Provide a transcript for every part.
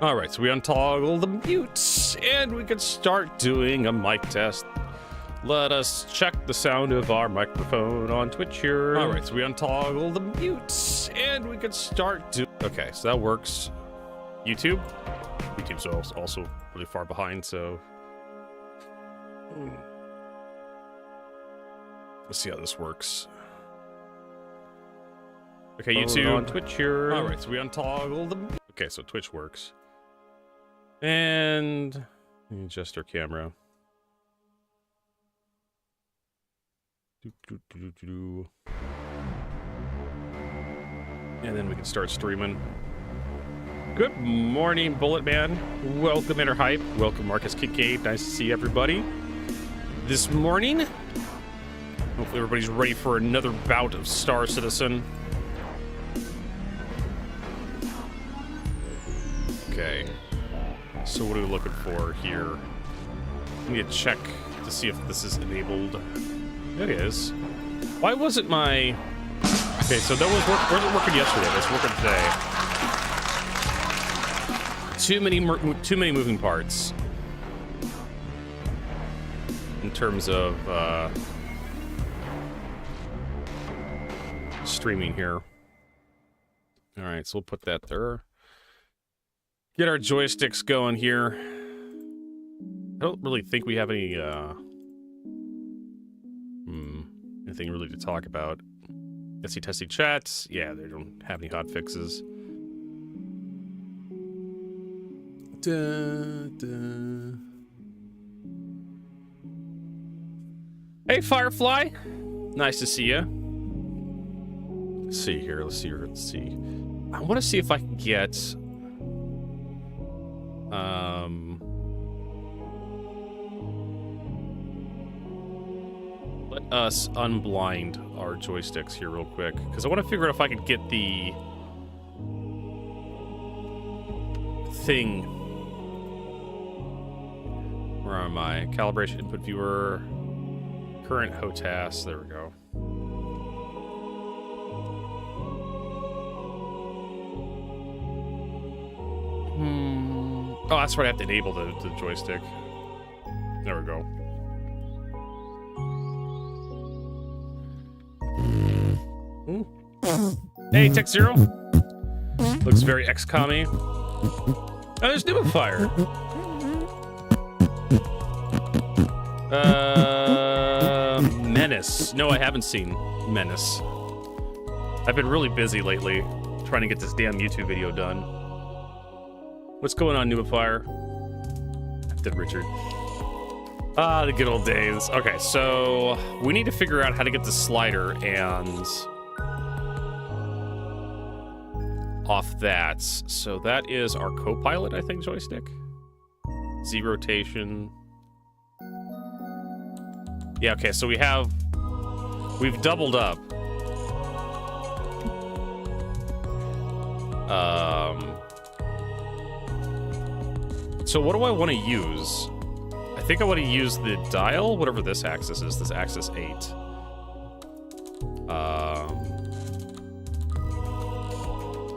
All right, so we untoggle the mutes, and we can start doing a mic test. Let us check the sound of our microphone on Twitch here. All right, so we untoggle the mutes, and we can start do. Okay, so that works. YouTube's also really far behind, so let's see how this works. Okay, YouTube on Twitch here. All right, so we untoggle the. Okay, so Twitch works. And adjust our camera. And then we can start streaming. Good morning, Bullet Man. Welcome, Inner Hype. Welcome, Marcus Kincaid. Nice to see everybody this morning. Hopefully everybody's ready for another bout of Star Citizen. Okay. So what are we looking for here? We need to check to see if this is enabled. It is. Why wasn't my... Okay, so that wasn't working yesterday. That's working today. Too many moving parts. In terms of streaming here. Alright, so we'll put that there. Get our joysticks going here. I don't really think we have any anything really to talk about. Testy chats. Yeah, they don't have any hot fixes. Hey, Firefly. Nice to see you. Let's see here. Let's see. I want to see if I can get... let us unblind our joysticks here real quick, because I want to figure out if I could get the thing. Where am I? Calibration input viewer, current HOTAS. There we go. Oh, that's right. I have to enable the joystick. There we go. Hey, Tech Zero. Looks very XCOM-y. Oh, there's Fire. Menace. No, I haven't seen Menace. I've been really busy lately trying to get this damn YouTube video done. What's going on, Fire? Did Richard. Ah, the good old days. Okay, so we need to figure out how to get the slider and off that. So that is our co-pilot, I think, joystick. Z rotation. Yeah, okay, so we've doubled up. So what do I want to use? I think I want to use the dial, whatever this axis is, this axis 8.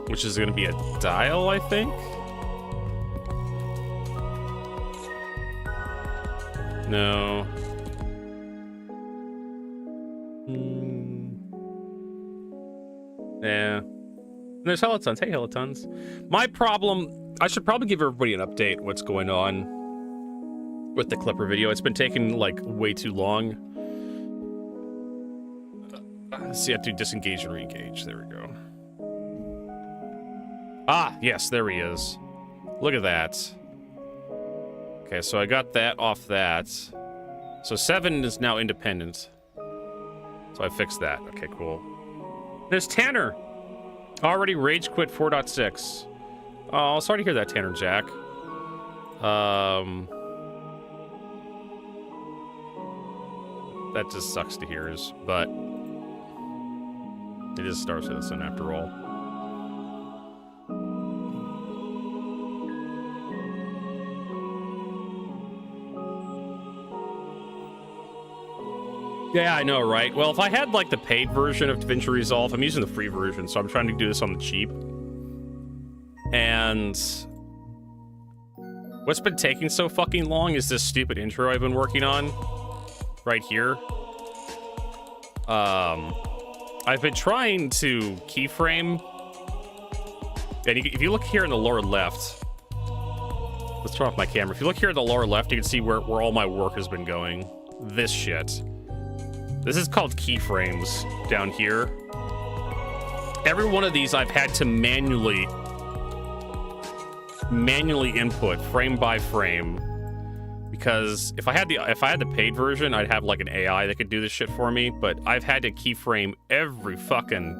Which is going to be a dial, I think? No. Yeah. And there's Helitons. Hey, Helitons. My problem... I should probably give everybody an update what's going on with the Clipper video. It's been taking, like, way too long. See, I have to disengage and re-engage. There we go. Ah, yes, there he is. Look at that. Okay, so I got that off that. So 7 is now independent. So I fixed that. Okay, cool. There's Tanner. Already rage quit 4.6. Oh, sorry to hear that, Tanner Jack. That just sucks to hear, but it is Star Citizen after all. Yeah, I know, right? Well, if I had, like, the paid version of DaVinci Resolve, I'm using the free version, so I'm trying to do this on the cheap. And What's been taking so fucking long is this stupid intro I've been working on right here. I've been trying to keyframe, and if you look here in the lower left, let's turn off my camera. If you look here in the lower left, you can see where all my work has been going. This shit. This is called keyframes down here. Every one of these I've had to manually input frame by frame, because if I had the paid version, I'd have like an AI that could do this shit for me, but I've had to keyframe every fucking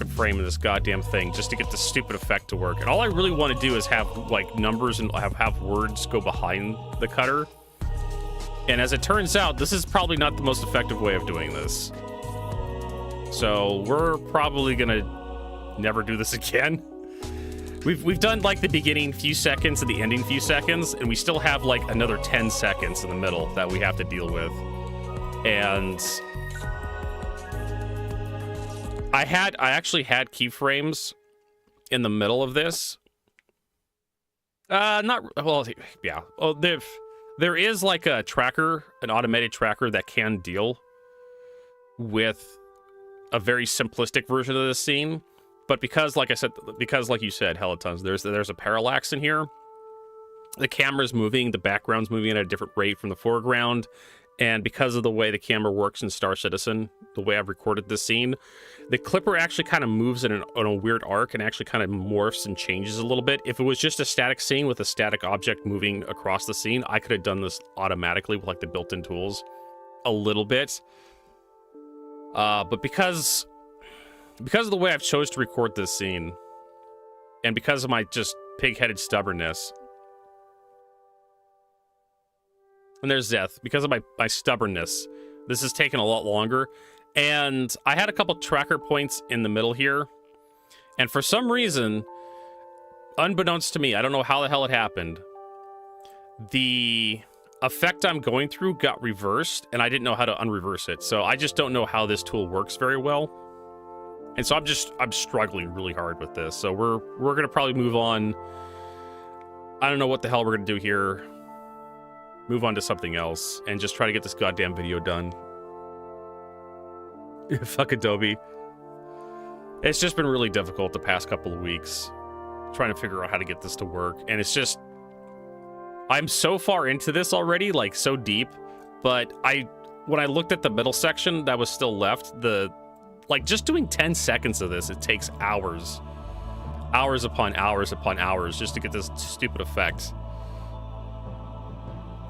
frame in this goddamn thing just to get this stupid effect to work. And all I really want to do is have like numbers and have words go behind the cutter. And as it turns out, this is probably not the most effective way of doing this. So we're probably gonna never do this again. We've done like the beginning few seconds and the ending few seconds, and we still have like another 10 seconds in the middle that we have to deal with. And I actually had keyframes in the middle of this. Not well, yeah. Oh, there is like a tracker, an automated tracker that can deal with a very simplistic version of this scene. But because, like I said, like you said, Helitons, there's a parallax in here. The camera's moving, the background's moving at a different rate from the foreground, and because of the way the camera works in Star Citizen, the way I've recorded this scene, the clipper actually kind of moves in a weird arc and actually kind of morphs and changes a little bit. If it was just a static scene with a static object moving across the scene, I could have done this automatically with like the built-in tools a little bit. But because of the way I've chose to record this scene, and because of my just pig-headed stubbornness, and there's Zeth, because of my stubbornness, this has taken a lot longer. And I had a couple tracker points in the middle here, and for some reason, unbeknownst to me, I don't know how the hell it happened, the effect I'm going through got reversed, and I didn't know how to unreverse it. So I just don't know how this tool works very well. And so I'm struggling really hard with this. So we're gonna probably move on. I don't know what the hell we're gonna do here. Move on to something else and just try to get this goddamn video done. Fuck Adobe. It's just been really difficult the past couple of weeks trying to figure out how to get this to work. And it's just, I'm so far into this already, like so deep, but when I looked at the middle section that was still left, like just doing 10 seconds of this, it takes hours. Hours upon hours upon hours just to get this stupid effect.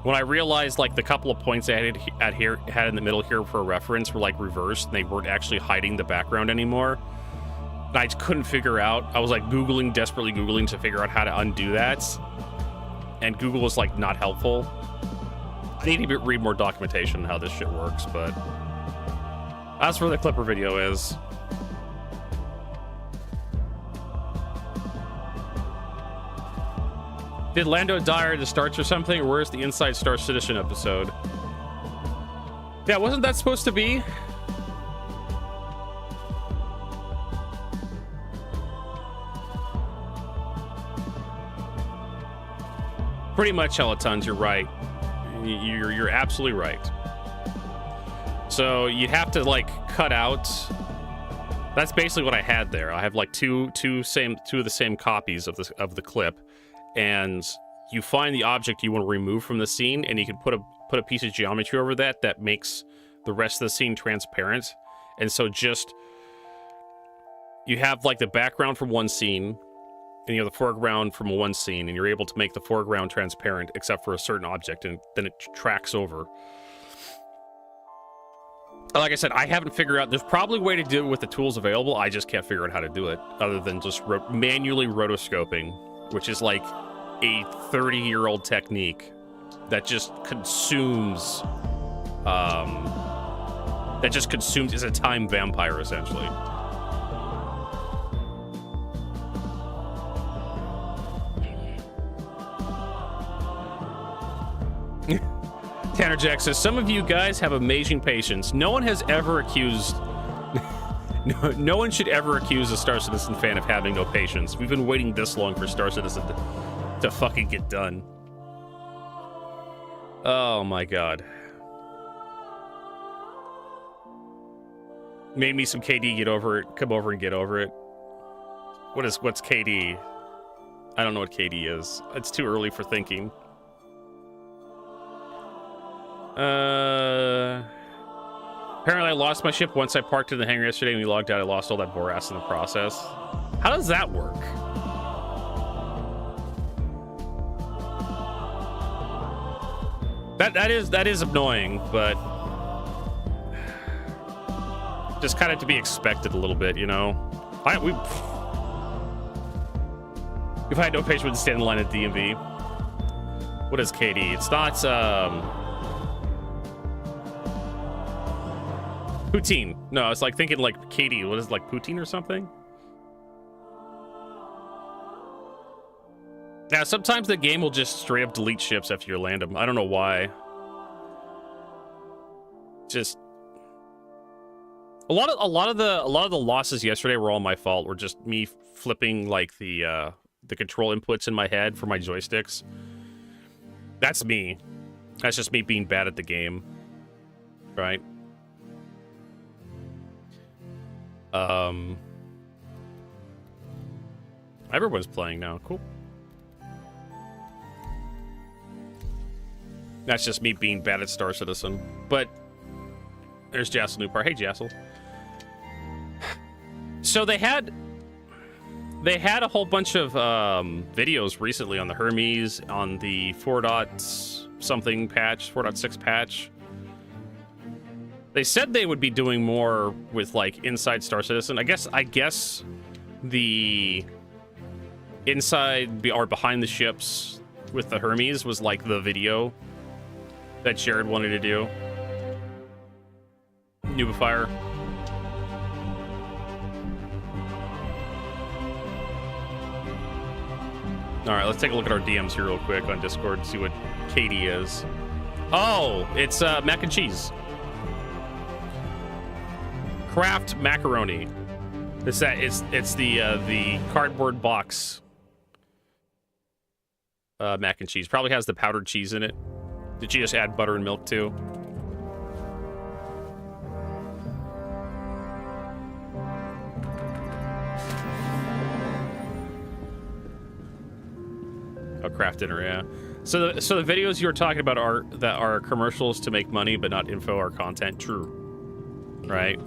When I realized like the couple of points I had in the middle here for a reference were like reversed and they weren't actually hiding the background anymore, and I couldn't figure out. I was like desperately Googling to figure out how to undo that. And Google was like not helpful. I need to read more documentation on how this shit works, but that's where the Clipper video is. Did Lando die at the starts or something? Or where's the Inside Star Citizen episode? Yeah, wasn't that supposed to be? Pretty much, Helitons, you're right. You're absolutely right. So you'd have to like cut out. That's basically what I had there. I have like two of the same copies of the clip, and you find the object you want to remove from the scene, and you can put a piece of geometry over that makes the rest of the scene transparent. And so just you have like the background from one scene, and you have the foreground from one scene, and you're able to make the foreground transparent except for a certain object, and then it tracks over. Like I said, I haven't figured out. There's probably a way to do it with the tools available. I just can't figure out how to do it other than just manually rotoscoping, which is like a 30-year-old technique that just consumes. Is a time vampire essentially. Tanner Jack says, some of you guys have amazing patience. No one has ever accused... no one should ever accuse a Star Citizen fan of having no patience. We've been waiting this long for Star Citizen to fucking get done. Oh my god. Made me some KD, get over it. Come over and get over it. What's KD? I don't know what KD is. It's too early for thinking. Apparently I lost my ship once I parked in the hangar yesterday and we logged out. I lost all that borax in the process. How does that work? That is annoying, but just kind of to be expected a little bit, you know. We've had no patience with the stand in line at DMV. What is KD? It's not poutine. No, it's like thinking like KD. What is it, like poutine or something? Yeah, sometimes the game will just straight up delete ships after you land them. I don't know why. Just a lot of the losses yesterday were all my fault. Were just me flipping like the control inputs in my head for my joysticks. That's me. That's just me being bad at the game, right? Everyone's playing now. Cool. That's just me being bad at Star Citizen. But there's Jassel Newpar. Hey, Jassel. So they had a whole bunch of videos recently on the Hermes, on the 4.something patch, 4.6 patch. They said they would be doing more with like inside Star Citizen. I guess the inside or behind the ships with the Hermes was like the video that Jared wanted to do. Nubifier. All right, let's take a look at our DMs here real quick on Discord and see what Katie is. Oh, it's mac and cheese. Kraft macaroni. It's the cardboard box mac and cheese. Probably has the powdered cheese in it. Did you just add butter and milk too? Oh, craft dinner, yeah. So the videos you're talking about are commercials to make money, but not info or content. True, right?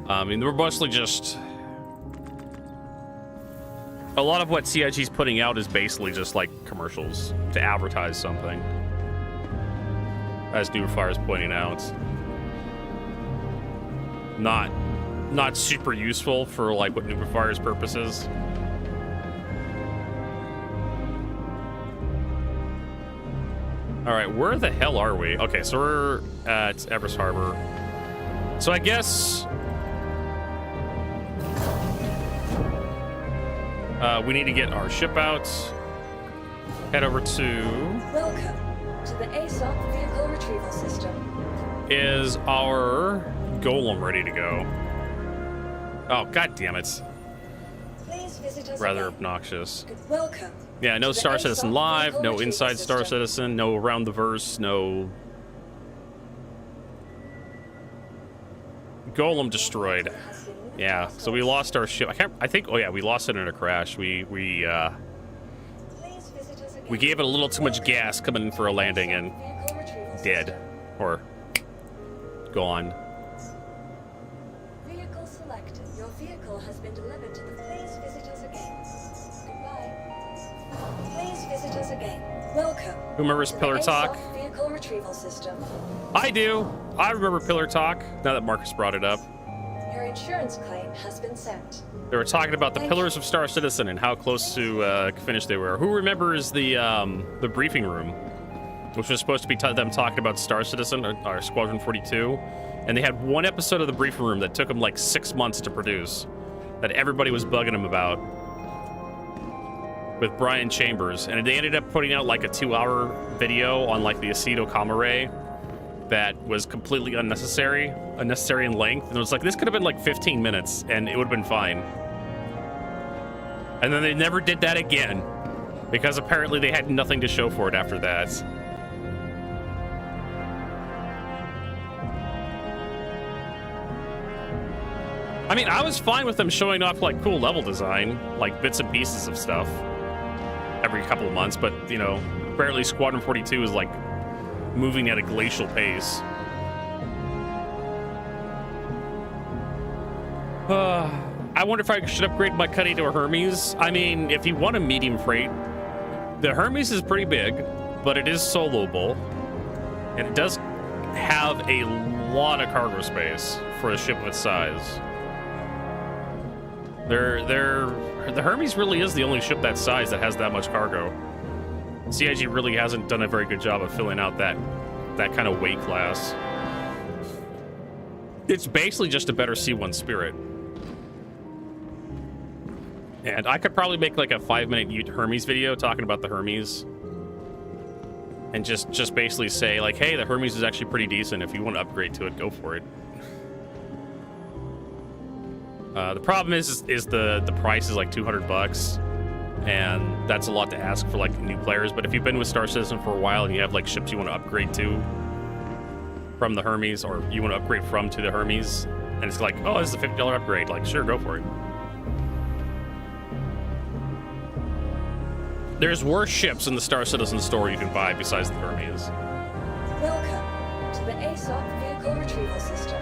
I mean, we're mostly just a lot of what CIG's putting out is basically just like commercials to advertise something, as Newfire is pointing out. Not super useful for like what Nubifire's purpose is. All right, where the hell are we? Okay, so we're at Everest Harbor. So I guess we need to get our ship out. Head over to... Welcome to the ASOP Vehicle Retrieval System. Is our golem ready to go? Oh, god damn it. Please visit us Rather again. Obnoxious. Welcome. Yeah, no Star Citizen Live, no Inside Star Citizen, no Around the Verse, no... Golem destroyed. Yeah, so we lost our ship. Oh yeah, we lost it in a crash. We gave it a little too much gas coming in for a landing and dead. Or gone. Vehicle selected. Your vehicle has been delivered to the... Please visit us again. Goodbye. Please visit us again. Welcome. Who remembers Pillar Talk? Vehicle Retrieval System. I do. I remember Pillar Talk, now that Marcus brought it up. Your insurance claim has been sent. They were talking about the Pillars of Star Citizen and how close to finish they were. Who remembers the briefing room, which was supposed to be them talking about Star Citizen or Squadron 42, and they had one episode of the briefing room that took them like 6 months to produce, that everybody was bugging them about, with Brian Chambers, and they ended up putting out like a 2-hour video on like the Aceto Gamma Ray that was completely unnecessary in length, and it was like, this could have been like 15 minutes and it would have been fine. And then they never did that again, because apparently they had nothing to show for it after that. I mean, I was fine with them showing off, like, cool level design, like bits and pieces of stuff every couple of months, but, you know, apparently Squadron 42 is, like, moving at a glacial pace. I wonder if I should upgrade my Cuddy to a Hermes. I mean, if you want a medium freight, the Hermes is pretty big, but it is soloable, and it does have a lot of cargo space for a ship of its size. The Hermes really is the only ship that size that has that much cargo. CIG really hasn't done a very good job of filling out that kind of weight class. It's basically just a better C1 Spirit. And I could probably make like a 5-minute Hermes video talking about the Hermes. And just basically say like, hey, the Hermes is actually pretty decent. If you want to upgrade to it, go for it. The problem is the price is like $200, and that's a lot to ask for like new players. But if you've been with Star Citizen for a while and you have like ships you want to upgrade to from the Hermes, or you want to upgrade from to the Hermes, and it's like, oh, this is a $50 upgrade, like, sure, go for it. There's worse ships in the Star Citizen store you can buy besides the Hermes. Welcome to the ASOC Vehicle Retrieval System.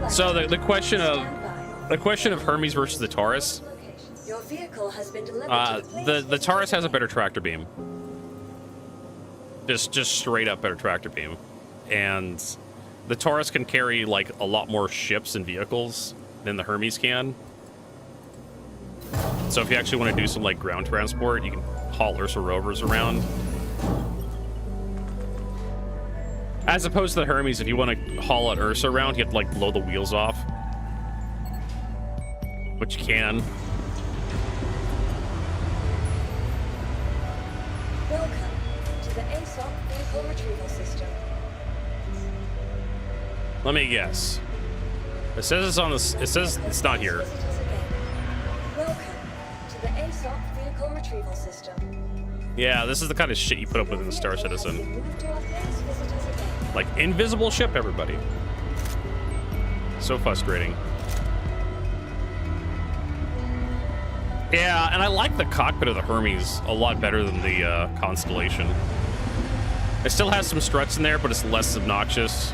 So the question of Hermes versus the Taurus. Your vehicle has been delivered to the Taurus has a better tractor beam. Just straight up better tractor beam, and the Taurus can carry like a lot more ships and vehicles than the Hermes can. So if you actually want to do some like ground transport, you can haul Ursa rovers around. As opposed to the Hermes, if you want to haul an Ursa around, you have to like blow the wheels off, which you can. Welcome to the ASOC Vehicle Retrieval System. Let me guess. It says it's on this. It says it's not here. Welcome to the ASOC Vehicle Retrieval System. Yeah, this is the kind of shit you put up with in the Star Citizen. Move to our next visitors again. Like, invisible ship, everybody. So frustrating. Yeah, and I like the cockpit of the Hermes a lot better than the Constellation. It still has some struts in there, but it's less obnoxious.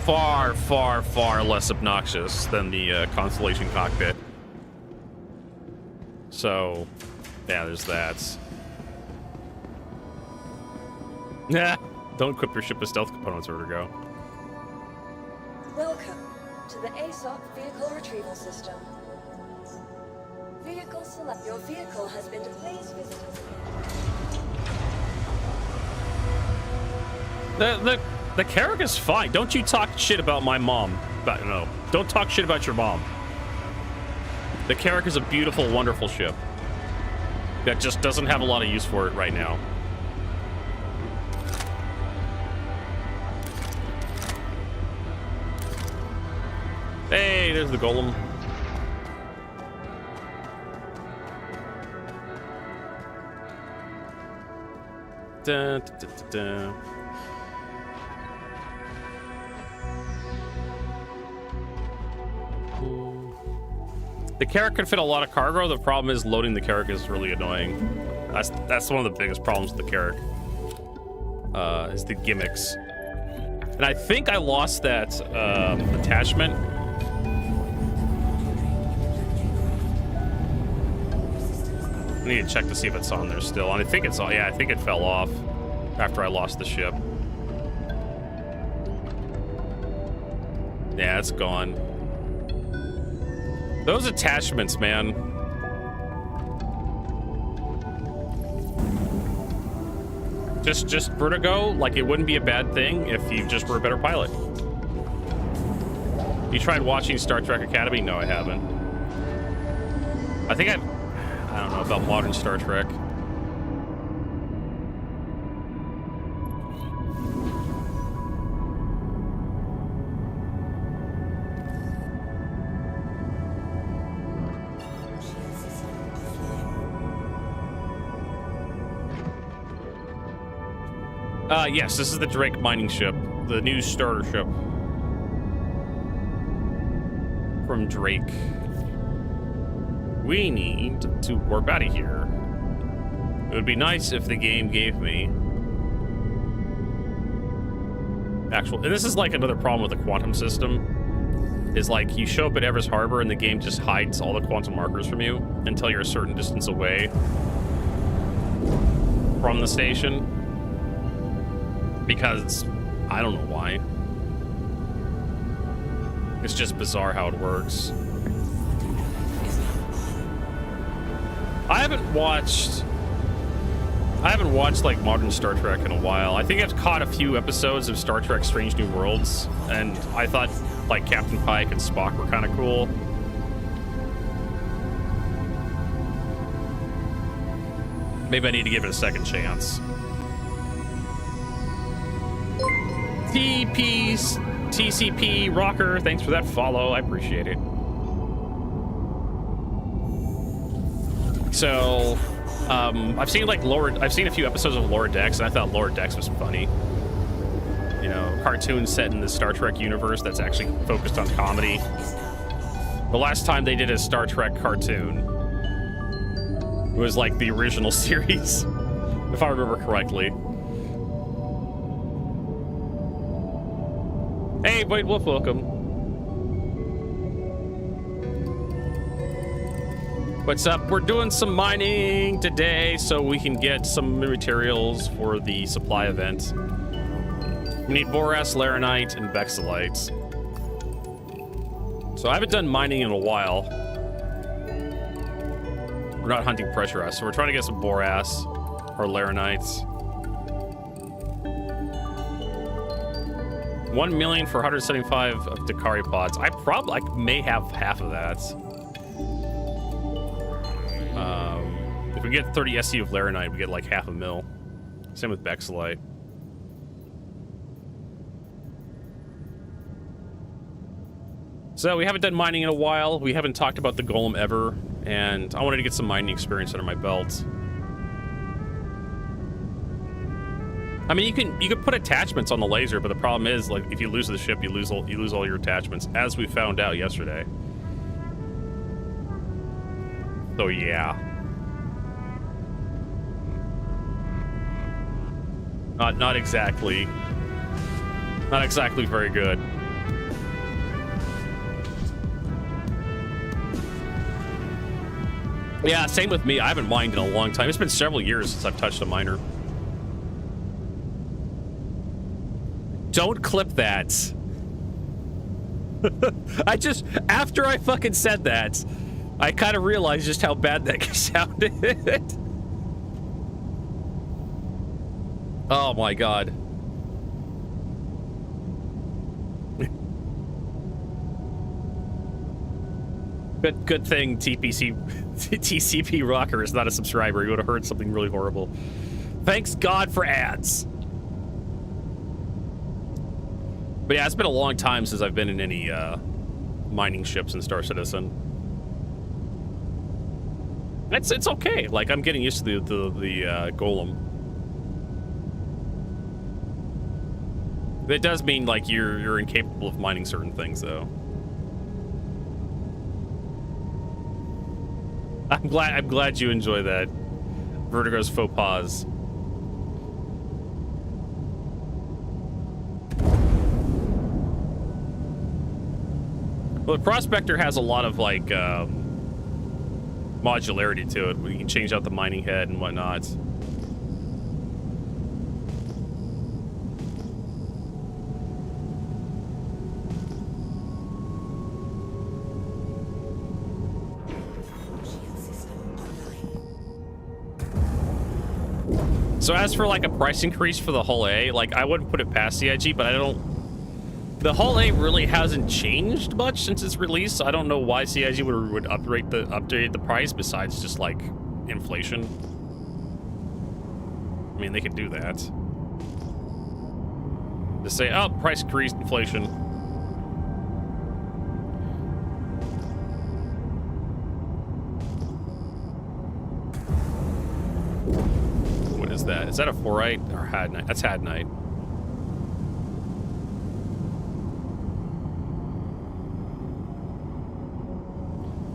Far, far, far less obnoxious than the Constellation cockpit. So, yeah, there's that. Nah, don't equip your ship with stealth components, Vertigo. Welcome to the ASOC Vehicle Retrieval System. Vehicle select. Your vehicle has been please visit us again. The Carrack is fine. Don't you talk shit about my mom. But no, don't talk shit about your mom. The Carrack is a beautiful, wonderful ship that just doesn't have a lot of use for it right now. Hey, there's the Golem. Dun, dun, dun, dun, dun. The Carrack can fit a lot of cargo. The problem is loading the Carrack is really annoying. That's one of the biggest problems with the Carrack. Is the gimmicks. And I think I lost that attachment. I need to check to see if it's on there still. And I think it's on. Yeah, I think it fell off after I lost the ship. Yeah, it's gone. Those attachments, man. Just Vertigo, like, it wouldn't be a bad thing if you just were a better pilot. You tried watching Star Trek Academy? No, I haven't. I think I don't know about modern Star Trek. Yes, this is the Drake mining ship, the new starter ship from Drake. We need to warp out of here. It would be nice if the game gave me actual, and this is like another problem with the quantum system, is like you show up at Everest Harbor and the game just hides all the quantum markers from you until you're a certain distance away from the station. Because I don't know why. It's just bizarre how it works. I haven't watched like modern Star Trek in a while. I think I've caught a few episodes of Star Trek Strange New Worlds, and I thought like Captain Pike and Spock were kind of cool. Maybe I need to give it a second chance. TCP Rocker, thanks for that follow. I appreciate it. So, I've seen a few episodes of Lower Decks, and I thought Lower Decks was funny. You know, cartoon set in the Star Trek universe that's actually focused on comedy. The last time they did a Star Trek cartoon was like the original series, if I remember correctly. Hey, White Wolf, welcome. What's up? We're doing some mining today so we can get some materials for the supply event. We need borax, laranite, and bexelite. So I haven't done mining in a while. We're not hunting pressurized, so we're trying to get some borax or laranites. 1 million for 175 of Dakari pods. I may have half of that. If we get 30 SC of laranite, we get like half a mil. Same with bexelite. So we haven't done mining in a while. We haven't talked about the golem ever, and I wanted to get some mining experience under my belt. I mean, you can put attachments on the laser, but the problem is, like, if you lose the ship, you lose all your attachments, as we found out yesterday. So yeah, not exactly very good. Yeah, same with me. I haven't mined in a long time. It's been several years since I've touched a miner. Don't clip that. After I fucking said that, I kind of realized just how bad that sounded. Oh my god. Good thing TCP Rocker is not a subscriber. You would have heard something really horrible. Thanks God for ads. But yeah, it's been a long time since I've been in any mining ships in Star Citizen. It's okay. Like, I'm getting used to the golem. It does mean like you're incapable of mining certain things, though. I'm glad you enjoy that. Vertigo's faux pas. Well, the Prospector has a lot of, like, modularity to it. We can change out the mining head and whatnot. So as for, like, a price increase for the hull A, like, I wouldn't put it past CIG, but I don't The Hull A really hasn't changed much since its release. I don't know why CIG would update the price besides just like inflation. I mean, they could do that. Just say, oh, price increased, inflation. What is that? Is that a 4-ite or had night? That's had night.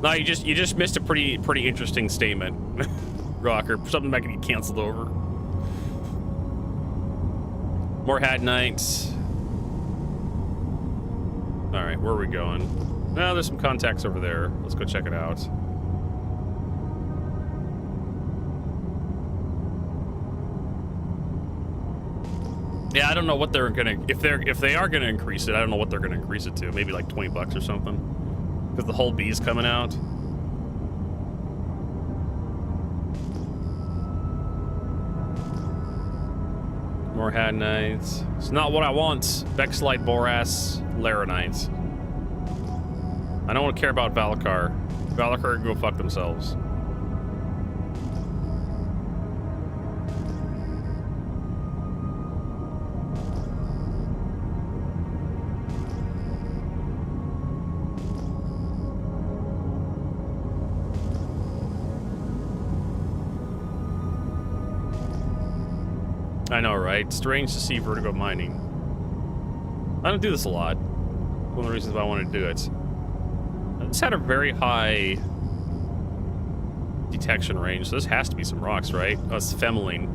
No, you just missed a pretty interesting statement, Rocker. Something that could get canceled over. More had nights. All right, where are we going? Well, there's some contacts over there. Let's go check it out. Yeah, I don't know what they're gonna if they are gonna increase it. I don't know what they're gonna increase it to. Maybe like 20 bucks or something. Because the whole B's coming out. More had nights. It's not what I want. Vexlite, Boras, Laranites. I don't want to care about Valakar. Valakar can go fuck themselves. I know, right? Strange to see vertigo mining. I don't do this a lot. One of the reasons why I want to do it. This had a very high detection range, so this has to be some rocks, right? Oh, it's Femeline.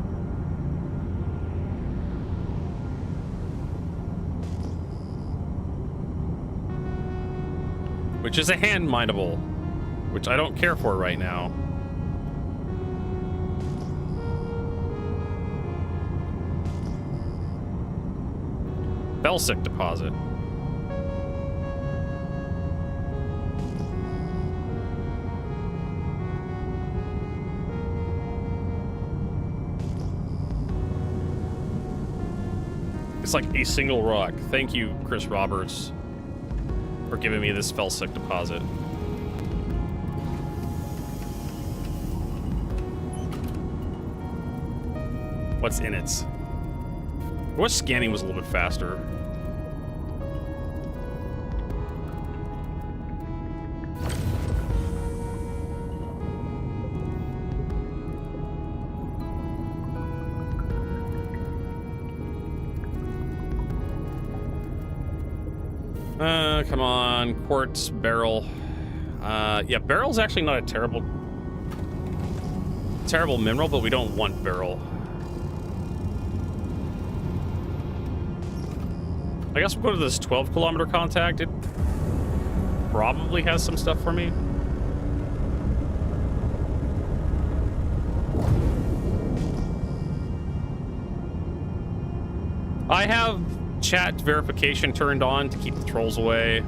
Which is a hand mineable, which I don't care for right now. Felsic deposit. It's like a single rock. Thank you, Chris Roberts, for giving me this Felsic deposit. What's in it? I wish scanning was a little bit faster. Come on, quartz, beryl. Yeah, beryl's actually not a terrible mineral, but we don't want beryl. I guess we'll go to this 12-kilometer contact. It probably has some stuff for me. I have chat verification turned on to keep the trolls away.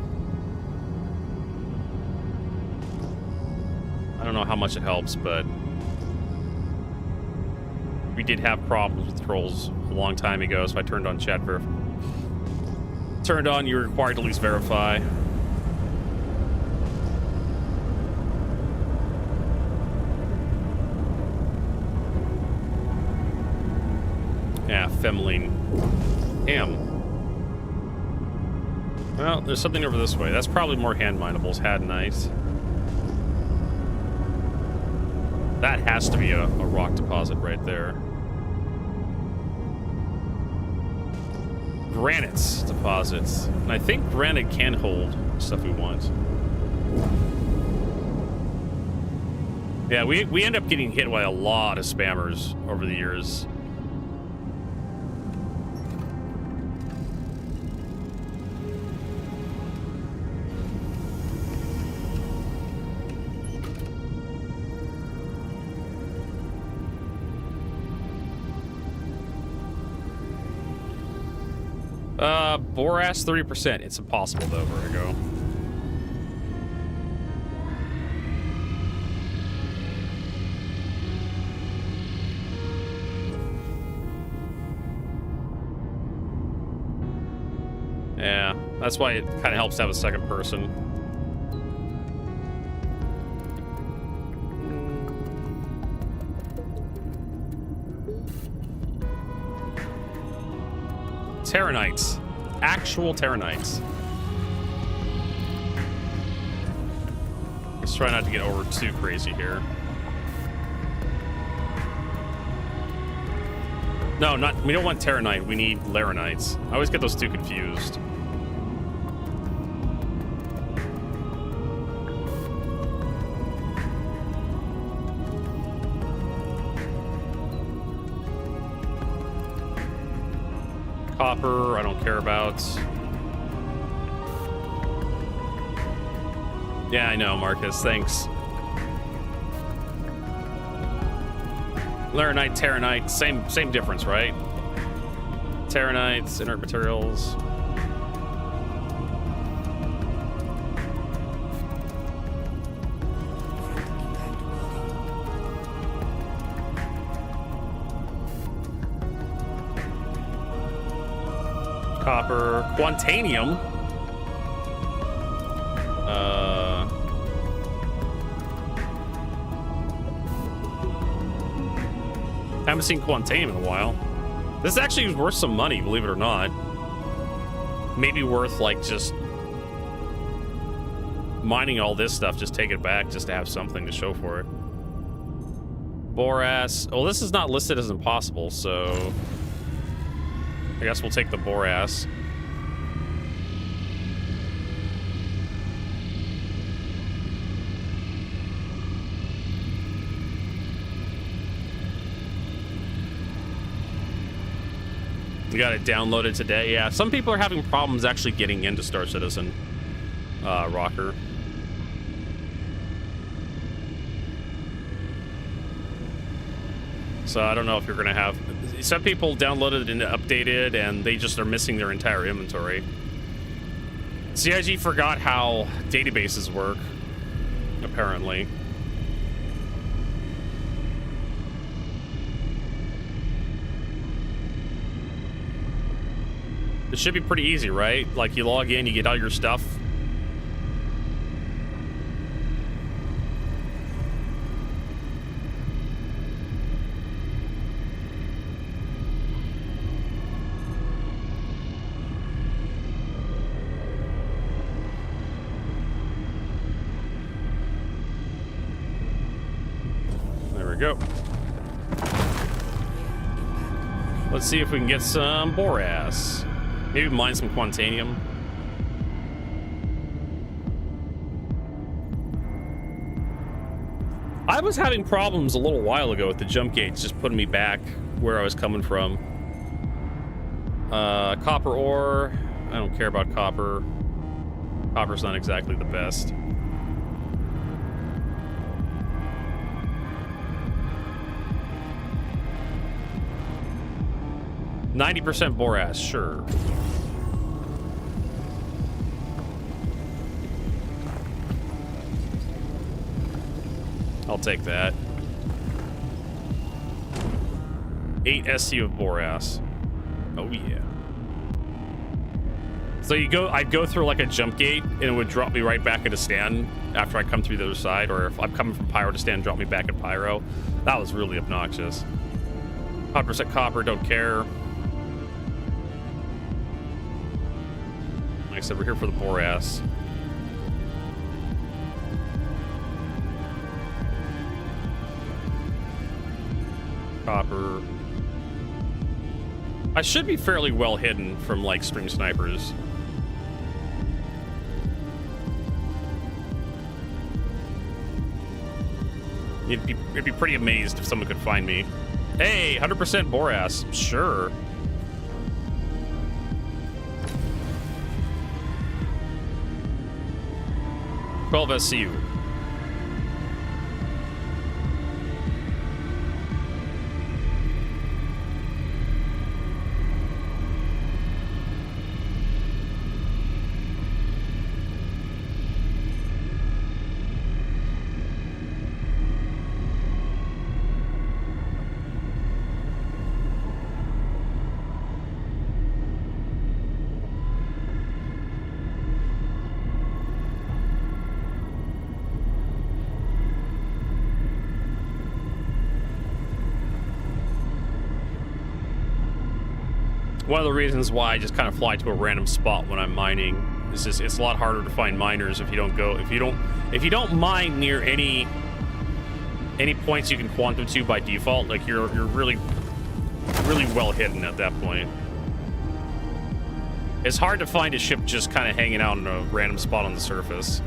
I don't know how much it helps, but we did have problems with trolls a long time ago, so I turned on chat verification. Turned on, you're required to at least verify. Yeah, Femeline. Damn. Well, there's something over this way. That's probably more hand minables. Had nice. That has to be a rock deposit right there. Granites deposits. And I think granite can hold stuff we want. Yeah, we end up getting hit by a lot of spammers over the years. Boras 30%. It's impossible though, Vertigo. Yeah. That's why it kind of helps to have a second person. Terranites. Actual Terranites. Let's try not to get over too crazy here. No, we don't want Terranite. We need Laranites. I always get those two confused. Copper, I don't care about. Yeah, I know, Marcus. Thanks. Laranite, Terranite, same difference, right? Terranites, inert materials. Copper, Quantanium. Haven't seen Quantanium in a while. This actually is worth some money, believe it or not. Maybe worth like just mining all this stuff, just take it back just to have something to show for it. Boras. Oh, this is not listed as impossible, so I guess we'll take the Boras. We got it downloaded today. Yeah, some people are having problems actually getting into Star Citizen, Rocker. So I don't know if you're gonna have... Some people downloaded it and updated, and they just are missing their entire inventory. CIG forgot how databases work, apparently. It should be pretty easy, right? Like, you log in, you get all your stuff. There we go. Let's see if we can get some Boras. Maybe mine some Quantanium. I was having problems a little while ago with the jump gates, just putting me back where I was coming from. Copper ore. I don't care about copper. Copper's not exactly the best. %90 Boras, sure. I'll take that. 8 SC of Boras. Oh yeah. So I'd go through like a jump gate and it would drop me right back into stand after I come through the other side, or if I'm coming from Pyro to stand, drop me back at Pyro. That was really obnoxious. 100% copper, don't care. Like I said, we're here for the Boras. Copper. I should be fairly well hidden from like stream snipers. You'd be pretty amazed if someone could find me. Hey, 100% Boras, sure. Twelve SCU. One of the reasons why I just kind of fly to a random spot when I'm mining is just it's a lot harder to find miners if you don't mine near any points you can quantum to by default. Like you're really well hidden at that point. It's hard to find a ship just kind of hanging out in a random spot on the surface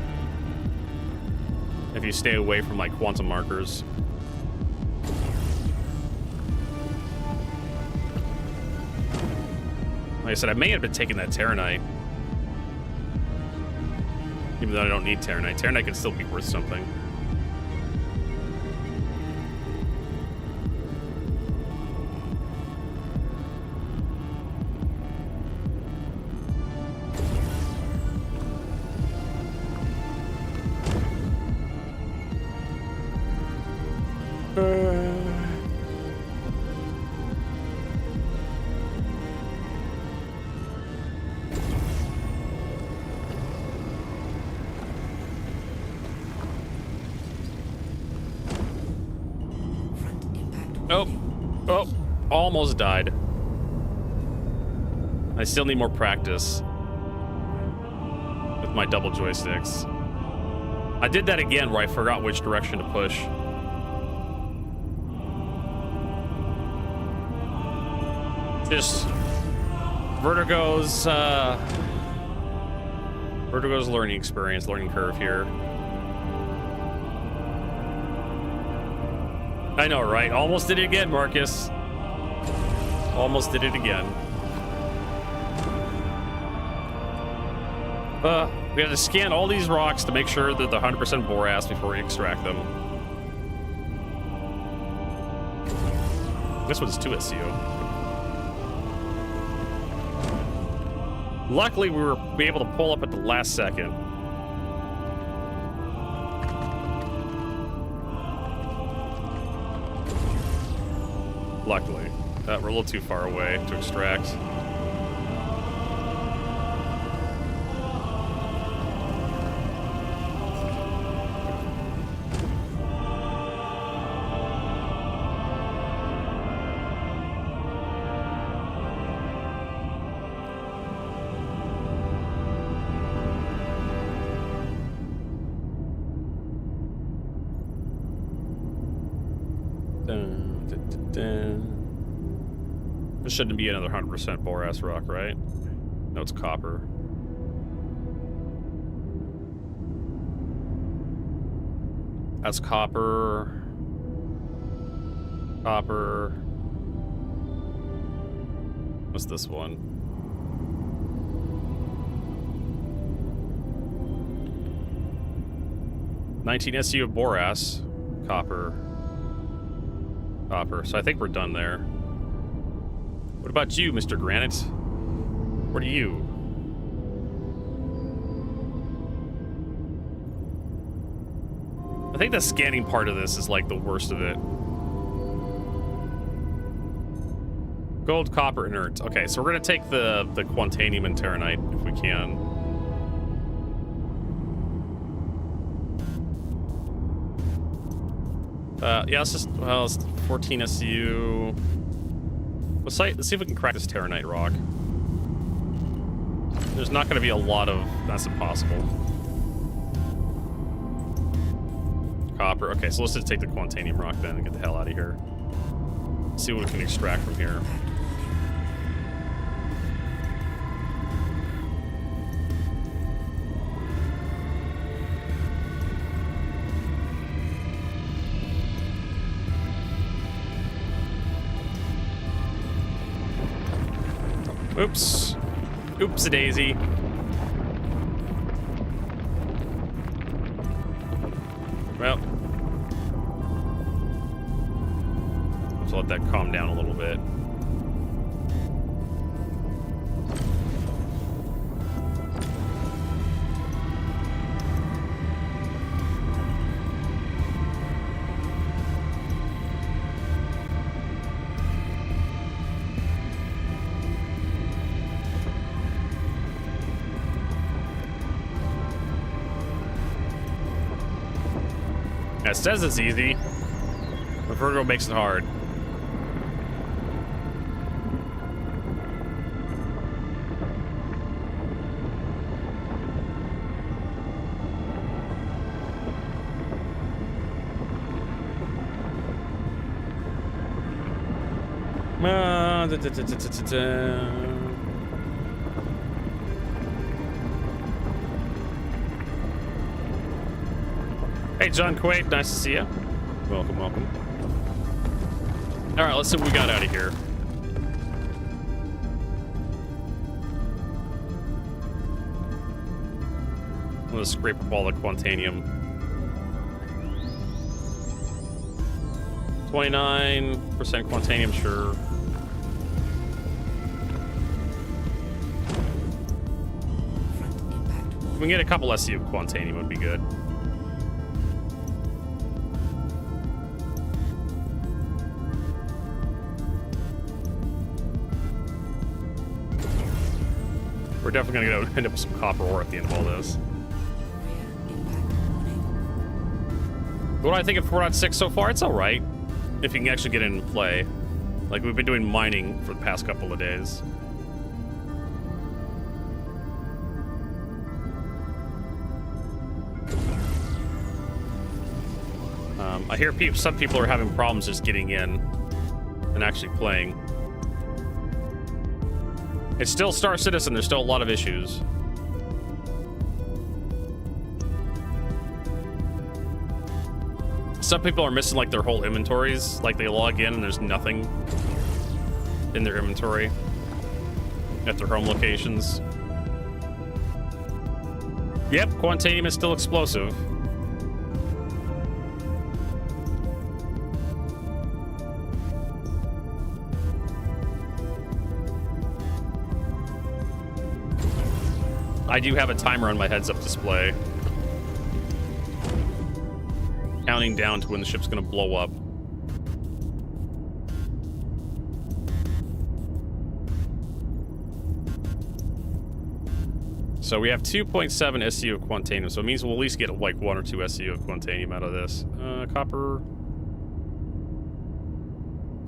if you stay away from like quantum markers. Like I said, I may have been taking that Terranite. Even though I don't need Terranite. Terranite can still be worth something. Oh, almost died. I still need more practice with my double joysticks. I did that again where I forgot which direction to push. Just Vertigo's learning experience, learning curve here. I know, right? Almost did it again, Marcus. Almost did it again. We have to scan all these rocks to make sure that they're 100% borax before we extract them. This one's 2 SCO. Luckily, we were able to pull up at the last second. Luckily. We're a little too far away to extract. This shouldn't be another 100% borax rock, right? No, it's copper. That's copper. Copper. What's this one? $19 SU of borax. Copper. Copper. So I think we're done there. What about you, Mr. Granite? What are you? I think the scanning part of this is like the worst of it. Gold, copper, inert. Okay, so we're gonna take the Quantanium and Terranite if we can. Yeah, let's just, well, it's 14 SU. Let's see if we can crack this Terranite rock. There's not going to be a lot of... That's impossible. Copper. Okay, so let's just take the Quantanium rock then and get the hell out of here. See what we can extract from here. Oops. Oops-a-daisy. Well. Let's let that calm down a little bit. It says it's easy, but Virgo makes it hard. Hey, John Quaid, nice to see you. Welcome, welcome. All right, let's see what we got out of here. I'm gonna scrape up all the Quantanium. 29% Quantanium, sure. If we can get a couple SC of Quantanium, would be good. We're definitely gonna end up with some copper ore at the end of all this. What do I think of 4.6 so far? It's alright. If you can actually get in and play. Like, we've been doing mining for the past couple of days. I hear some people are having problems just getting in and actually playing. It's still Star Citizen, there's still a lot of issues. Some people are missing like their whole inventories, like they log in and there's nothing in their inventory at their home locations. Yep, Quantanium is still explosive. I do have a timer on my heads-up display, counting down to when the ship's gonna blow up. So we have 2.7 SCU of Quantanium, so it means we'll at least get like 1 or 2 SCU of Quantanium out of this. Copper.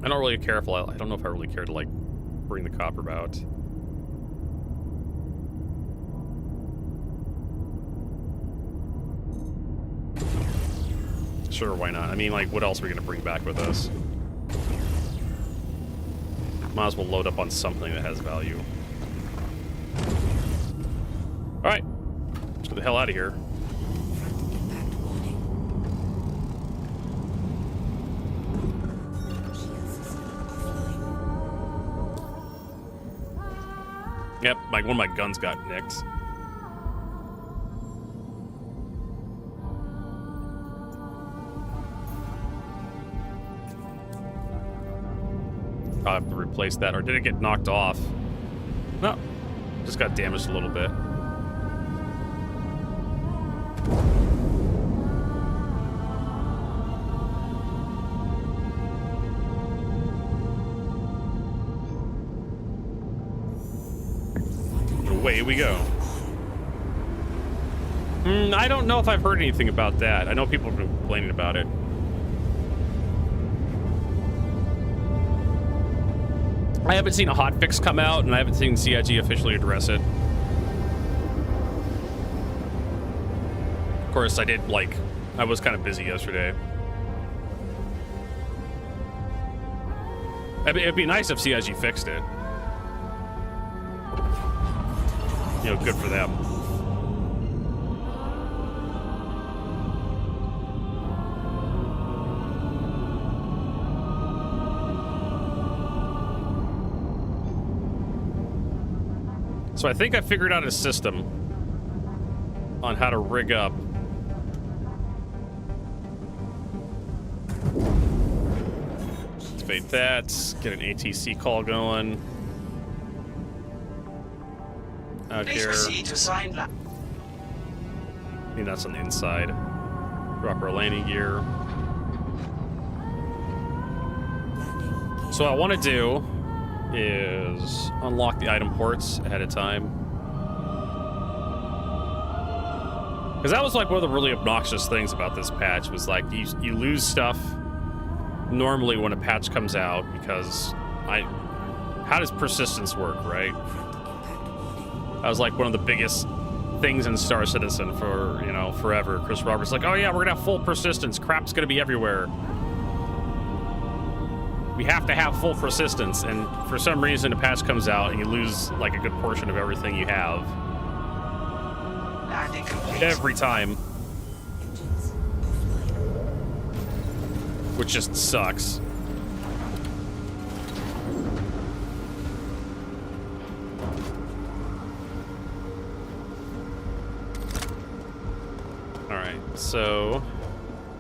I don't really care if I don't know if I really care to like bring the copper out. Sure, why not? I mean, like, what else are we gonna bring back with us? Might as well load up on something that has value. Alright. Let's get the hell out of here. Yep, like one of my guns got nicked. I'll have to replace that, or did it get knocked off? No, just got damaged a little bit. Away we go. I don't know if I've heard anything about that. I know people have been complaining about it. I haven't seen a hotfix come out, and I haven't seen CIG officially address it. Of course, I was kind of busy yesterday. It'd be nice if CIG fixed it. You know, good for them. So I think I figured out a system on how to rig up. Let's fade that, get an ATC call going. Out here. I think that's on the inside. Drop our landing gear. So what I want to do is unlock the item ports ahead of time. Because that was like one of the really obnoxious things about this patch was like you lose stuff normally when a patch comes out because how does persistence work, right? That was like one of the biggest things in Star Citizen for, you know, forever. Chris Roberts like, oh yeah, we're gonna have full persistence. Crap's gonna be everywhere. we have to have full persistence, and for some reason a patch comes out and you lose like a good portion of everything you have. Every time. Which just sucks. Alright, so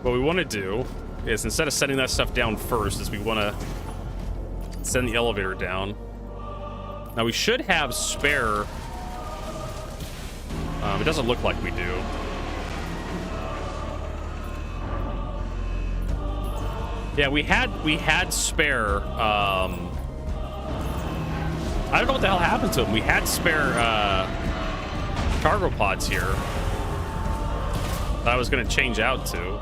what we want to do is, instead of setting that stuff down first, is we want to send the elevator down. Now we should have spare. It doesn't look like we do. Yeah, we had spare. I don't know what the hell happened to them. We had spare cargo pods here that I was going to change out to.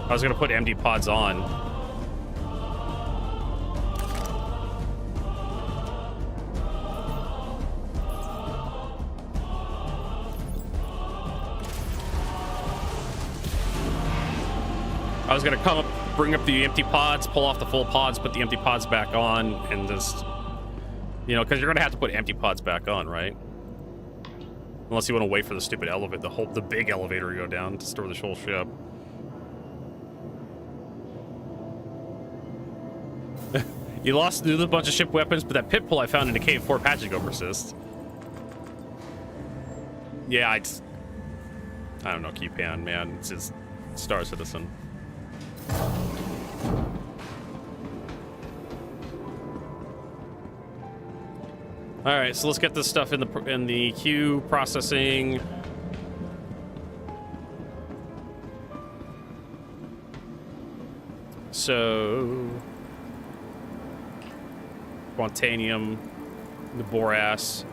I was going to put empty pods on. I was gonna come up, bring up the empty pods, pull off the full pods, put the empty pods back on, and just, you know, because you're gonna have to put empty pods back on, right? Unless you want to wait for the stupid elevator, the big elevator to go down to store the whole ship. You lost a bunch of ship weapons, but that pit pull I found in the cave 4 patch go persist. Yeah, I don't know, Q-Pan, man. It's just Star Citizen. All right, so let's get this stuff in the queue processing. So, Quantanium, the Boras.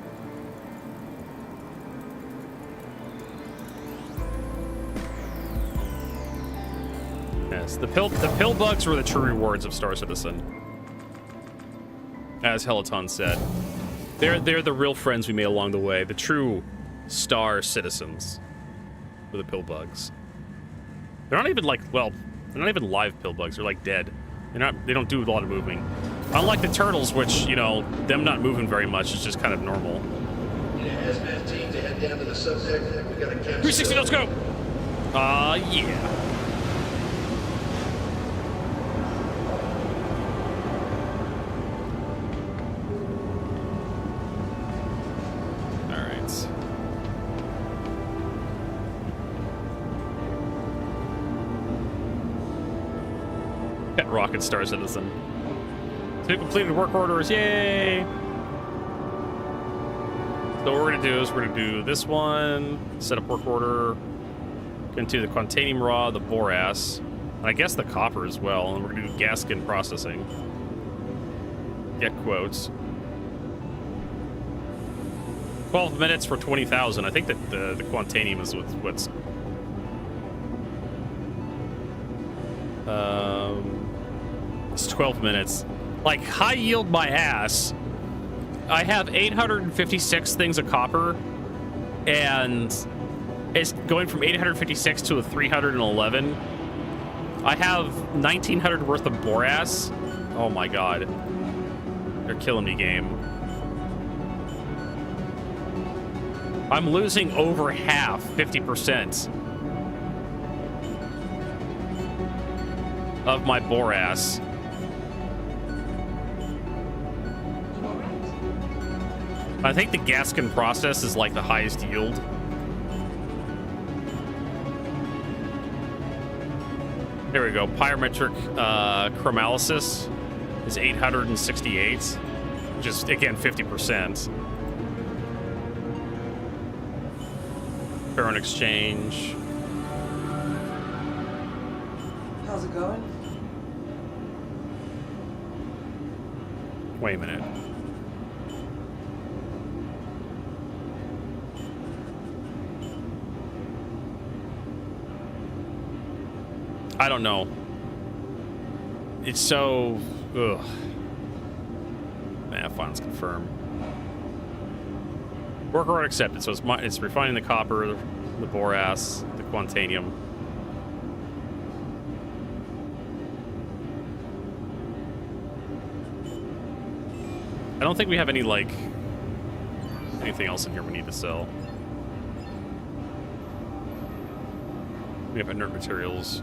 Yes, the pill bugs were the true rewards of Star Citizen, as Helaton said. They're the real friends we made along the way, the true Star Citizens were the pill bugs. They're not even like, well, they're not even live pill bugs. They're like dead. They don't do a lot of moving. Unlike the turtles, which, you know, them not moving very much is just kind of normal. Hazmat team to head down to the subdeck. We got a capture. 360, let's go. Yeah. Pet rocket Star Citizen. 2 completed work orders, yay! So what we're gonna do is we're gonna do this one, set up work order, into the Quantanium Raw, the Boras, and I guess the copper as well, and we're gonna do gas skin processing. Get quotes. 12 minutes for 20,000. I think that the Quantanium is what's it's 12 minutes. Like, high yield my ass. I have 856 things of copper, and it's going from 856 to a 311. I have 1,900 worth of Boras. Oh my god. They're killing me, game. I'm losing over half, 50%. Of my Boras. I think the Gaskin process is like the highest yield. There we go. Pyrometric chromalysis is 868, which is, again, 50%. Baron exchange. How's it going? Wait a minute. I don't know. It's so... Ugh. Nah, fine, let's confirm. Work order accepted. So it's refining the copper, the Boras, the Quantanium. don't think we have any, like, anything else in here we need to sell. We have inert materials.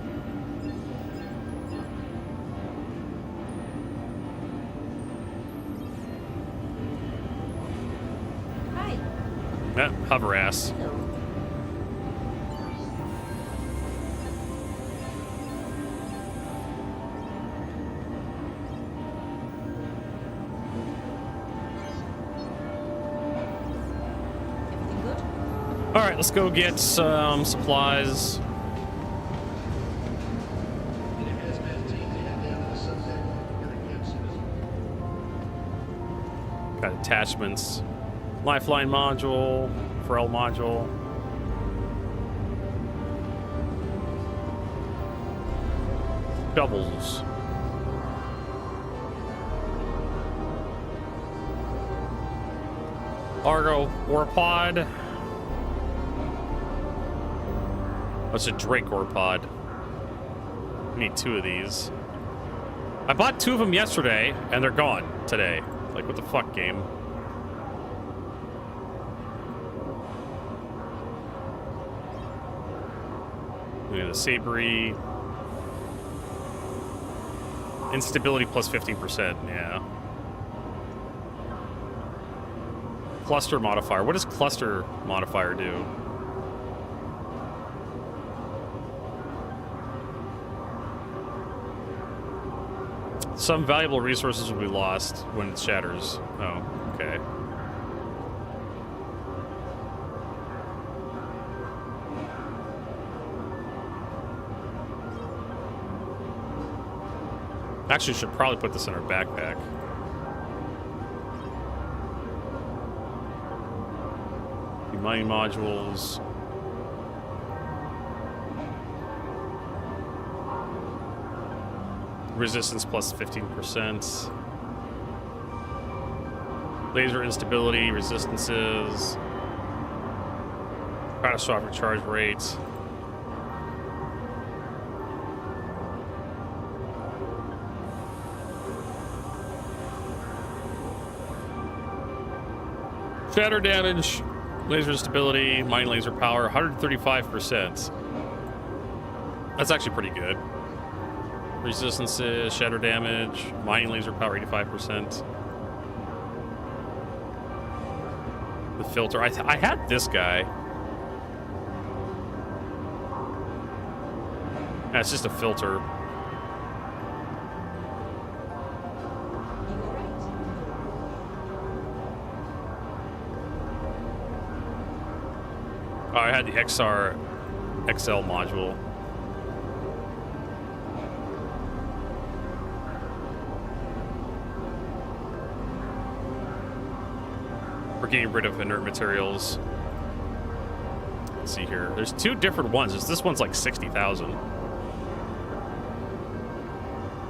Hi. Hover ass. Hello. Everything good? All right, let's go get some supplies. And it has been team to head down to the subdeck. Got attachments. Lifeline module, Pharrell module. Doubles. Argo ore pod. That's a Drake ore pod. We need 2 of these. I bought 2 of them yesterday, and they're gone today. Like, what the fuck, game? We have the Sabery. Instability plus 15%, yeah. Cluster modifier. What does cluster modifier do? Some valuable resources will be lost when it shatters. Oh, okay. Actually, should probably put this in our backpack. The mining modules. Resistance plus 15%. Laser instability, resistances. Catastrophic charge rate. Shatter damage, laser stability, mine laser power, 135%. That's actually pretty good. Resistances, shatter damage, mining laser power, 85%. The filter. I had this guy. Yeah, it's just a filter. Oh, I had the XR XL module. We're getting rid of inert materials. Let's see here. There's 2 different ones. This one's like 60,000.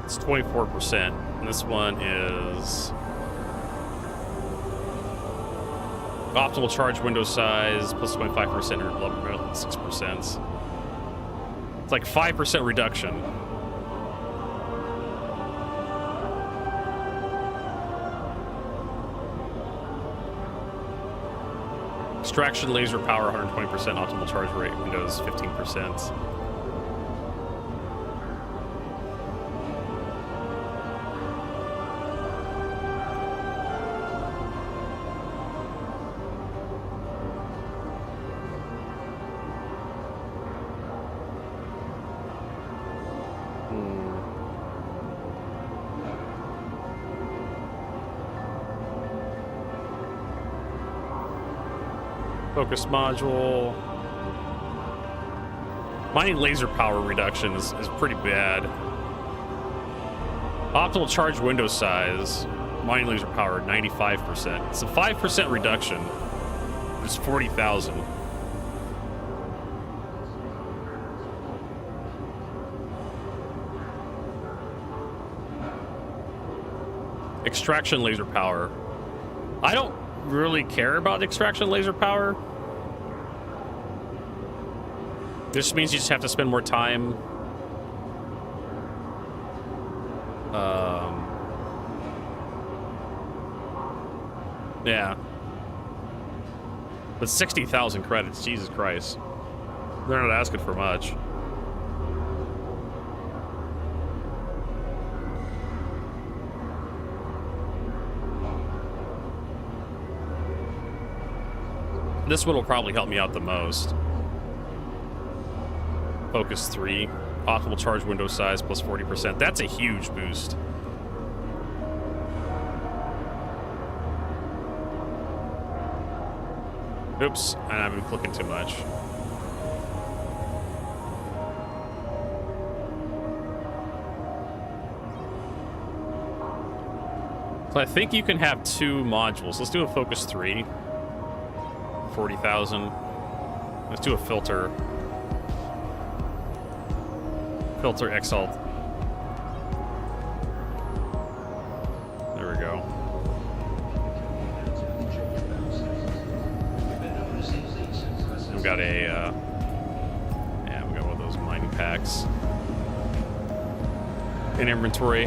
It's 24%. And this one is optimal charge window size plus 25% or 6%. It's like 5% reduction. Extraction laser power 120%, optimal charge rate windows 15%. Focus module. Mining laser power reduction is pretty bad. Optimal charge window size. Mining laser power 95%. It's a 5% reduction. It's 40,000. Extraction laser power. I don't really care about extraction laser power. This means you just have to spend more time Yeah. But 60,000 credits, Jesus Christ. They're not asking for much. This one will probably help me out the most. Focus 3. Possible charge window size plus 40%. That's a huge boost. Oops, and I've been clicking too much. So I think you can have 2 modules. Let's do a focus 3. 40,000. Let's do a filter. Filter XL. There we go. We've got a, yeah, we got one of those mining packs in inventory.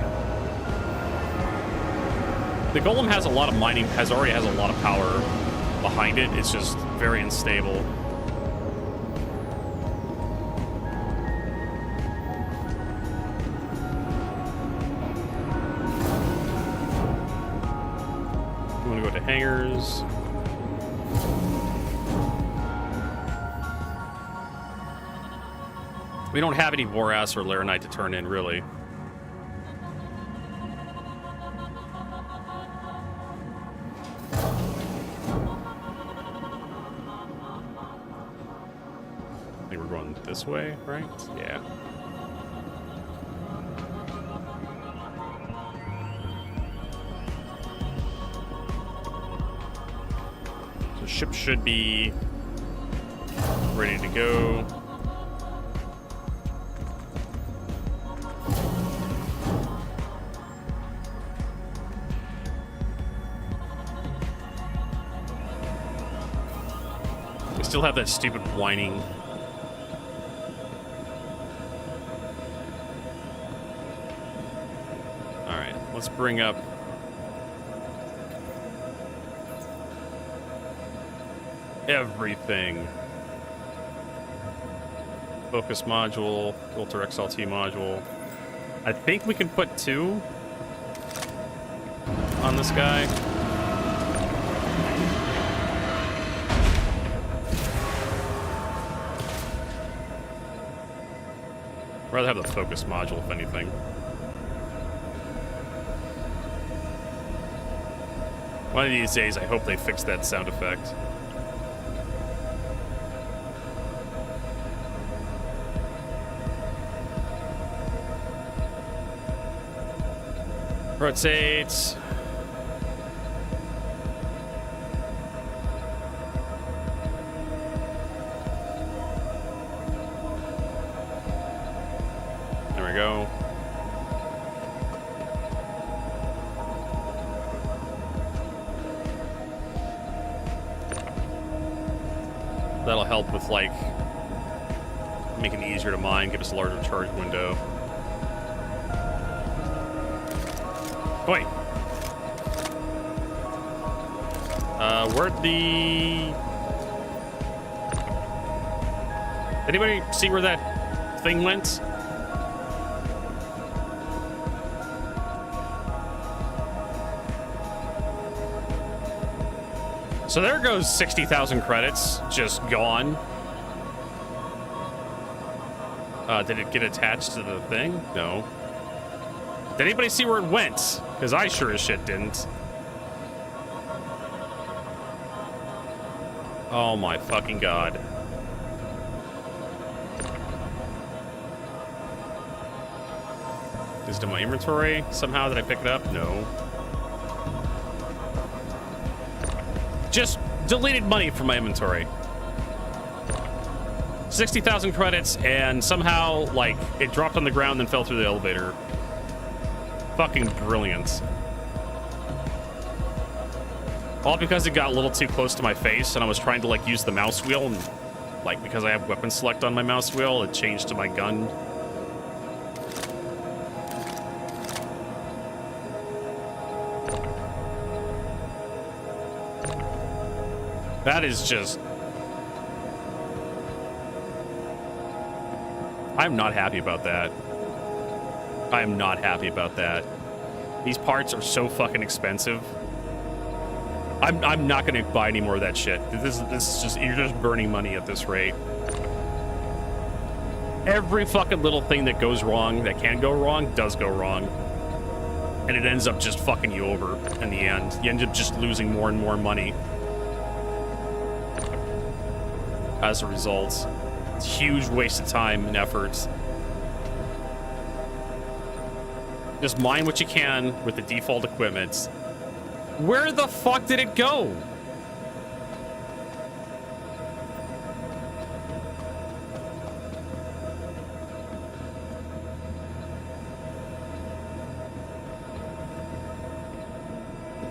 The golem has a lot of mining, already has a lot of power behind it. It's just very unstable. You want to go to hangars. We don't have any Vorax or Laranite to turn in, really. I think we're going this way, right? Yeah. So ship should be ready to go. Still have that stupid whining. All right, let's bring up everything. Focus module, filter XLT module. I think we can put 2 on this guy. I'd rather have the focus module, if anything. One of these days, I hope they fix that sound effect. Rotate. Go. That'll help with, like, making it easier to mine, give us a larger charge window. Wait. Where'd the... Anybody see where that thing went? So there goes 60,000 credits, just gone. Did it get attached to the thing? No. Did anybody see where it went? Because I sure as shit didn't. Oh my fucking god. Is it in my inventory somehow? Did I pick it up? No. Just deleted money from my inventory. 60,000 credits, and somehow, like, it dropped on the ground and fell through the elevator. Fucking brilliant. All because it got a little too close to my face, and I was trying to, like, use the mouse wheel, and, like, because I have weapon select on my mouse wheel, it changed to my gun. That is just... I'm not happy about that. I am not happy about that. These parts are so fucking expensive. I'm not gonna buy any more of that shit. This is just, you're just burning money at this rate. Every fucking little thing that goes wrong, that can go wrong, does go wrong. And it ends up just fucking you over in the end. You end up just losing more and more money as a result. It's a huge waste of time and effort. Just mine what you can with the default equipment. Where the fuck did it go?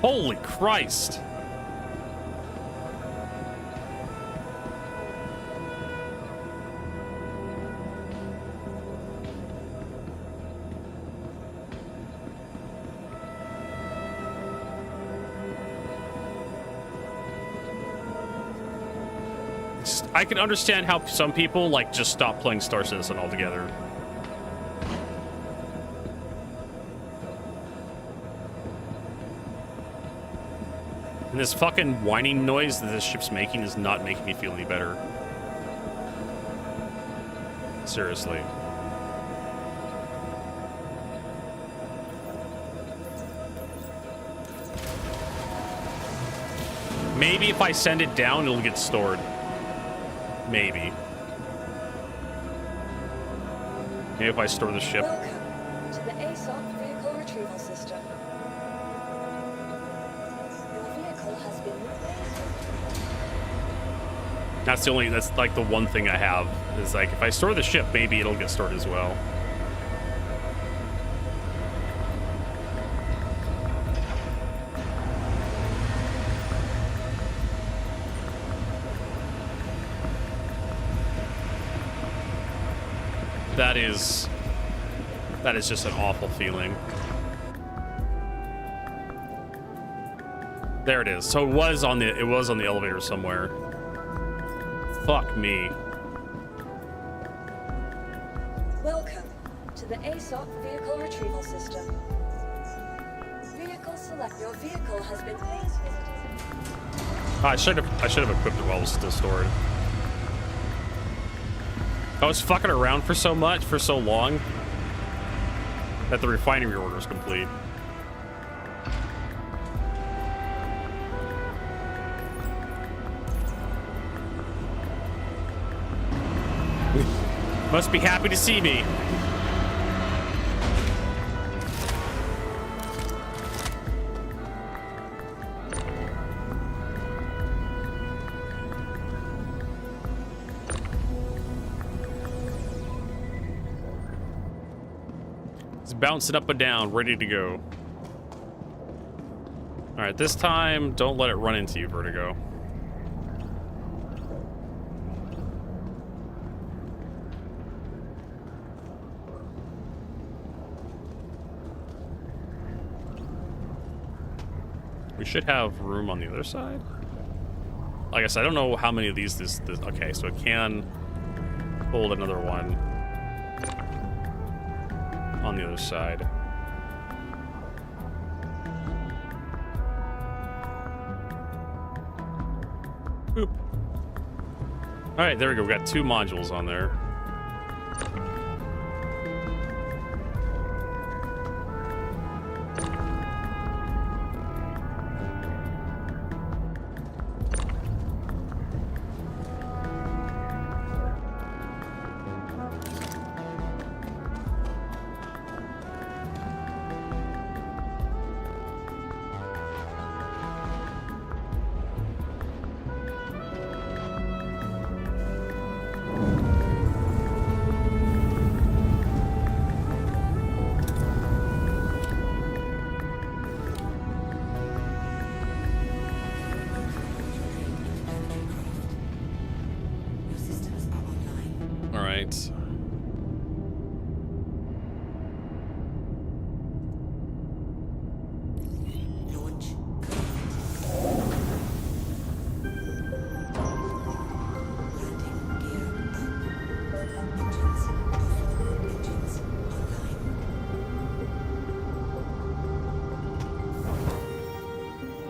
Holy Christ. I can understand how some people like just stop playing Star Citizen altogether. And this fucking whining noise that this ship's making is not making me feel any better. Seriously. Maybe if I send it down, it'll get stored. Maybe. Maybe if I store the ship. Welcome to the ASOP vehicle retrieval system. Your vehicle has been replaced. That's like the one thing I have is like, if I store the ship, maybe it'll get stored as well. That is just an awful feeling. There it is. So it was on the elevator somewhere. Fuck me. Welcome to the ASOP vehicle retrieval system. Vehicle select. Your vehicle has been placed. I should have equipped it while it was still stored. I was fucking around for so long, that the refinery order is complete. Must be happy to see me. Bouncing up and down, ready to go. All right, this time, don't let it run into you, Vertigo. We should have room on the other side. Like I said, I don't know how many of these this okay, so it can hold another one on the other side. Boop. All right, there we go. We got 2 modules on there.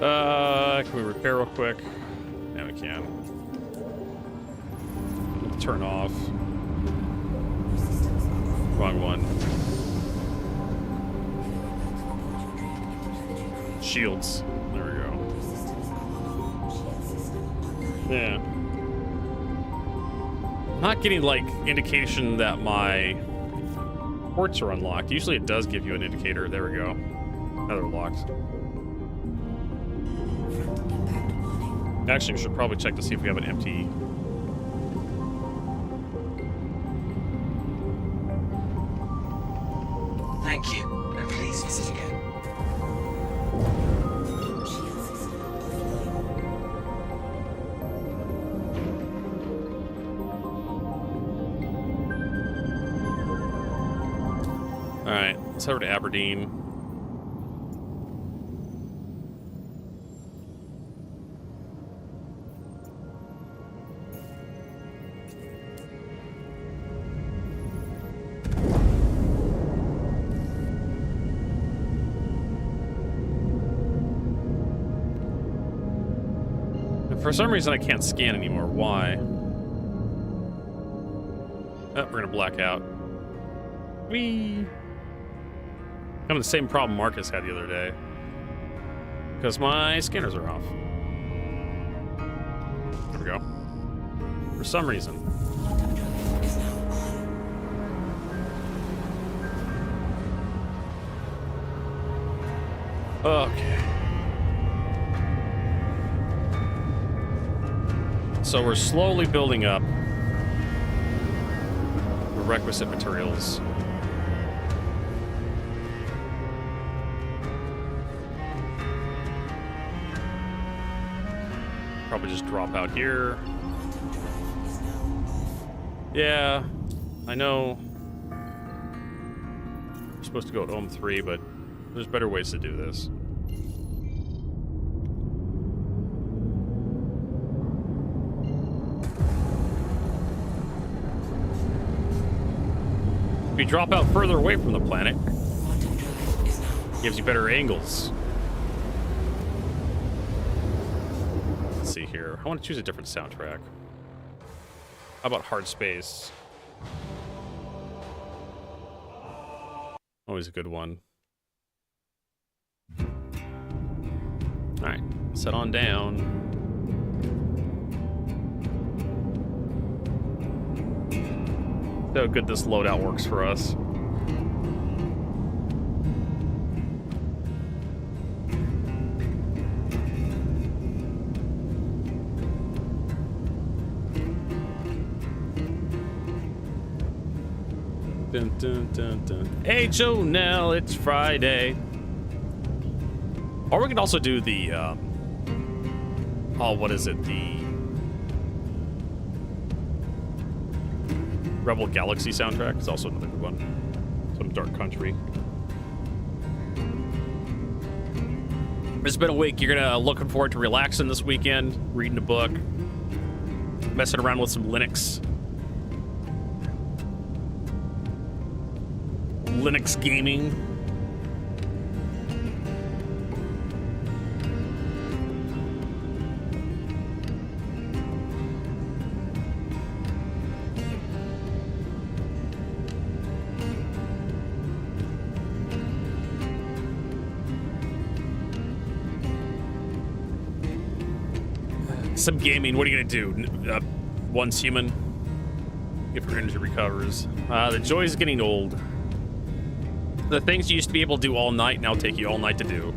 Can we repair real quick? Yeah, we can. Turn off. Wrong one. Shields. There we go. Yeah. I'm not getting, like, indication that my ports are unlocked. Usually it does give you an indicator. There we go. Now they're locked. Actually, we should probably check to see if we have an empty. Thank you, and please visit again. Alright, let's head over to Aberdeen. For some reason, I can't scan anymore. Why? Oh, we're gonna black out. Whee! Kind of the same problem Marcus had the other day. Because my scanners are off. There we go. For some reason. Okay. So we're slowly building up the requisite materials. Probably just drop out here. Yeah, I know we're supposed to go at Ohm 3, but there's better ways to do this. If you drop out further away from the planet, gives you better angles. Let's see here. I want to choose a different soundtrack. How about Hard Space? Always a good one. Alright, set on down. See how good this loadout works for us. Dun, dun, dun, dun. Hey, Joe, Nell, it's Friday. Or we could also do the, oh, what is it? The Rebel Galaxy soundtrack is also another good one. Some dark country. It's been a week. You're gonna looking forward to relaxing this weekend, reading a book, messing around with some Linux gaming. Some gaming. What are you gonna do? Once human, if your energy recovers. The joy is getting old. The things you used to be able to do all night now take you all night to do.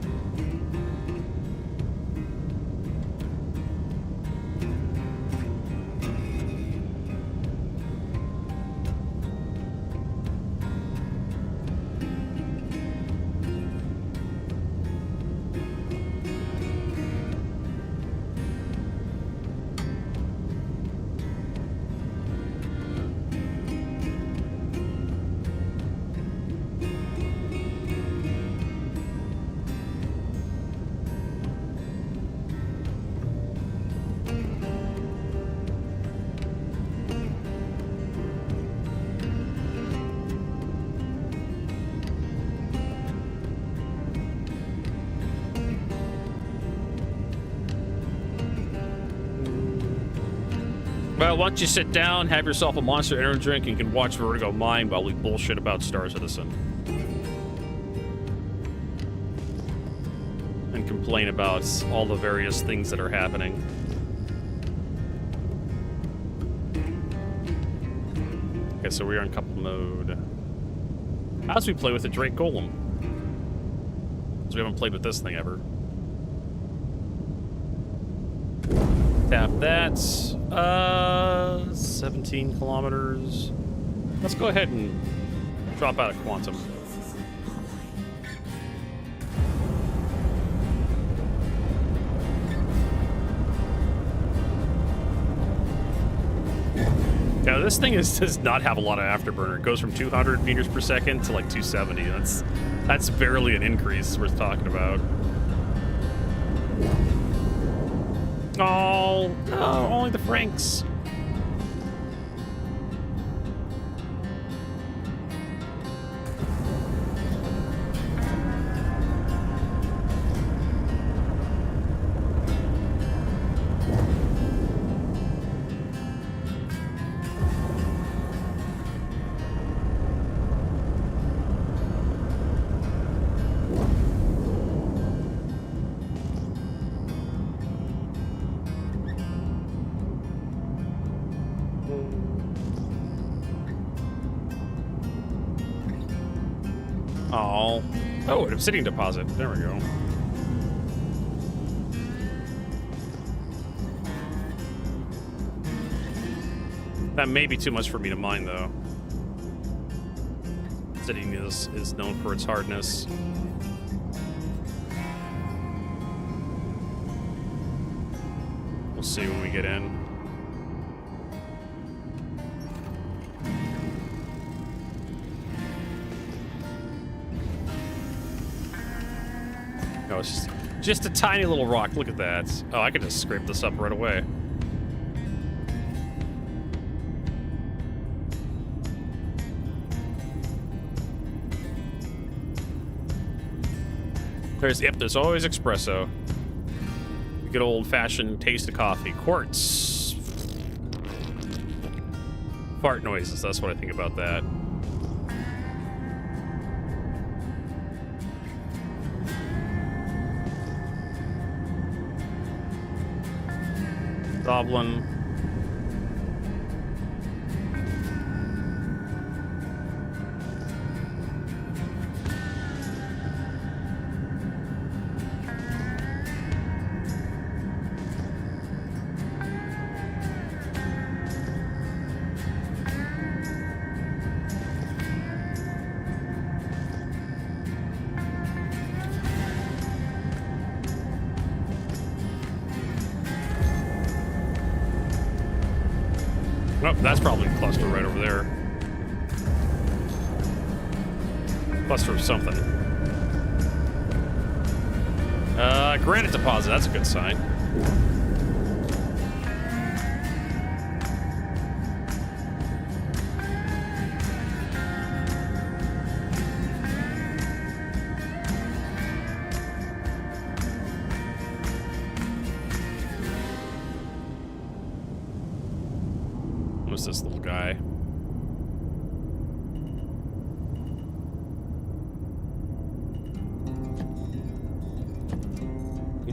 Well, why don't you sit down, have yourself a Monster Energy drink, and you can watch Vertigo mine while we bullshit about Star Citizen. And complain about all the various things that are happening. Okay, so we're in couple mode. How's we play with the Drake Golem? Because we haven't played with this thing ever. Tap that. 17 kilometers. Let's go ahead and drop out of Quantum. Now this thing does not have a lot of afterburner. It goes from 200 meters per second to like 270. That's barely an increase worth talking about. Oh, no, only the Franks. Oh, an obsidian deposit. There we go. That may be too much for me to mine, though. Obsidian is known for its hardness. We'll see when we get in. Oh, it's just a tiny little rock. Look at that. Oh, I could just scrape this up right away. There's always espresso. Good old-fashioned taste of coffee. Quartz. Fart noises, that's what I think about that. Goblin. Oh, that's probably a cluster right over there. Cluster of something. Granite deposit, that's a good sign. This little guy.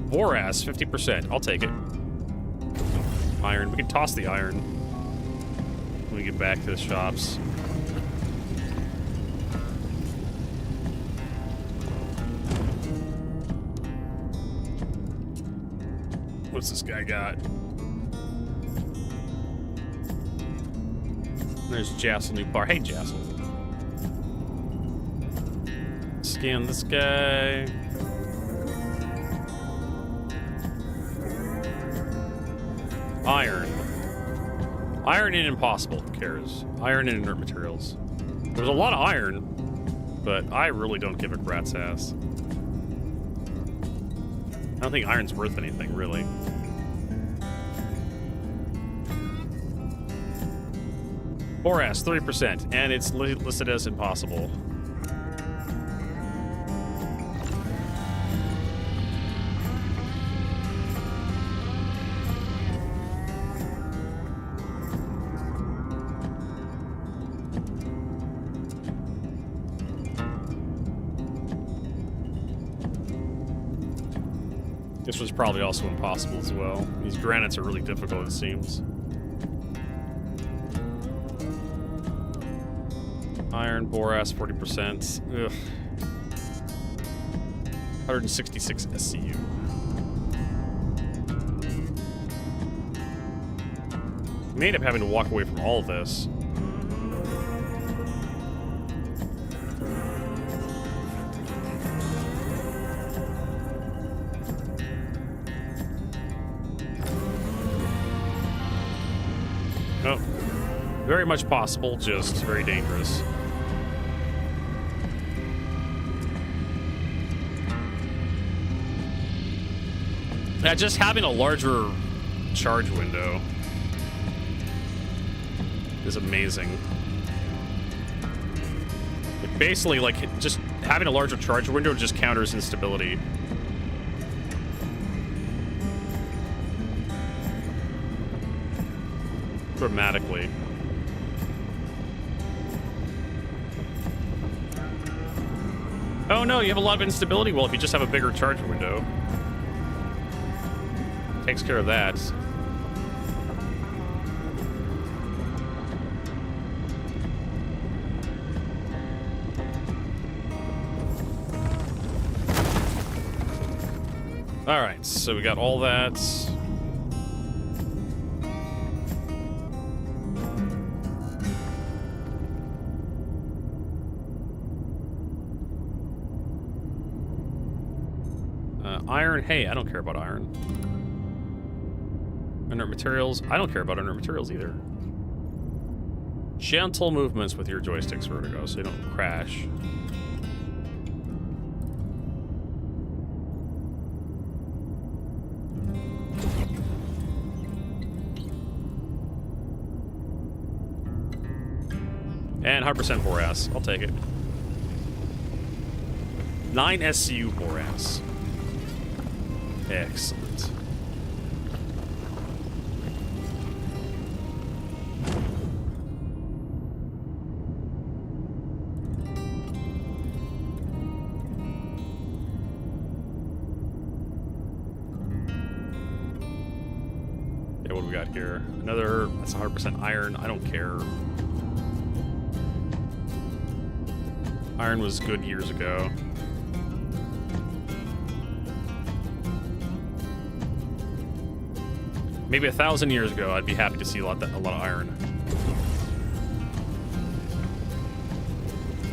Borax, 50%. I'll take it. Iron. We can toss the iron when we get back to the shops. What's this guy got? There's Jassel new bar. Hey, Jassel. Scan this guy. Iron. Iron and impossible. Who cares? Iron and inert materials. There's a lot of iron, but I really don't give a rat's ass. I don't think iron's worth anything, really. Borax, 3%, and it's listed as impossible. This was probably also impossible as well. These granites are really difficult, it seems. Iron, borax, 40%. Ugh. 166 SCU. May end up having to walk away from all of this. Oh, very much possible, just very dangerous. Yeah, just having a larger charge window is amazing. Like basically, like, just having a larger charge window just counters instability. Dramatically. Oh no, you have a lot of instability. Well, if you just have a bigger charge window, takes care of that. All right, so we got all that. Iron, hey, I don't care about iron. Inert materials, I don't care about inert materials either. Gentle movements with your joysticks, Vertigo, so you don't crash. And 100% borax, I'll take it. 9 SCU borax. Excellent. Yeah, what do we got here? Another, that's 100% iron. I don't care. Iron was good years ago. Maybe 1,000 years ago, I'd be happy to see a lot of iron.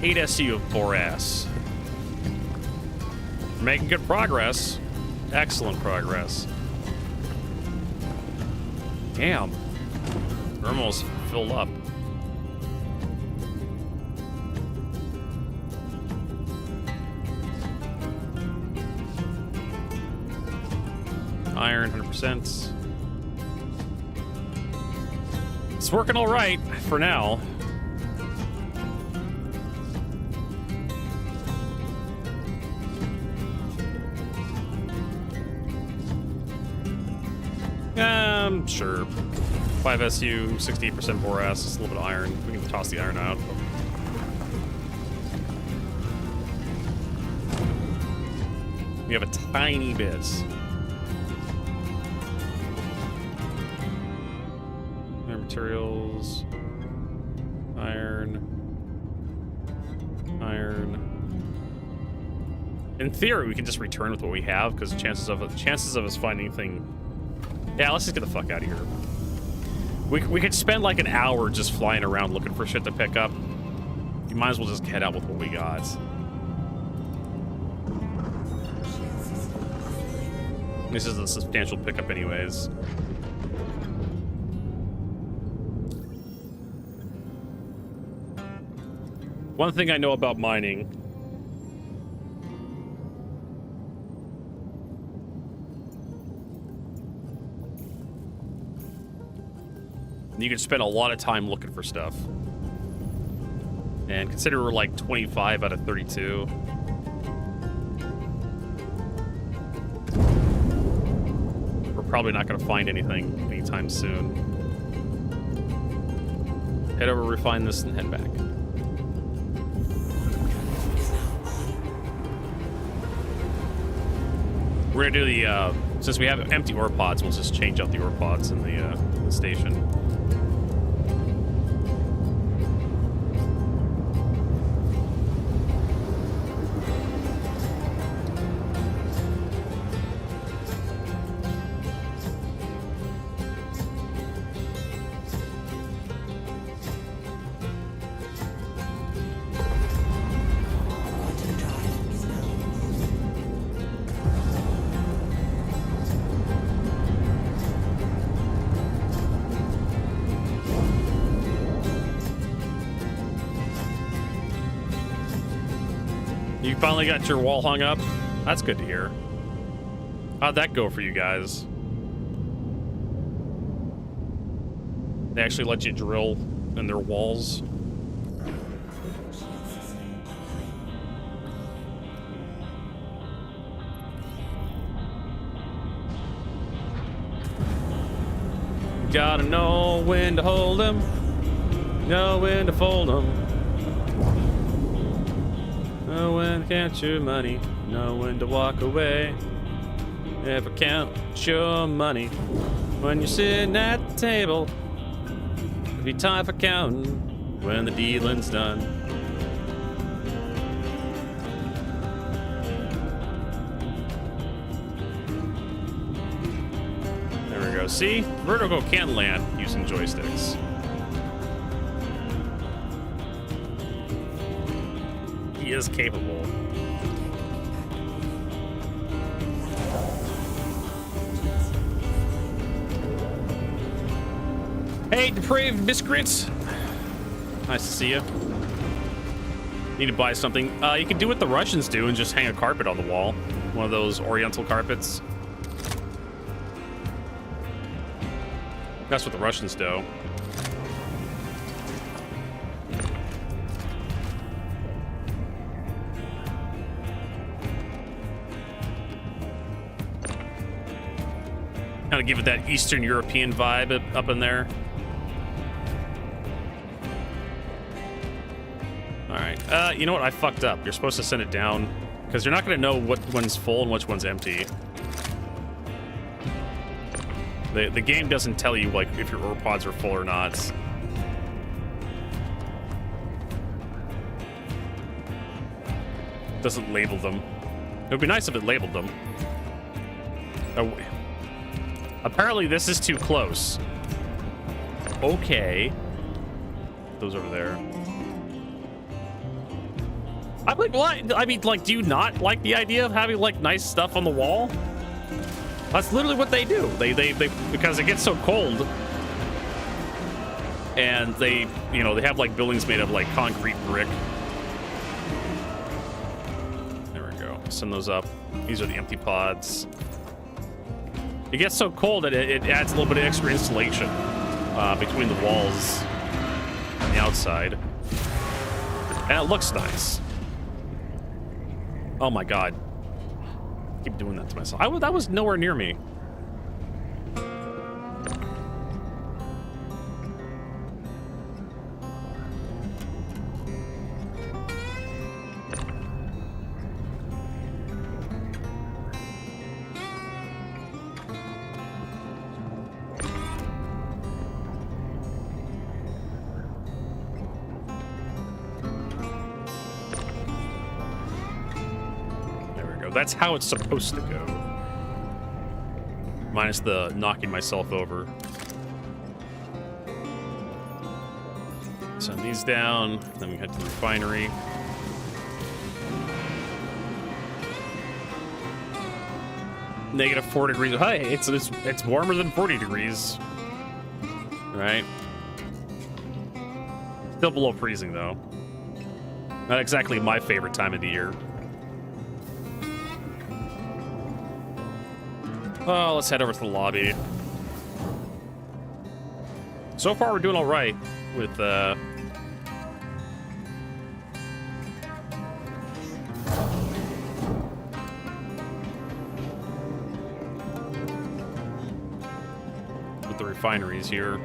8 SU of borax. We're making good progress. Excellent progress. Damn. We're almost filled up. Iron, 100%. It's working all right for now. Sure. 5 SU, 68% borax, just a little bit of iron. We can toss the iron out. We have a tiny bit. Materials, iron. In theory, we can just return with what we have because chances of us finding anything. Yeah, let's just get the fuck out of here. We could spend like an hour just flying around looking for shit to pick up. You might as well just head out with what we got. This is a substantial pickup, anyways. One thing I know about mining, you can spend a lot of time looking for stuff. And consider we're like 25 out of 32. We're probably not going to find anything anytime soon. Head over, refine this, and head back. We're gonna do the, since we have empty ore pods, we'll just change out the ore pods in the station. You finally got your wall hung up? That's good to hear. How'd that go for you guys? They actually let you drill in their walls? Gotta know when to hold 'em, know when to fold 'em. Know when to count your money, know when to walk away. Never count your money when you're sitting at the table. It'll be time for counting when the dealing's done. There we go. See? Vertigo can land using joysticks. He is capable. Hey, depraved miscreants. Nice to see you. Need to buy something. You can do what the Russians do and just hang a carpet on the wall. One of those oriental carpets. That's what the Russians do. Kind of give it that Eastern European vibe up in there. All right. You know what? I fucked up. You're supposed to send it down because you're not going to know what one's full and which one's empty. The game doesn't tell you like if your ore pods are full or not. Doesn't label them. It would be nice if it labeled them. Oh. Apparently this is too close. Okay. Those over there. I'm like, what? I mean, like, do you not like the idea of having like nice stuff on the wall? That's literally what they do. They because it gets so cold. And they have like buildings made of like concrete brick. There we go. Send those up. These are the empty pods. It gets so cold that it adds a little bit of extra insulation between the walls and the outside. And it looks nice. Oh my god. I keep doing that to myself. That was nowhere near me. That's how it's supposed to go. Minus the knocking myself over. Send these down, then we head to the refinery. -4 degrees. Hey, it's warmer than 40 degrees. Right? Still below freezing though. Not exactly my favorite time of the year. Well, let's head over to the lobby. So far, we're doing all right with the refineries here.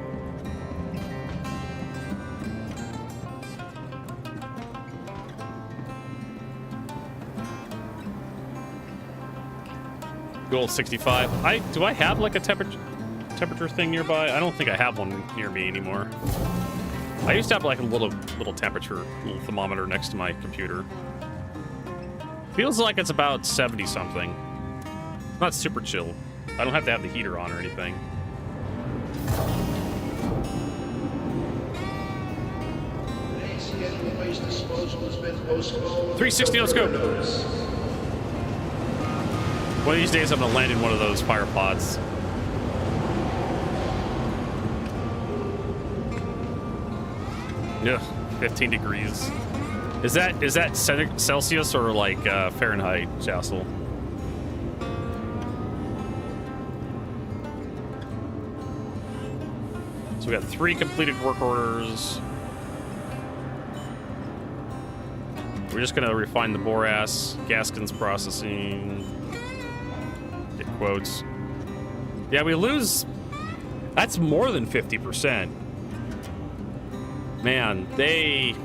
Gold 65. Do I have like a temperature thing nearby? I don't think I have one near me anymore. I used to have like a little temperature, little thermometer next to my computer. Feels like it's about 70 something. Not super chill. I don't have to have the heater on or anything. Today's scheduled waste disposal has been postponed. 360, let's go. One of these days I'm gonna land in one of those fire pods. Yeah, 15 degrees. Is that Celsius or like Fahrenheit, Jassel? So we got 3 completed work orders. We're just gonna refine the borax, Gaskin's processing, get quotes. Yeah, we lose. That's more than 50%. Man, they.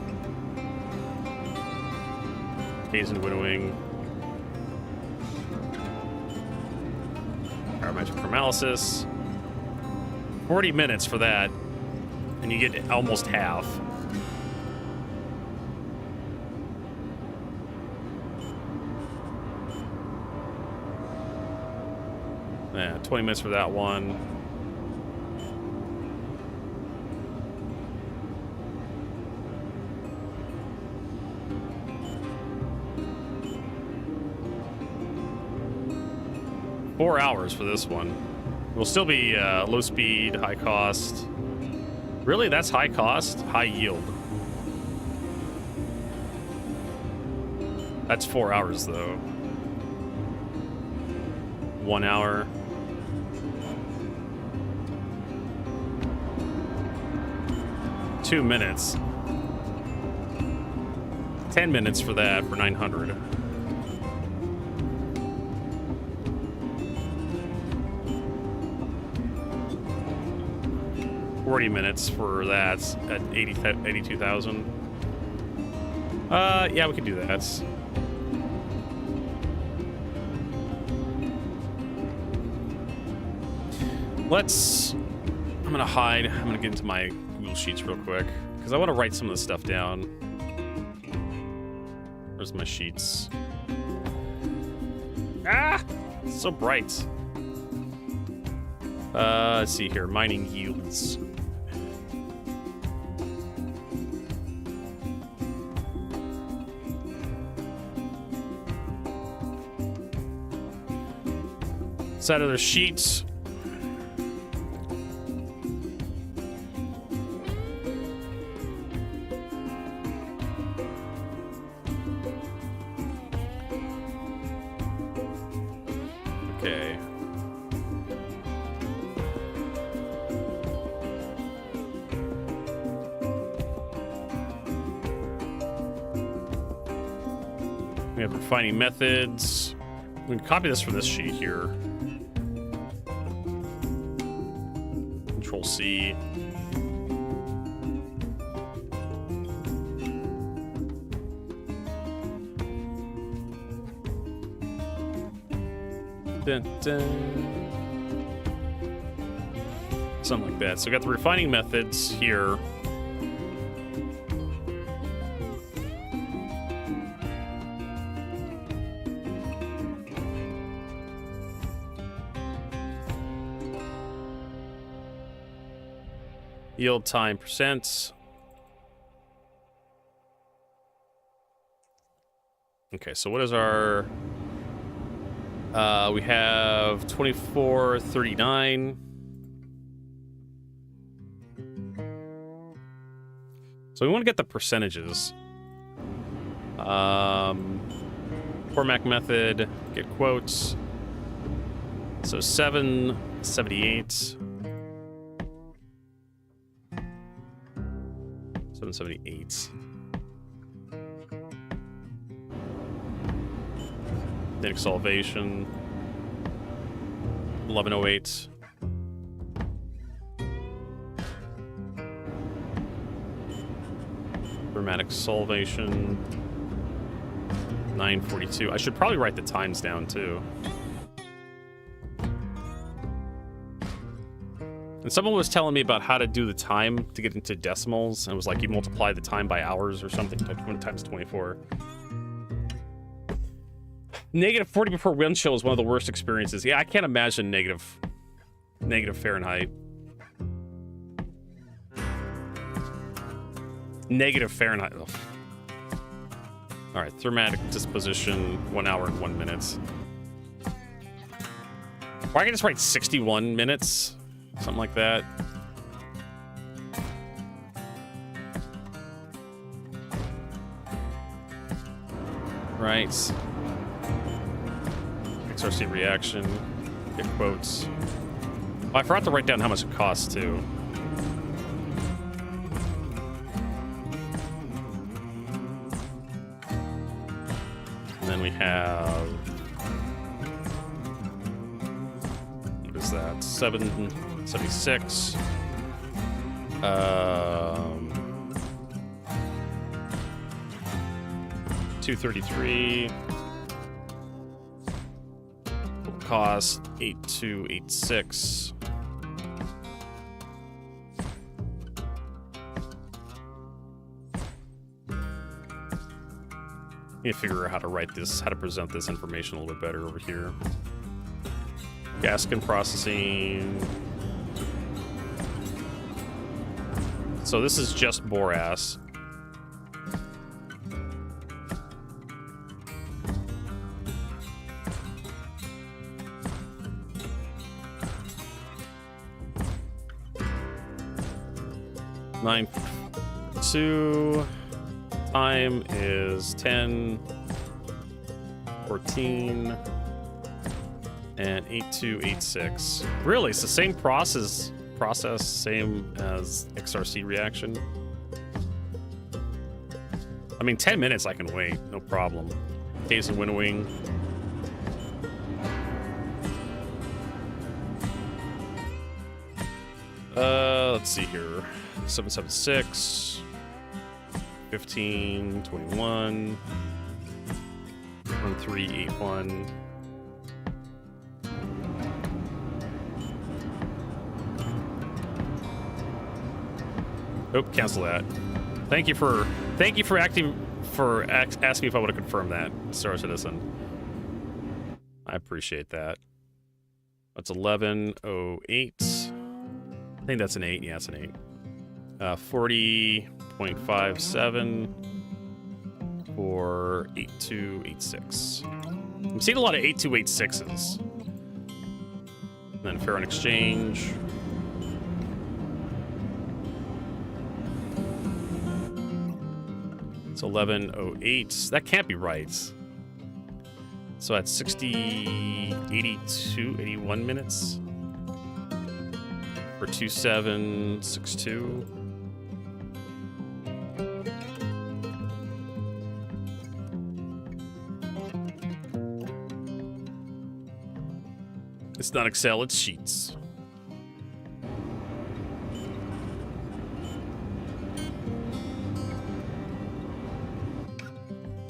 Phase and winnowing. Parametric analysis. 40 minutes for that, and you get almost half. Yeah, 20 minutes for that one. Four hours for this one. We'll still be low speed, high cost. Really, that's high cost, high yield. That's 4 hours though. 1 hour. Two minutes. 10 minutes for that for 900. $40 for that at 82,000. Yeah, we could do that. I'm gonna hide. I'm gonna get into my Google Sheets real quick because I want to write some of this stuff down. Where's my sheets? Ah, it's so bright. Let's see here. Mining yields. Side of the sheets. Okay. We have refining methods. We can copy this from this sheet here. Control C. Dun, dun. Something like that. So we got the refining methods here. Yield time percent. Okay, so what is our... we have 2439. So we want to get the percentages. Formac method, get quotes. So 778. 778. Then Salvation. 1108. Dramatic Salvation. 942. I should probably write the times down too. And someone was telling me about how to do the time to get into decimals. And it was like you multiply the time by hours or something, times 24. Negative 40 before wind chill is one of the worst experiences. Yeah, I can't imagine negative Fahrenheit. Negative Fahrenheit. Ugh. All right, thermatic disposition, 1 hour and 1 minute. Or I can just write 61 minutes, something like that. Right. XRC reaction, get quotes. Oh, I forgot to write down how much it costs too. And then we have, what is that? 776. 233. Will cost 8286. Need to figure out how to write this, how to present this information a little bit better over here. Gaskin processing. So this is just borax. Nine two. Time is 10, 14, and 8286. Really, it's the same process, same as XRC reaction. I mean, 10 minutes I can wait, no problem. Case of winnowing. Let's see here. 776. 15, 21, 1381. Oh, cancel that. Thank you for asking me if I would have confirmed that, Star Citizen. I appreciate that. That's 1108. I think that's an 8. Yeah, it's an 8. 40.57 for 8286. I'm seeing a lot of 8286s. And then fair and exchange. It's 1108. That can't be right. So at 60, 82, 81 minutes for 2762. It's not Excel, it's Sheets.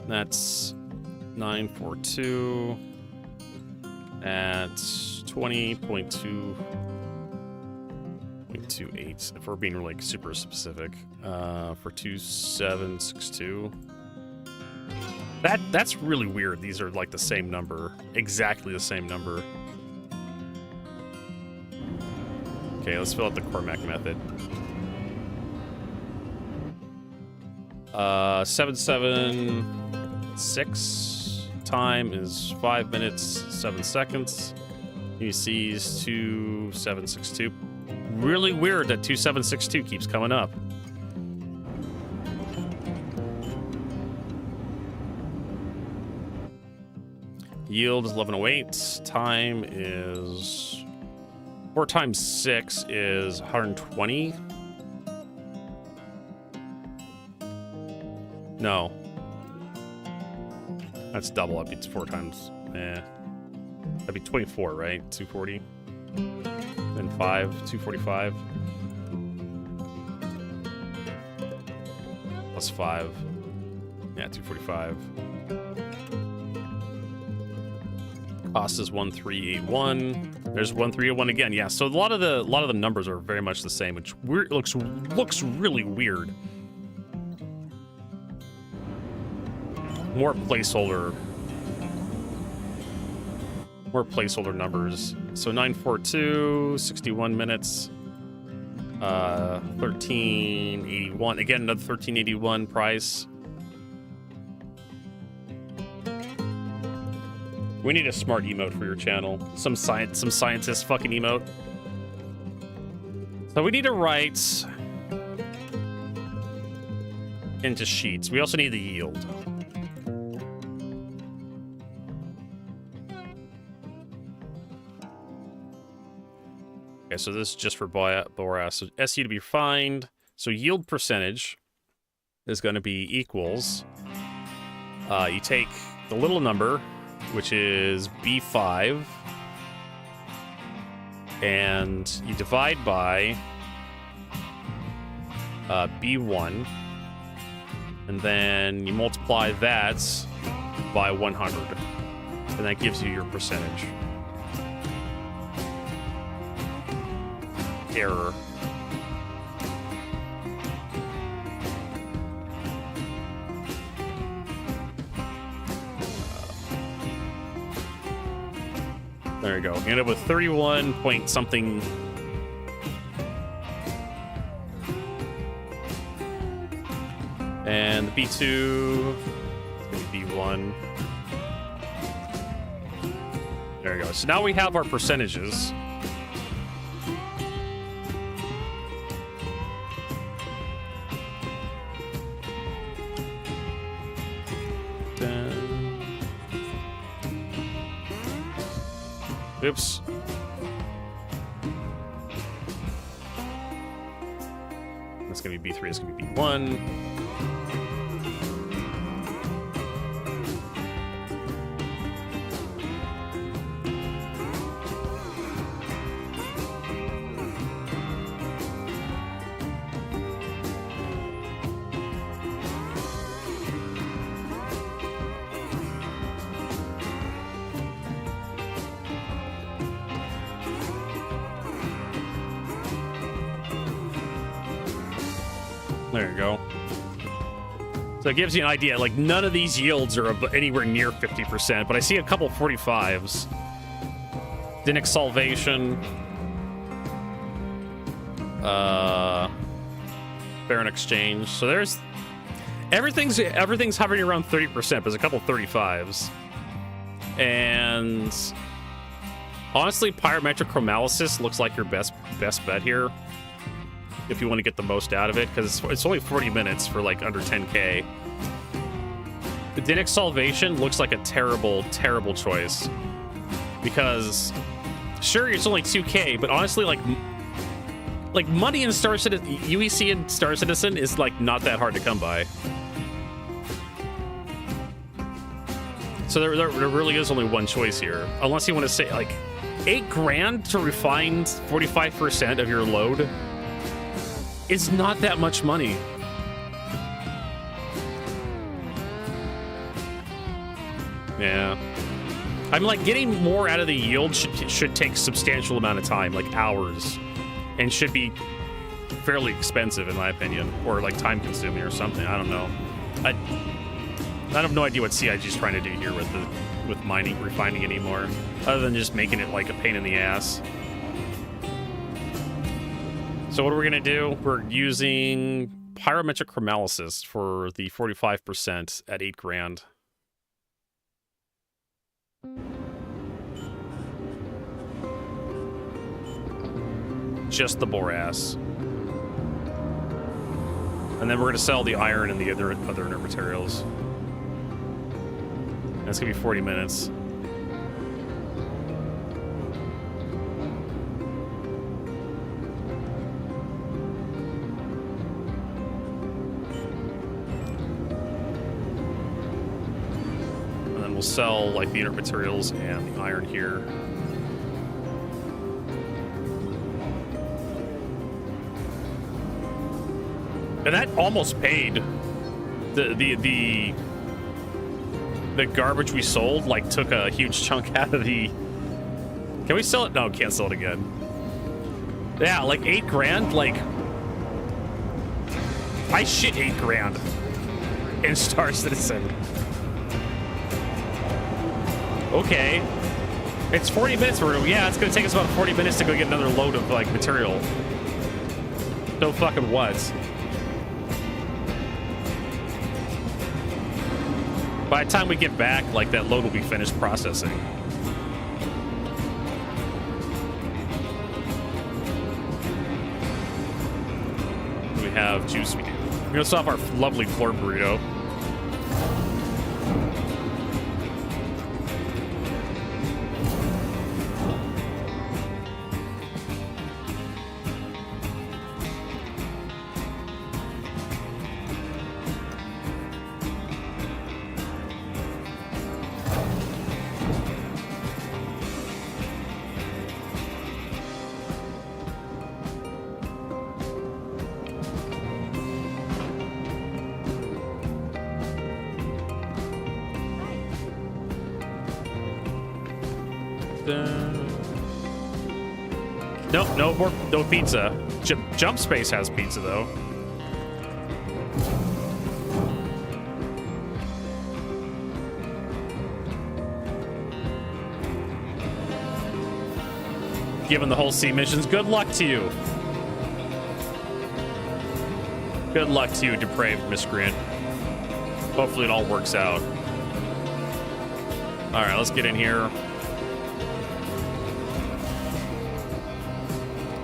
That's 942 at 20.2.28 if we're being like super specific. For 2762. That's really weird. These are like the same number, exactly the same number. Okay, let's fill out the Cormac method. 776. Time is 5 minutes, 7 seconds. UC is 2762. Really weird that 2762 keeps coming up. Yield is 1108. Time is 4 times 6 is 120. No. That's double. That'd be 4 times. That'd be 24, right? 240. Then 5, 245. Plus 5. Yeah, 245. Cost is 1381. There's 1381 again. Yeah, so a lot of the numbers are very much the same, which looks really weird. More placeholder numbers. So 942, 61 minutes. 1381. Again, another 1381 price. We need a smart emote for your channel. Some scientist fucking emote. So we need to write into sheets. We also need the yield. Okay, so this is just for Boras. So SU to be refined. So yield percentage is going to be equals. You take the little number, which is B5, and you divide by B1, and then you multiply that by 100, and that gives you your percentage. Error. There you go. You end up with 31 point something. And the B2, B1. There you go. So now we have our percentages. Oops. That's gonna be B3, it's gonna be B1. There you go. So it gives you an idea. Like, none of these yields are anywhere near 50%, but I see a couple 45s. Dinic Salvation. Baron Exchange. So there's... Everything's hovering around 30%, but there's a couple 35s. And... honestly, Pyrometric Chromalysis looks like your best bet here. If you want to get the most out of it, because it's only 40 minutes for like under 10k. The Dinic Salvation looks like a terrible choice, because sure, it's only 2k, but honestly, like money in Star Citizen, UEC and Star Citizen is like not that hard to come by. So there really is only one choice here, unless you want to say like $8 grand to refine 45% of your load. It's not that much money. Yeah. I'm like, getting more out of the yield should take a substantial amount of time, like hours, and should be fairly expensive in my opinion, or like time consuming or something. I don't know. I have no idea what CIG's trying to do here with mining, refining anymore, other than just making it like a pain in the ass. So what are we going to do? We're using Pyrometric Chromalysis for the 45% at 8 grand. Just the Boras. And then we're going to sell the iron and the other inert materials. That's going to be 40 minutes. We'll sell like the inert materials and the iron here. And that almost paid the the garbage we sold, like, took a huge chunk out of the... Can we sell it? No, can't sell it again. Yeah, like 8 grand, like... I shit 8 grand in Star Citizen. Okay. It's 40 minutes. Yeah, it's gonna take us about 40 minutes to go get another load of, like, material. So fucking what? By the time we get back, like, that load will be finished processing. We have juice. We're gonna stop our lovely floor burrito. No pizza. Jump Space has pizza though. Given the whole sea missions, good luck to you. Good luck to you, depraved miscreant. Hopefully it all works out. All right, let's get in here.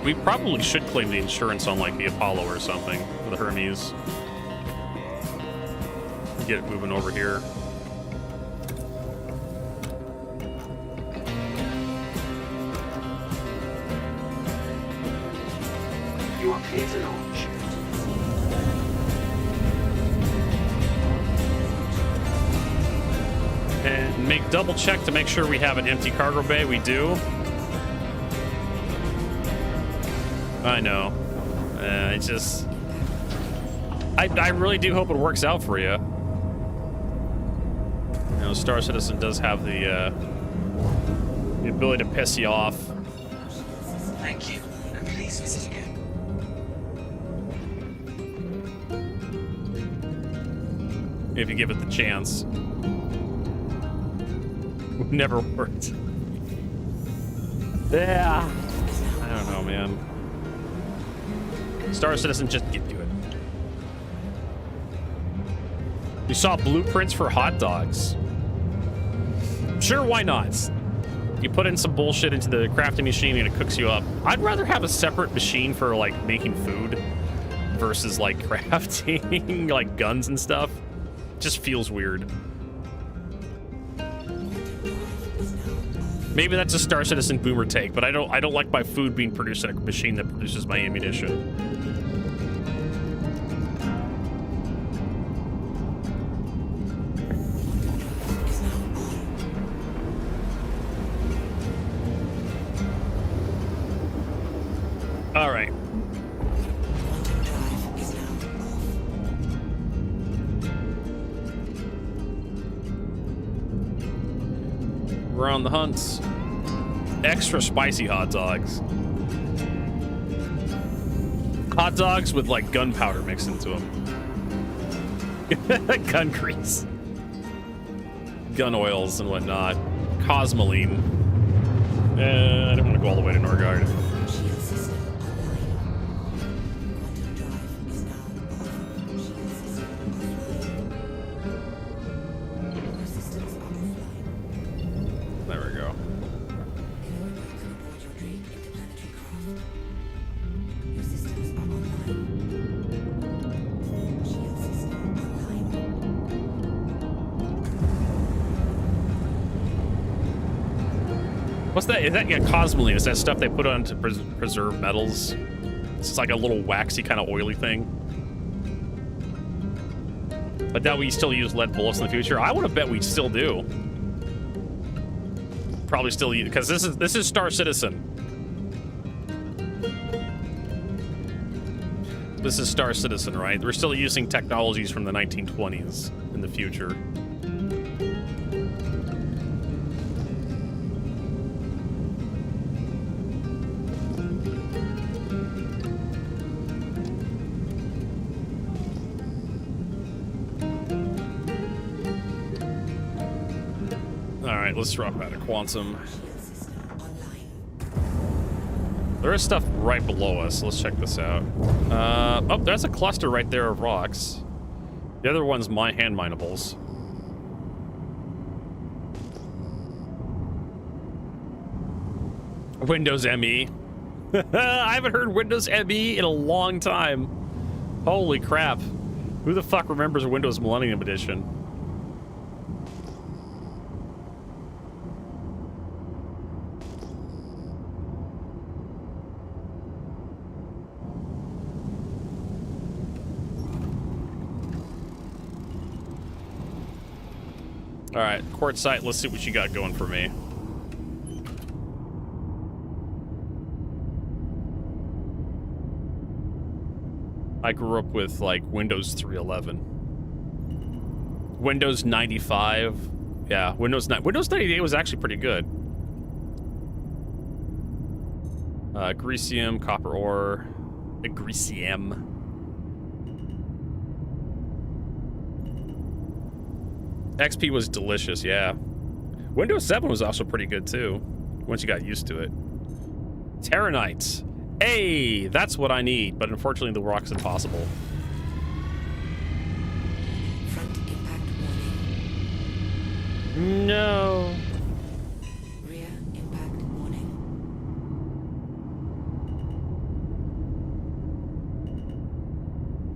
We probably should claim the insurance on, like, the Apollo or something, or the Hermes. Get it moving over here. You are clear to launch. And make double check to make sure we have an empty cargo bay. We do. I know. It's just... I really do hope it works out for you. You know, Star Citizen does have the ability to piss you off. Thank you, and please visit again. If you give it the chance. Never worked. Yeah. I don't know, man. Star Citizen, just get to it. You saw blueprints for hot dogs. Sure, why not? You put in some bullshit into the crafting machine and it cooks you up. I'd rather have a separate machine for, like, making food versus, like, crafting, like, guns and stuff. Just feels weird. Maybe that's a Star Citizen boomer take, but I don't like my food being produced in a machine that produces my ammunition. All right. We're on the hunt. Extra spicy hot dogs. Hot dogs with, like, gunpowder mixed into them. Gun grease. Gun oils and whatnot. Cosmoline. I don't want to go all the way to Norgard. There we go. What's that? Is that, yeah, cosmoline? Is that stuff they put on to preserve metals? It's just like a little waxy kind of oily thing. But that we still use lead bullets in the future? I want to bet we still do. Probably still use, because this is Star Citizen. This is Star Citizen, right? We're still using technologies from the 1920s in the future. Alright, let's drop out of Quantum. There is stuff right below us. Let's check this out. Oh, there's a cluster right there of rocks. The other one's my hand minables. Windows ME. I haven't heard Windows ME in a long time. Holy crap. Who the fuck remembers Windows Millennium Edition? Alright, Quartzite, let's see what you got going for me. I grew up with, like, Windows 3.11. Windows 95. Yeah, Windows 98 was actually pretty good. Grecium, copper ore. Grecium. XP was delicious, yeah. Windows 7 was also pretty good, too, once you got used to it. Terranites. Hey, that's what I need, but unfortunately the rock's impossible. Front impact warning. No. Rear impact warning.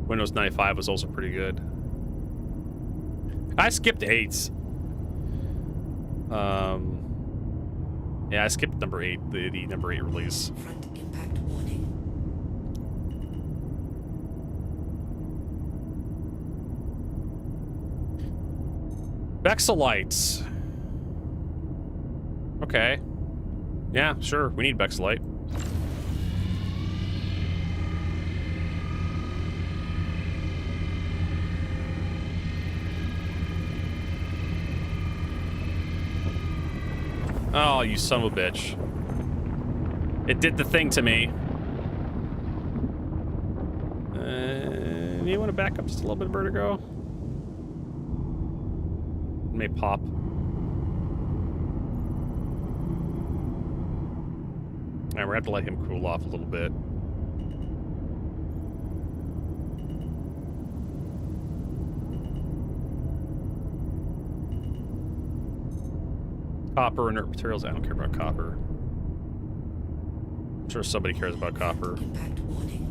Windows 95 was also pretty good. I skipped 8s. Yeah, I skipped number 8, the number 8 release. Front impact warning. Bexalites. Okay. Yeah, sure. We need Bexalite. Oh, you son of a bitch. It did the thing to me. You want to back up just a little bit, Vertigo? It may pop. Alright, we're gonna have to let him cool off a little bit. Copper, inert materials. I don't care about copper. I'm sure somebody cares about copper. Impact warning.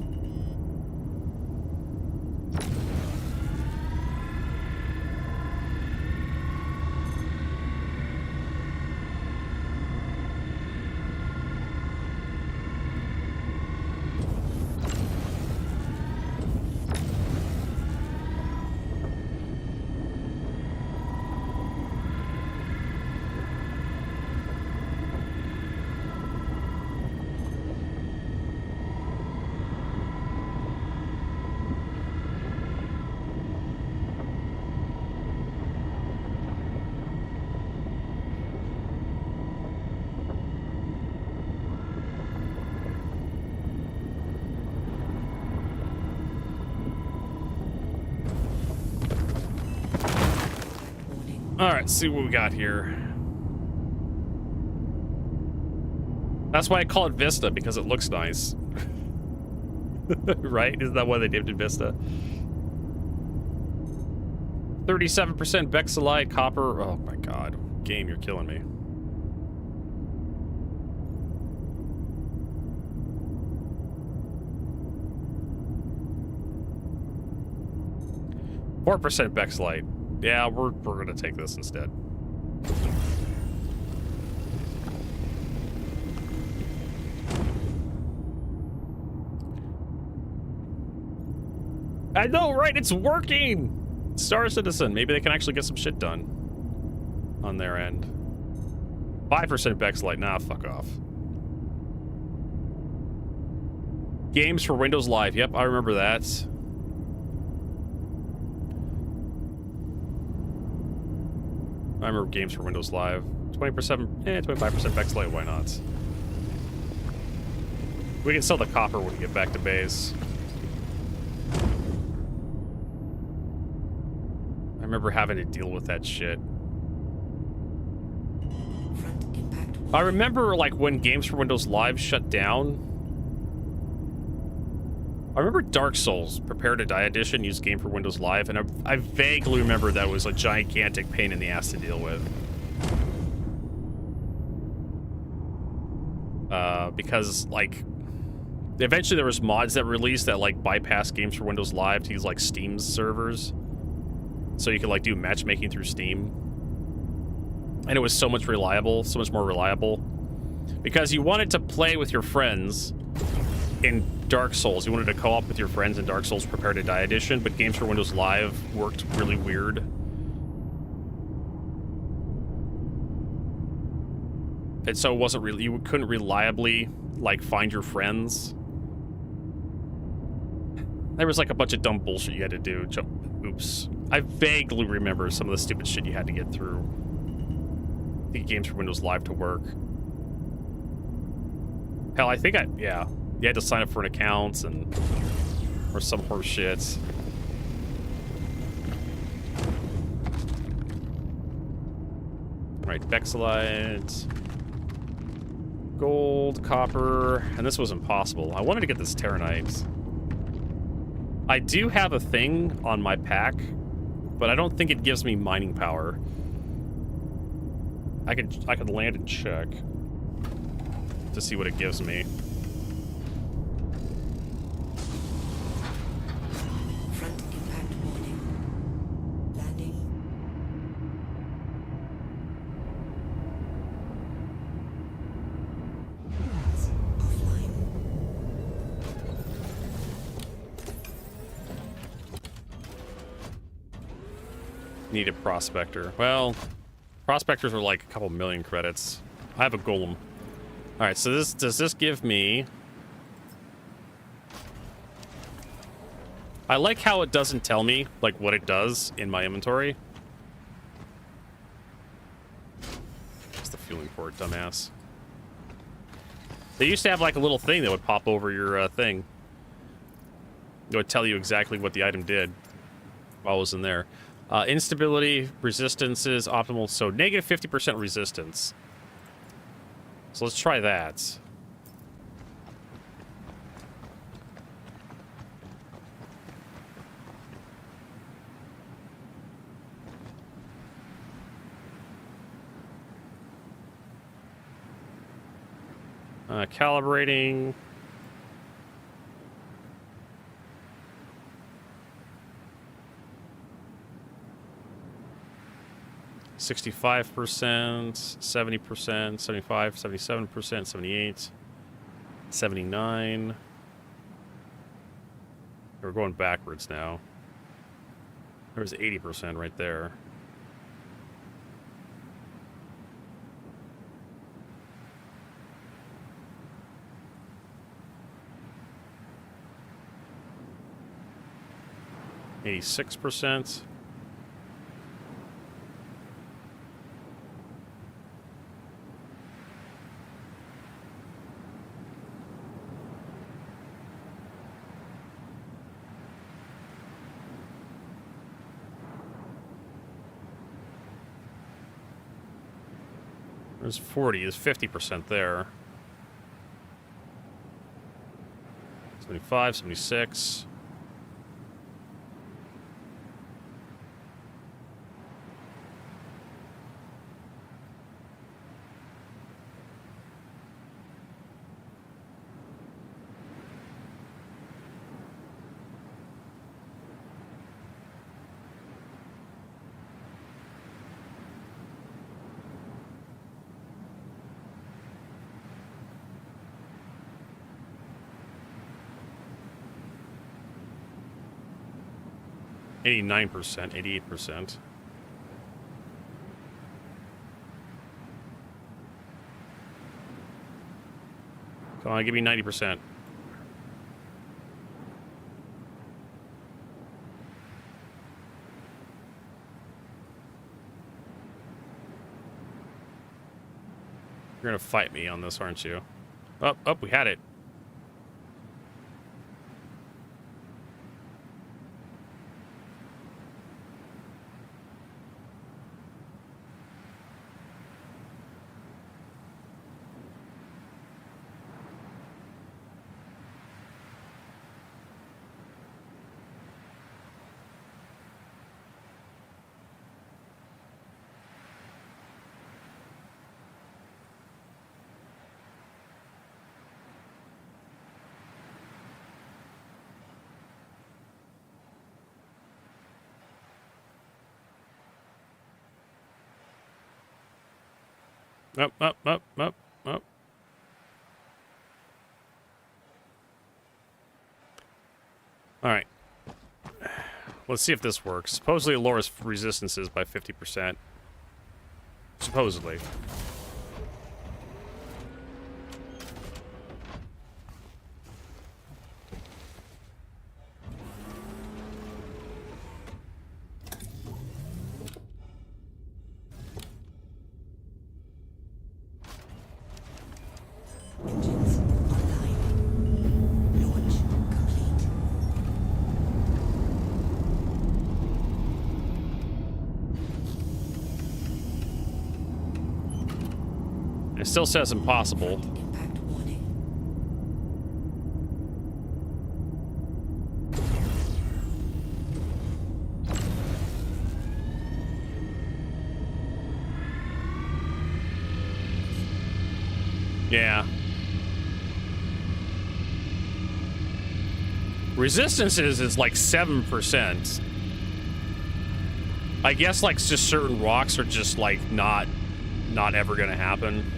Alright, see what we got here. That's why I call it Vista, because it looks nice. Right? Isn't that why they named it Vista? 37% Bexalite, copper. Oh my god. Game, you're killing me. %4 Bexalite. Yeah, we're gonna take this instead. I know, right? It's working! Star Citizen. Maybe they can actually get some shit done on their end. 5% Bexalite. Nah, fuck off. Games for Windows Live. Yep, I remember that. I remember games for Windows Live. 20%, 25% Bexalite, why not? We can sell the copper when we get back to base. I remember having to deal with that shit. I remember, like, when Games for Windows Live shut down. I remember Dark Souls, Prepare to Die Edition, used Game for Windows Live, and I vaguely remember that was a gigantic pain in the ass to deal with. Because, like, eventually there was mods that released that, like, bypass Games for Windows Live to use, like, Steam's servers. So you could, like, do matchmaking through Steam. And it was so much more reliable. Because you wanted to play with your friends in Dark Souls. You wanted to co-op with your friends in Dark Souls Prepare to Die Edition, but Games for Windows Live worked really weird. And so it wasn't really, you couldn't reliably, like, find your friends. There was, like, a bunch of dumb bullshit you had to do. Oops. I vaguely remember some of the stupid shit you had to get through to get Games for Windows Live to work. Hell, I think yeah. You had to sign up for an account or some horse shit. Right, Vexilite. Gold, copper, and this was impossible. I wanted to get this Terranite. I do have a thing on my pack, but I don't think it gives me mining power. I could land and check to see what it gives me. Front impact warning. Landing. Offline. Need a prospector. Well, prospectors are like a couple million credits. I have a golem. All right, so does this give me? I like how it doesn't tell me like what it does in my inventory. What's the fueling port, dumbass? They used to have like a little thing that would pop over your thing. It would tell you exactly what the item did while it was in there. Instability, resistances, optimal. So negative 50% resistance. So let's try that. Calibrating. %, 70%, 75, 77%, 78, 79. We're going backwards now. There was 80% right there. %. There's 40, there's 50% there. 75, 76. %, 88%. Come on, give me 90%. You're gonna fight me on this, aren't you? Oh, we had it. Up, up, up, up, up. All right. Let's see if this works. Supposedly it lowers resistances by 50%. Supposedly. Engines online. Launch complete. It still says impossible. Impact warning. Yeah. Resistances is like 7%. I guess like just certain rocks are just like not ever gonna happen.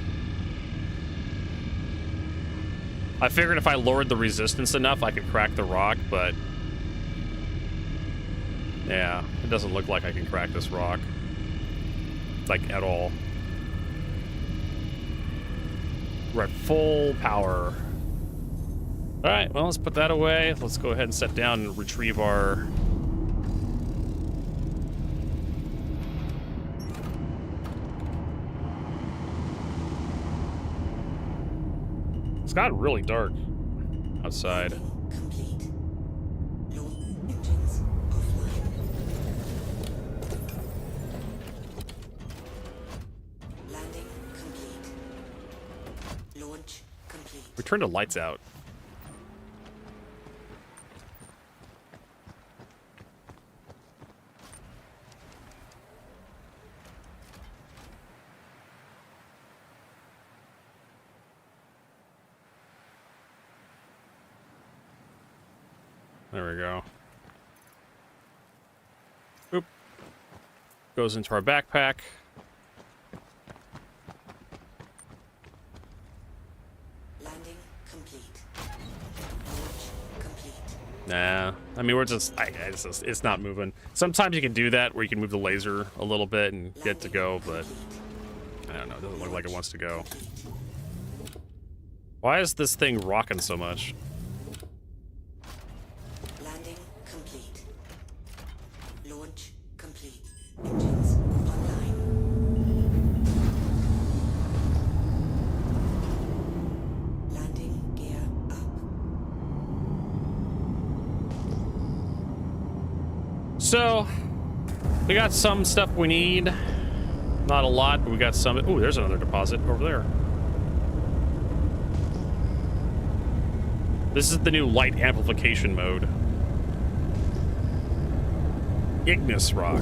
I figured if I lowered the resistance enough, I could crack the rock, but yeah, it doesn't look like I can crack this rock. Like, at all. We're at full power. Alright, well, let's put that away. Let's go ahead and set down and retrieve our... It's gotten really dark outside. Complete. Launch engines offline. Landing complete. Launch complete. We turned the lights out. There we go. Oop. Goes into our backpack. Landing complete. Launch complete. Nah, I mean, we're just, it's not moving. Sometimes you can do that where you can move the laser a little bit and get to go, but I don't know, it doesn't look like it wants to go. Why is this thing rocking so much? Landing complete. Launch complete. Engines online. Landing gear up. So, we got some stuff we need. Not a lot, but we got some. Ooh, there's another deposit over there. This is the new light amplification mode. Ignis rock.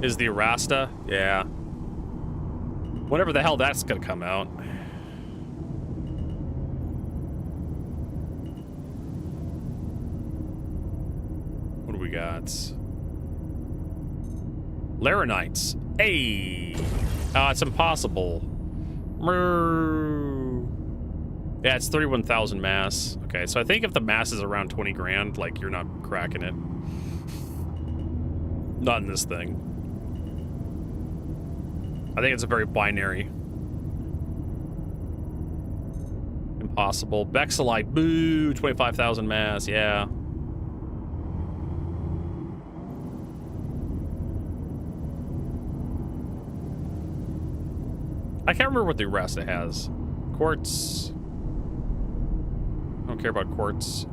Is the Arasta? Yeah. Whenever the hell that's gonna come out. What do we got? Laranites. Hey! It's impossible. Yeah, it's 31,000 mass. Okay, so I think if the mass is around 20 grand, like, you're not cracking it. Not in this thing. I think it's a very binary. Impossible. Bexelite. Boo! 25,000 mass. Yeah. I can't remember what the Arasta has. Quartz. I don't care about quartz.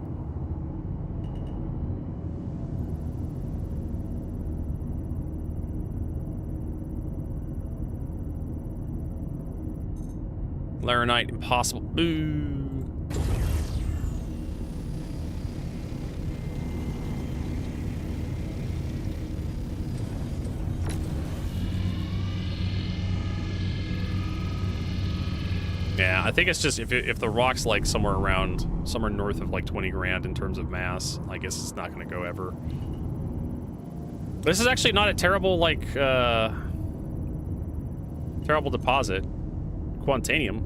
Laranite, impossible. Boo. Yeah, I think it's just if the rock's like somewhere north of like 20 grand in terms of mass, I guess it's not going to go ever. This is actually not a terrible like terrible deposit. Quantanium.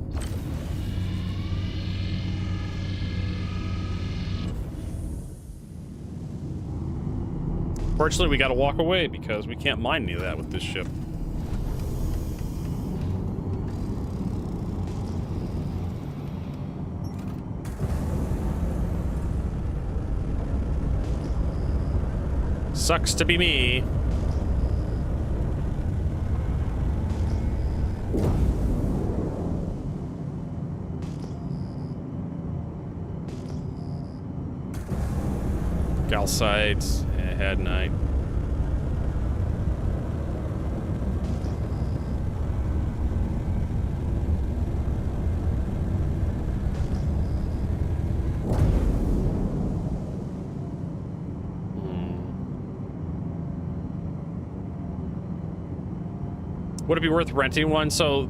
Fortunately, we got to walk away because we can't mine any of that with this ship. Sucks to be me. Calcite, Hadnite. Would it be worth renting one? So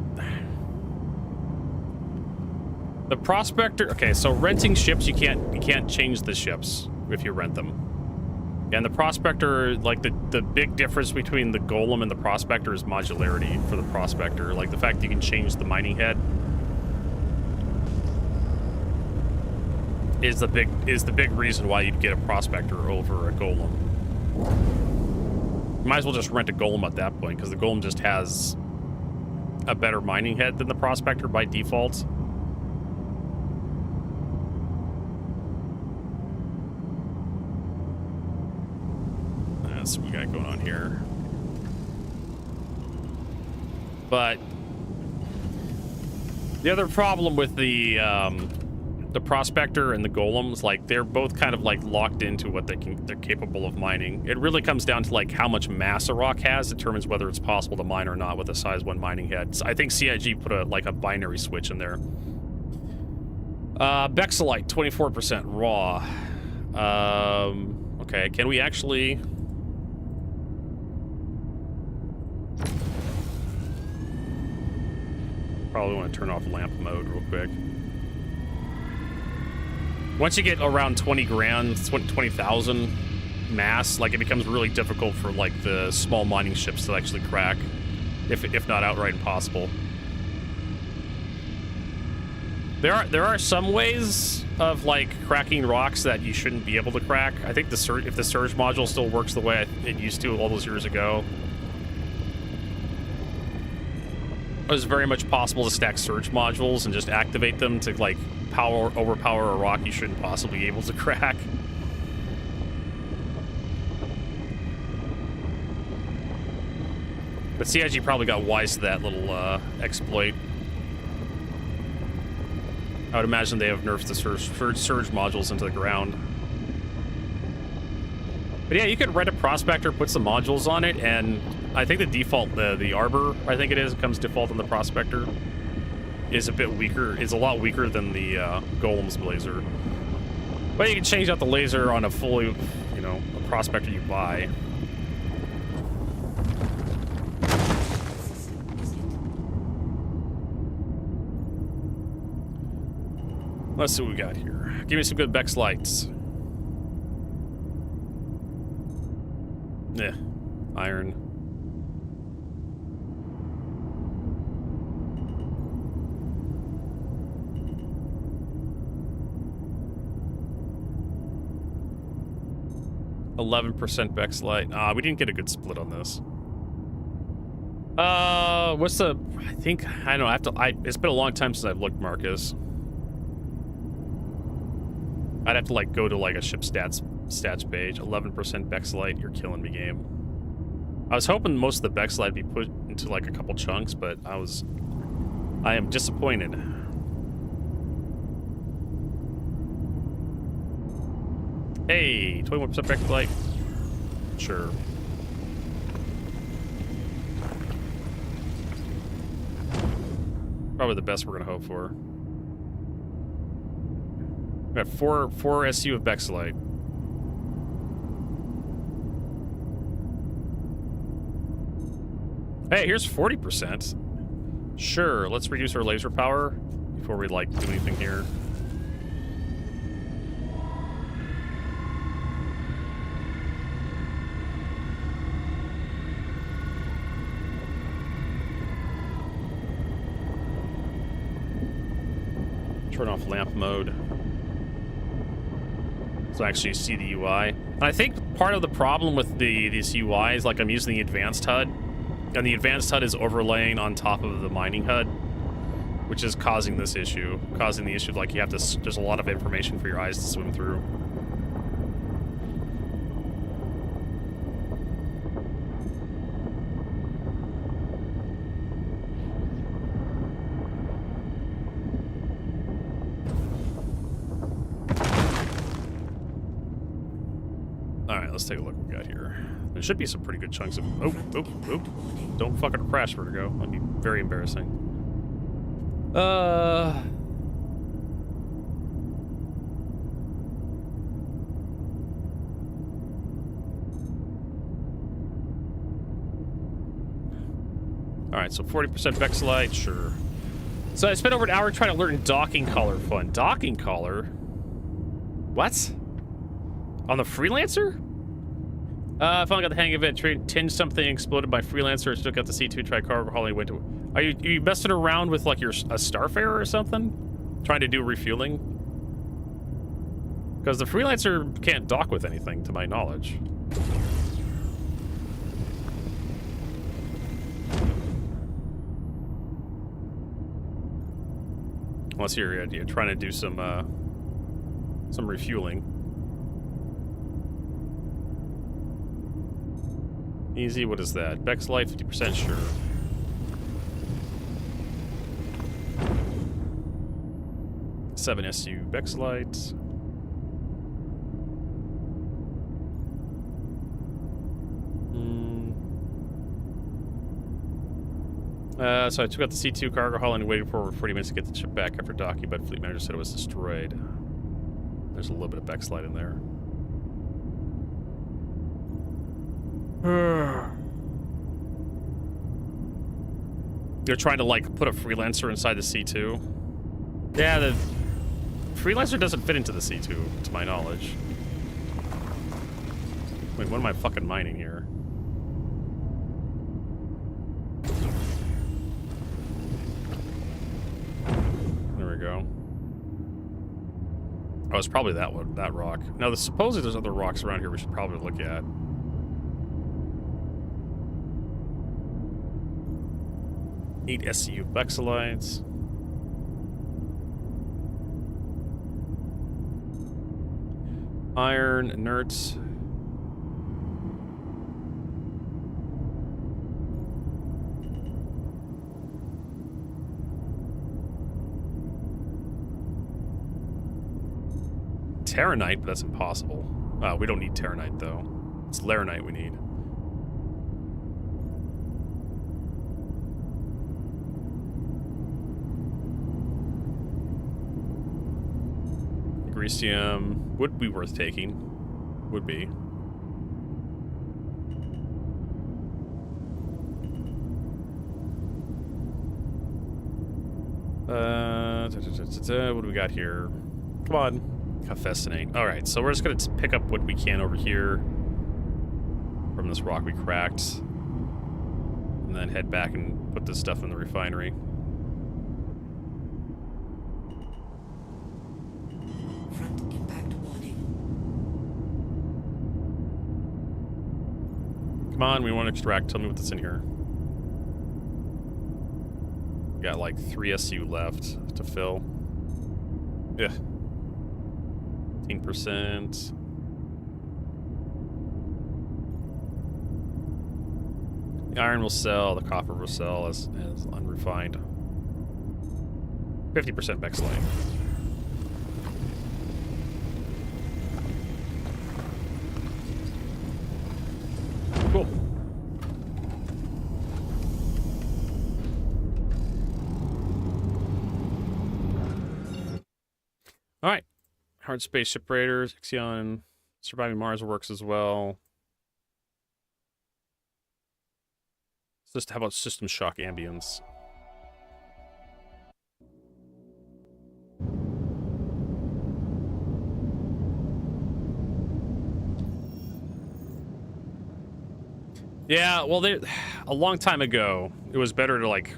the Prospector. Okay, so renting ships, you can't change the ships if you rent them. And the Prospector, like the big difference between the Golem and the Prospector is modularity for the Prospector. Like the fact that you can change the mining head is the big reason why you'd get a Prospector over a Golem. You might as well just rent a Golem at that point, because the Golem just has a better mining head than the Prospector by default. That's what we got going on here. But the other problem with the Prospector and the Golems, like they're both kind of like locked into what they're capable of mining. It really comes down to like how much mass a rock has determines whether it's possible to mine or not with a size 1 mining head. So I think CIG put a binary switch in there. Bexelite, 24% raw. Okay, can we actually? Probably want to turn off lamp mode real quick. Once you get around 20 grand, 20,000 mass, like it becomes really difficult for like the small mining ships to actually crack, if not outright impossible. There are some ways of like cracking rocks that you shouldn't be able to crack. I think if the surge module still works the way it used to all those years ago, it was very much possible to stack surge modules and just activate them to like overpower a rock you shouldn't possibly be able to crack. But CIG probably got wise to that little exploit. I would imagine they have nerfed the surge modules into the ground. But yeah, you could rent a Prospector, put some modules on it, and I think the default, the Arbor, I think it comes default on the Prospector, is a bit weaker. It's a lot weaker than the Golem's laser. But you can change out the laser on a fully, a Prospector you buy. Let's see what we got here. Give me some good Bex lights. Yeah, iron. %% Bex light. We didn't get a good split on this. What's the? I don't know. It's been a long time since I've looked, Marcus. I'd have to like go to like a ship stats page. 11% Bex light. You're killing me, game. I was hoping most of the Bex light would be put into like a couple chunks, but I am disappointed. Hey, 21% Bex light. Sure. Probably the best we're gonna hope for. We got four SU of Bexelite. Hey, here's 40%. Sure, let's reduce our laser power. before we like do anything here. Turn off lamp mode. So I actually see the UI. And I think part of the problem with these UIs, like I'm using the advanced HUD, and the advanced HUD is overlaying on top of the mining HUD, which is causing this issue. Causing the issue of like you have to, there's a lot of information for your eyes to swim through. Let's take a look what we got here. There should be some pretty good chunks of... Oh. Don't fucking crash, Vertigo. That'd be very embarrassing. Alright, so 40% Vexelite, sure. So I spent over an hour trying to learn docking collar fun. Docking collar? What? On the Freelancer? I finally got the hang of it. Tinged something, exploded by Freelancer, took out the C2, tried cargo hauling, went to... Are you messing around with, like, a Starfarer or something? Trying to do refueling? Because the Freelancer can't dock with anything, to my knowledge. Unless you're trying to do some refueling. Easy, what is that? Vexelite, 50%, sure. Seven SU Vexelite. So I took out the C2 cargo hull and waited for over 40 minutes to get the ship back after docking, but fleet manager said it was destroyed. There's a little bit of Vexelite in there. They're trying to, like, put a Freelancer inside the C2. Yeah, the Freelancer doesn't fit into the C2, to my knowledge. Wait, what am I fucking mining here? There we go. Oh, it's probably that one, that rock. Now, supposedly there's other rocks around here we should probably look at. 8 SCU Vexelites. Iron, inerts. Terranite, but that's impossible. We don't need Terranite, though. It's Laranite we need. Grecium would be worth taking. Would be. What do we got here? Come on. Confessinate. Alright, so we're just gonna pick up what we can over here from this rock we cracked. And then head back and put this stuff in the refinery. Come on, we want to extract. Tell me what's in here. We got like 3 SU left to fill. Yeah. 15%. The iron will sell, the copper will sell as unrefined. 50% Vexelite. Cool. All right. Hard space ship raiders, Ixion, surviving Mars works as well. How about system shock ambience? Yeah, well, a long time ago, it was better to, like...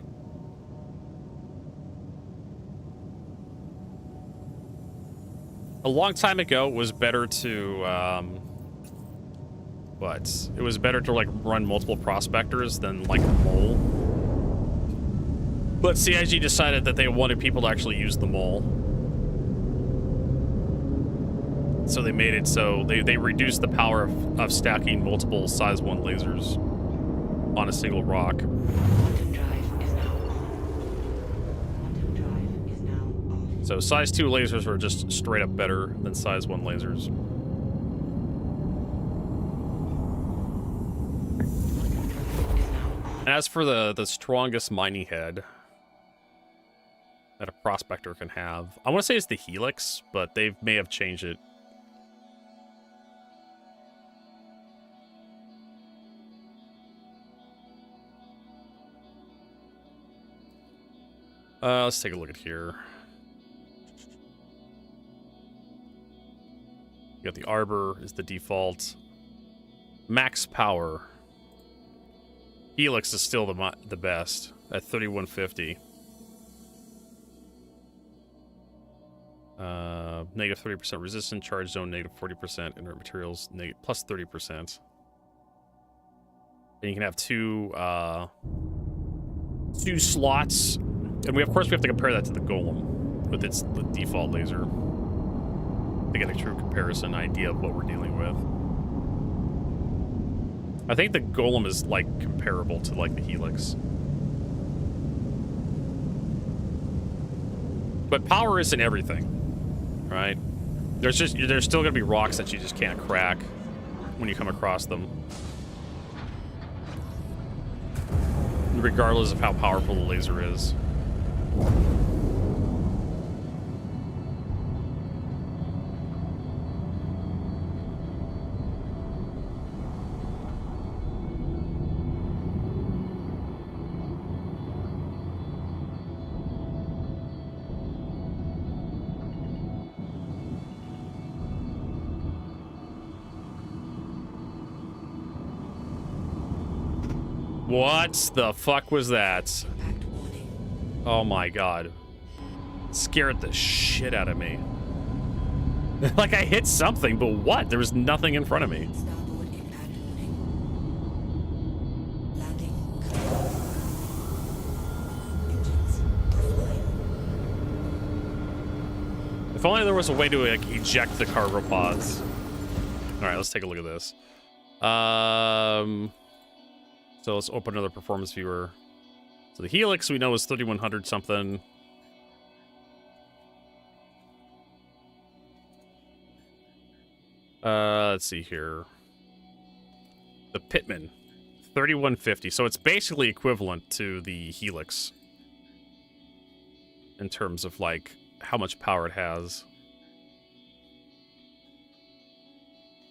A long time ago, it was better to, What? It was better to, like, run multiple prospectors than, like, a mole. But CIG decided that they wanted people to actually use the mole. So they made it so they reduced the power of stacking multiple size 1 lasers on a single rock. Quantum drive is now on. Quantum drive is now off. So size 2 lasers were just straight up better than size 1 lasers. And as for the strongest mining head that a prospector can have, I want to say it's the Helix, but they may have changed it. Let's take a look at here. You got the Arbor is the default. Max power. Helix is still the best at 3150. Negative 30% resistance, charge zone negative 40%, inert materials plus 30%. And you can have two slots. And of course we have to compare that to the Golem with its default laser to get a true comparison idea of what we're dealing with. I think the Golem is like comparable to like the Helix. But power isn't everything, right? There's still gonna be rocks that you just can't crack when you come across them. Regardless of how powerful the laser is. What the fuck was that? Oh my god. Scared the shit out of me. Like I hit something, but what? There was nothing in front of me. Starboard impact warning. Landing. Engines offline. If only there was a way to like eject the cargo pods. Alright, let's take a look at this. So let's open another performance viewer. So the Helix we know is 3100 something. Let's see here. The Pitman, 3150. So it's basically equivalent to the Helix in terms of like how much power it has.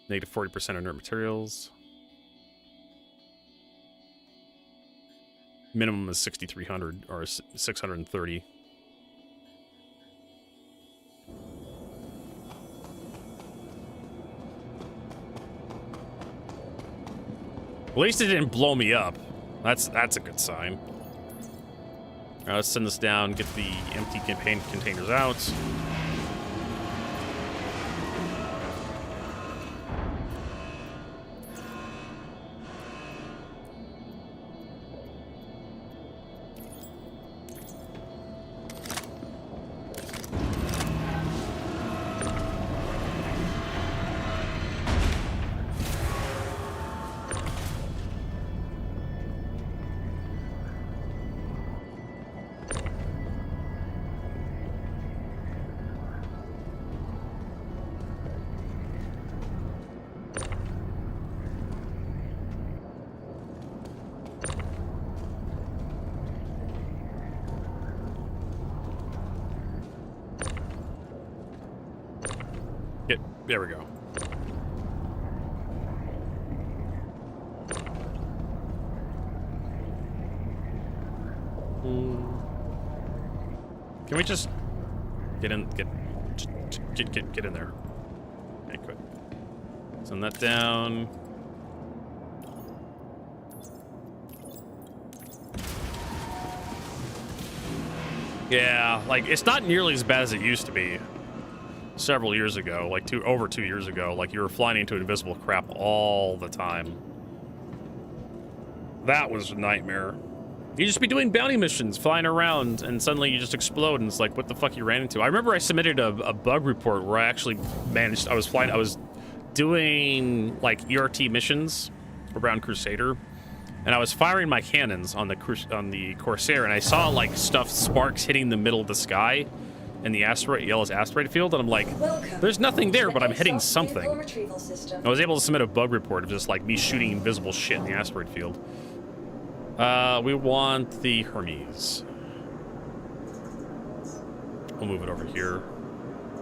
Negative 40% inert materials. Minimum is 6,300 or 630. At least it didn't blow me up. That's a good sign. All right, let's send this down, get the empty containers out. There we go. Can we just get in there? Okay, good. Send that down. Yeah, like, it's not nearly as bad as it used to be several years ago, like over 2 years ago. Like, you were flying into invisible crap all the time. That was a nightmare. You just be doing bounty missions, flying around, and suddenly you just explode, and it's like, what the fuck you ran into? I remember I submitted a bug report where I actually managed, I was doing, like, ERT missions around Crusader, and I was firing my cannons on the Corsair, and I saw, like, sparks hitting the middle of the sky in the Yellow's asteroid field, and I'm like, there's nothing there, but I'm hitting something. I was able to submit a bug report of just, like, me shooting invisible shit in the asteroid field. We want the Hermes. We'll move it over here.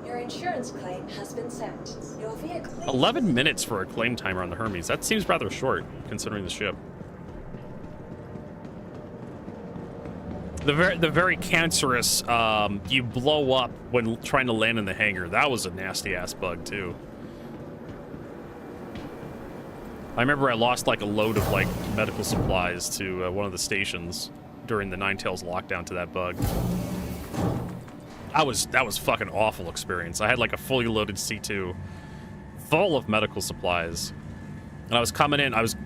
Your insurance claim has been sent. Your vehicle... 11 minutes for a claim timer on the Hermes. That seems rather short, considering the ship. The very cancerous, you blow up when trying to land in the hangar. That was a nasty-ass bug, too. I remember I lost, like, a load of, like, medical supplies to one of the stations during the Ninetales lockdown to that bug. That was fucking awful experience. I had, like, a fully loaded C2 full of medical supplies. And I was coming in, I was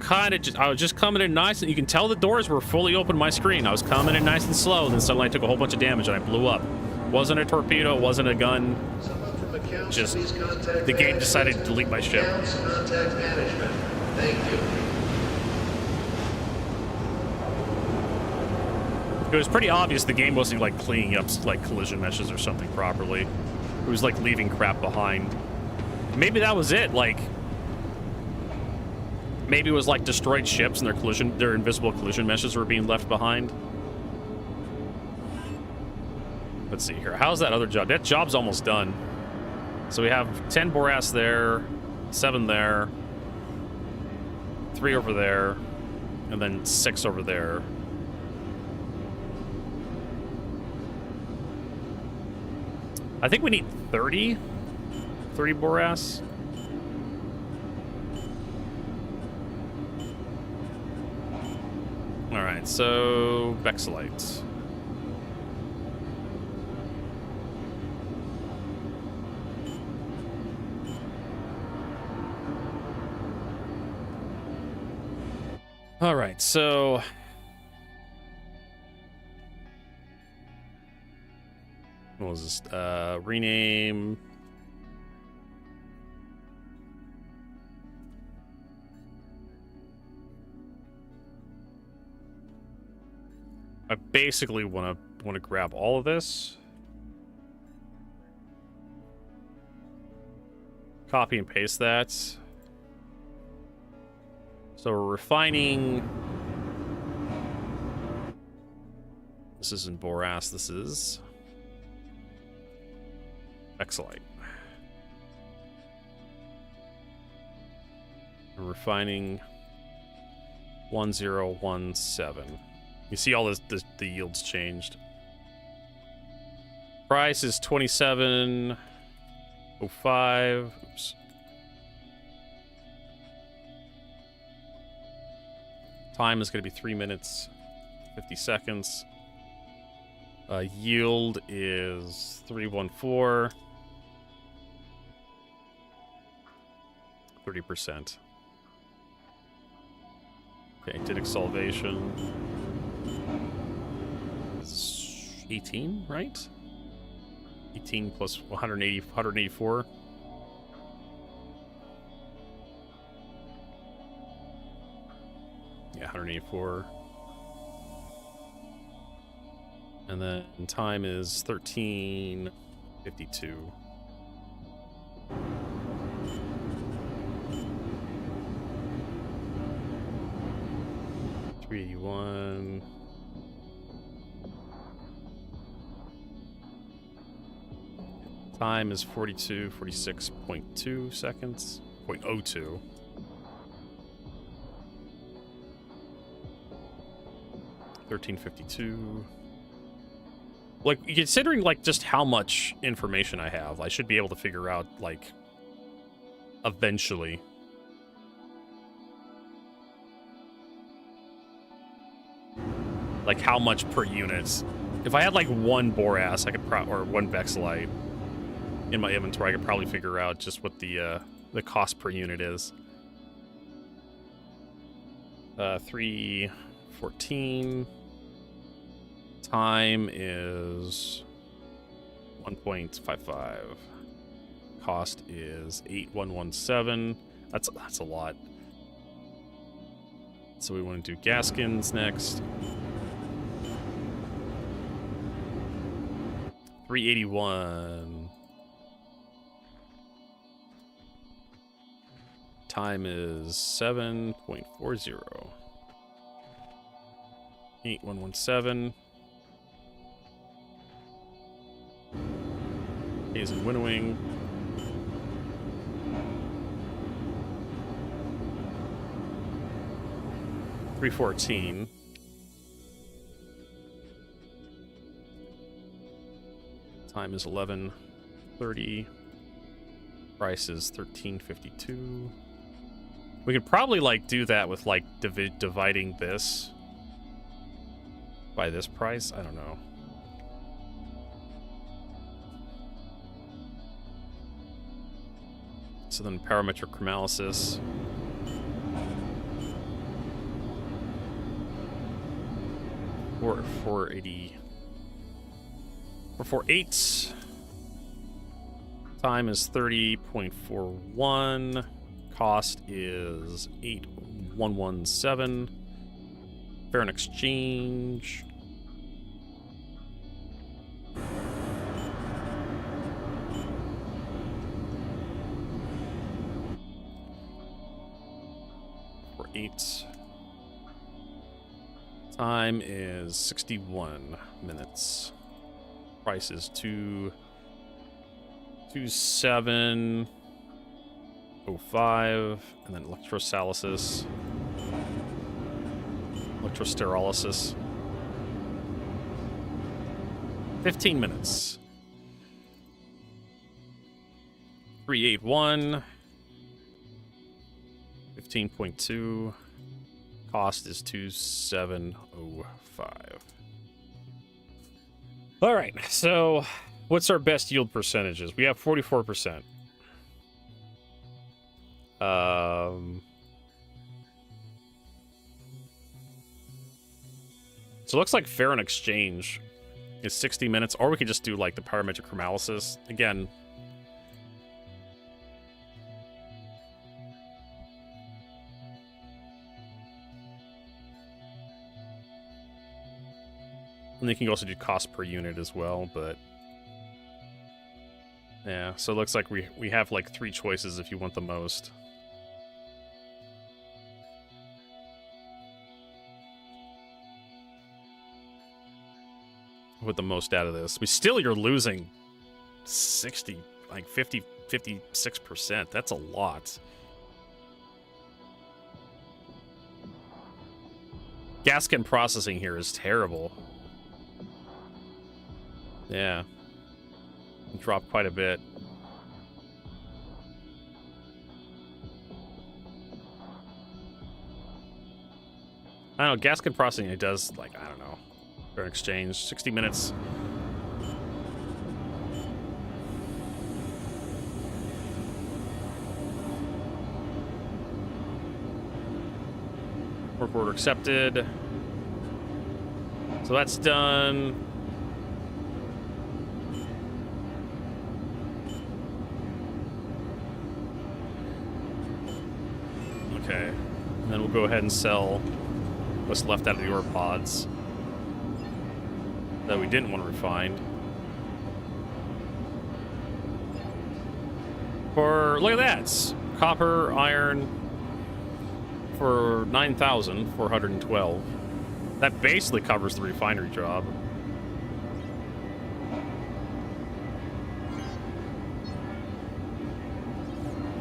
just coming in nice, and you can tell the doors were fully open on my screen. I was coming in nice and slow, and then suddenly I took a whole bunch of damage and I blew up. Wasn't a torpedo, wasn't a gun. Just, the game decided to delete my ship. Contact management. Thank you. It was pretty obvious the game wasn't, like, cleaning up, like, collision meshes or something properly. It was, like, leaving crap behind. Maybe that was it, like... Maybe it was, like, destroyed ships and their invisible collision meshes were being left behind. Let's see here. How's that other job? That job's almost done. So we have 10 Boras there, 7 there, 3 over there, and then 6 over there. I think we need 30 Boras. All right, so Vexilite. All right, so what was this? Rename. I basically want to grab all of this, copy and paste that. So we're refining. This isn't Boras. This is Vexilite. We're refining 1017. You see all the yields changed. Price is 27.05. Oops. Time is going to be 3 minutes, 50 seconds. Yield is 314. 30%. Okay, Actinic Salvation. 18, right? 18 plus 184. Yeah, 184. And then time is 13:52. $381. Time is 46.2 seconds. 0.02. $13.52. Like, considering, like, just how much information I have, I should be able to figure out, like, eventually. Like, how much per unit If I had like one Boras, I could or one Vexilite in my inventory, I could probably figure out just what the cost per unit is. 314. Time is 1.55. Cost is 8117. That's a lot. So we want to do Gaskins next. 381. Time is 7.40. 8117. Is in winnowing. $314. Time is 11:30. Price is $13.52. We could probably like do that with like dividing this by this price. I don't know. So then parametric chromalysis. Or 480. 448. Time is 30.41. Cost is 8117. Fair and exchange. Time is 61 minutes. Price is 2705, and then electrostalysis, electrosterolysis. 15 minutes. 381. 15.2. Cost is 2705. All right, so what's our best yield percentages? We have 44%. So it looks like fair and exchange is 60 minutes, or we could just do like the parametric chromalysis. Again, and you can also do cost per unit as well, but yeah, so it looks like we have like 3 choices if you want the most. With the most out of this. You're losing 60, like 50, 56%. That's a lot. Gaskin processing here is terrible. Yeah. Dropped quite a bit. I don't know, Gaskin processing, it does, like, I don't know. Fair exchange, 60 minutes. Work order accepted. So that's done. Okay. And then we'll go ahead and sell what's left out of the ore pods that we didn't want to refine. Look at that! Copper, iron, for 9,412. That basically covers the refinery job.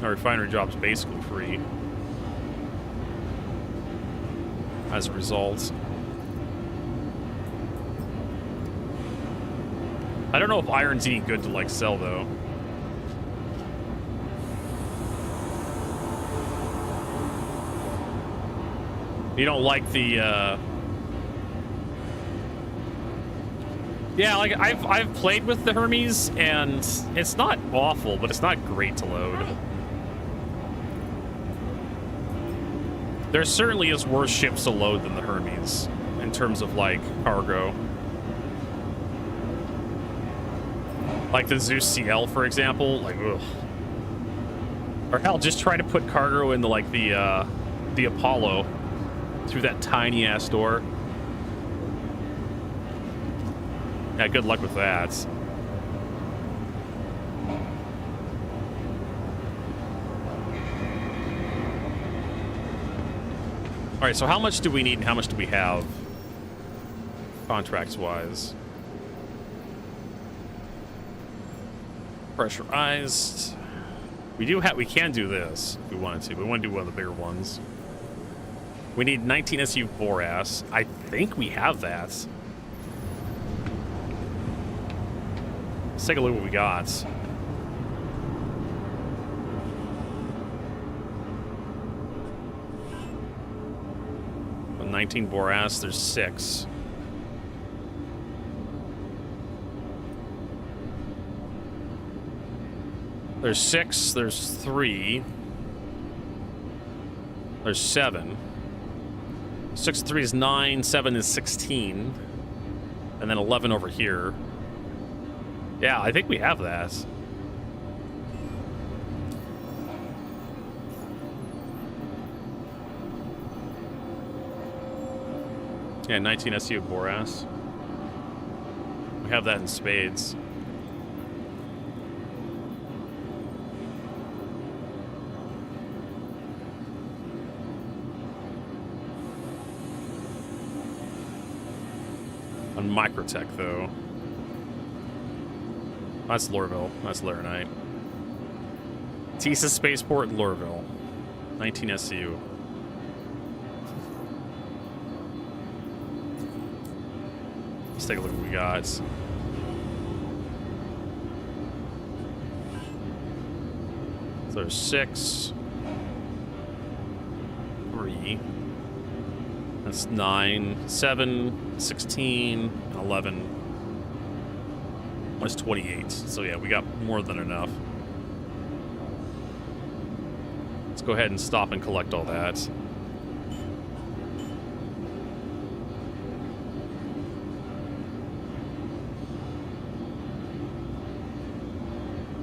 Our refinery job's basically free. As a result. I don't know if iron's any good to, like, sell, though. You don't like the, Yeah, like I've played with the Hermes, and it's not awful, but it's not great to load. Hi. There certainly is worse ships to load than the Hermes in terms of like cargo. Like the Zeus CL, for example, like ugh. Or hell, just try to put cargo into like the Apollo through that tiny ass door. Yeah, good luck with that. All right, so how much do we need and how much do we have contracts-wise? Pressurized. We can do this if we wanted to. We want to do one of the bigger ones. We need 19 SU Boras. I think we have that. Let's take a look at what we got. Well, 19 Boras, there's 6. There's 6, there's 3. There's 7. 6 3 is 9, 7 is 16. And then 11 over here. Yeah, I think we have that. Yeah, 19 SU Boras. We have that in spades. On Microtech, though. That's Lorville. That's Laranite. Tisa Spaceport, Lorville. 19 SU. Let's take a look at what we got. So there's 6. 3. That's 9, 7, 16, and 11. That's 28. So yeah, we got more than enough. Let's go ahead and stop and collect all that.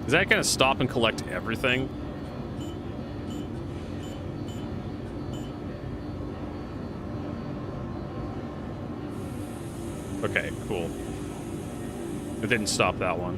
Is that gonna stop and collect everything? Okay, cool. It didn't stop that one.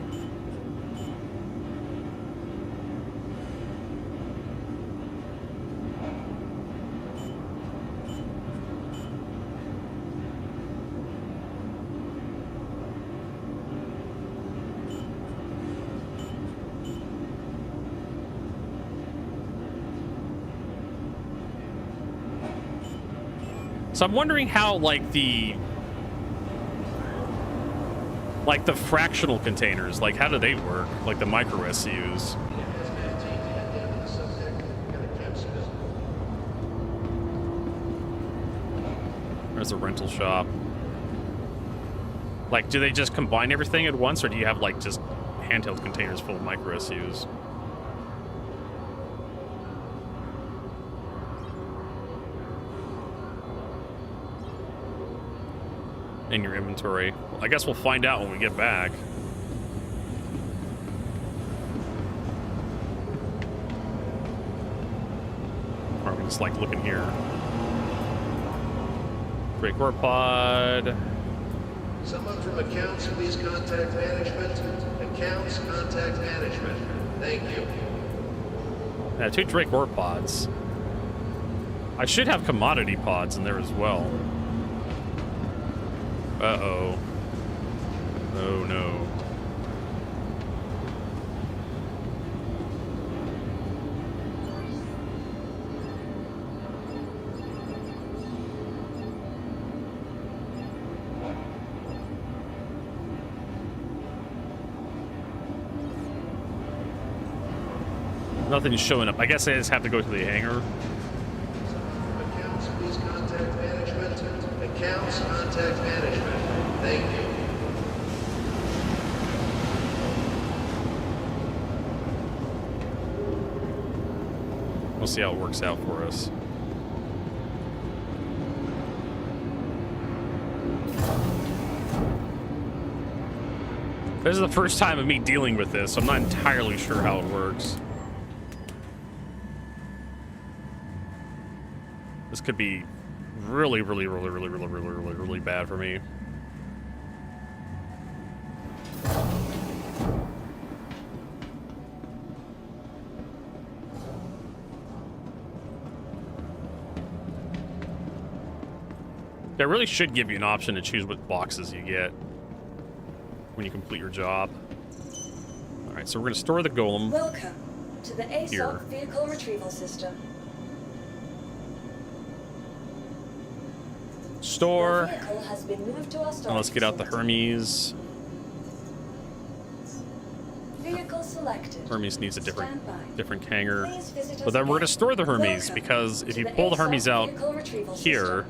So I'm wondering how, like the fractional containers, like how do they work? Like the micro SUs. There's a rental shop. Like, do they just combine everything at once, or do you have like just handheld containers full of micro SUs? In your inventory. Well, I guess we'll find out when we get back. Or we just like looking here. Drake War Pod. Someone from accounts, please contact management. Accounts, contact management. Thank you. Yeah, 2 Drake War Pods. I should have commodity pods in there as well. Uh-oh. Oh, no. Nothing's showing up. I guess I just have to go to the hangar. Accounts, please contact management. Accounts, contact management. Thank you. We'll see how it works out for us. This is the first time of me dealing with this, so I'm not entirely sure how it works. This could be really bad for me. They really should give you an option to choose what boxes you get when you complete your job. All right, so we're going to store the golem. Welcome to the Here. ASOC vehicle retrieval system. Store. Your vehicle has been moved to our Now storage let's get out the facility. Hermes. Vehicle selected. Hermes needs a Stand by. different hangar. Please visit us But then we're going to again. store the Hermes Welcome because if to you the pull the ASOC Hermes out vehicle retrieval here, system.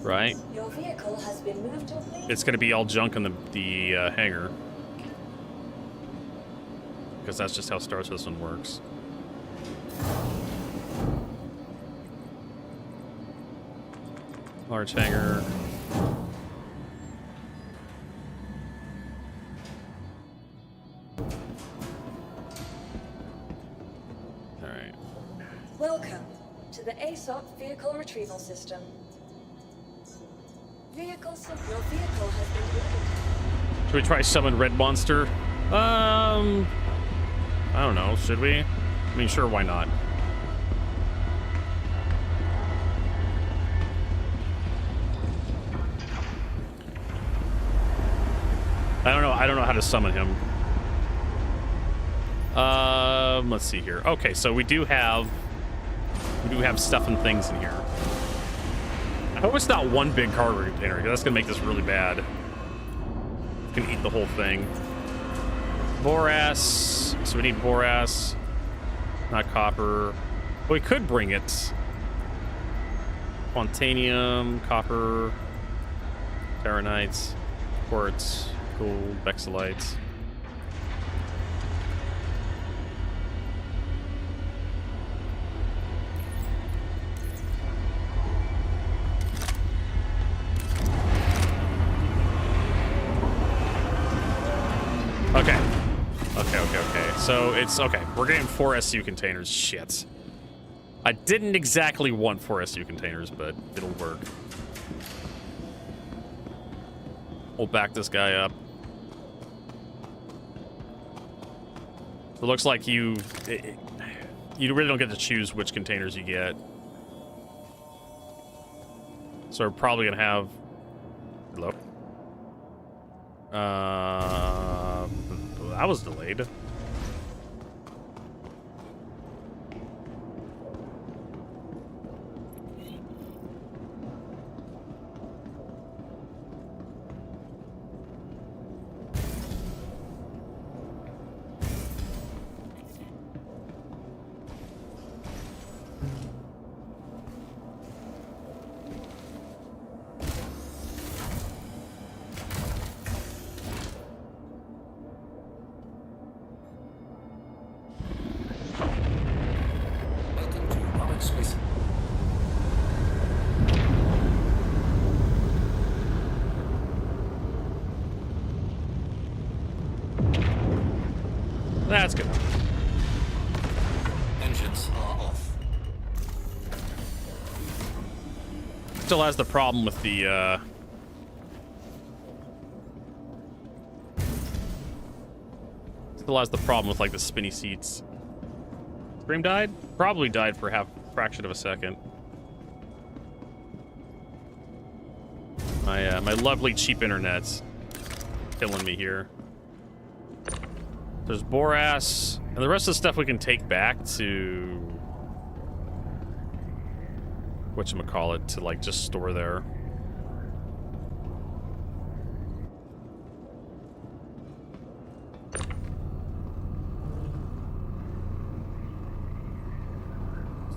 right, Your vehicle has been moved to it's going to be all junk in the hangar. Because that's just how Star Citizen works. Large hangar. Alright. Welcome to the ASOC vehicle retrieval system. Your vehicle has been moved. Should we try summon Red Monster? I don't know. Should we? I mean, sure, why not? I don't know how to summon him. Let's see here. Okay, so we do have stuff and things in here. I hope it's not one big cargo container, because that's gonna make this really bad. It's gonna eat the whole thing. Borax. So we need borax, not copper. We could bring it. Quantanium, copper, terranites, quartz, gold, bexalites. Okay. So it's okay. We're getting 4 SU containers. Shit. I didn't exactly want 4 SU containers, but it'll work. We'll back this guy up. It looks like you really don't get to choose which containers you get. So we're probably gonna have. Hello. That was delayed. Welcome to public space. That's good. Engines are off. Still has the problem with the still has the problem with like the spinny seats. Scream died? Probably died for a fraction of a second. My lovely cheap internet's killing me here. There's borax, and the rest of the stuff we can take back to whatchamacallit, to like just store there.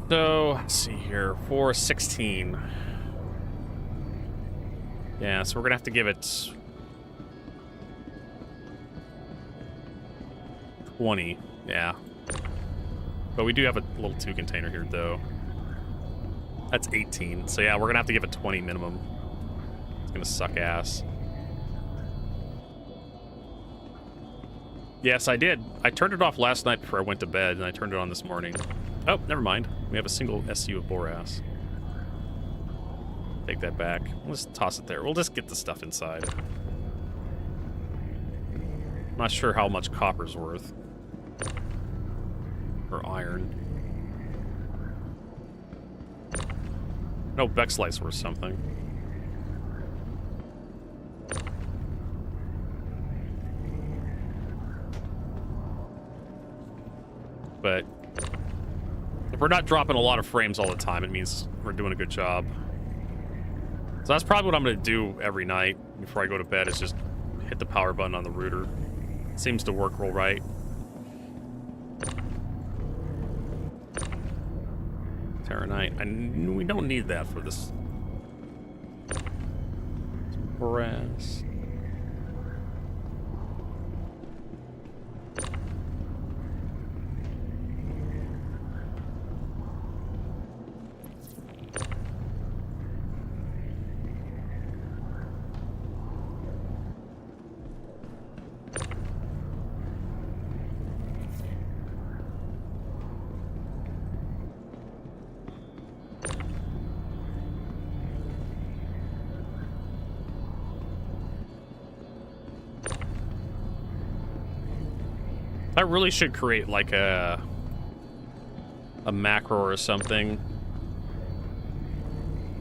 So, let's see here, 416. Yeah, so we're gonna have to give it 20, yeah. But we do have a little 2 container here, though. That's 18. So yeah, we're gonna have to give it 20 minimum. It's gonna suck ass. Yes, I did. I turned it off last night before I went to bed, and I turned it on this morning. Oh, never mind. We have a single SU of Boras. Take that back. We'll just toss it there. We'll just get the stuff inside. I'm not sure how much copper's worth. Or iron. No, Bexlight's worth something. But if we're not dropping a lot of frames all the time, it means we're doing a good job. So that's probably what I'm going to do every night before I go to bed, is just hit the power button on the router. It seems to work real right. Terranite. We don't need that for this. Brass. I really should create like a macro or something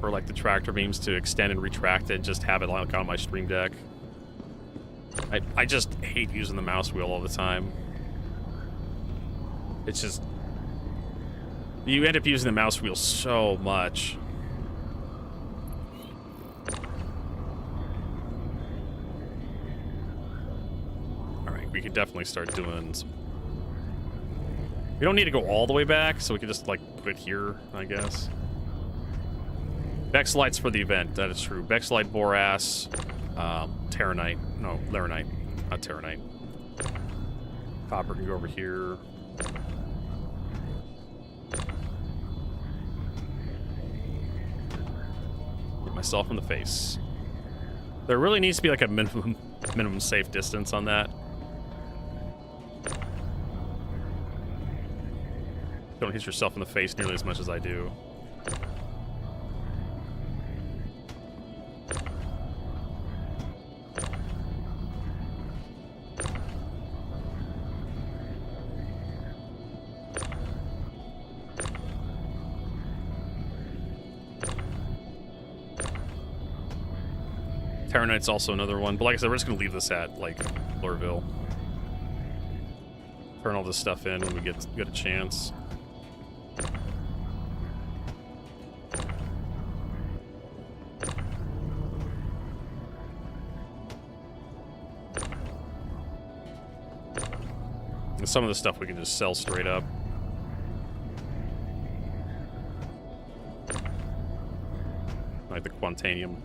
for like the tractor beams to extend and retract it, just have it like on my stream deck. I just hate using the mouse wheel all the time. It's just, you end up using the mouse wheel so much. We could definitely start doing some... We don't need to go all the way back, so we can just, like, put it here, I guess. Bexlight's for the event, that is true. Bexlight, Boras, Terranite. No, Laranite, not Terranite. Copper can go over here. Hit myself in the face. There really needs to be, like, a minimum safe distance on that. Don't hit yourself in the face nearly as much as I do. Terranite's also another one, but like I said, we're just gonna leave this at, like, Lorville. Turn all this stuff in when we get a chance. Some of the stuff we can just sell straight up. Like the Quantanium.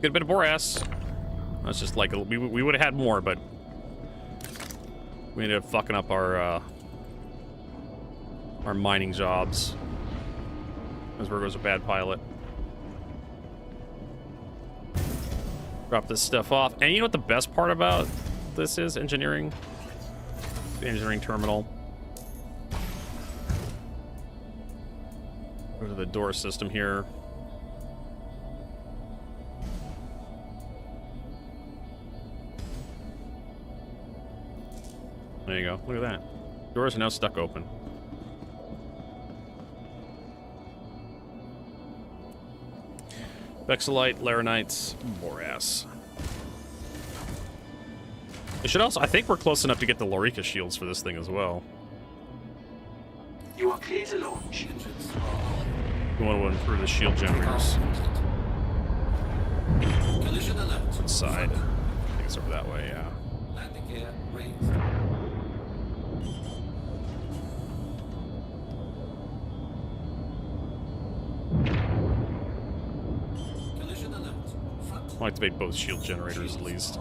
Get a bit of Boras. That's just like, we would have had more, but we ended up fucking up our mining jobs. As Virgo's a bad pilot. Drop this stuff off. And you know what the best part about this is? Engineering. The engineering terminal. Go to the door system here. There you go. Look at that. Doors are now stuck open. Bexalite, Laranites, Boras. It should also... I think we're close enough to get the Lorica shields for this thing as well. You are clear to launch. We want to improve the shield generators. Collision alert. Inside. I think it's over that way, yeah. Landing gear raised. Collision alert. Front. I'll activate both shield generators at least.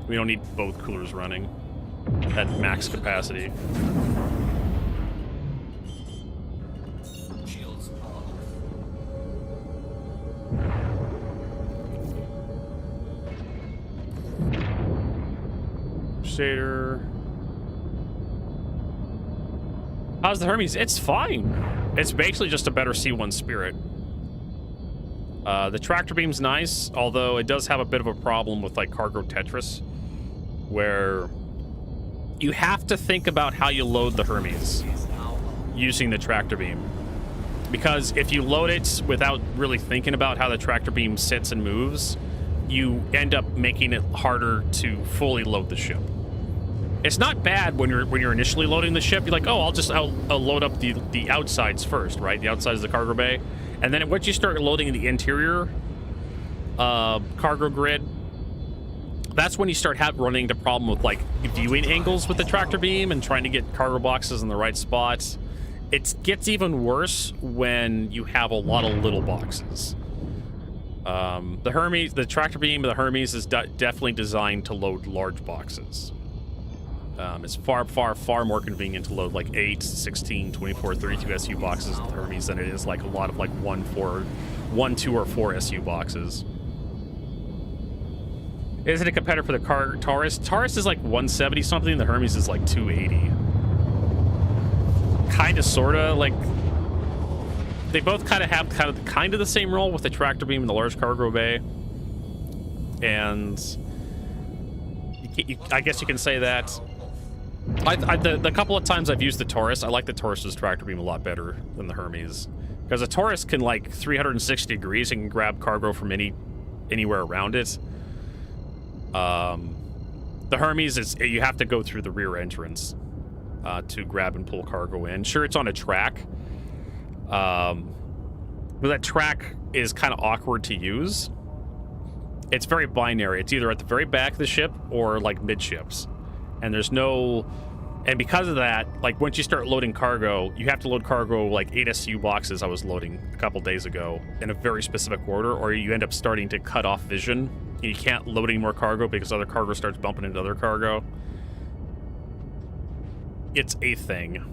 We don't need both coolers running at max capacity. Shields on. Shader. How's the Hermes? It's fine. It's basically just a better C1 Spirit. The tractor beam's nice, although it does have a bit of a problem with like cargo Tetris, where you have to think about how you load the Hermes using the tractor beam. Because if you load it without really thinking about how the tractor beam sits and moves, you end up making it harder to fully load the ship. It's not bad when you're initially loading the ship. You're like, oh, I'll load up the outsides first, right? The outsides of the cargo bay. And then once you start loading the interior cargo grid, that's when you start running into problem with like viewing angles with the tractor beam and trying to get cargo boxes in the right spots. It gets even worse when you have a lot of little boxes. The Hermes, the tractor beam of the Hermes is definitely designed to load large boxes. It's far more convenient to load like 8, 16, 24, 32 SU boxes with Hermes than it is like a lot of like 1, 2, or 4 SU boxes. Is it a competitor for the Taurus? Taurus is like 170 something, the Hermes is like 280. Kinda, sorta, like they both kind of have kind of the same role with the tractor beam and the large cargo bay. And I guess you can say that. The couple of times I've used the Taurus, I like the Taurus's tractor beam a lot better than the Hermes, because the Taurus can like 360 degrees and can grab cargo from anywhere around it. The Hermes is, you have to go through the rear entrance to grab and pull cargo in. Sure, it's on a track, but that track is kind of awkward to use. It's very binary. It's either at the very back of the ship or like midships. And there's no, and because of that, like once you start loading cargo, you have to load cargo like 8 SU boxes I was loading a couple days ago in a very specific order, or you end up starting to cut off vision. You can't load any more cargo because other cargo starts bumping into other cargo. It's a thing.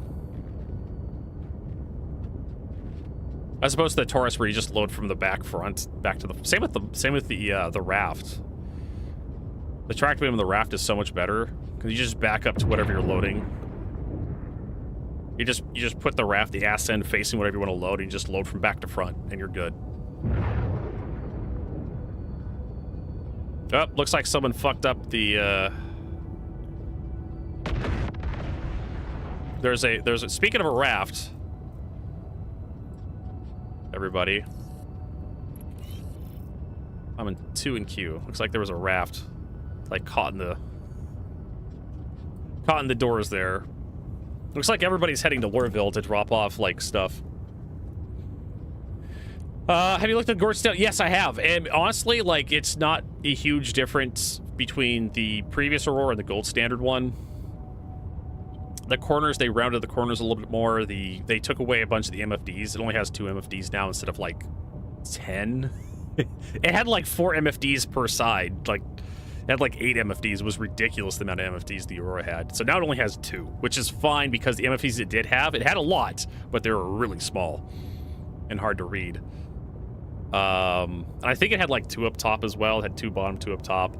As opposed to the Taurus, where you just load from the back front back to the same with the raft. The tractor beam of the raft is so much better because you just back up to whatever you're loading. You just put the raft, the ass end facing whatever you want to load, and you just load from back to front, and you're good. Oh, looks like someone fucked up the. There's a speaking of a raft. Everybody, I'm in 2 in queue. Looks like there was a raft, like caught in the doors there. Looks like everybody's heading to Lorville to drop off like stuff. Have you looked at Gorgestown? Yes, I have. And honestly, like, it's not a huge difference between the previous Aurora and the gold standard one. The corners, they rounded the corners a little bit more. They took away a bunch of the MFDs. It only has 2 MFDs now instead of like 10. It had like 4 MFDs per side. Like, it had like 8 MFDs. It was ridiculous the amount of MFDs the Aurora had. So now it only has 2, which is fine because the MFDs it did have, it had a lot, but they were really small and hard to read. And I think it had like 2 up top as well. It had 2 bottom, 2 up top.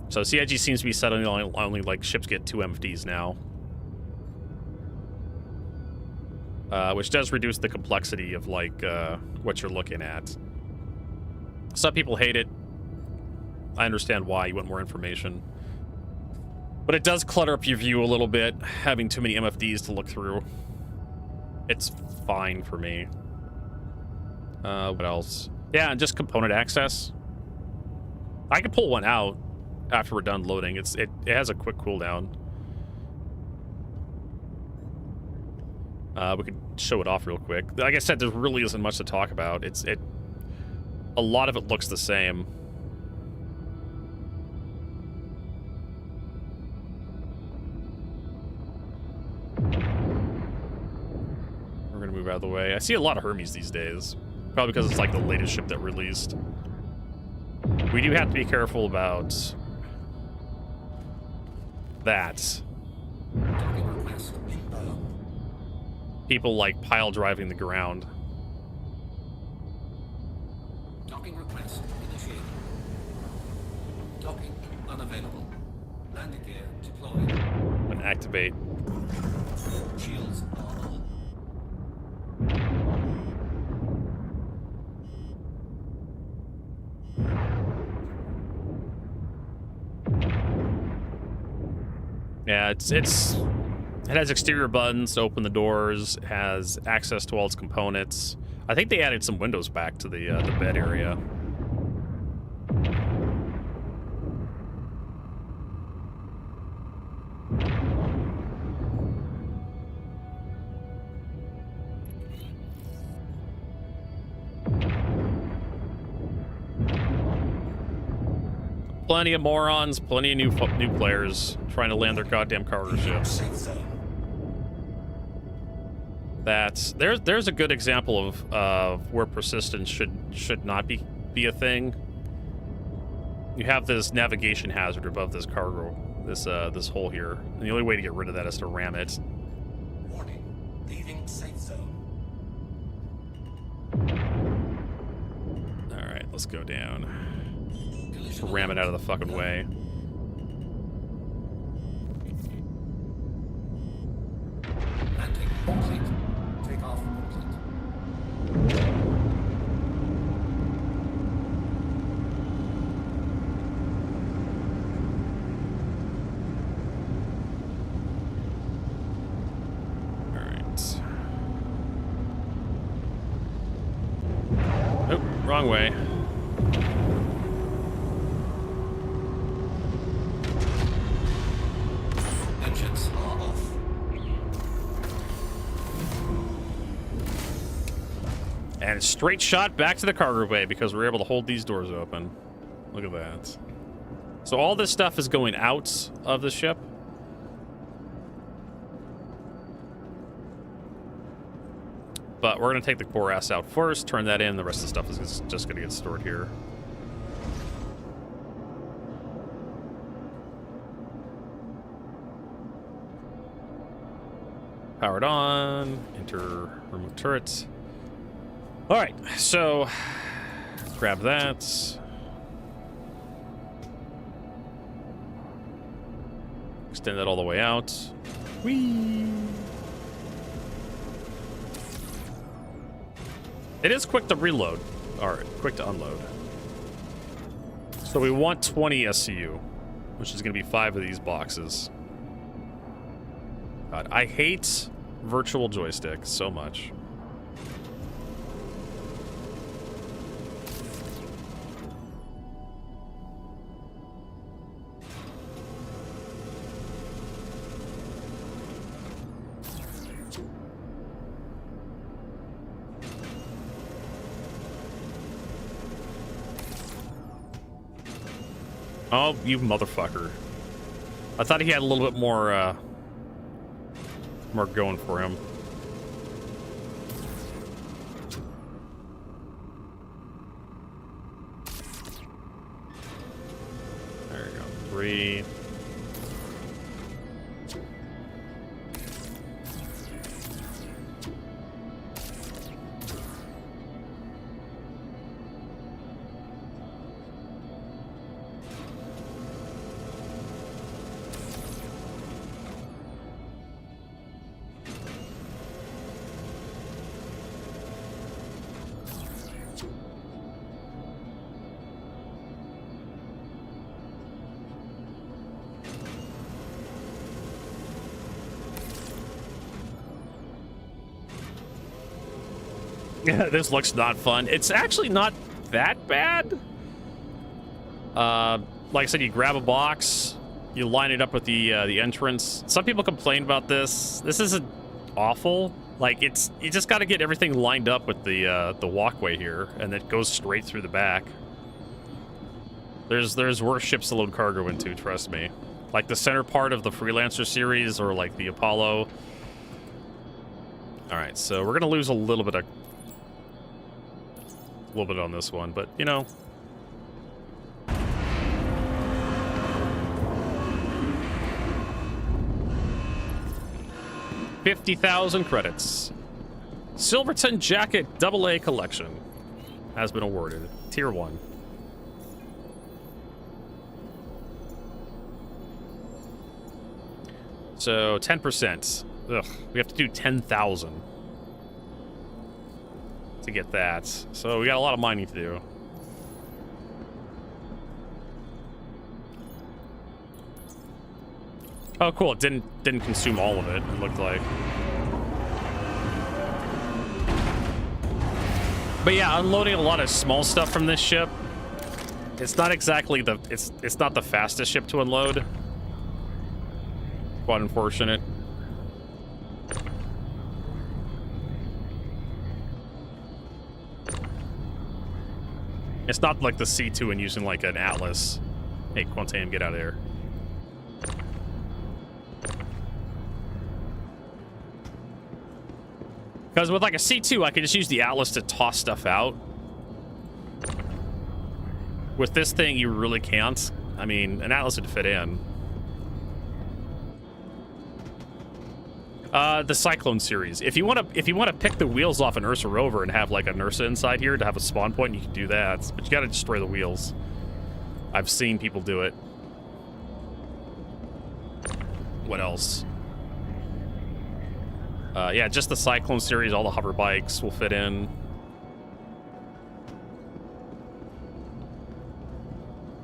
So CIG seems to be settling only like ships get 2 MFDs now. Which does reduce the complexity of like what you're looking at. Some people hate it. I understand why. You want more information. But it does clutter up your view a little bit, having too many MFDs to look through. It's fine for me. What else? Yeah, and just component access. I can pull one out after we're done loading. It has a quick cooldown. We could show it off real quick. Like I said, there really isn't much to talk about. A lot of it looks the same. We're gonna move out of the way. I see a lot of Hermes these days. Probably because it's like the latest ship that released. We do have to be careful about that. People like pile driving the ground. Docking request initiated. Docking unavailable. Landing gear deployed. And activate. Shields are on. Yeah, it has exterior buttons to open the doors. It has access to all its components. I think they added some windows back to the bed area. Plenty of morons, plenty of new players trying to land their goddamn cargo ships. There's a good example of where persistence should not be a thing. You have this navigation hazard above this cargo, this hole here, and the only way to get rid of that is to ram it. Warning. Leaving safe zone. All right, let's go down. Ram it out of the fucking way. Landing complete. Takeoff complete. All right. Nope, wrong way. Engines are off. And straight shot back to the cargo bay because we're able to hold these doors open. Look at that. So all this stuff is going out of the ship. But we're going to take the core ass out first, turn that in. The rest of the stuff is just going to get stored here. Powered on. Enter remove turrets. All right, so grab that. Extend that all the way out. Whee! It is quick to reload. All right, quick to unload. So we want 20 SCU, which is going to be 5 of these boxes. God, I hate virtual joystick so much. Oh, you motherfucker. I thought he had a little bit more going for him. There you go. 3. Yeah, this looks not fun. It's actually not that bad. Like I said, you grab a box, you line it up with the entrance. Some people complain about this. This isn't awful. Like you just got to get everything lined up with the walkway here, and it goes straight through the back. There's worse ships to load cargo into, trust me. Like the center part of the Freelancer series, or like the Apollo. All right, so we're gonna lose a little bit on this one, but you know. 50,000 credits. Silverton Jacket AA Collection has been awarded. Tier 1. So 10%. Ugh, we have to do 10,000 to get that. So we got a lot of mining to do. Oh, cool. It didn't consume all of it, it looked like. But yeah, unloading a lot of small stuff from this ship. It's not exactly the it's not the fastest ship to unload. Quite unfortunate. It's not like the C2 and using like an Atlas. Hey, Quantam, get out of there. Because with like a C2, I can just use the Atlas to toss stuff out. With this thing, you really can't. I mean, an Atlas would fit in. The Cyclone series. If you want to pick the wheels off an Ursa rover and have like a Nursa inside here to have a spawn point, you can do that. But you got to destroy the wheels. I've seen people do it. What else? Yeah, just the Cyclone series, all the hover bikes will fit in.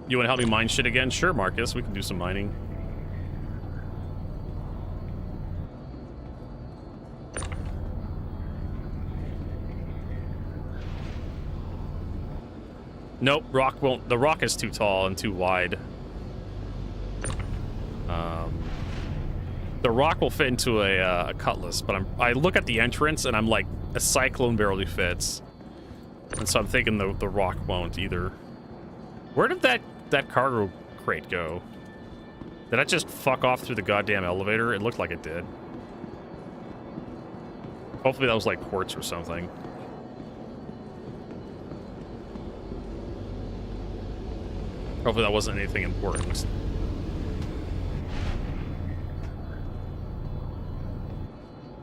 You want to help me mine shit again? Sure, Marcus, we can do some mining. Nope, rock won't. The rock is too tall and too wide. The rock will fit into a Cutlass, but I look at the entrance and I'm like, a Cyclone barely fits, and so I'm thinking the rock won't either. Where did that cargo crate go? Did that just fuck off through the goddamn elevator? It looked like it did. Hopefully that was like quartz or something. Hopefully that wasn't anything important.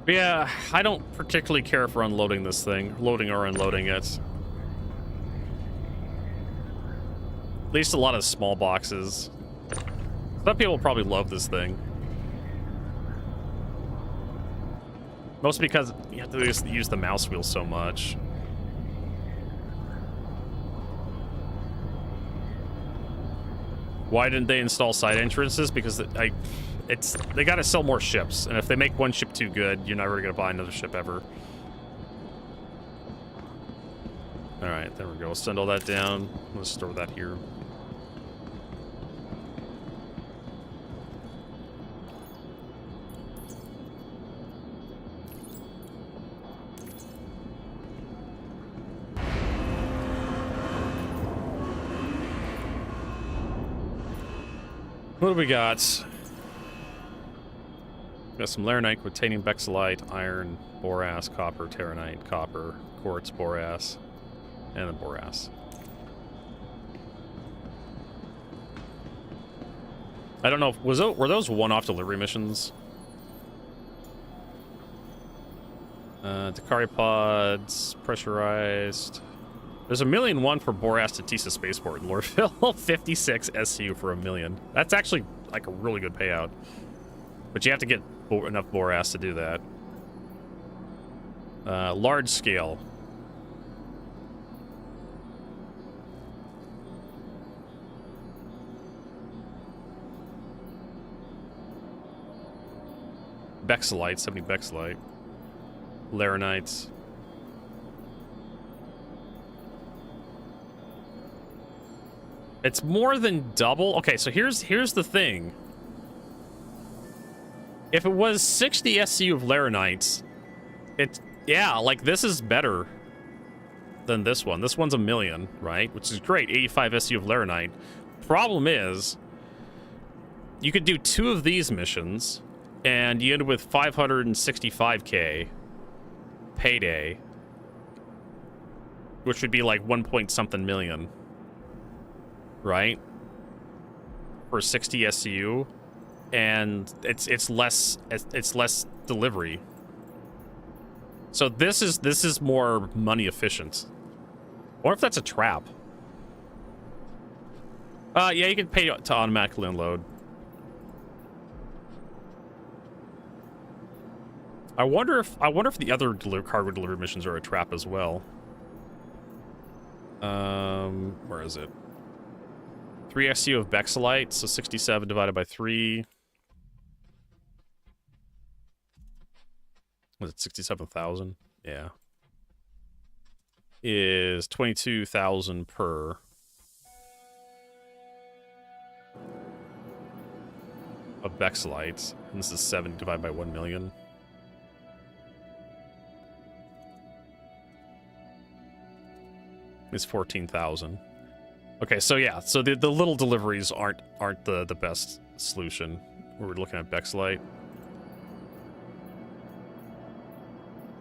But yeah, I don't particularly care for unloading this thing. Loading or unloading it. At least a lot of small boxes. Some people probably love this thing. Mostly because you have to use the mouse wheel so much. Why didn't they install side entrances? Because they got to sell more ships, and if they make one ship too good, you're never gonna buy another ship ever. All right, there we go. Let's send all that down. Let's store that here. What do we got? Got some Laranite, Quitanium, Bexolite, Iron, Borax, Copper, Terranite, Copper, Quartz, Borax, and then Borax. I don't know. Were those one-off delivery missions? Dakari pods, pressurized. There's 1,000,001 for Borax to Tisa Spaceport in Lorville. 56 SCU for 1,000,000. That's actually like a really good payout. But you have to get enough Borax to do that. Large scale. Bexolite, 70 Bexolite. Laranites. It's more than double. Okay, so here's the thing. If it was 60 SCU of Laranites, yeah, like this is better than this one. This one's 1,000,000, right? Which is great. 85 SCU of Laranite. Problem is, you could do 2 of these missions, and you end with 565k payday, which would be like 1 point something million. Right? For 60 SCU, and it's less delivery. So this is more money efficient. Or if that's a trap. Yeah, you can pay to automatically unload. I wonder if the other cargo delivery missions are a trap as well. Where is it? 3 SU of Bexelite, so 67 divided by 3. Was it 67,000? Yeah. Is 22,000 per. Of Bexelite. And this is 7 divided by 1 million. Is 14,000. Okay, so yeah, so the little deliveries aren't the best solution. We're looking at Bexelite.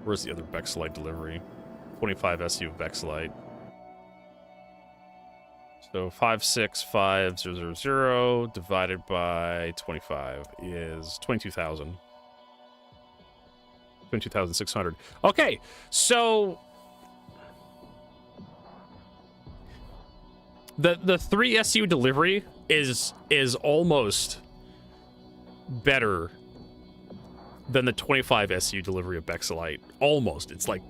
Where's the other Bexelite delivery? 25 SU of Bexelite. So 565,000 divided by 25 is 22,000. 22,600. Okay, so the 3 SU delivery is almost better than the 25 SU delivery of Bexelite. Almost. It's like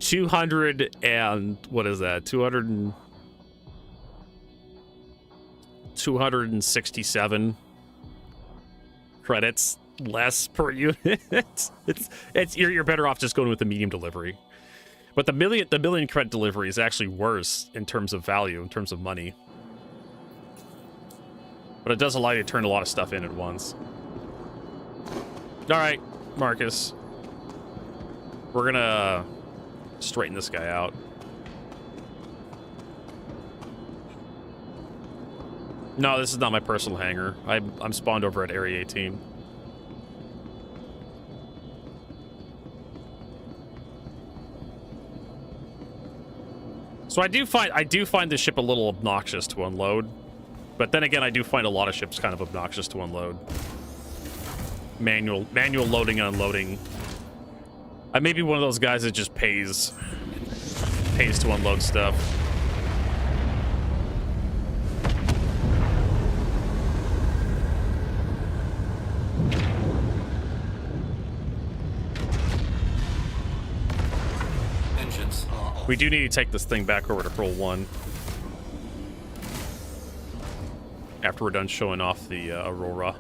200 and what is that? 267 credits less per unit. You're better off just going with the medium delivery. But the million credit delivery is actually worse in terms of value, in terms of money. But it does allow you to turn a lot of stuff in at once. All right, Marcus. We're gonna straighten this guy out. No, this is not my personal hangar. I'm spawned over at Area 18. So I do find this ship a little obnoxious to unload, but then again, I do find a lot of ships kind of obnoxious to unload. Manual loading and unloading. I may be one of those guys that just pays to unload stuff. Engines are off. We do need to take this thing back over to Pearl 1. After we're done showing off the Aurora.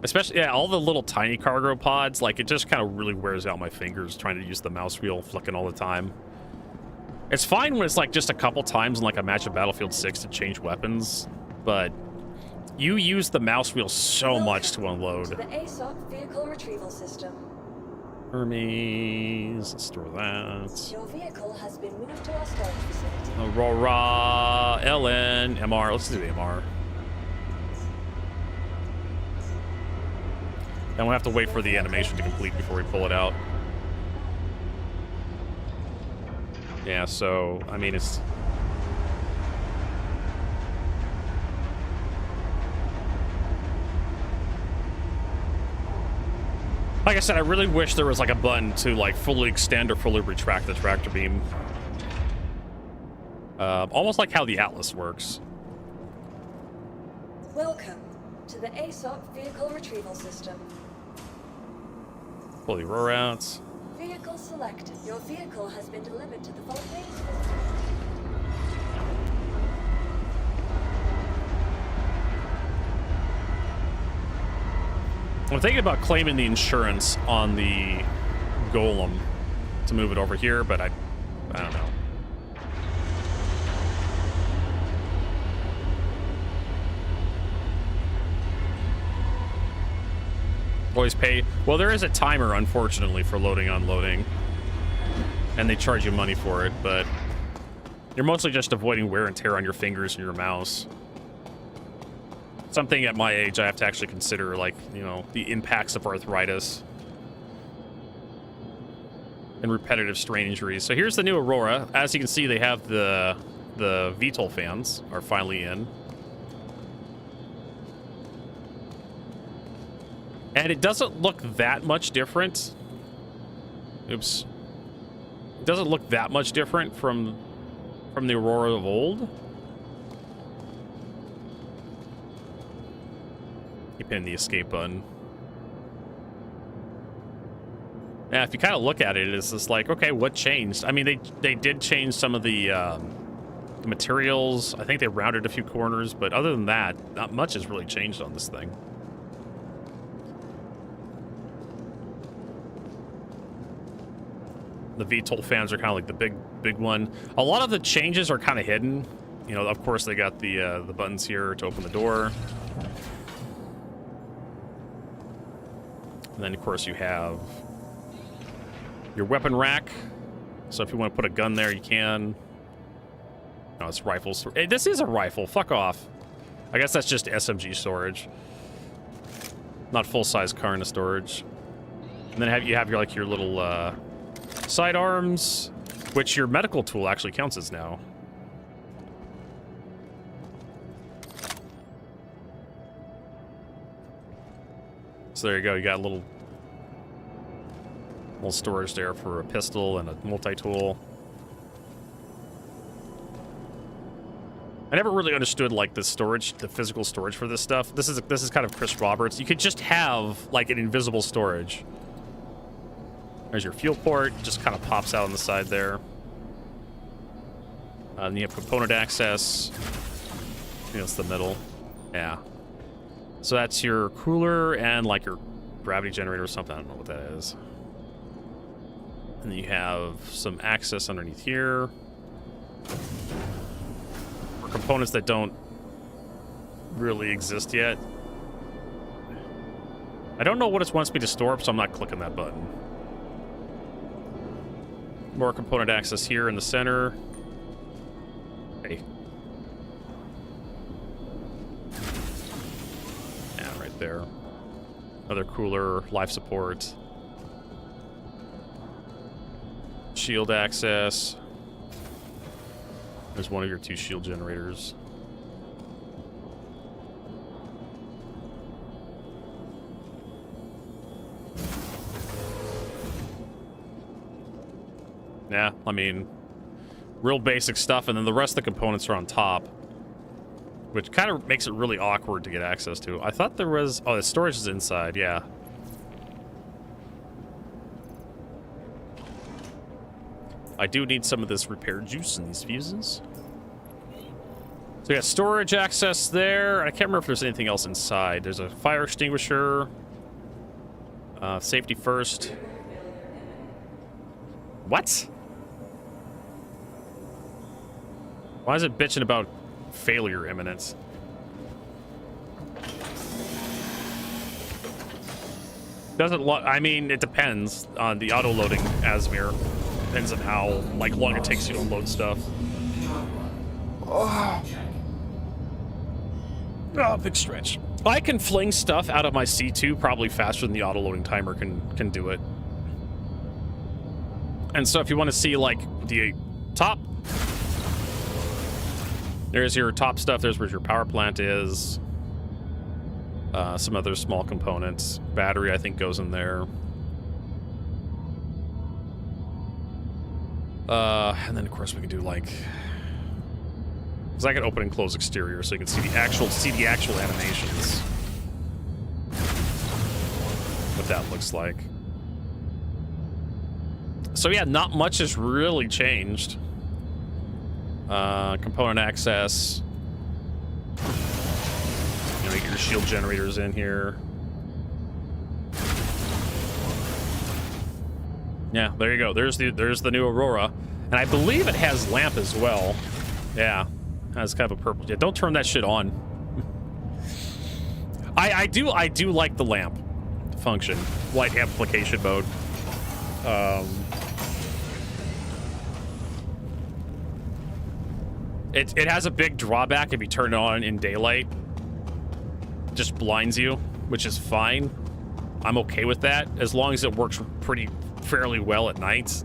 Especially, yeah, all the little tiny cargo pods, like, it just kind of really wears out my fingers trying to use the mouse wheel, flicking all the time. It's fine when it's, like, just a couple times in, like, a match of Battlefield 6 to change weapons, but you use the mouse wheel so much to unload. To the ASOC vehicle retrieval system. Hermes, let's store that. Your vehicle has been moved to our storage facility. Aurora, LN, MR, let's do the MR. Then we'll have to wait for the animation to complete before we pull it out. Yeah, so, I mean, it's... Like I said, I really wish there was, like, a button to, like, fully extend or fully retract the tractor beam. Almost like how the Atlas works. Welcome to the ASOC vehicle retrieval system. Pull the roar out. Vehicle selected. Your vehicle has been delivered to the vault base. I'm thinking about claiming the insurance on the Golem to move it over here, but I don't know. Always pay. Well, there is a timer, unfortunately, for loading, unloading. And they charge you money for it, but you're mostly just avoiding wear and tear on your fingers and your mouse. Something at my age I have to actually consider, like, you know, the impacts of arthritis and repetitive strain injuries. So here's the new Aurora. As you can see, they have the VTOL fans are finally in. And it doesn't look that much different. Oops. It doesn't look that much different from the Aurora of old. Keep hitting the escape button. Yeah, if you kind of look at it, it's just like, okay, what changed? I mean, they did change some of the materials. I think they rounded a few corners, but other than that, not much has really changed on this thing. The VTOL fans are kind of like the big one. A lot of the changes are kind of hidden. You know, of course, they got the buttons here to open the door. And then, of course, you have your weapon rack. So if you want to put a gun there, you can. No, it's rifles. Hey, this is a rifle. Fuck off. I guess that's just SMG storage. Not full-size Karna storage. And then you have your, like, your little sidearms, which your medical tool actually counts as now. So there you go. You got a little storage there for a pistol and a multi-tool. I never really understood like the storage, the physical storage for this stuff. This is kind of Chris Roberts. You could just have like an invisible storage. There's your fuel port, just kind of pops out on the side there. And you have component access. I think that's the middle. Yeah. So that's your cooler and like your gravity generator or something. I don't know what that is. And then you have some access underneath here. For components that don't really exist yet. I don't know what it wants me to store, so I'm not clicking that button. More component access here in the center. Hey. Yeah, right there. Another cooler, life support. Shield access. There's one of your 2 shield generators. Yeah, I mean, real basic stuff, and then the rest of the components are on top, which kind of makes it really awkward to get access to. I thought there was... Oh, the storage is inside, yeah. I do need some of this repair juice in these fuses. So we got storage access there. I can't remember if there's anything else inside. There's a fire extinguisher. Safety first. What? Why is it bitching about failure imminence? Doesn't I mean, it depends on the auto-loading Asmir. Depends on how like long it takes you to load stuff. Oh, big stretch. I can fling stuff out of my C2 probably faster than the auto-loading timer can do it. And so if you want to see like the top, there's your top stuff. There's where your power plant is. Some other small components. Battery, I think, goes in there. And then of course we can do like, because I can open and close exterior, so you can see the actual animations. What that looks like. So yeah, not much has really changed. Component access. You know, get your shield generators in here. Yeah, there you go. There's the new Aurora, and I believe it has lamp as well. Yeah, has kind of a purple. Yeah, don't turn that shit on. I do like the lamp function, light amplification mode. It has a big drawback if you turn it on in daylight. It just blinds you, which is fine. I'm okay with that as long as it works fairly well at night.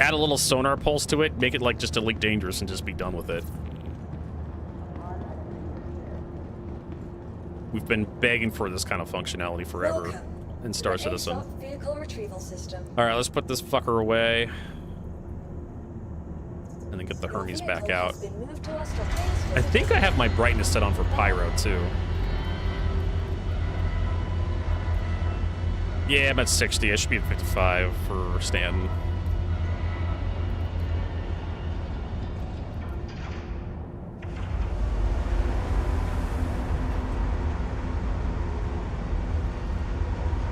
Add a little sonar pulse to it, make it like just Elite Dangerous and just be done with it. We've been begging for this kind of functionality forever Welcome in to Star the Citizen. ASOC vehicle retrieval system. All right, let's put this fucker away. And then get the Your Hermes vehicle back out. has been moved to hostile phase I think I have my brightness set on for Pyro, too. Yeah, I'm at 60. I should be at 55 for Stanton.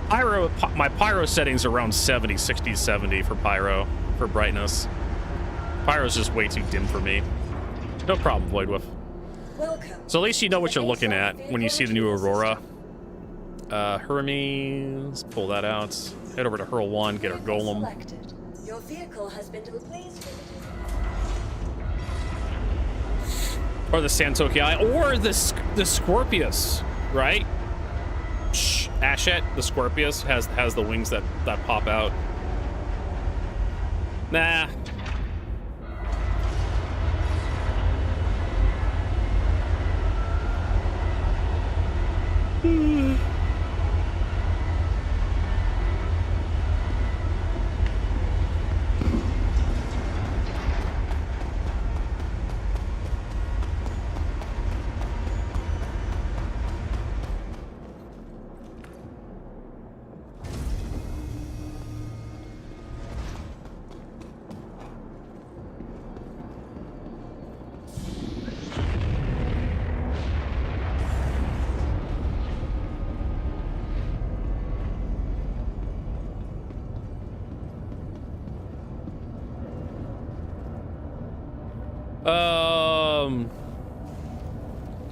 Pyro, my Pyro settings are around 70, 60, 70 for Pyro, for brightness. Pyro's just way too dim for me. No problem, Voidwolf. Welcome. So at least you know what to you're the looking ASOC at when you vehicle see the new retrieval Aurora. system. Hermes, pull that out. Head over to Hurl 1, get our Vehicle Golem. selected. Your vehicle has been to the please visited. Or the Santoki Eye, or the Scorpius, right? Shh, Ashet, the Scorpius, has the wings that pop out. Nah.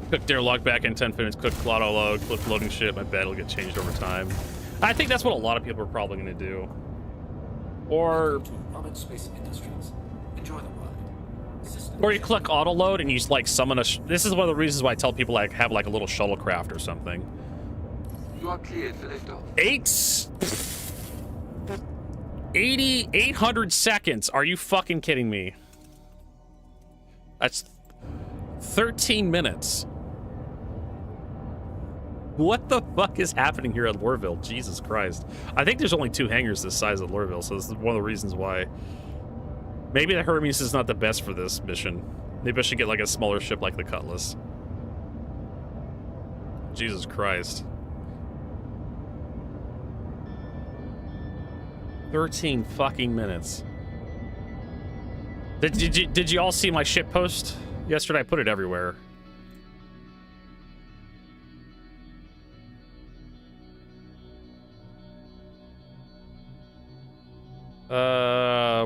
Cook their log back in 10 minutes, cook auto load, click loading shit, my bed will get changed over time. I think that's what a lot of people are probably going to do. Or Roberts Space Industries. Enjoy the ride. System you click auto load and you like summon a this is one of the reasons why I tell people like have like a little shuttlecraft or something. You are cleared for liftoff. 800 seconds. Are you fucking kidding me? That's 13 minutes. What the fuck is happening here at Lorville? Jesus Christ. I think there's only 2 hangars this size at Lorville, so this is one of the reasons why. Maybe the Hermes is not the best for this mission. Maybe I should get like a smaller ship like the Cutlass. Jesus Christ. 13 fucking minutes. Did you all see my ship post yesterday? I put it everywhere.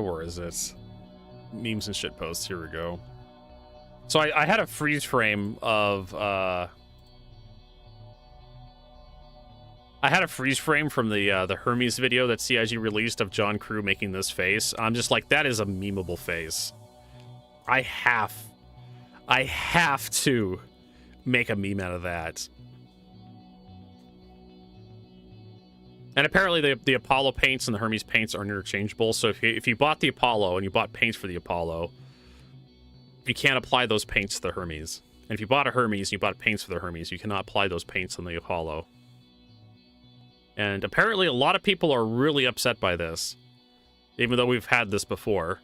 Where is it? Memes and shit posts. Here we go. So I had a freeze frame of I had a freeze frame from the Hermes video that CIG released of John Crew making this face. I'm just like, that is a memeable face. I have to make a meme out of that. And apparently the Apollo paints and the Hermes paints are interchangeable. So if you bought the Apollo and you bought paints for the Apollo, you can't apply those paints to the Hermes. And if you bought a Hermes and you bought paints for the Hermes, you cannot apply those paints on the Apollo. And apparently a lot of people are really upset by this, even though we've had this before.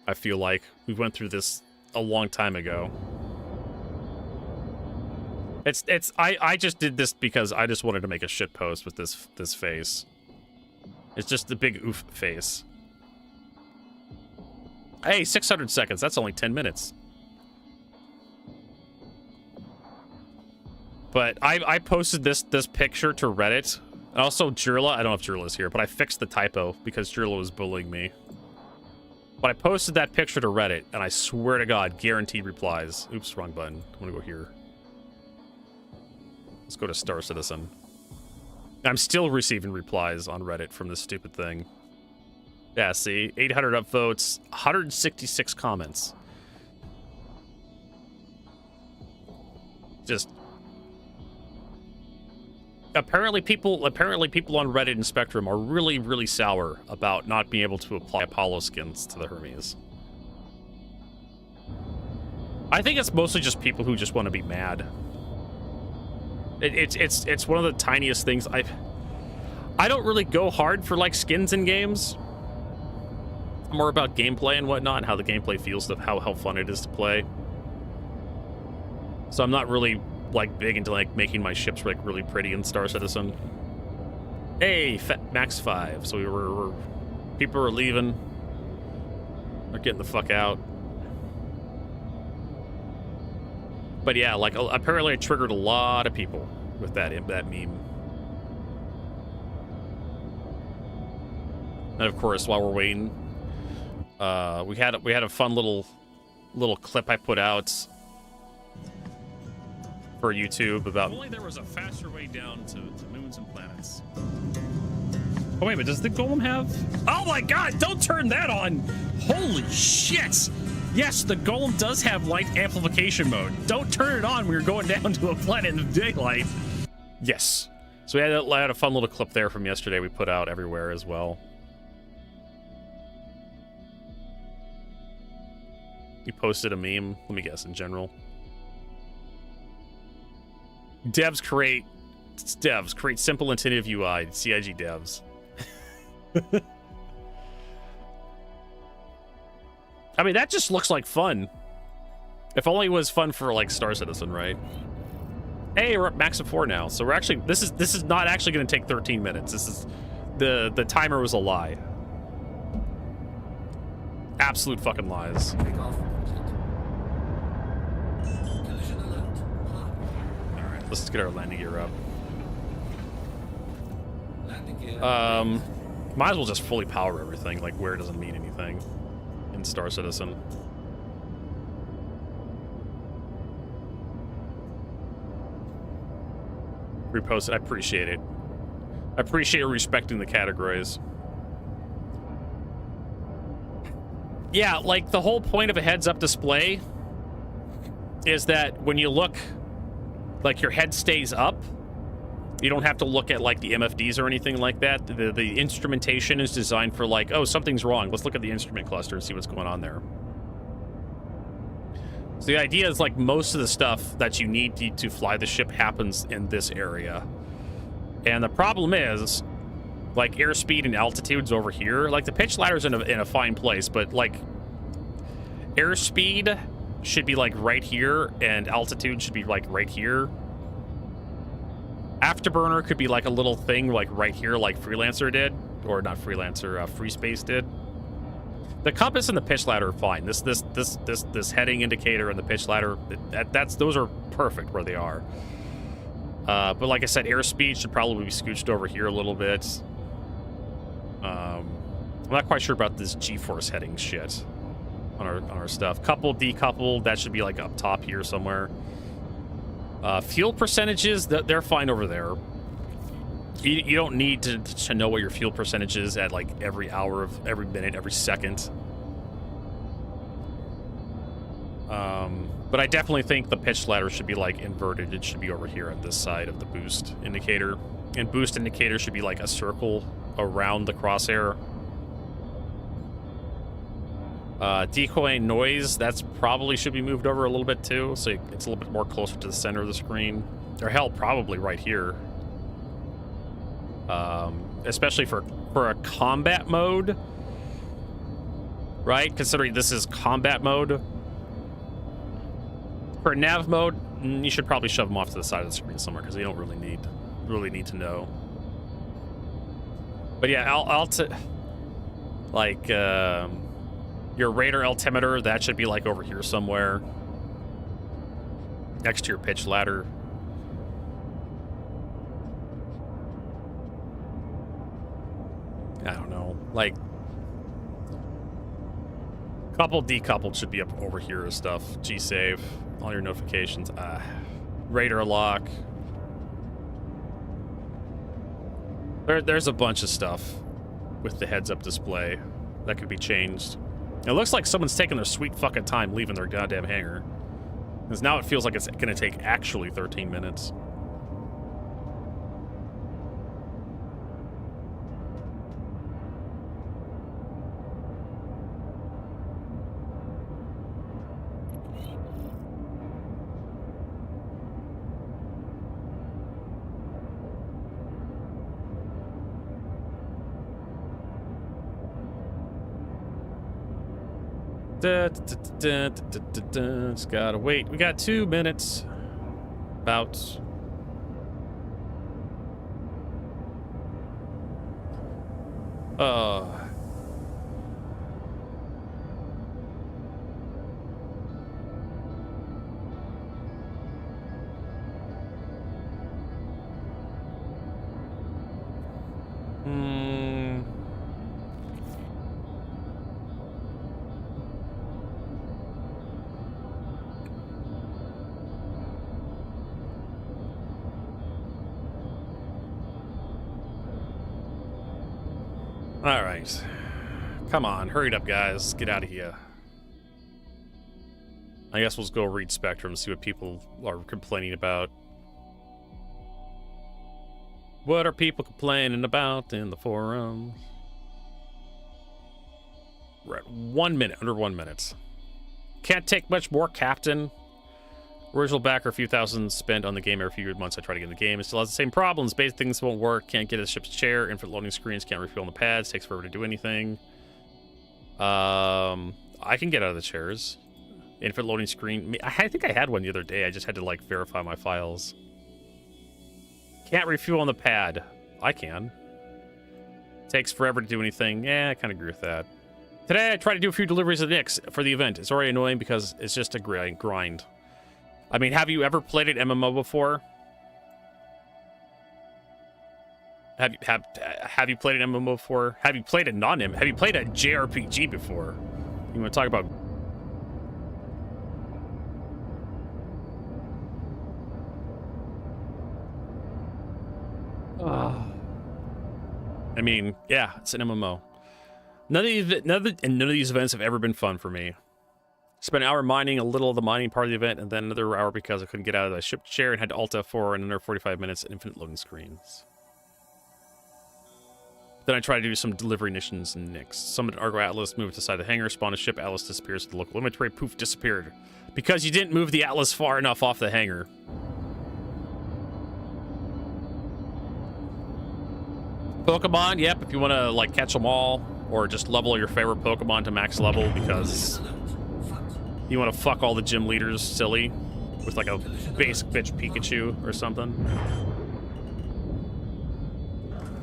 I feel like we went through this a long time ago. I just did this because I just wanted to make a shit post with this face. It's just the big oof face. Hey, 600 seconds. That's only 10 minutes. But I posted this picture to Reddit. And also Jirla. I don't know if Jirla's here, but I fixed the typo because Jirla was bullying me. But I posted that picture to Reddit, and I swear to God, guaranteed replies. Oops, wrong button. I'm gonna go here. Let's go to Star Citizen. I'm still receiving replies on Reddit from this stupid thing. Yeah, see? 800 upvotes, 166 comments. Just... Apparently people on Reddit and Spectrum are really, really sour about not being able to apply Apollo skins to the Hermes. I think it's mostly just people who just want to be mad. It's one of the tiniest things. I don't really go hard for like skins in games. I'm more about gameplay and whatnot, and how the gameplay feels, to how fun it is to play. So I'm not really like big into like making my ships like really pretty in Star Citizen. Hey, Max 5. So people are leaving. They're getting the fuck out. But yeah, like apparently I triggered a lot of people with that meme. And of course, while we're waiting, we had a fun little clip I put out for YouTube about. If only there was a faster way down to moons and planets. Oh wait, but does the golem have? Oh my God! Don't turn that on! Holy shit! Yes, the golem does have light amplification mode. Don't turn it on when you're going down to a planet in the daylight. Yes. So we had a fun little clip there from yesterday we put out everywhere as well. You posted a meme, let me guess, in general. Devs create simple intuitive UI, CIG devs. I mean, that just looks like fun. If only it was fun for like Star Citizen, right? Hey, we're at max of 4 now, so we're actually this is not actually going to take 13 minutes. This is the timer was a lie. Absolute fucking lies. Take off. Collision alert. High. All right, let's just get our landing gear up. Landing gear. Might as well just fully power everything. Like where doesn't mean anything in Star Citizen. Reposted. I appreciate it. I appreciate respecting the categories. Yeah, like the whole point of a heads-up display is that when you look, like your head stays up. You don't have to look at like the MFDs or anything like that. The instrumentation is designed for like, oh, something's wrong. Let's look at the instrument cluster and see what's going on there. So the idea is like most of the stuff that you need to fly the ship happens in this area. And the problem is like airspeed and altitudes over here. Like the pitch ladder's in a fine place, but like airspeed should be like right here and altitude should be like right here. Afterburner could be like a little thing like right here like Freelancer did, or not Freelancer, Free Space did. The compass and the pitch ladder are fine. This heading indicator and the pitch ladder, those are perfect where they are. But like I said, airspeed should probably be scooched over here a little bit. I'm not quite sure about this G-force heading shit on our stuff. Coupled, decoupled, that should be like up top here somewhere. Fuel percentages, they're fine over there. You don't need to know what your fuel percentage is at like every hour of every minute, every second. But I definitely think the pitch ladder should be like inverted. It should be over here on this side of the boost indicator. And boost indicator should be like a circle around the crosshair. Decoy noise, that's probably should be moved over a little bit too, so it's a little bit more closer to the center of the screen. Or hell, probably right here. Especially for a combat mode, right? Considering this is combat mode. For nav mode, you should probably shove them off to the side of the screen somewhere because you don't really need to know. But yeah, your radar altimeter, that should be like over here somewhere, next to your pitch ladder. I don't know, like coupled, decoupled should be up over here and stuff. G-save, all your notifications. Radar lock. There's a bunch of stuff with the heads-up display that could be changed. It looks like someone's taking their sweet fucking time leaving their goddamn hangar, because now it feels like it's gonna take actually 13 minutes. Just gotta wait. We got 2 minutes. About. All right. Come on, hurry it up, guys. Get out of here. I guess we'll just go read Spectrum, see what people are complaining about. What are people complaining about in the forums? We're at 1 minute, under 1 minute. Can't take much more, Captain. Original backer, a few thousand spent on the game every few months. I try to get in the game. It still has the same problems. Basic things won't work. Can't get a ship's chair. Infinite loading screens. Can't refuel on the pads. Takes forever to do anything. I can get out of the chairs. Infinite loading screen. I think I had one the other day. I just had to like verify my files. Can't refuel on the pad. I can. Takes forever to do anything. Yeah, I kind of agree with that. Today I tried to do a few deliveries of the Knicks for the event. It's already annoying because it's just a grind. I mean, have you ever played an MMO before? Have you played an MMO before? Have you played a non-MMO? Have you played a JRPG before? You want to talk about? I mean, yeah, it's an MMO. None of these events have ever been fun for me. Spent an hour mining a little of the mining part of the event, and then another hour because I couldn't get out of the ship chair and had to Alt F4 and another 45 minutes and infinite loading screens. Then I tried to do some delivery missions and Nix. Summoned Argo Atlas, moved to the side of the hangar, spawned a ship, Atlas disappears at the local inventory, poof, disappeared. Because you didn't move the Atlas far enough off the hangar. Pokemon, yep, if you want to like catch them all, or just level your favorite Pokemon to max level because you want to fuck all the gym leaders silly with like a basic bitch Pikachu or something.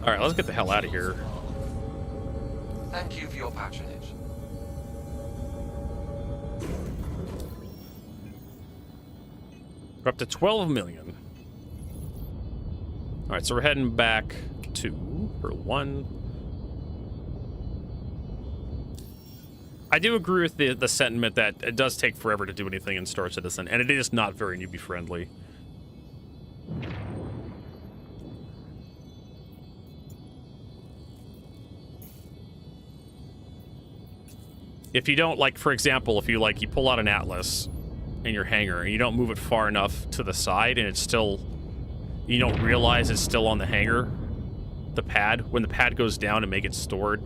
All right, let's get the hell out of here. Thank you for your patronage. We're up to 12 million. All right, so we're heading back to for 1. I do agree with the sentiment that it does take forever to do anything in Star Citizen, and it is not very newbie friendly. If you don't, like, for example, if you pull out an Atlas in your hangar and you don't move it far enough to the side and it's still, you don't realize it's still on the hangar, the pad, when the pad goes down and may get stored.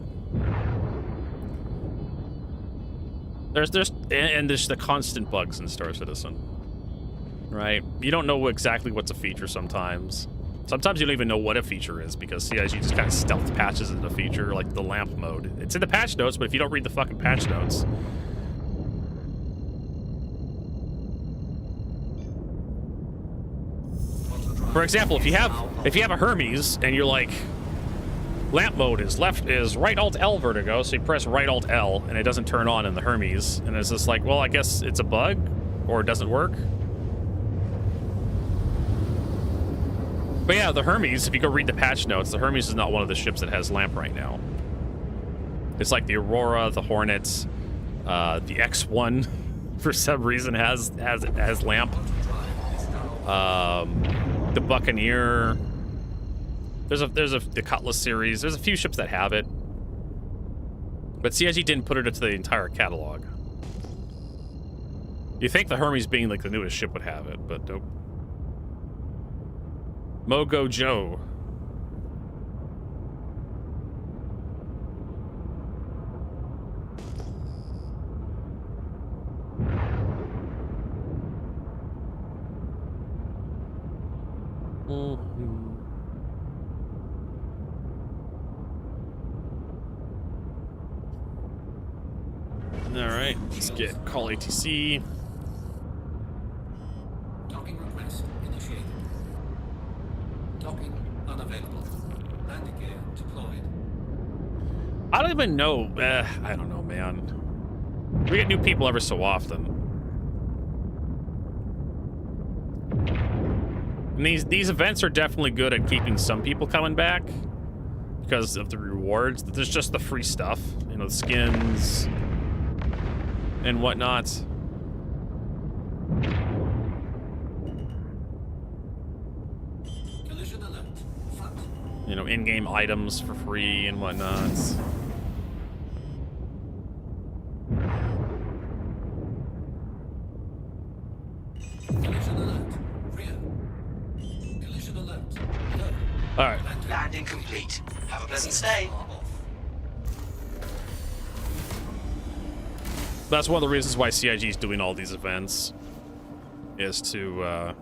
There's the constant bugs in Star Citizen, right? You don't know exactly what's a feature sometimes. Sometimes you don't even know what a feature is because CIG just kind of stealth patches in a feature, like the lamp mode. It's in the patch notes, but if you don't read the fucking patch notes. For example, if you have a Hermes and you're like, lamp mode is right Alt L vertigo, so you press right Alt L and it doesn't turn on in the Hermes, and it's just like, well, I guess it's a bug or it doesn't work. But yeah, the Hermes, if you go read the patch notes, the Hermes is not one of the ships that has lamp right now. It's like the Aurora, the Hornets, the X1 for some reason has lamp. The Buccaneer. There's the Cutlass series. There's a few ships that have it, but CIG didn't put it into the entire catalog. You think the Hermes, being like the newest ship, would have it, but nope. Mogo Joe. All right. right, let's get call ATC. Docking request initiated. Docking unavailable. Landing gear deployed. I don't even know. I don't know, man. We get new people ever so often. And these events are definitely good at keeping some people coming back because of the rewards. There's just the free stuff, you know, the skins and whatnot. Collision alert. Front. You know, in-game items for free and whatnot. Collision alert. Rear. Collision alert. Low. All right. Landing complete. Have a pleasant stay. That's one of the reasons why CIG is doing all these events, is to,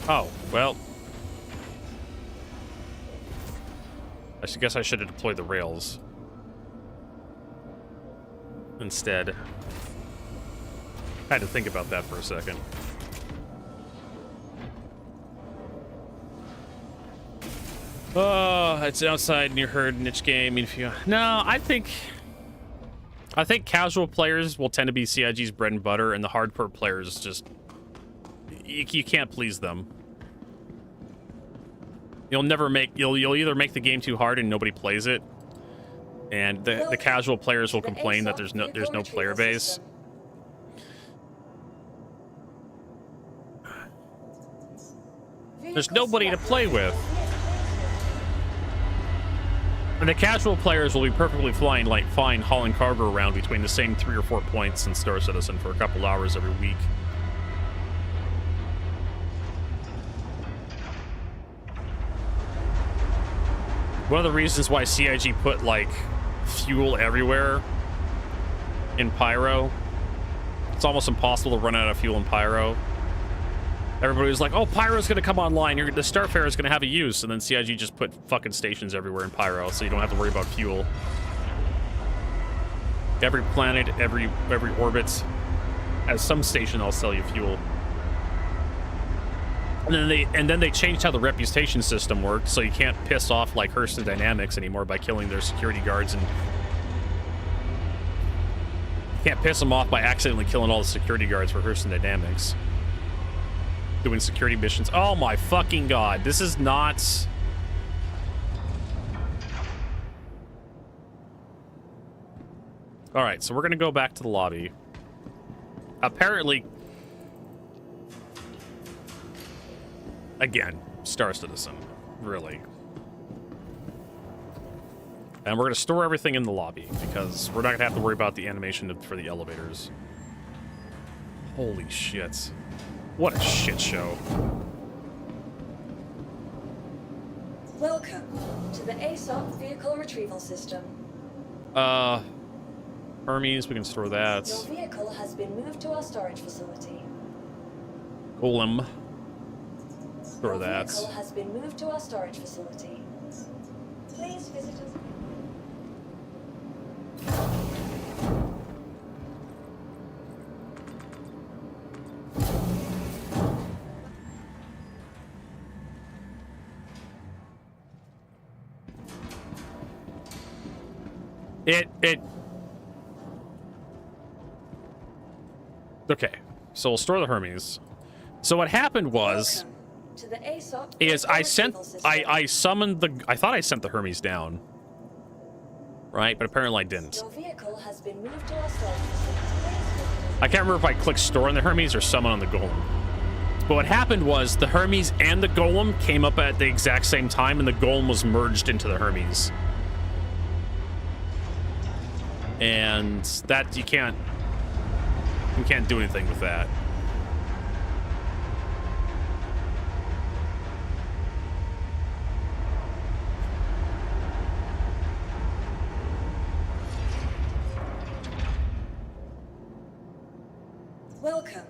Oh, well. I guess I should have deployed the rails instead. I had to think about that for a second. Oh, it's outside near herd niche game. If you no, I think casual players will tend to be CIG's bread and butter, and the hardcore players just you can't please them. You'll either make the game too hard and nobody plays it, and the casual players will complain that there's no player base. There's nobody to play with. And the casual players will be perfectly fine hauling cargo around between the same 3 or 4 points in Star Citizen for a couple hours every week. One of the reasons why CIG put, like, fuel everywhere in Pyro, it's almost impossible to run out of fuel in Pyro. Everybody was like, oh, Pyro's gonna come online, the Starfarer is gonna have a use, and then CIG just put fucking stations everywhere in Pyro, so you don't have to worry about fuel. Every planet, every orbit has some station that'll sell you fuel. And then they changed how the reputation system worked, so you can't piss off like Hermes Dynamics anymore by killing their security guards, and you can't piss them off by accidentally killing all the security guards for Hermes Dynamics. Doing security missions. Oh my fucking god, this is not... Alright, so we're gonna go back to the lobby. Apparently... Again, Star Citizen. Really. And we're gonna store everything in the lobby, because we're not gonna have to worry about the animation for the elevators. Holy shit. What a shit show. Welcome to the ASOP Vehicle Retrieval System. Hermes, we can store that. Your vehicle has been moved to our storage facility. Golem. Store that. Your vehicle has been moved to our storage facility. Please visit us. Okay, so we'll store the Hermes. So what happened was, to the ASOP I summoned the, I thought I sent the Hermes down, right? But apparently I didn't. Your vehicle has been moved to our storage facility. I can't remember if I clicked store on the Hermes or summon on the Golem. But what happened was the Hermes and the Golem came up at the exact same time, and the Golem was merged into the Hermes. And that you can't do anything with that. Welcome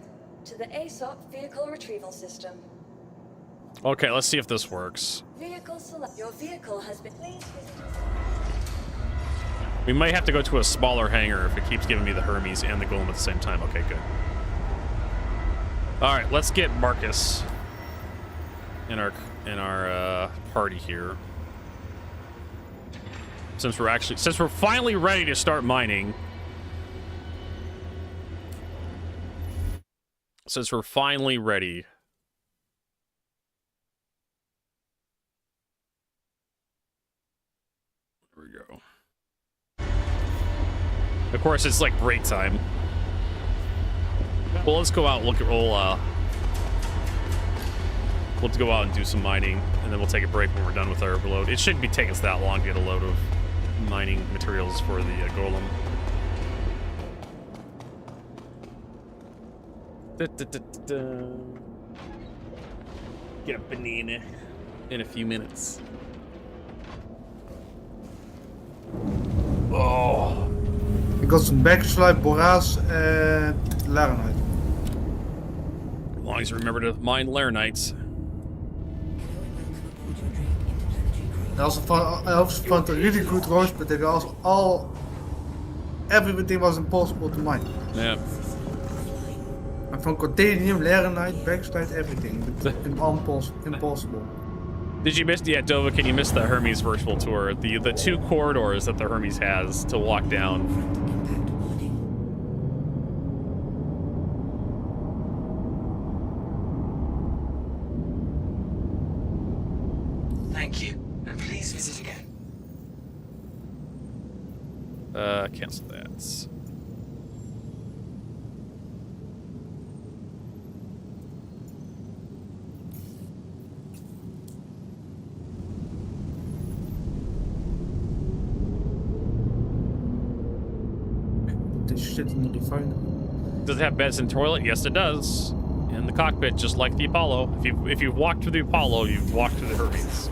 to the ASOP Vehicle Retrieval System. Okay, let's see if this works. Vehicle select. Your vehicle has been. Please visit us. We might have to go to a smaller hangar if it keeps giving me the Hermes and the Golem at the same time. Okay, good. All right, let's get Marcus in our party here. Since we're finally ready to start mining. Since we're finally ready. There we go. Of course, it's like break time. Well, let's go out and look at we'll go out and do some mining, and then we'll take a break when we're done with our overload. It shouldn't be taking us that long to get a load of mining materials for the golem. Get a banana in a few minutes. Oh. Ik got some backslide, boraas, and laranite. As long as you remember to mine laranites. Also found a really good roast, but everything was impossible to mine. Yeah. And from Cortanium, laranite, backslide, everything, but impossible. Did you miss? Yeah, Dova, can you miss the Hermes virtual tour? The 2 corridors that the Hermes has to walk down. Thank you, and please visit again. Cancel that. This shit in the refinery. Does it have beds and toilet? Yes, it does. In the cockpit, just like the Apollo. If you've walked through the Apollo, you've walked through the Hermes.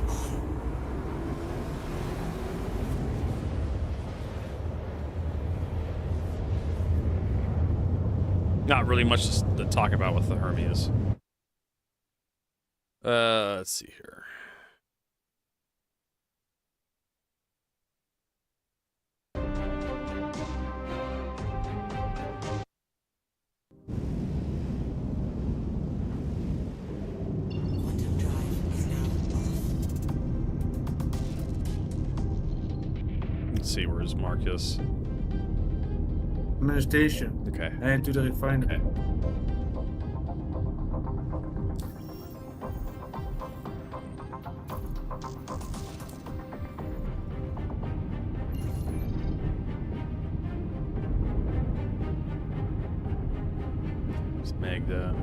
Not really much to talk about with the Hermes. Let's see here. Quantum drive is now off. Let's see, where's Marcus? I'm in a station. Okay. And to the refinery. Okay. It's Magda.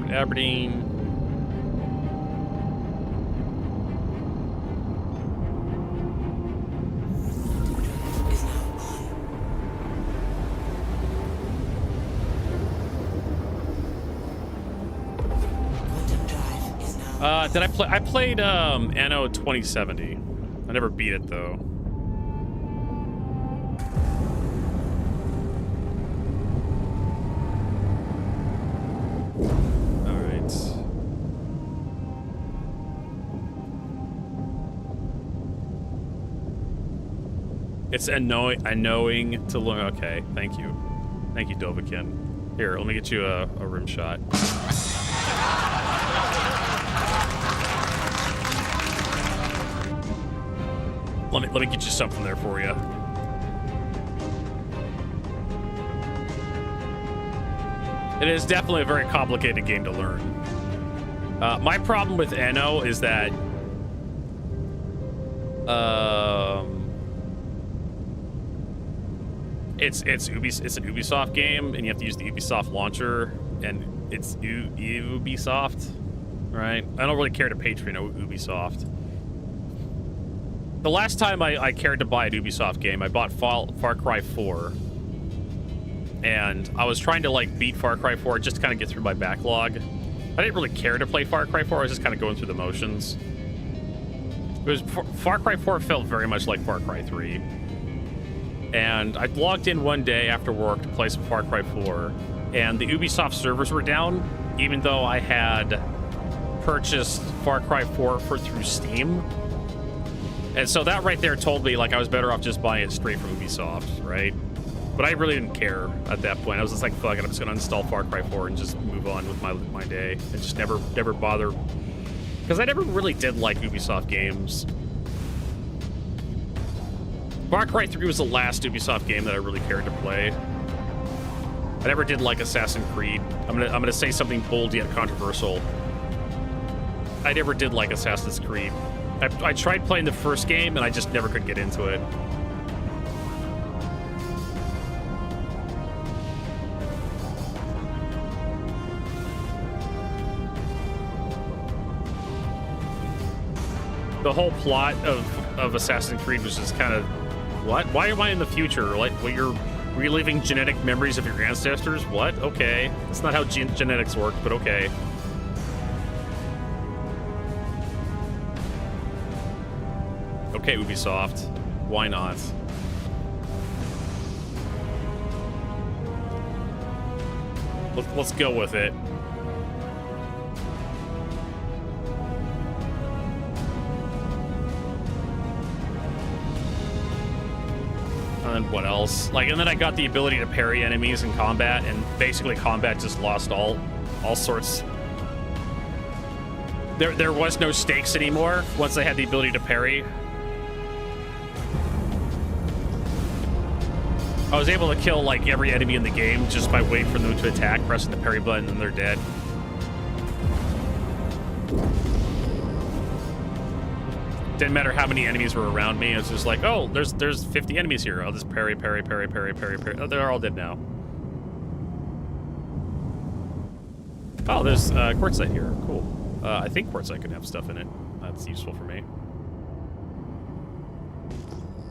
Aberdeen. Is now on. Quantum drive is now. Did I play? I played Anno 2070. I never beat it though. It's annoying to learn. Okay, thank you. Thank you, Dovakin. Here, let me get you a rim shot. Let me get you something there for you. It is definitely a very complicated game to learn. My problem with Anno is that it's an Ubisoft game, and you have to use the Ubisoft launcher, and it's Ubisoft, right? I don't really care to Patreon Ubisoft. The last time I cared to buy an Ubisoft game, I bought Far Cry 4, and I was trying to like beat Far Cry 4 just to kind of get through my backlog. I didn't really care to play Far Cry 4. I was just kind of going through the motions. Far Cry 4 felt very much like Far Cry 3. And I logged in one day after work to play some Far Cry 4, and the Ubisoft servers were down, even though I had purchased Far Cry 4 through Steam. And so that right there told me like I was better off just buying it straight from Ubisoft, right? But I really didn't care at that point. I was just like, fuck it, I'm just gonna install Far Cry 4 and just move on with my day and just never bother. Because I never really did like Ubisoft games. Far Cry 3 was the last Ubisoft game that I really cared to play. I never did like Assassin's Creed. I'm gonna say something bold yet controversial. I never did like Assassin's Creed. I tried playing the first game and I just never could get into it. The whole plot of Assassin's Creed was just kind of, what? Why am I in the future? Like, well, you're reliving genetic memories of your ancestors? What? Okay. That's not how genetics work, but okay. Okay, Ubisoft. Why not? Let's go with it. And then what else? Like, and then I got the ability to parry enemies in combat, and basically combat just lost all sorts. There was no stakes anymore once I had the ability to parry. I was able to kill like every enemy in the game just by waiting for them to attack, pressing the parry button, and they're dead. Didn't matter how many enemies were around me. It was just like, oh, there's 50 enemies here. I'll just parry. Oh, they're all dead now. Oh, there's quartzite here. Cool. I think quartzite could have stuff in it. That's useful for me.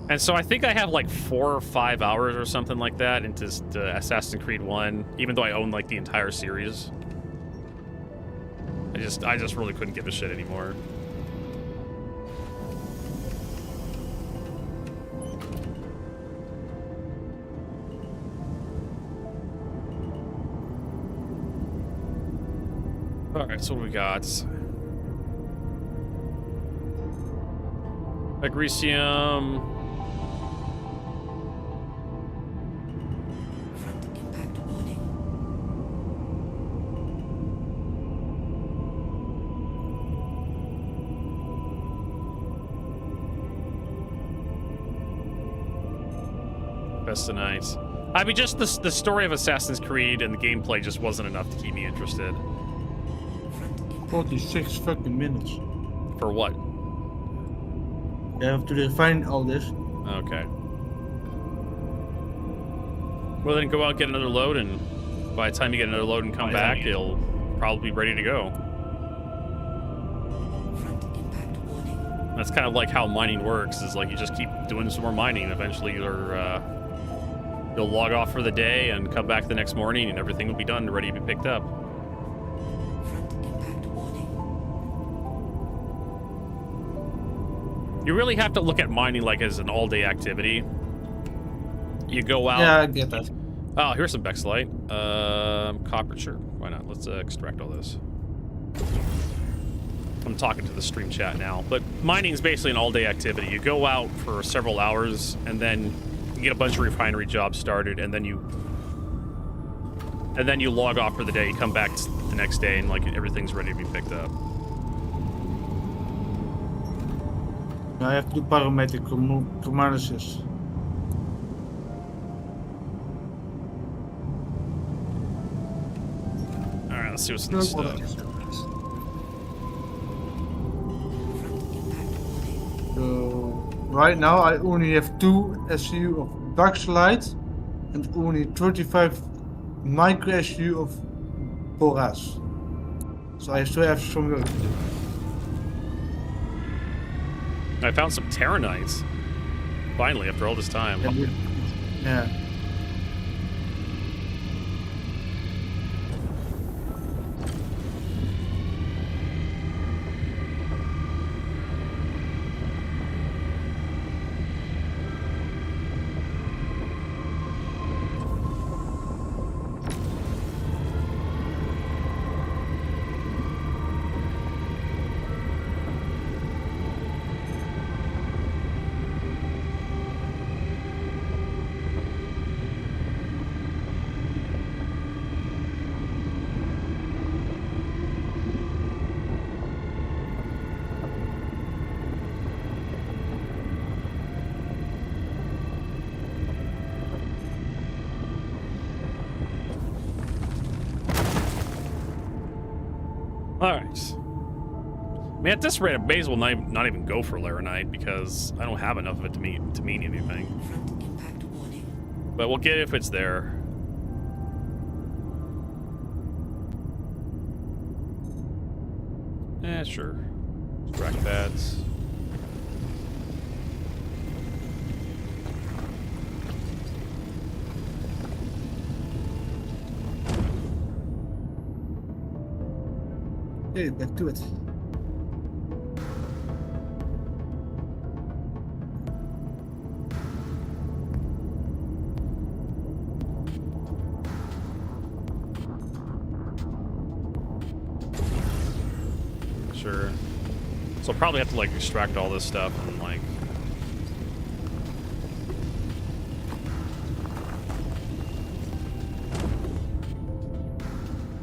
And so I think I have like 4 or 5 hours or something like that into Assassin's Creed 1, even though I own like the entire series. I just really couldn't give a shit anymore. Alright, so what do we got? Agricium. Tonight. I mean, just the story of Assassin's Creed and the gameplay just wasn't enough to keep me interested. 46 fucking minutes. For what? You have to refine all this. Okay. Well, then go out, get another load, and by the time you get another load and come back, it'll probably be ready to go. That's kind of like how mining works, is like you just keep doing some more mining, and eventually you'll log off for the day and come back the next morning and everything will be done and ready to be picked up. You really have to look at mining like as an all-day activity. You go out... Yeah, I get that. Oh, here's some Bexlite. Copper, sure. Why not? Let's extract all this. I'm talking to the stream chat now. But mining is basically an all-day activity. You go out for several hours and then you get a bunch of refinery jobs started, and then you log off for the day. You come back the next day, and like everything's ready to be picked up. I have to do parametric analysis. All right, let's see what's in this stuff. So right now I only have 2 SU of dark light and only 35 micro SU of Boras. So I still have some work to do. I found some Terranites. Finally, after all this time. Yeah. I mean, at this rate, I may as well not even go for Laranite because I don't have enough of it to mean anything. Front impact warning. But we'll get it if it's there. Eh, sure. Rack pads. Okay, back to it. Sure. So I'll probably have to like extract all this stuff and like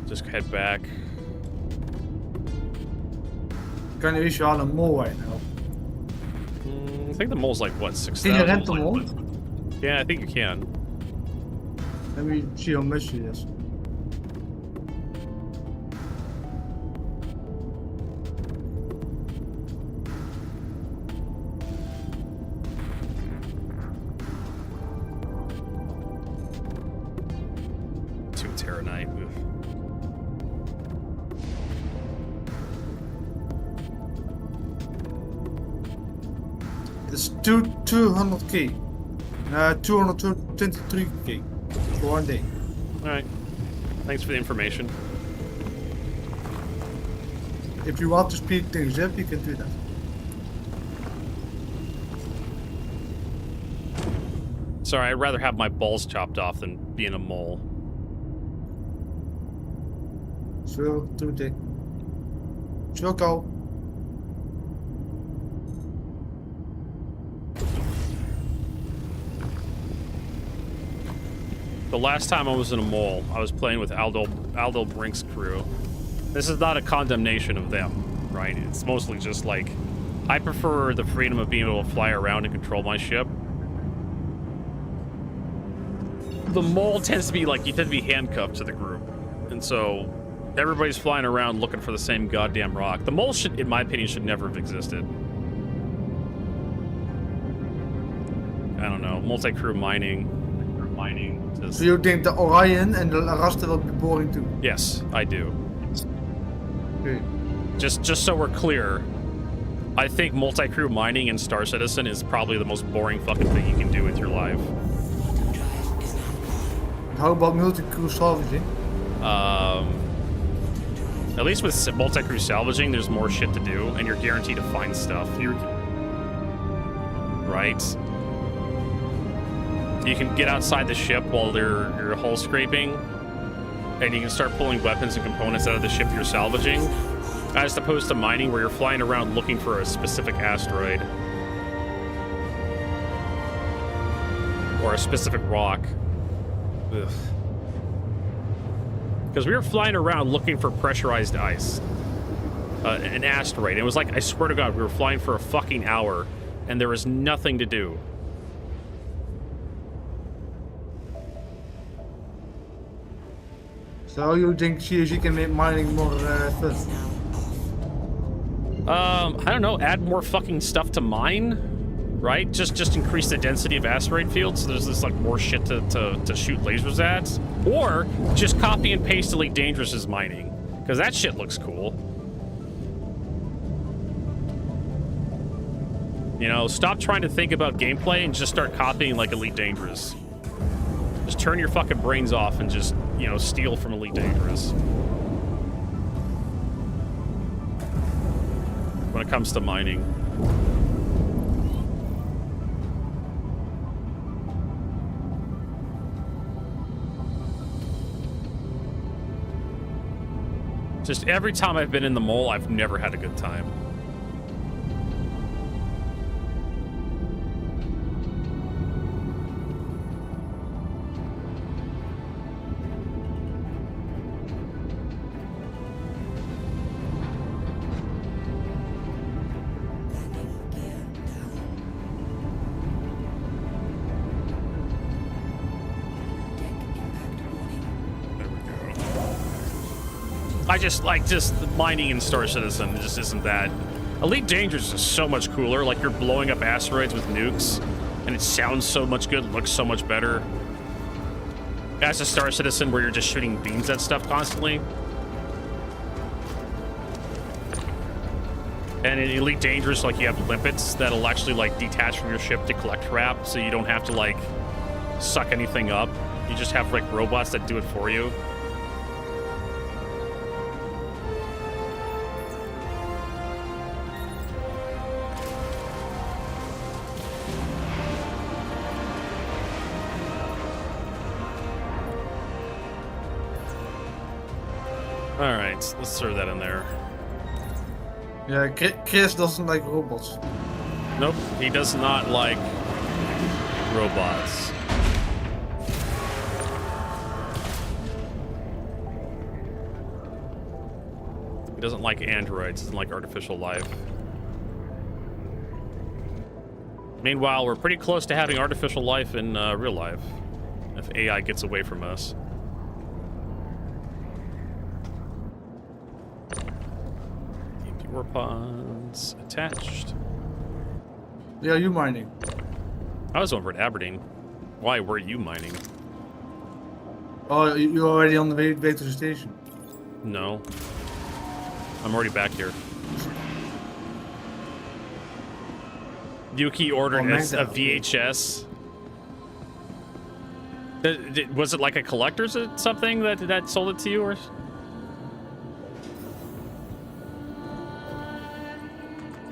just head back. Kan je visueel een mol right now? I think the mole's like what, Can you 6,000? rent the mol? Yeah, I think you can. Let me see how much it is. Two Terranite. It's 200k. 223k for 1 day. All right. Thanks for the information. If you want to speed things up, you can do that. Sorry, I'd rather have my balls chopped off than being a mole. So, do it. Choco. The last time I was in a mole, I was playing with Aldo Brink's crew. This is not a condemnation of them, right? It's mostly just like, I prefer the freedom of being able to fly around and control my ship. The mole tends to be like, you tend to be handcuffed to the group. And so everybody's flying around looking for the same goddamn rock. The mole should, in my opinion, should never have existed. I don't know, multi-crew mining. So you think the Orion and the Arasta will be boring too? Yes, I do. Okay. Just so we're clear, I think multi-crew mining in Star Citizen is probably the most boring fucking thing you can do with your life. Quantum drive is now on. How about multi-crew salvaging? At least with multi-crew salvaging, there's more shit to do, and you're guaranteed to find stuff. Right? You can get outside the ship while you're hull scraping, and you can start pulling weapons and components out of the ship you're salvaging, as opposed to mining where you're flying around looking for a specific asteroid or a specific rock. Because we were flying around looking for pressurized ice, an asteroid. It was like, I swear to God, we were flying for a fucking hour, and there was nothing to do. So you think CSG can make mining more fun? I don't know, add more fucking stuff to mine, right? Just increase the density of asteroid fields so there's this like more shit to shoot lasers at. Or just copy and paste Elite Dangerous's mining, because that shit looks cool. You know, stop trying to think about gameplay and just start copying like Elite Dangerous. Just turn your fucking brains off and just, you know, steal from Elite Dangerous. When it comes to mining. Just every time I've been in the mole, I've never had a good time. I just like just mining in Star Citizen just isn't that. Elite Dangerous is so much cooler. Like you're blowing up asteroids with nukes, and it sounds so much good, looks so much better. As a Star Citizen, where you're just shooting beams at stuff constantly. And in Elite Dangerous, like you have limpets that'll actually like detach from your ship to collect crap, so you don't have to like suck anything up. You just have like robots that do it for you. All right, let's throw that in there. Yeah, Chris doesn't like robots. Nope, he does not like robots. He doesn't like androids, doesn't like artificial life. Meanwhile, we're pretty close to having artificial life in real life, if AI gets away from us. Ore pods attached. Yeah, you mining? I was over at Aberdeen. Why were you mining? Oh, you're already on the way to the station. No. I'm already back here. Yuki ordered a VHS. Was it like a collector's or something that sold it to you, or?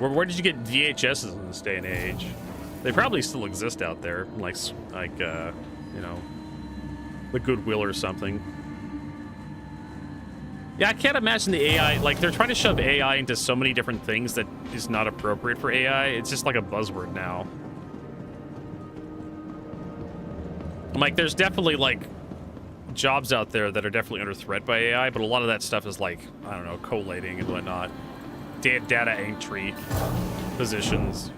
Where did you get VHSs in this day and age? They probably still exist out there, like you know, the Goodwill or something. Yeah, I can't imagine the AI, like they're trying to shove AI into so many different things that is not appropriate for AI. It's just like a buzzword now. Like there's definitely like jobs out there that are definitely under threat by AI, but a lot of that stuff is like, I don't know, collating and whatnot. Data entry positions.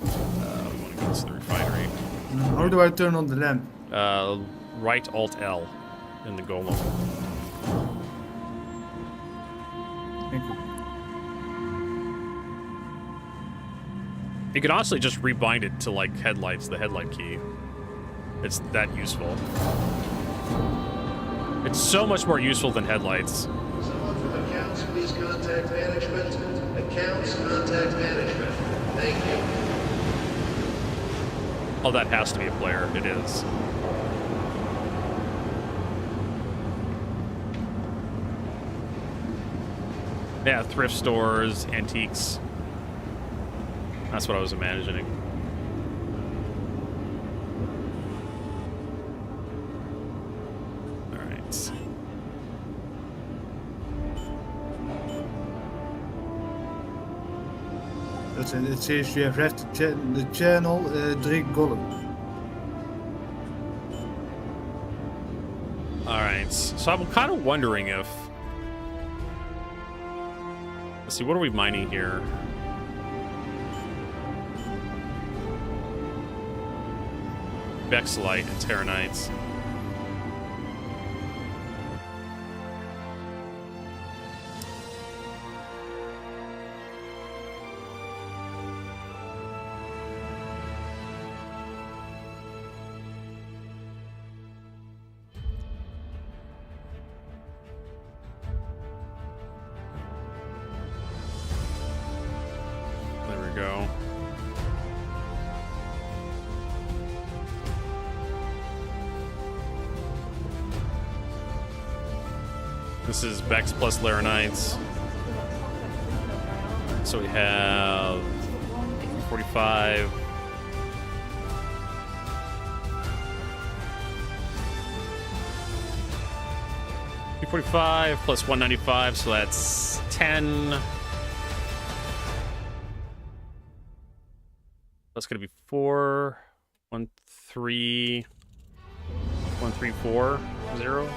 We want to go to the refinery. How do I turn on the lamp? Right Alt L in the Golem. Thank you. You can honestly just rebind it to like headlights, the headlight key. It's that useful. It's so much more useful than headlights. Someone from accounts, please contact management. Accounts, contact management. Thank you. Oh, that has to be a player. It is. Yeah, thrift stores, antiques. That's what I was imagining. It says you have left the channel Drake Golem. Alright, so I'm kind of wondering if... Let's see, what are we mining here? Vexilite and Terranites. Go. This is Bex plus Laranites. So we have 45. $45 plus 195, so that's 10. That's gonna be 4, 1, 3, 1, 3, 4, 0.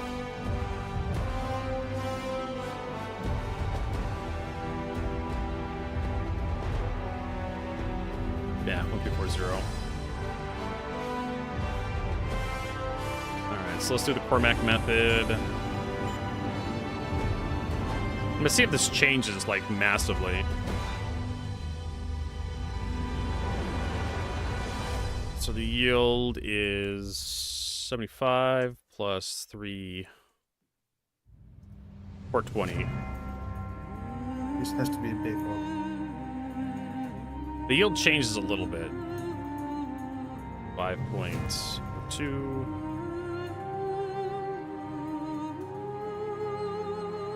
Yeah, 1, 3, 4, 0. Alright, So let's do the Cormac method. I'm gonna see if this changes like massively. So the yield is 75 plus 3, 420. This has to be a big one. The yield changes a little bit. 5.2.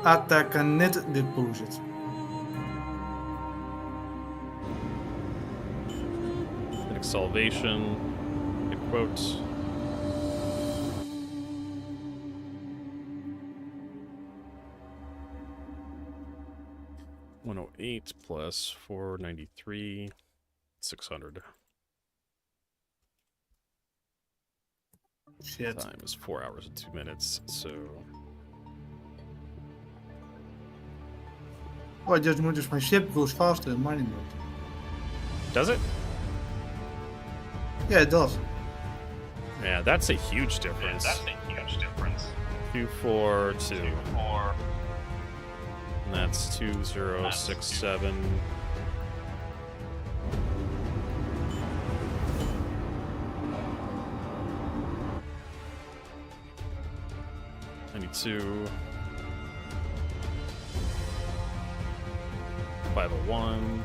Attack net deposit. Salvation. Good quote. $108 plus 493, 600. Shit. Time is 4 hours and 2 minutes. So. Oh, I just noticed my ship goes faster in mining mode. Does it? Yeah, it does. Yeah, that's a huge difference. 242. And that's 2067. $92. 501.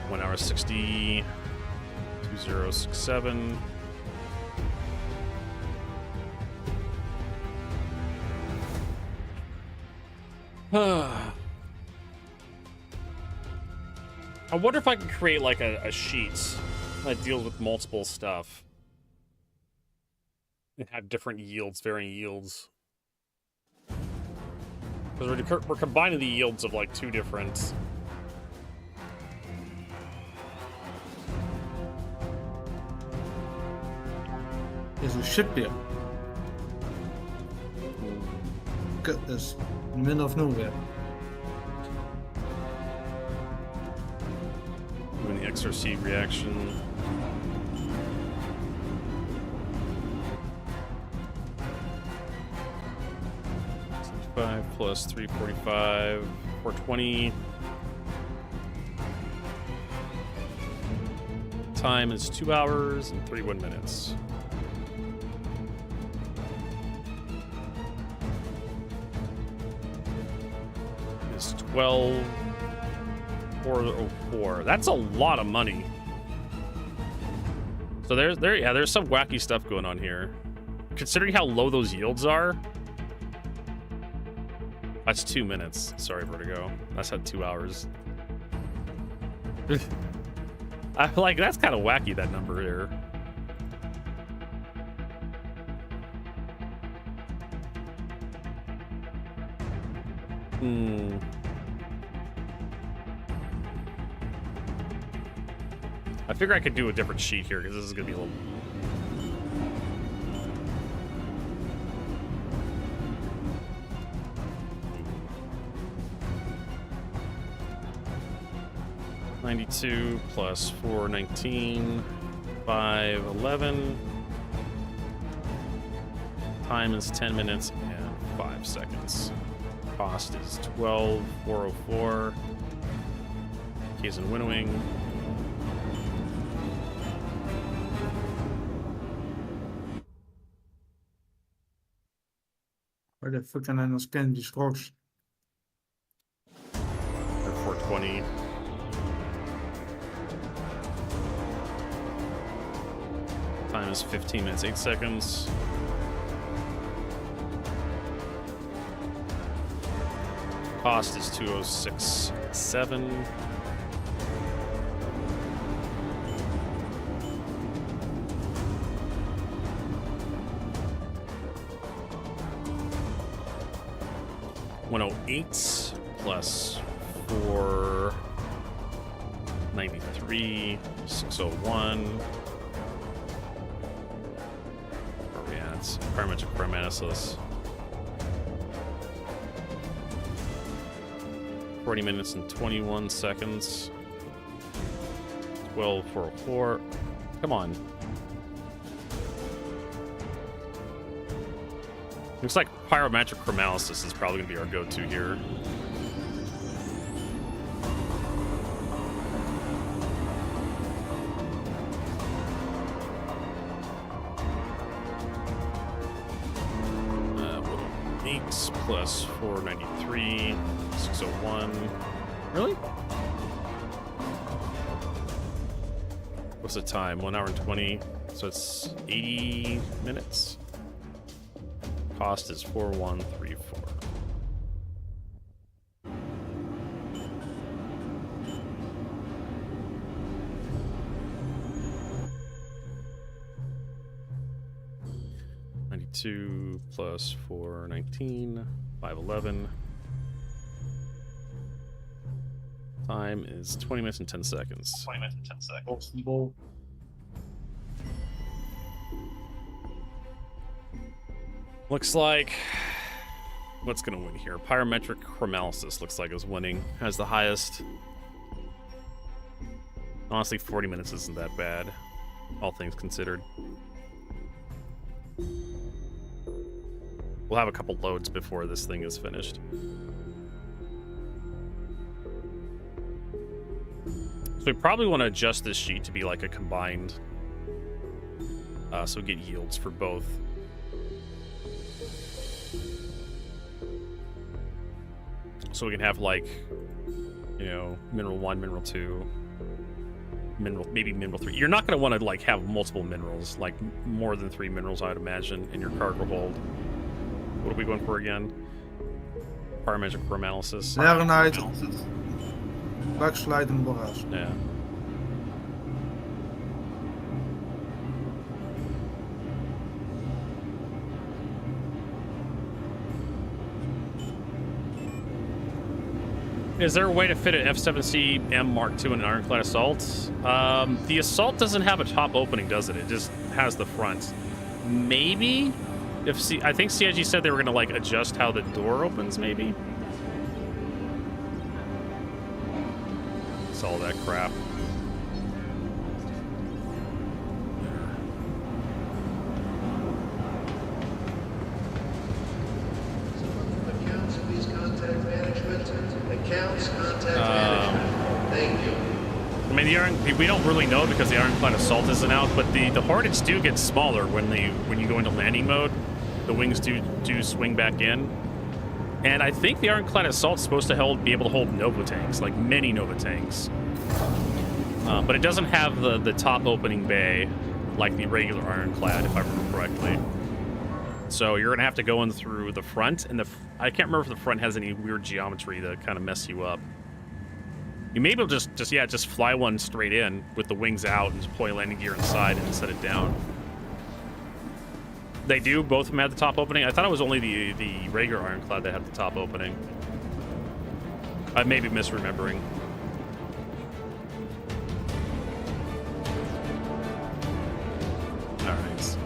1 hour 60. 2067. I wonder if I can create like a sheet that deals with multiple stuff and have different yields, varying yields. Because we're combining the yields of like two different. There's a ship here. Goodness, in the middle of nowhere. Doing the XRC reaction. $5 plus 345, 420. Time is 2 hours and 31 minutes. It's 12,404. That's a lot of money. So there's some wacky stuff going on here. Considering how low those yields are. That's 2 minutes. Sorry, Vertigo. That's had 2 hours. I like that's kind of wacky, that number here. I figure I could do a different sheet here because this is gonna be a little. $92 plus 419, 511. Time is 10 minutes and 5 seconds. Cost is 12,404. Keys and winnowing. Where the fuck can I not scan these rocks? Or 420. Time is 15 minutes, 8 seconds. Cost is 2067. $108 plus 493, 601. Environmental Chromaticus. 40 minutes and 21 seconds. 12,404. Come on. Looks like pyrometric chromalysis is probably going to be our go-to here. Plus 493, 601. Really? What's the time? 1 hour and 20. So it's 80 minutes. Cost is 4134. Two plus 419, 511. Time is 20 minutes and 10 seconds. 20 minutes and 10 seconds. Possible. Looks like what's gonna win here? Pyrometric chromalysis looks like is winning. Has the highest. Honestly, 40 minutes isn't that bad, all things considered. We'll have a couple loads before this thing is finished. So we probably want to adjust this sheet to be like a combined, so we get yields for both. So we can have like, you know, mineral 1, mineral 2, maybe mineral 3. You're not going to want to like have multiple minerals, like more than 3 minerals, I'd imagine, in your cargo hold. What are we going for again? Pyrometric chromalysis. Nervenite, Duckslide, and Boras. Yeah. Is there a way to fit an F-7C M Mark II in an Ironclad Assault? The Assault doesn't have a top opening, does it? It just has the front. Maybe? I think CIG said they were going to like adjust how the door opens, maybe? It's all that crap. Accounts, please contact management. Accounts, contact management. Thank you. I mean, we don't really know because the Ironclad Assault isn't out, but the Hornets do get smaller when you go into landing mode. The wings do swing back in. And I think the Ironclad Assault's supposed to be able to hold Nova tanks, like many Nova tanks. But it doesn't have the top opening bay like the regular Ironclad, if I remember correctly. So you're going to have to go in through the front, and I can't remember if the front has any weird geometry that kind of mess you up. You may be able to just fly one straight in with the wings out and deploy landing gear inside and set it down. They do. Both of them have the top opening. I thought it was only the regular Ironclad that had the top opening. I may be misremembering. All right.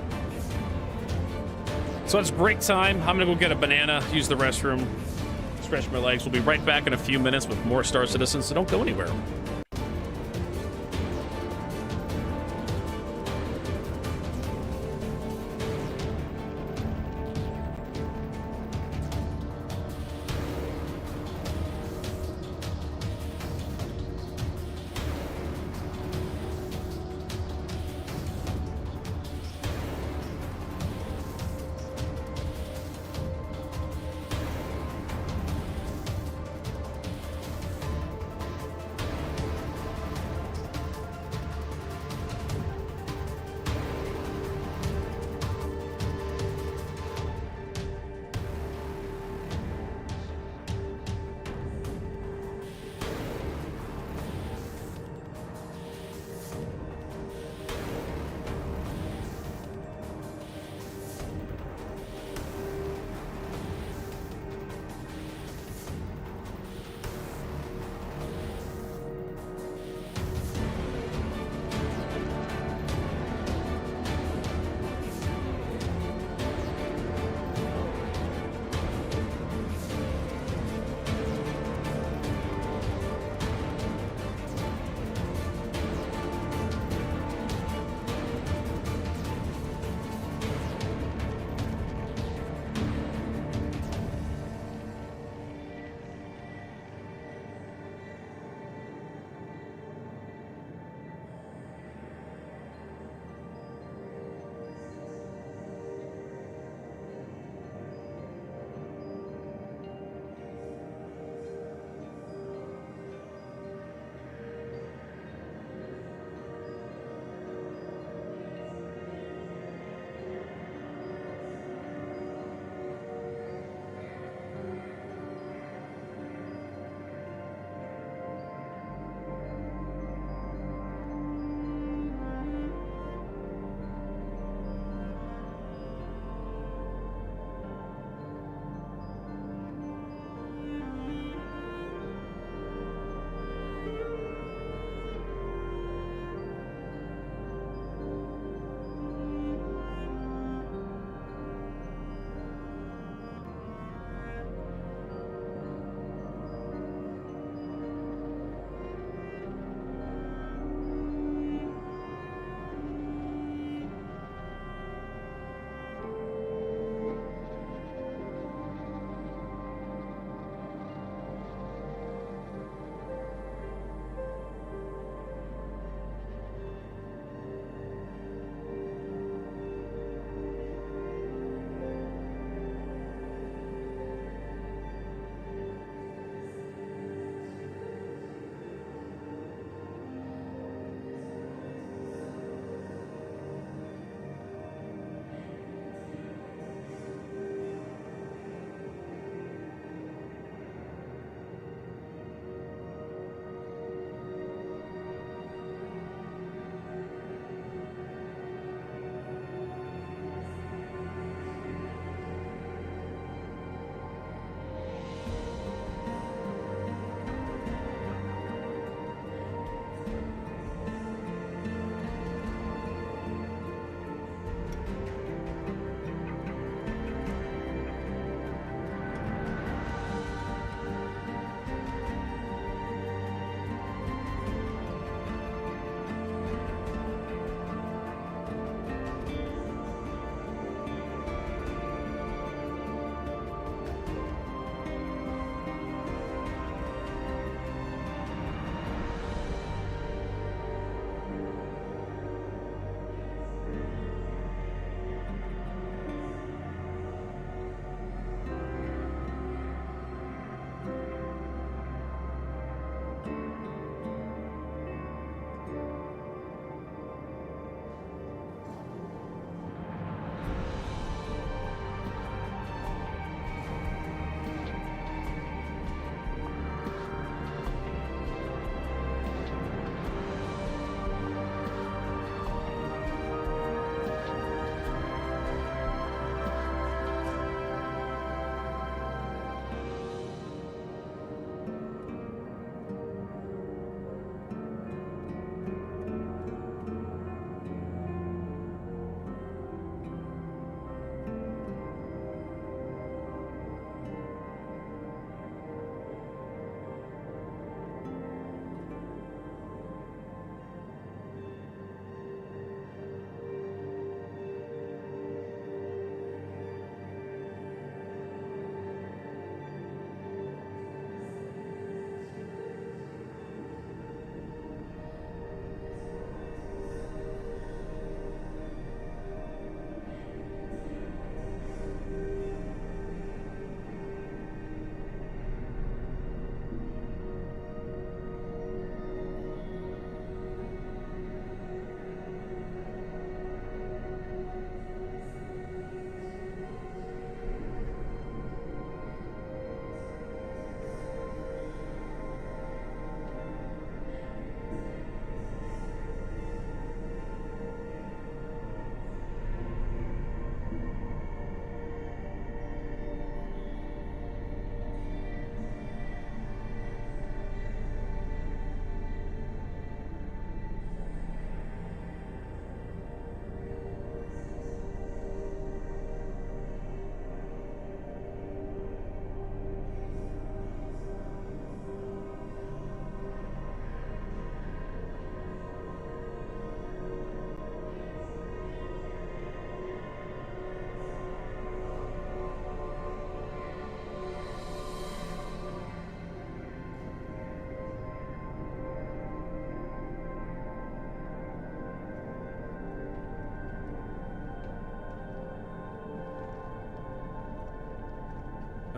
So it's break time. I'm gonna go get a banana, use the restroom, stretch my legs. We'll be right back in a few minutes with more Star Citizens, so don't go anywhere.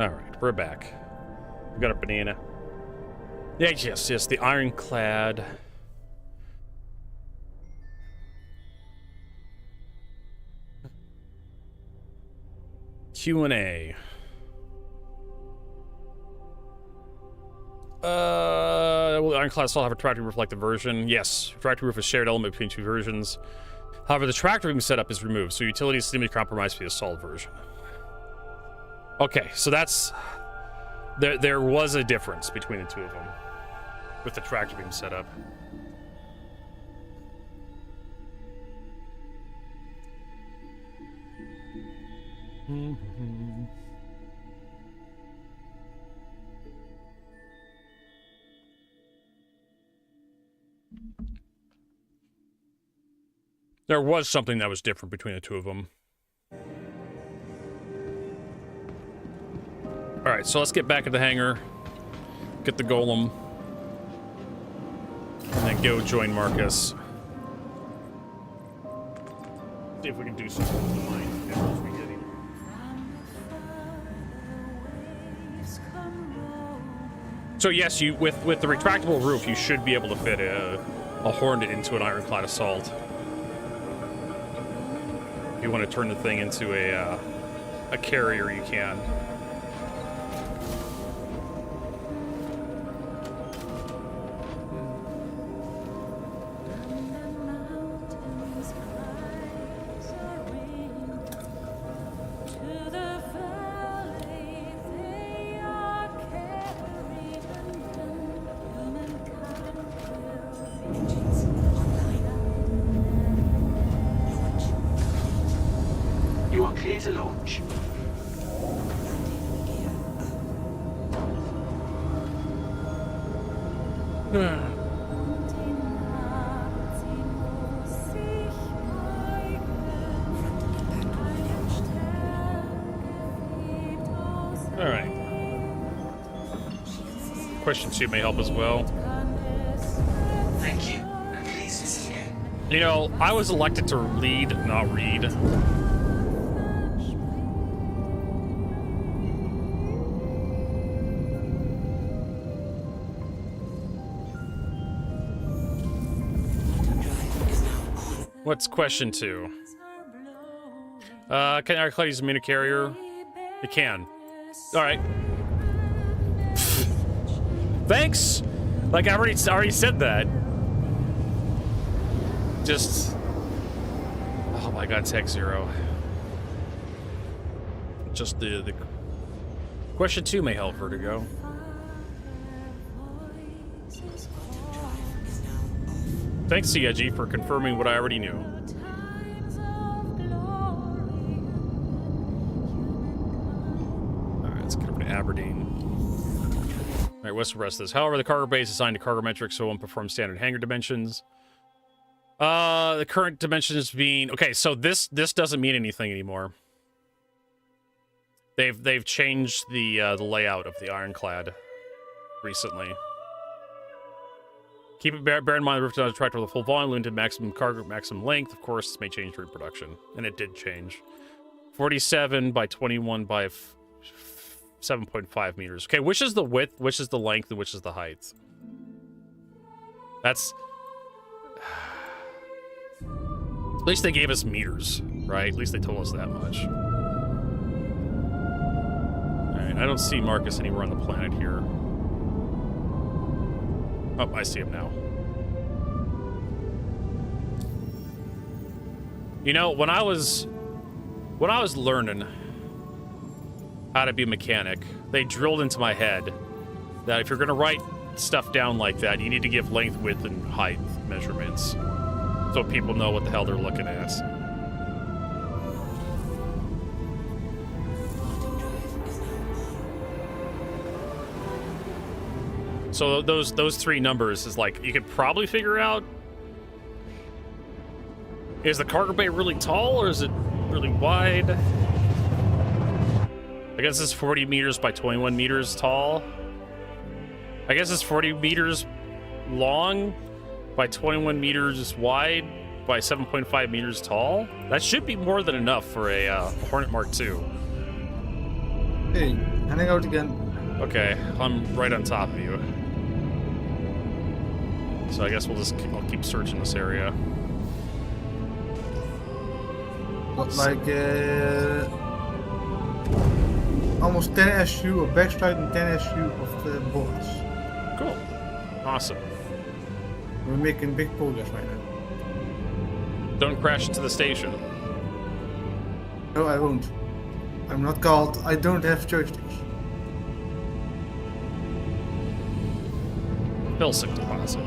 Alright, we're back. We got a banana. Yes, the ironclad. Q&A. Will the ironclad still have a tractor roof like the version? Yes, tractor roof is a shared element between two versions. However, the tractor room setup is removed, so utilities seem to be compromised for the assault version. Okay, so that's... There was a difference between the two of them with the tractor beam setup. There was something that was different between the two of them. Alright, so let's get back at the hangar. Get the golem. And then go join Marcus. See if we can do something with the mine minerals we get him. So yes, you with the retractable roof, you should be able to fit a Hornet into an ironclad assault. If you want to turn the thing into a carrier, you can. You are clear to launch. All right. Question 2 may help as well. Thank you, and please visit again. You know, I was elected to lead, not read. What's question 2? Can ironclad use a mini carrier? It can. All right. Thanks. Like I already said that. Just. Oh my God, Tech Zero. Just the question 2 may help Vertigo. Thanks, CIG, for confirming what I already knew. Alright, let's get over to Aberdeen. Alright, what's the rest of this? However, the cargo bay is assigned to cargo metrics, so it won't perform standard hangar dimensions. The current dimensions being... Okay, so this doesn't mean anything anymore. They've changed the layout of the ironclad recently. Keep it bear in mind the roof does not attract with a full volume, limited maximum cargo, maximum length. Of course, this may change during production, and it did change. 47 by 21 by 7.5 meters. Okay, which is the width, which is the length, and which is the height? That's... At least they gave us meters, right? At least they told us that much. Alright, I don't see Marcus anywhere on the planet here. Oh, I see him now. You know, when I was learning how to be a mechanic, they drilled into my head that if you're gonna write stuff down like that, you need to give length, width, and height measurements so people know what the hell they're looking at. So those 3 numbers is like, you could probably figure out, is the cargo bay really tall or is it really wide? I guess it's 40 meters by 21 meters tall. I guess it's 40 meters long by 21 meters wide by 7.5 meters tall. That should be more than enough for a Hornet Mark II. Hey, Handing out again. Okay, I'm right on top of you. So I guess I'll keep searching this area. Got like almost 10 SU of backslide and 10 SU of the boards. Cool. Awesome. We're making big progress right now. Don't crash into the station. No, I won't. I'm not called. I don't have joysticks. Basic deposit.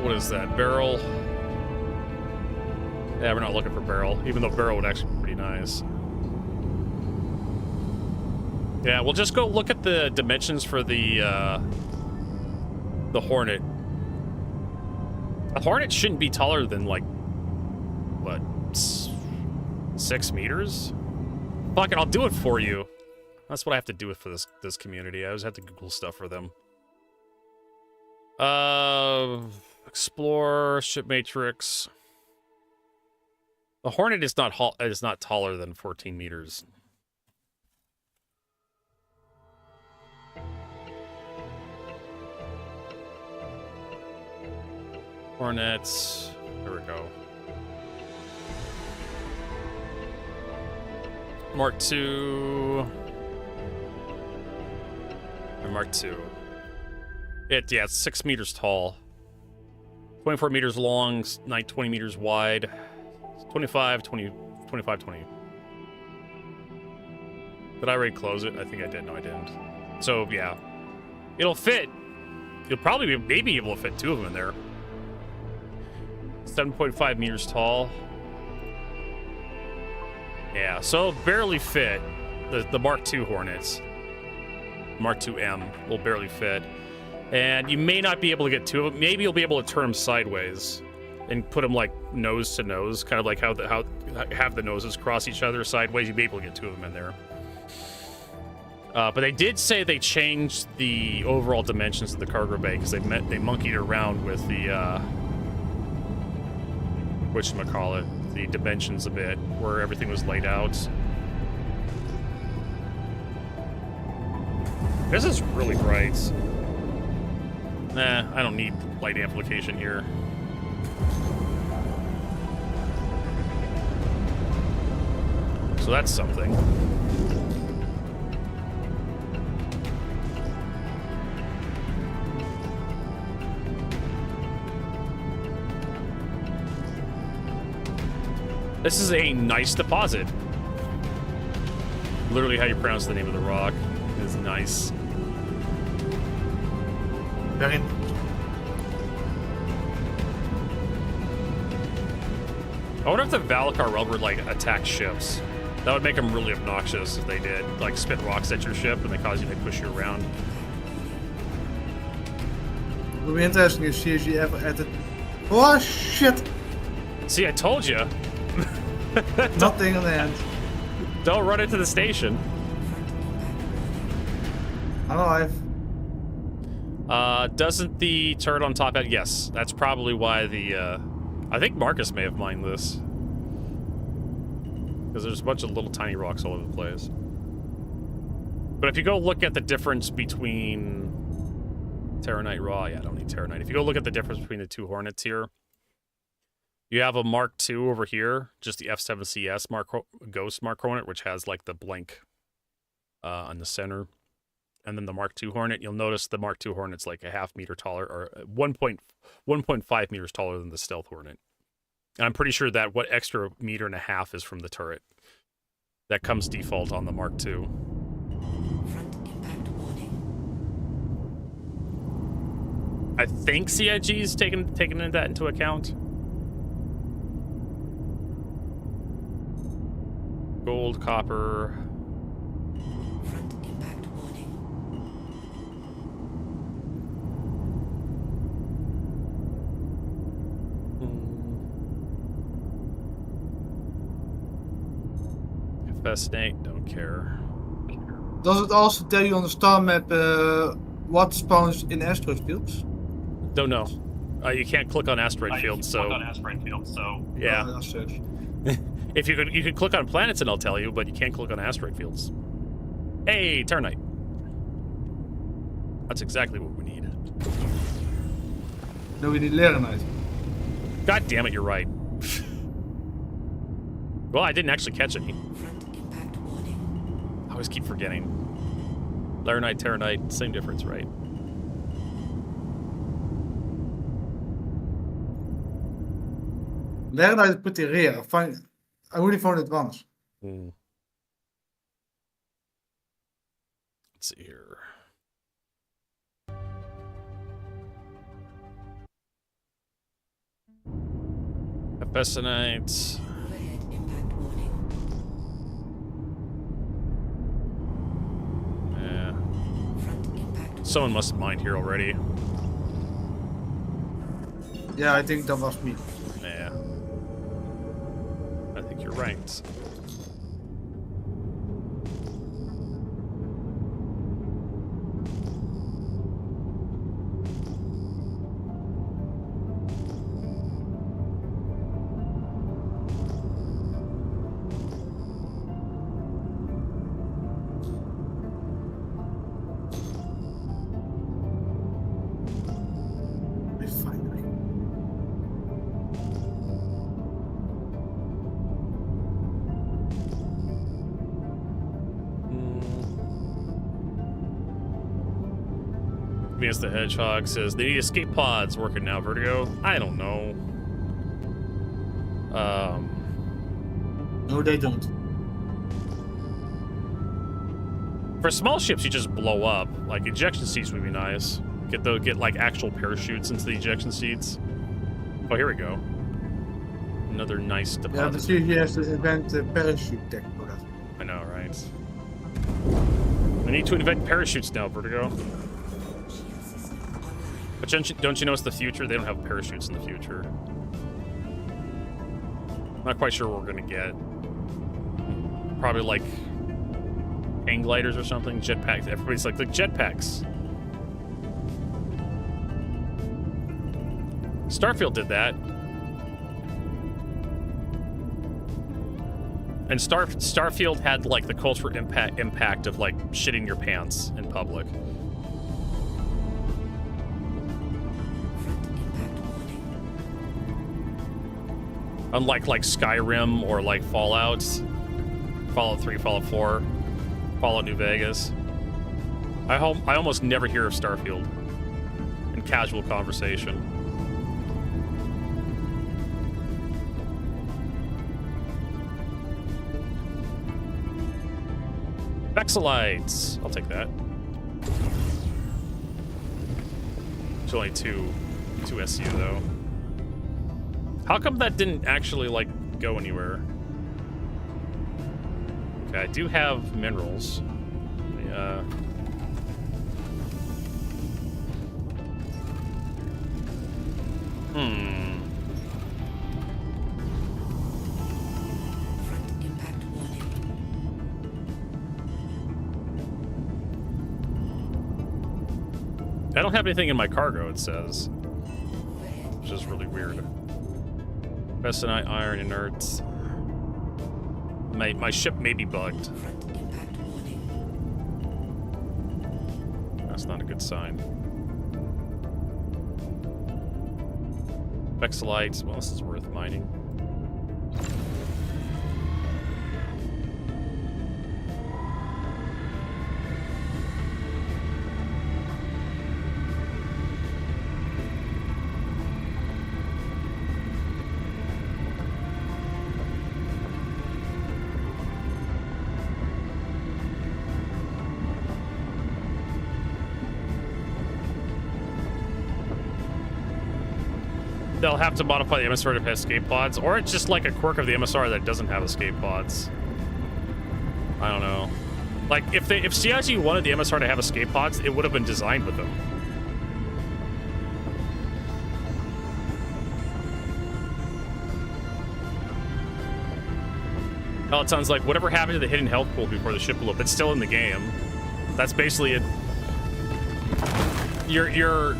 What is that? Barrel? Yeah, we're not looking for barrel, even though barrel would actually be pretty nice. Yeah, we'll just go look at the dimensions for the Hornet. A Hornet shouldn't be taller than, like, what, 6 meters? Fuck it, I'll do it for you. That's what I have to do for this community. I always have to Google stuff for them. Explore, ship matrix. The Hornet is not taller than 14 meters. Hornets. There we go. Mark II. And Mark II. Yeah, it's 6 meters tall. 24 meters long, 20 meters wide. 25, 20. Did I already close it? I think I did. No, I didn't. So, yeah. It'll fit. You'll probably be maybe able to fit 2 of them in there. 7.5 meters tall. Yeah, so barely fit. The Mark II Hornets. Mark IIM will barely fit. And you may not be able to get 2 of them. Maybe you'll be able to turn them sideways and put them like nose to nose, kind of like how have the noses cross each other sideways. You'll be able to get 2 of them in there. But they did say they changed the overall dimensions of the cargo bay because they monkeyed around with the whatchamacallit, the dimensions a bit, where everything was laid out. This is really bright. Nah, I don't need light amplification here. So that's something. This is a nice deposit. Literally how you pronounce the name of the rock is nice. Very. I wonder if the Valakar would like attack ships. That would make them really obnoxious if they did. Like spit rocks at your ship and they cause you to push you around. It would be interesting if CSG ever added. Oh shit! See, I told you. Nothing on the end. Don't run into the station. I'm alive. Doesn't the turret on top have... Yes, that's probably why the, I think Marcus may have mined this. Because there's a bunch of little tiny rocks all over the place. But if you go look at the difference between... Terranite Raw... Yeah, I don't need Terranite. If you go look at the difference between the 2 Hornets here, you have a Mark II over here, just the F7CS Ghost Mark Hornet, which has, like, the blank on the center. And then the Mark II Hornet, you'll notice the Mark II Hornet's like a half meter taller, or 1.5 meters taller than the Stealth Hornet. And I'm pretty sure that what extra meter and a half is from the turret. That comes default on the Mark II. Front impact warning. I think CIG's taken that into account. Gold, copper. Front impact warning. FS8, don't care. Does it also tell you on the star map what spawns in asteroid fields? Don't know. You can't click on asteroid fields, so yeah. I'll search. If you could click on planets and I'll tell you, but you can't click on asteroid fields. Hey, Ternite. That's exactly what we need. No, we need Leronite. God damn it, you're right. Well, I didn't actually catch any. Front impact warning. I always keep forgetting. Laranite, Terranite, same difference, right? Leronite is pretty rare. I only found it once. Let's see here. Epesonite. Overhead impact warning. Yeah. Front impact. Someone must have mined here already. Yeah, I think that was me. Yeah. I think you're right. Finally. Venus the Hedgehog says they need escape pods working now, Vertigo. I don't know. No, they don't. For small ships, you just blow up. Like ejection seats would be nice. Get like actual parachutes into the ejection seats. Oh, here we go. Another nice deposit. Yeah, but see, he has to invent the parachute tech for that. I know, right? We need to invent parachutes now, Vertigo. Shield system online. But don't you know it's the future? They don't have parachutes in the future. Not quite sure what we're gonna get. Probably like hang gliders or something. Jetpacks. Everybody's like the jetpacks. Starfield did that. And Starfield had like the cultural impact of like shitting your pants in public. Front impact warning. Unlike like Skyrim or like Fallout 3, Fallout 4, Fallout New Vegas. I almost never hear of Starfield in casual conversation. Vexelites. I'll take that. It's only two SU though. How come that didn't actually like go anywhere? Okay, I do have minerals. Yeah. Front impact warning. I don't have anything in my cargo, it says. Overhead Which is really weird. warning. Bestonite, iron, inert. My ship may be bugged. Front impact warning. That's not a good sign. Vexelites, well, this is worth mining. They'll have to modify the MSR to have escape pods, or it's just like a quirk of the MSR that doesn't have escape pods. I don't know. Like, if CIG wanted the MSR to have escape pods, it would have been designed with them. Well, it sounds like whatever happened to the hidden health pool before the ship blew up, it's still in the game. That's basically it. Your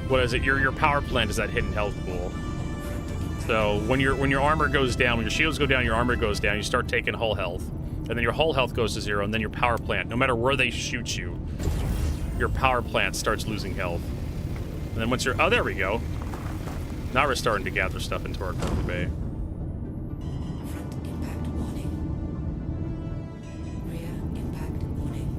what is it? Your power plant is that hidden health pool. So when your armor goes down, when your shields go down, your armor goes down, you start taking hull health. And then your hull health goes to 0, and then your power plant, no matter where they shoot you, your power plant starts losing health. And then once you're... Oh, there we go. Now we're starting to gather stuff into our cargo bay. Front impact warning. Rear impact warning.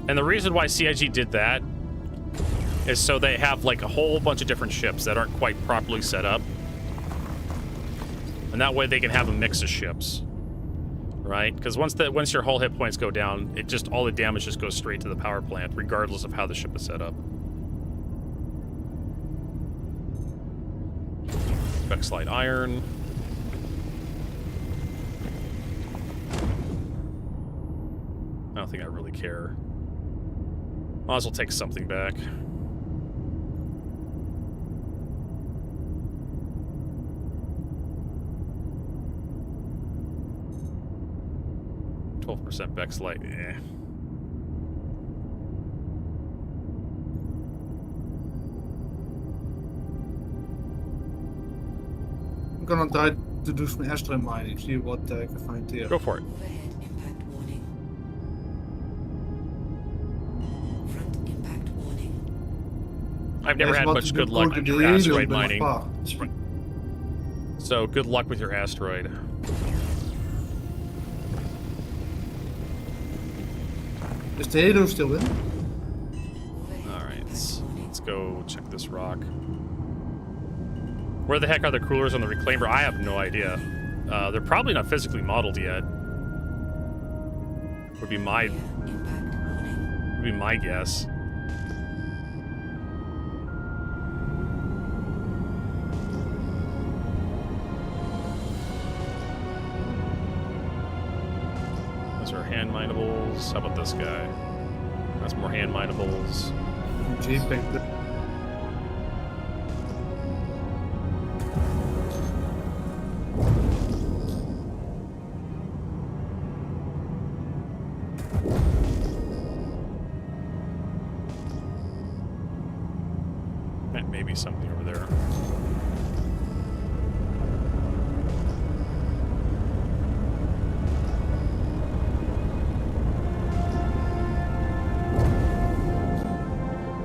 And the reason why CIG did that is so they have like a whole bunch of different ships that aren't quite properly set up. And that way they can have a mix of ships. Right? Because once your hull hit points go down, it just all the damage just goes straight to the power plant, regardless of how the ship is set up. Backslide iron. I don't think I really care. Might as well take something back. %% backslide, eh. I'm gonna try to do some asteroid mining, see what I can find here. Go for it. Overhead impact warning. Front impact warning. I've never had much good luck with asteroid mining. So good luck with your asteroid. Is the Halo still in? Alright, let's go check this rock. Where the heck are the coolers on the reclaimer? I have no idea. They're probably not physically modeled yet. Would be my guess. Those are hand minables. How about this guy? That's more hand minables. JPEG. Maybe something over there.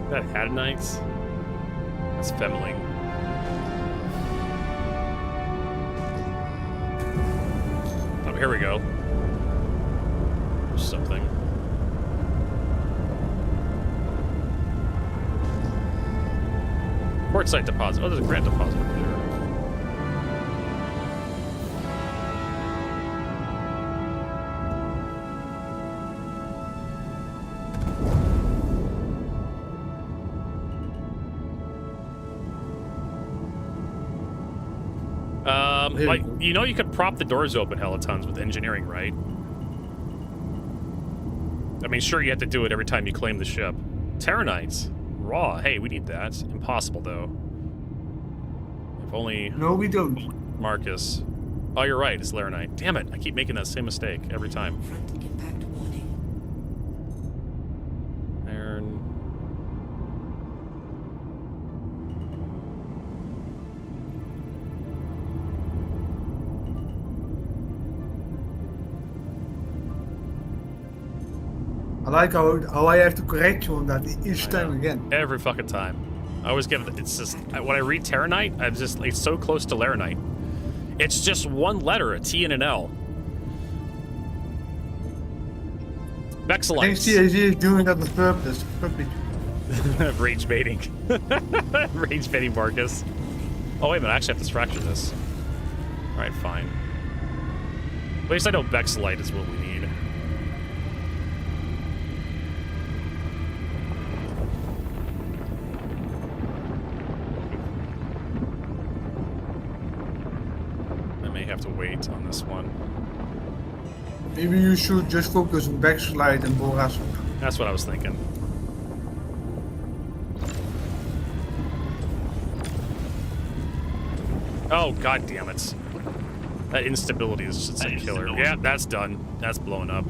That Hadonites? That's Femling. Oh, here we go. There's something. Quartzite deposit. Oh, there's a granite deposit over there. Like, you know you could prop the doors open hella tons with engineering, right? I mean, sure, you have to do it every time you claim the ship. Terranites. Raw. Hey, we need that. Impossible, though. If only... No, we don't. Marcus. Oh, you're right. It's Laranite. Damn it. I keep making that same mistake every time. Front impact warning. Iron. I like how I have to correct you on that each time again. Every fucking time. I always give it... It's just... When I read Terranite, I'm just... It's so close to Laranite. It's just one letter, a T and an L. Vexelites. I think CAG is doing that on purpose. Rage baiting. Rage baiting Marcus. Oh, wait a minute. I actually have to fracture this. Alright, fine. At least I know Vexelite is what we need. Have to wait on this one. Maybe you should just focus on backslide and Boras. That's what I was thinking. Oh, god damn it. That instability is just a killer. Yeah, that's done. That's blowing up.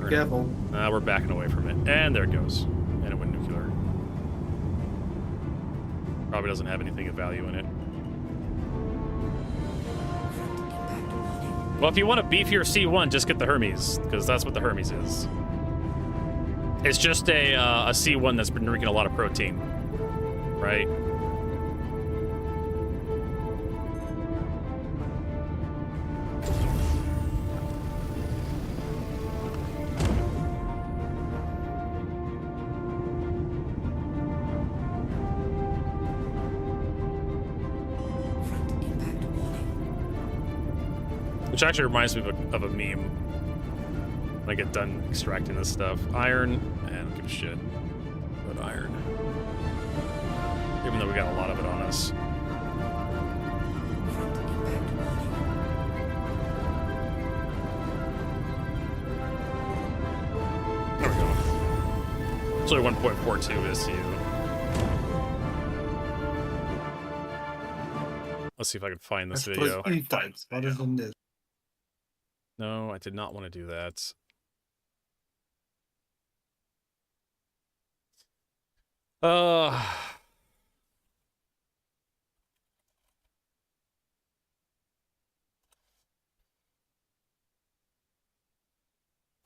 Careful. We're backing away from it. And there it goes. And it went nuclear. Probably doesn't have anything of value in it. Well, if you want a beefier C1, just get the Hermes, because that's what the Hermes is. It's just a C1 that's been drinking a lot of protein, right? Which actually reminds me of a meme. When I get done extracting this stuff. Iron, I don't give a shit about iron. Even though we got a lot of it on us. There we go. It's only 1.42 SU. Let's see if I can find this video. What is on this? No, I did not want to do that.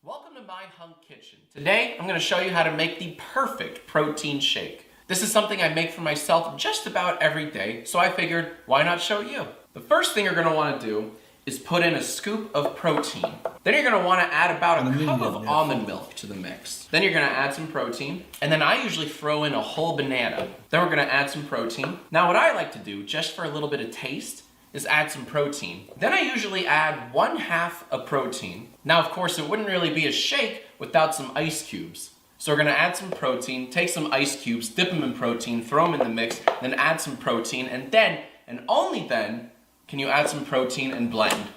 Welcome to My Hunk Kitchen. Today, I'm going to show you how to make the perfect protein shake. This is something I make for myself just about every day, so I figured, why not show you? The first thing you're going to want to do is put in a scoop of protein. Then you're gonna wanna add about a cup of almond milk to the mix. Then you're gonna add some protein, and then I usually throw in a whole banana. Then we're gonna add some protein. Now what I like to do, just for a little bit of taste, is add some protein. Then I usually add 1/2 a protein. Now of course it wouldn't really be a shake without some ice cubes. So we're gonna add some protein, take some ice cubes, dip them in protein, throw them in the mix, then add some protein, and then, and only then, can you add some protein and blend.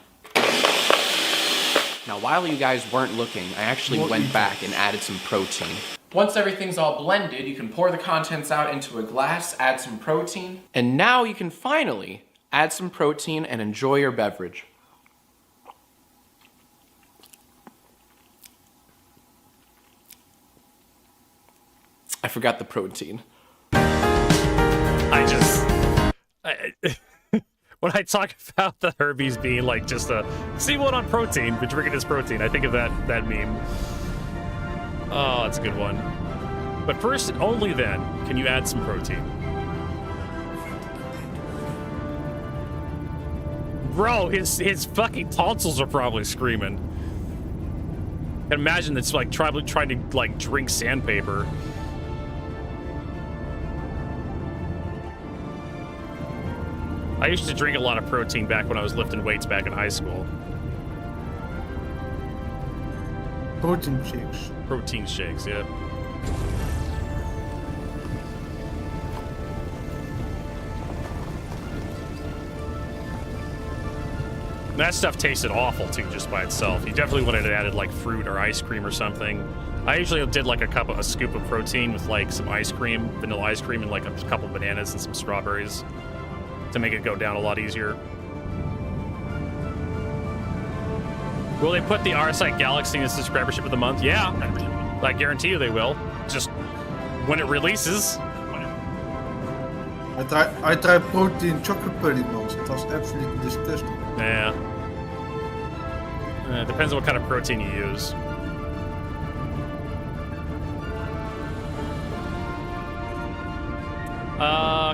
Now while you guys weren't looking, I actually went back and added some protein. Once everything's all blended, you can pour the contents out into a glass, add some protein, and now you can finally add some protein and enjoy your beverage. I forgot the protein. When I talk about the Hermes being like just a C1 on protein, but drinking his protein, I think of that meme. Oh, that's a good one. But first and only then can you add some protein. Bro, his fucking tonsils are probably screaming. I can imagine it's like trying to like drink sandpaper. I used to drink a lot of protein back when I was lifting weights back in high school. Protein shakes. Protein shakes, yeah. That stuff tasted awful too, just by itself. You definitely would have added like fruit or ice cream or something. I usually did like a scoop of protein with like some ice cream, vanilla ice cream, and like a couple bananas and some strawberries to make it go down a lot easier. Will they put the RSI Galaxy in the subscribership of the month? Yeah, I guarantee you they will. Just when it releases. I tried protein chocolate pudding once. It was absolutely disgusting. Yeah. It depends on what kind of protein you use.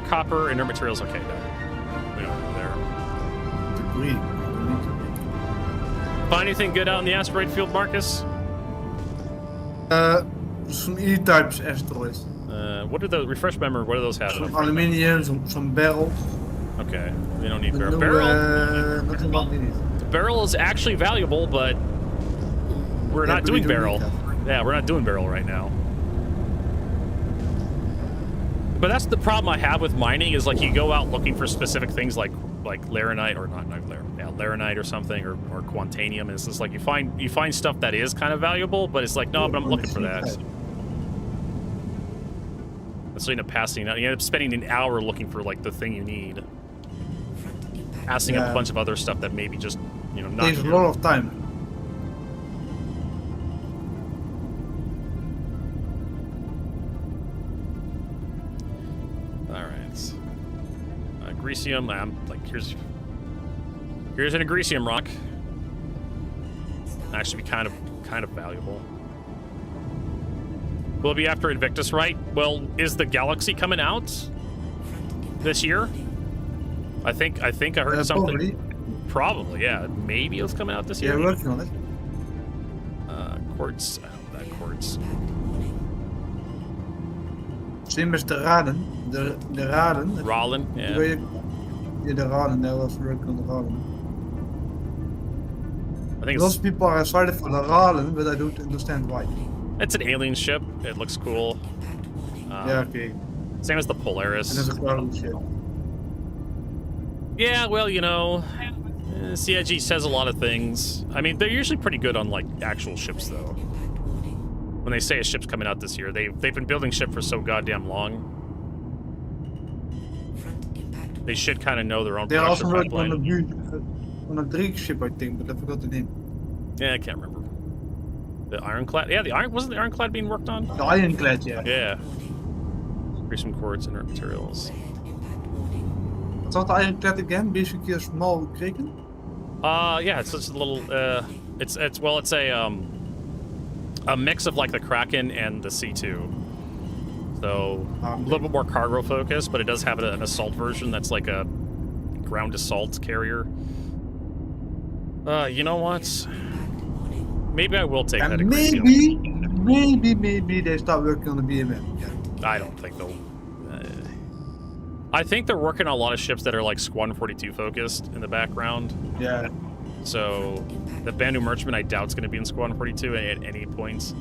Copper, inert materials, okay, no. We don't go there. Debris. Find anything good out in the asteroid field, Marcus? Some E-types asteroids. What are those? Refresh memory, what do those have? Some aluminium, some barrels. Okay, we don't need barrel. No, Barrel? what we need. The barrel is actually valuable, but we're not doing barrel. Yeah, we're not doing barrel right now. But that's the problem I have with mining is like you go out looking for specific things like laranite or not laranite or something or quantanium, and it's just like you find stuff that is kind of valuable, but it's like no, but I'm looking for that. And so you end up passing out. You end up spending an hour looking for like the thing you need. Passing up a bunch of other stuff that maybe just, you know, not Takes a here. lot of time. Alright. Grecium, like, here's an Agricium rock. Actually be kind of valuable. Will it be after Invictus, right? Well, is the Galaxy coming out this year? I think I heard something. Probably, yeah. Maybe it's coming out this year. Yeah, working on it. Quartz. I don't know that quartz. Same as the Raden. The Raden. Rollin, yeah. Yeah, the Raden. There was working on the Raden. I think Lots of people are excited for the Raden, but I don't understand why. it's an alien ship. It looks cool. Yeah, okay. Same as the Polaris. And there's a cargo ship. Yeah, well, you know, CIG says a lot of things. I mean, they're usually pretty good on, like, actual ships, though. When they say a ship's coming out this year, they've been building ship for so goddamn long. They should kind of know their own They're production also working pipeline. on a Greek ship, I think, but I forgot the name. Yeah, I can't remember. The Ironclad? Yeah, wasn't the Ironclad being worked on? The Ironclad, yeah. Yeah. Some quartz, inert materials. What's that Ironclad again? Basically a small Kraken? Yeah, it's just a little, it's a mix of like the Kraken and the C2. So a little bit more cargo focused, but it does have an assault version that's like a ground assault carrier. You know what? Maybe I will take that. Maybe they start working on the BMM. Yeah. I don't think they'll. I think they're working on a lot of ships that are like Squadron 42 focused in the background. Yeah. So the Bandu Merchantman, I doubt it's going to be in Squadron 42 at any points.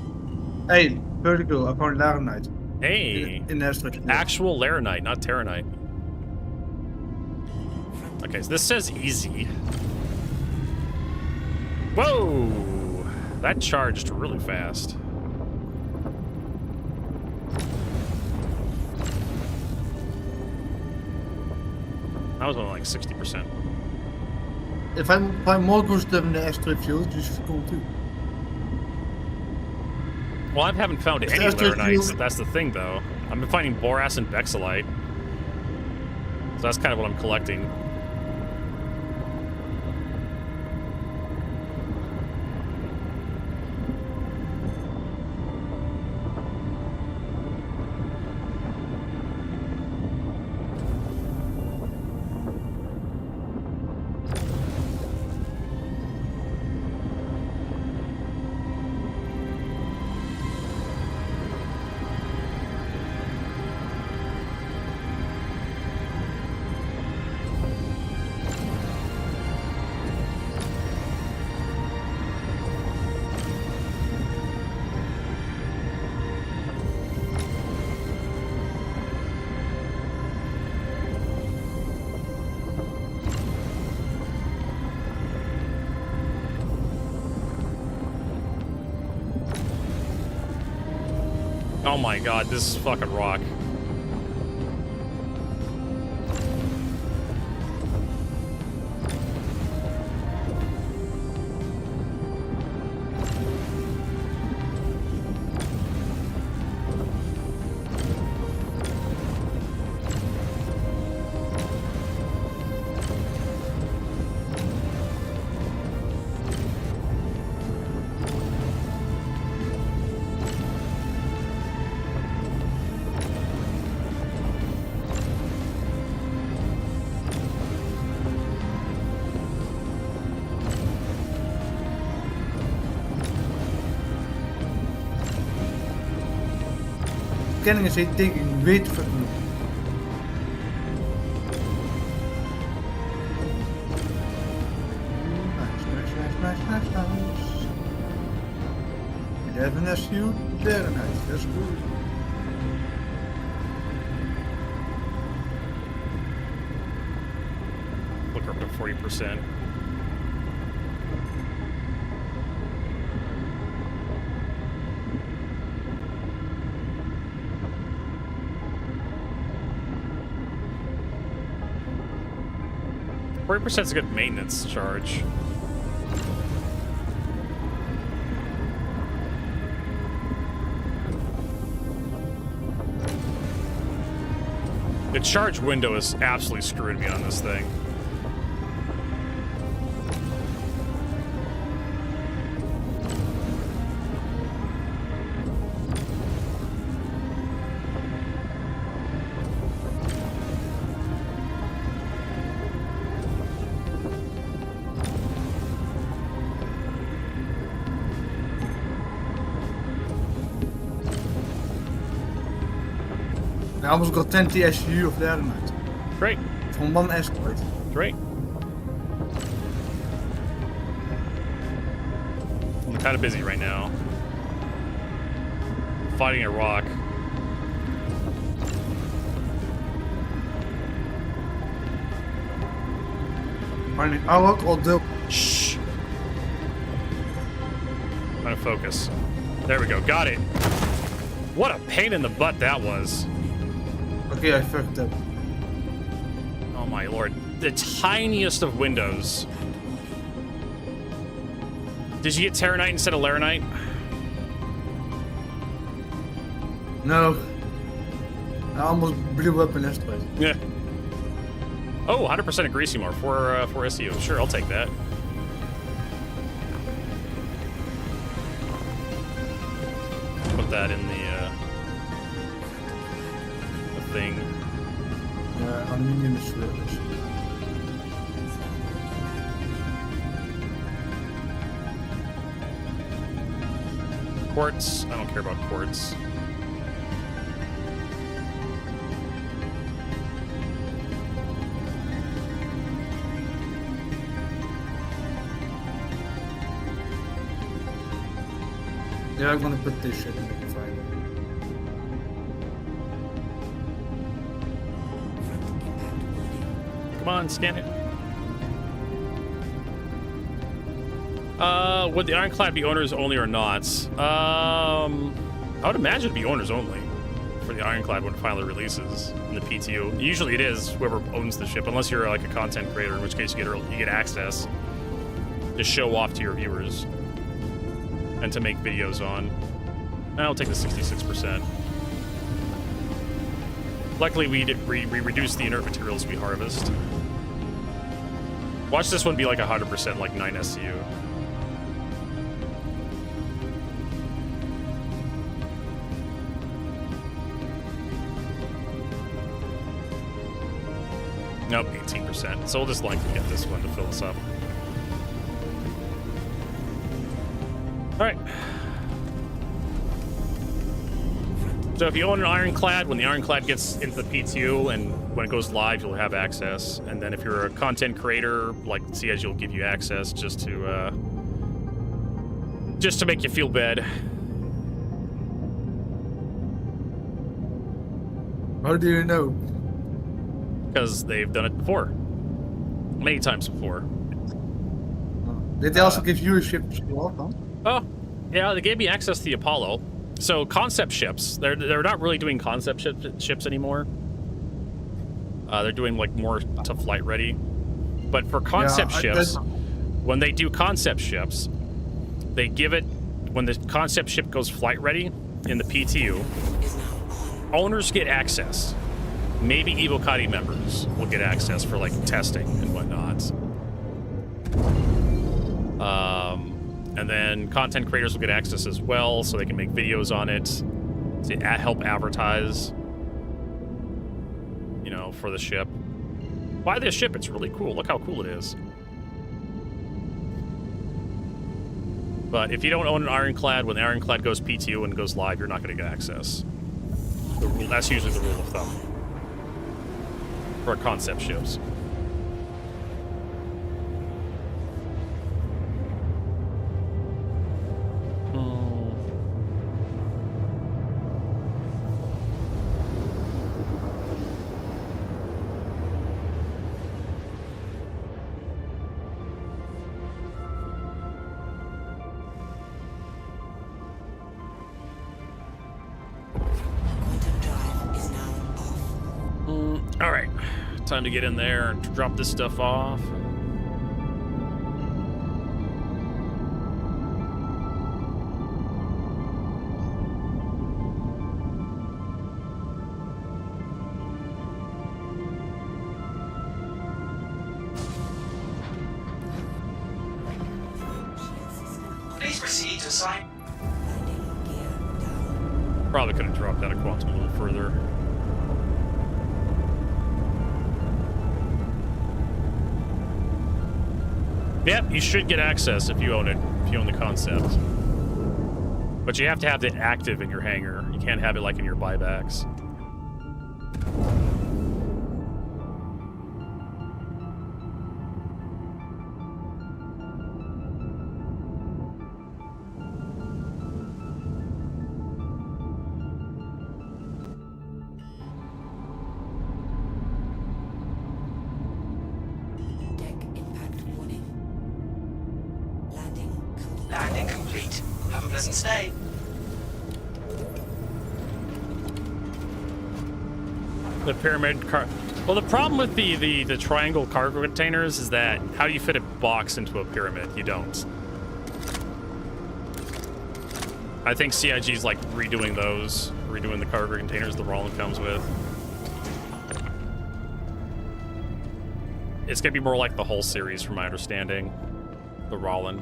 Hey, Vertigo, I found Laranite. Hey, in Asteroid. Actual Laranite, not Terranite. Okay, so this says easy. Whoa! That charged really fast. That was only like 60%. If I find more good stuff in the asteroid field, you should come too. Well, I haven't found any Laranites. That's the thing, though. I've been finding Boras and Bexelite. So that's kind of what I'm collecting. Oh my god, this is fucking rock. Scanning is taking way too fucking long. Nice. 11 SU, very nice, that's good. Look up to 40%. 40% is a good maintenance charge. The charge window is absolutely screwing me on this thing. I almost got 20 SU of the element. Great. From one escort. Great. I'm kind of busy right now. Fighting a rock. Finding a rock or the... Shh. Trying to focus. There we go. Got it. What a pain in the butt that was. Okay, I fucked up. Oh my lord. The tiniest of windows. Did you get Terranite instead of Laranite? No. I almost blew up an escort. Yeah. Oh, 100% of Greasy More for SEO. Sure, I'll take that. Put that in the thing. Yeah, aluminium is worthless. Quartz. I don't care about quartz. Yeah, I'm gonna put this shit in the fire. Come on, scan it. Would the Ironclad be owners only or not? I would imagine it'd be owners only for the Ironclad when it finally releases in the PTU. Usually it is whoever owns the ship, unless you're like a content creator, in which case you get access to show off to your viewers and to make videos on. And I'll take the 66%. Luckily, we reduced the inert materials we harvest. Watch this one be like 100%, like 9 SCU. Nope, 18%. So we'll just likely get this one to fill us up. Alright. So if you own an Ironclad, when the Ironclad gets into the PTU and when it goes live, you'll have access. And then if you're a content creator, like CS, you'll give you access just to make you feel bad. How do you know? Because they've done it before. Many times before. Did they also give you a ship to walk on? Oh, yeah, they gave me access to the Apollo. So concept ships, they're not really doing concept ships anymore. They're doing like more to flight ready. But for concept ships, when they do concept ships, they give it, when the concept ship goes flight ready in the PTU, owners get access. Maybe Evocati members will get access for like testing and whatnot. And then content creators will get access as well, so they can make videos on it to help advertise, you know, for the ship. Buy this ship, it's really cool. Look how cool it is. But if you don't own an Ironclad, when the Ironclad goes PTU and goes live, you're not going to get access. That's usually the rule of thumb for concept ships. All right, time to get in there and drop this stuff off. Please proceed to site. Landing gear down. Probably could have dropped out of quantum a little further. Yep, you should get access if you own it, if you own the concept. But you have to have it active in your hangar. You can't have it like in your buybacks. Deck impact warning. Landing complete. Landing complete. Have a pleasant stay. The pyramid car. Well, the problem with the triangle cargo containers is that how do you fit a box into a pyramid? You don't. I think CIG's like redoing those, redoing the cargo containers the Roland comes with. It's gonna be more like the whole series, from my understanding. The Roland.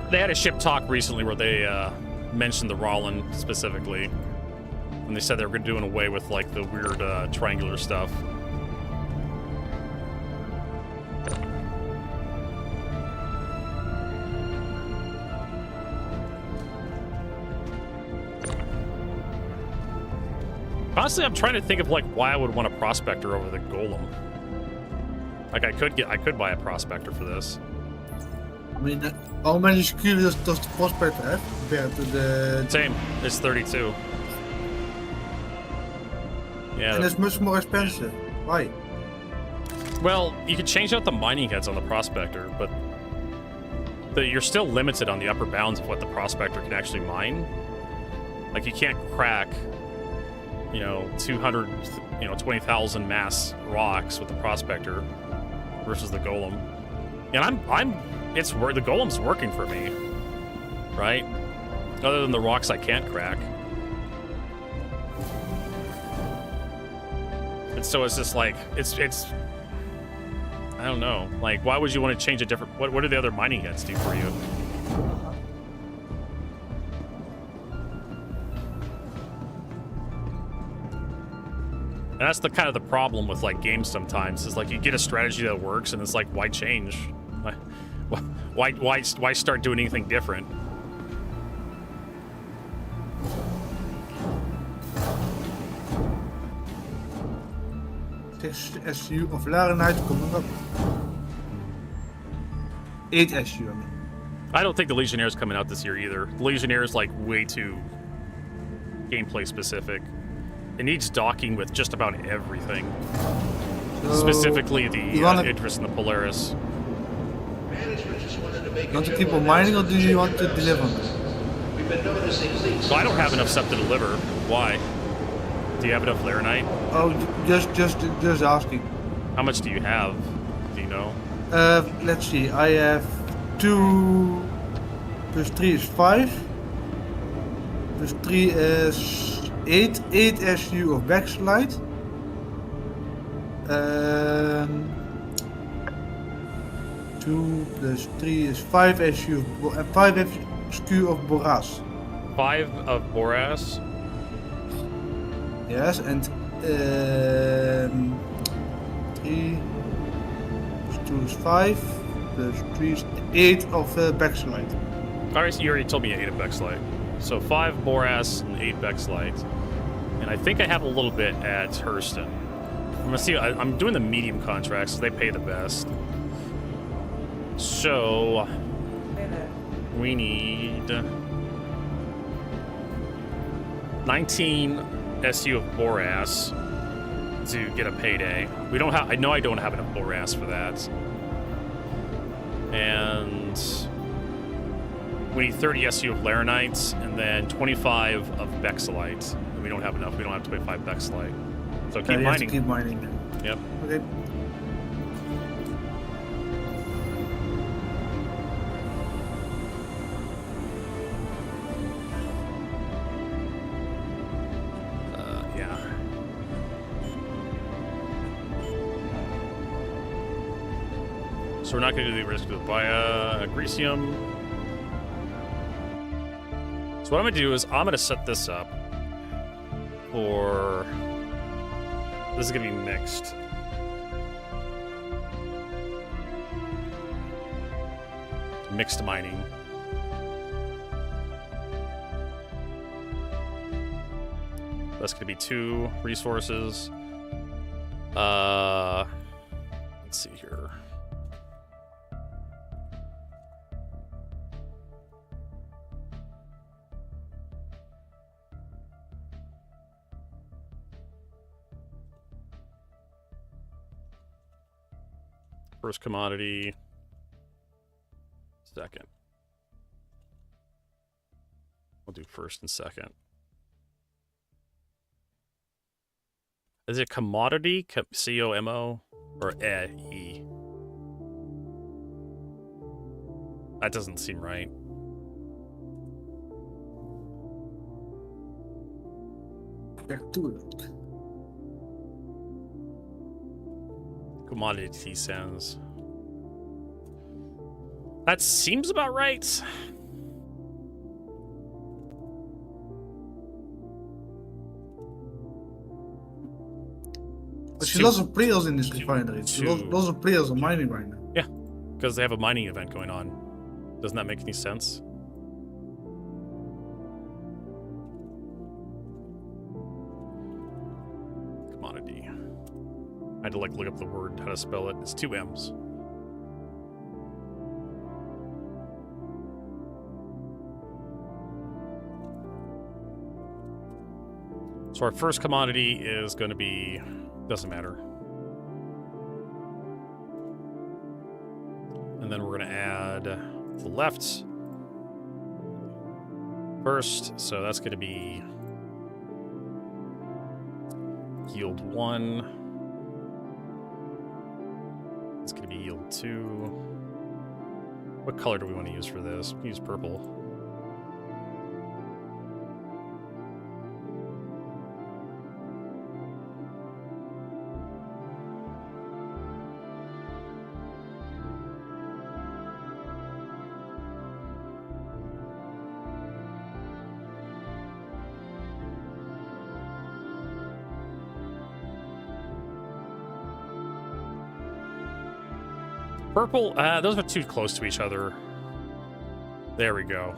They had a ship talk recently where they mentioned the Roland specifically, and they said they were doing away with like the weird triangular stuff. Honestly, I'm trying to think of like why I would want a prospector over the Golem. Like I could buy a prospector for this. I mean, how many security does the prospector have compared to the... Same, it's 32. Yeah. And it's much more expensive. Why? Well, you could change out the mining heads on the prospector, but you're still limited on the upper bounds of what the prospector can actually mine. Like you can't crack, 200, 20,000 mass rocks with the prospector versus the Golem. And the Golem's working for me, right? Other than the rocks I can't crack. And so it's just like, it's I don't know. Like, why would you want to change a different, what do the other mining heads do for you? And that's the kind of the problem with like games sometimes, is like you get a strategy that works and it's like, why change? Why start doing anything different? This SU of Laranite coming up. 8 SU, I mean. I don't think the Legionnaire's coming out this year either. The Legionnaire's like way too gameplay specific. It needs docking with just about everything. So specifically the interest in the Polaris. Management just wanted to make You want to keep on mining or do you want to deliver? We've been noticing leaks. So I don't have enough stuff to deliver. Why? Do you have enough Laranite? Oh, just asking. How much do you have? Do you know? Let's see. I have 2 plus 3 is 5. Plus 3 is 8 SU of backslide. 2 plus 3 is 5 SU and 5 SQ of Boras. 5 of Boras. Yes, and 3 plus 2 is 5 plus 3 is 8 of backslide. Alright, so you already told me 8 of Bexlite. So 5 Boras and 8 Bexlite. And I think I have a little bit at Hurston. I'm gonna see, I'm doing the medium contracts, so they pay the best. So we need 19 SU of Boras to get a payday. We don't have, I know I don't have enough Boras for that. And We need 30 SU of Laranites and then 25 of Bexelite. And we don't have enough. We don't have 25 Bexelite. So keep Yeah, you have to mining. keep mining. Yep. Okay. Yeah. So we're not going to do the risk with Grecium. So what I'm going to do is I'm going to set this up for... This is going to be mixed. Mixed mining. That's going to be 2 resources. Let's see here. First commodity. Second. We'll do first and second. Is it commodity? C-O-M-O? Or E? That doesn't seem right. Back to it. Commodity sounds. That seems about right. But she lots of players in this refinery. Lots of players are mining right now. Yeah, because they have a mining event going on. Doesn't that make any sense? Commodity. I had to like look up the word, how to spell it. It's 2 M's. So our first commodity is going to be, doesn't matter. And then we're going to add to the left first. So that's going to be yield 1. It's going to be yield 2. What color do we want to use for this? We use purple. Purple, those are too close to each other. There we go.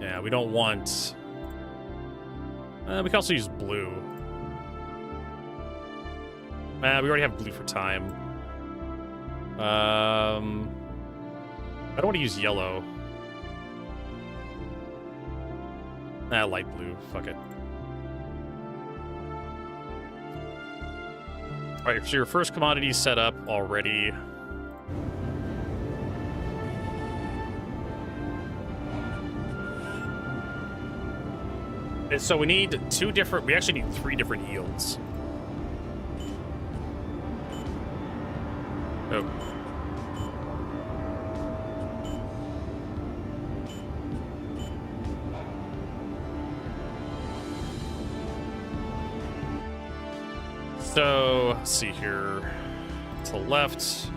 Yeah, we don't want... we can also use blue. We already have blue for time. I don't want to use yellow. Light blue. Fuck it. Alright, so your first commodity is set up already. And so we need 2 different... We actually need 3 different yields. Oh. So, let's see here. To the left.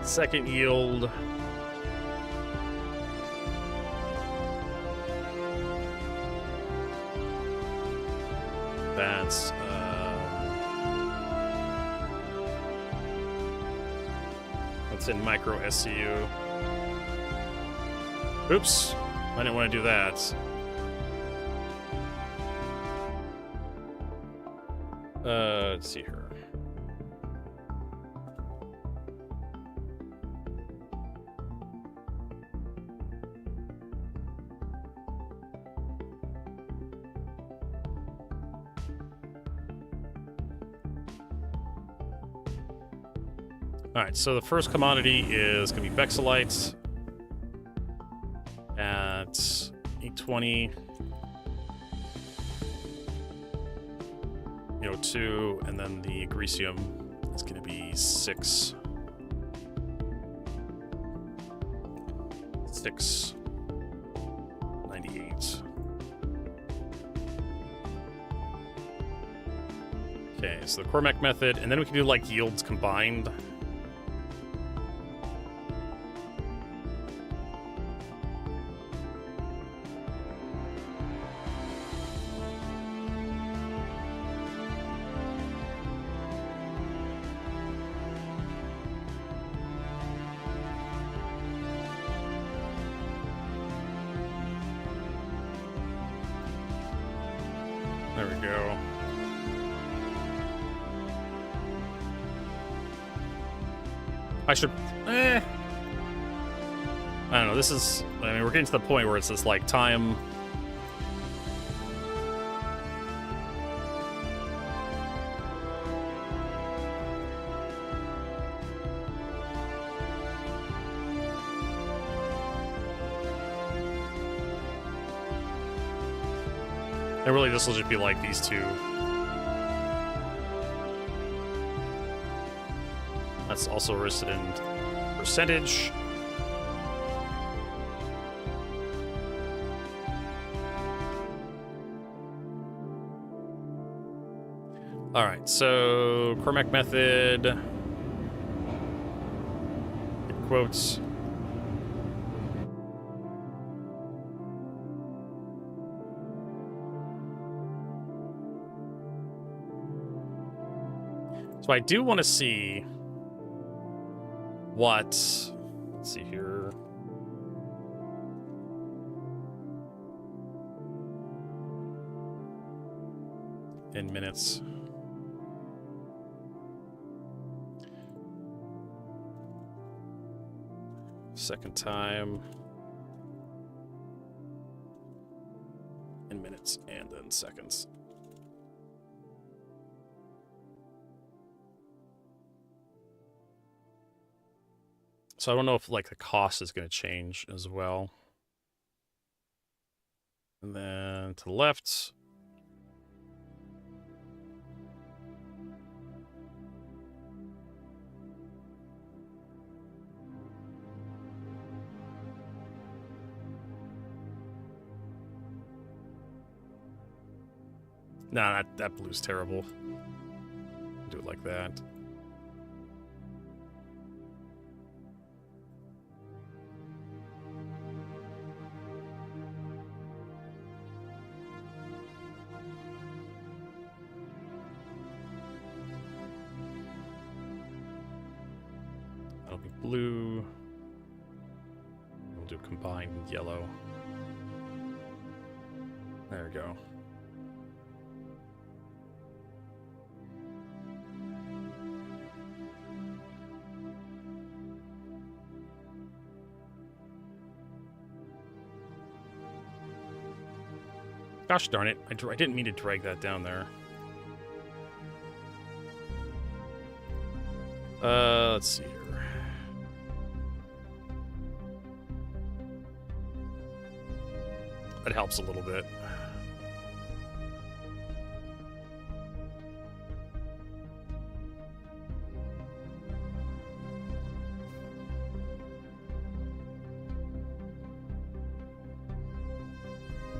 Second yield. That's in micro SCU. Oops. I didn't want to do that. Let's see here. Alright, so the first commodity is going to be Bexelites at 820, 02, and then the Grecium is going to be 698. Okay, so the Cormac method, and then we can do like yields combined. There we go. I should... I don't know, this is... I mean, we're getting to the point where it's this, like, time... And really, this will just be like these two. That's also listed in percentage. All right, so Cormac method. Quotes. So I do want to see what, let's see here. In minutes. Second time. In minutes and then seconds. So I don't know if, like, the cost is going to change as well. And then to the left. Nah, that blue's terrible. Do it like that. That'll be blue. We'll do combined yellow. There we go. Gosh darn it, I didn't mean to drag that down there. Let's see here. That helps a little bit.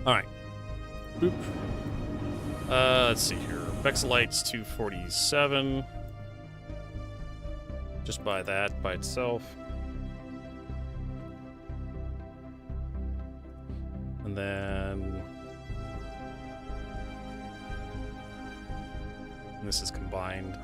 All right. Boop. Let's see here. Bexelite's 247. Just buy that by itself. And then this is combined.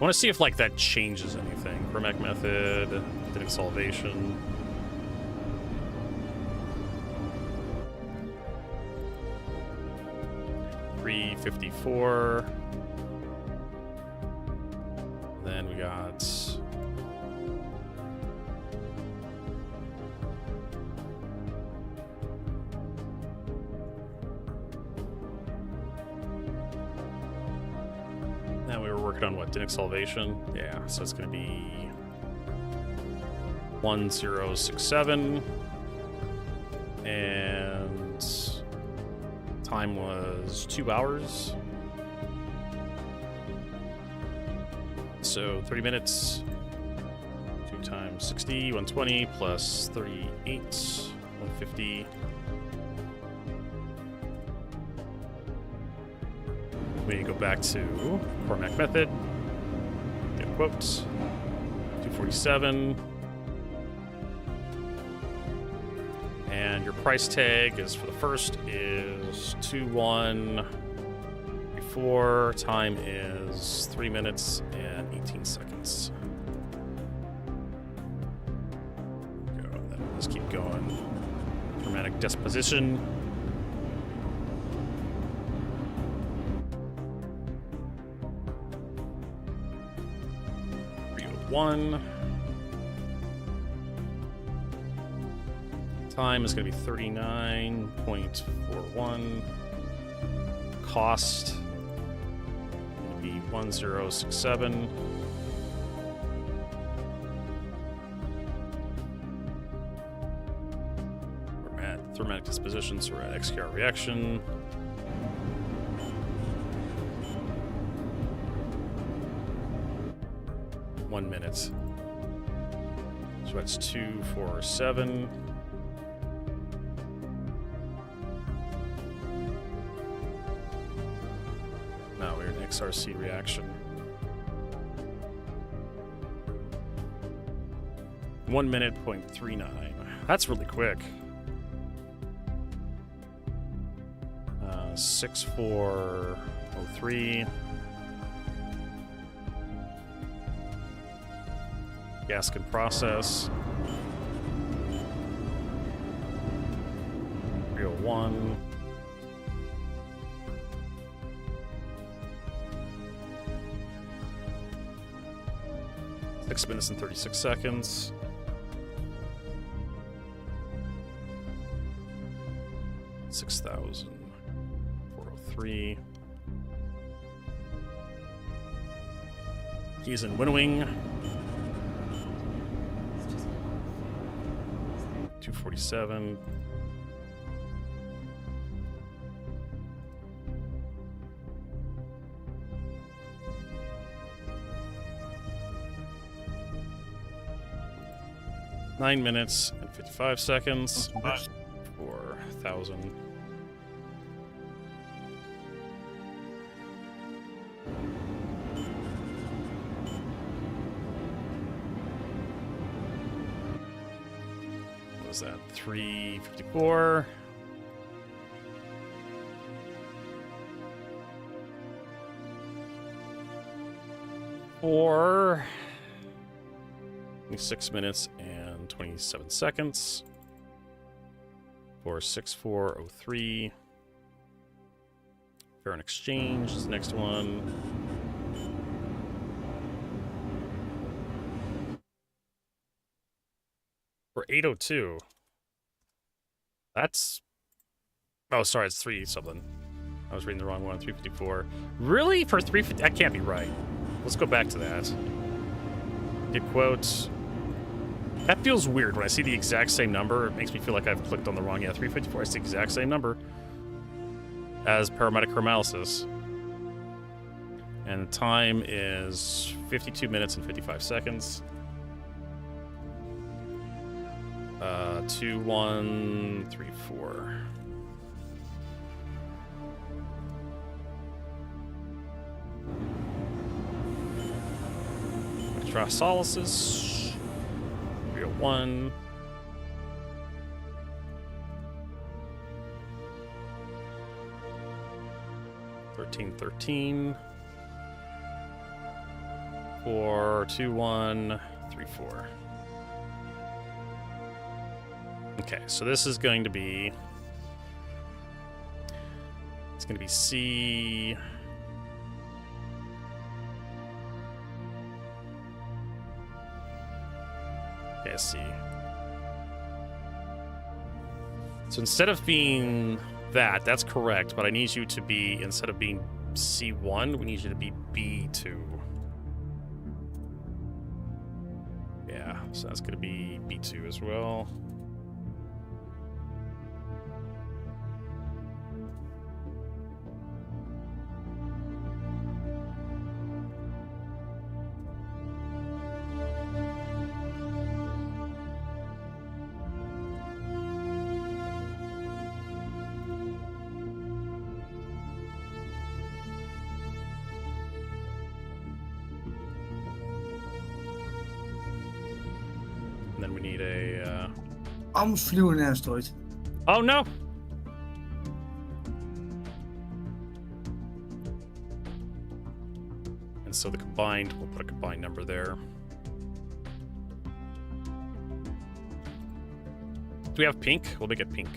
want to see if like that changes anything. Chromatic method, dynamic solvation. $354. Then we got now we were working on what? Dynamic solvation? Yeah, so it's gonna be 1067 and time was 2 hours. So 30 minutes, 2 times 60, 120 plus 38, 150. We go back to Cormac method, get quotes, 247. And your price tag is for the first is 2134. Time is 3 minutes and 18 seconds. Go, and then let's keep going. Dramatic disposition. One. Time is going to be 39.41. Cost will be 1067. We're at thermatic disposition, so we're at XKR reaction. One minute. So that's 247. Now we're in XRC reaction. 1 minute, 0.39. That's really quick. 6403. Gas can process. 301. Six minutes and 36 seconds. $6,403. He's in winnowing. 247. Nine minutes and 55 seconds. 4,000. What was that? 354. Or 26 minutes and 27 seconds for 6403. Fair and exchange is the next one. For 802. That's. Oh, sorry, it's 3 something. I was reading the wrong one. 354. Really? For 350? That can't be right. Let's go back to that. Get quotes. That feels weird when I see the exact same number. It makes me feel like I've clicked on the wrong. Yeah, 354. It's the exact same number as paramedic chromalysis. And the time is 52 minutes and 55 seconds. 2134. Electrolysis. 301. $13.13. 42134. Okay, so this is going to be. It's going to be C. Okay, C. So instead of being that, that's correct, but I need you to be, instead of being C1, we need you to be B2. Yeah, so that's going to be B2 as well. And then we need a... almost flew an asteroid. Oh, no! And so the combined, we'll put a combined number there. Do we have pink? We'll make it pink.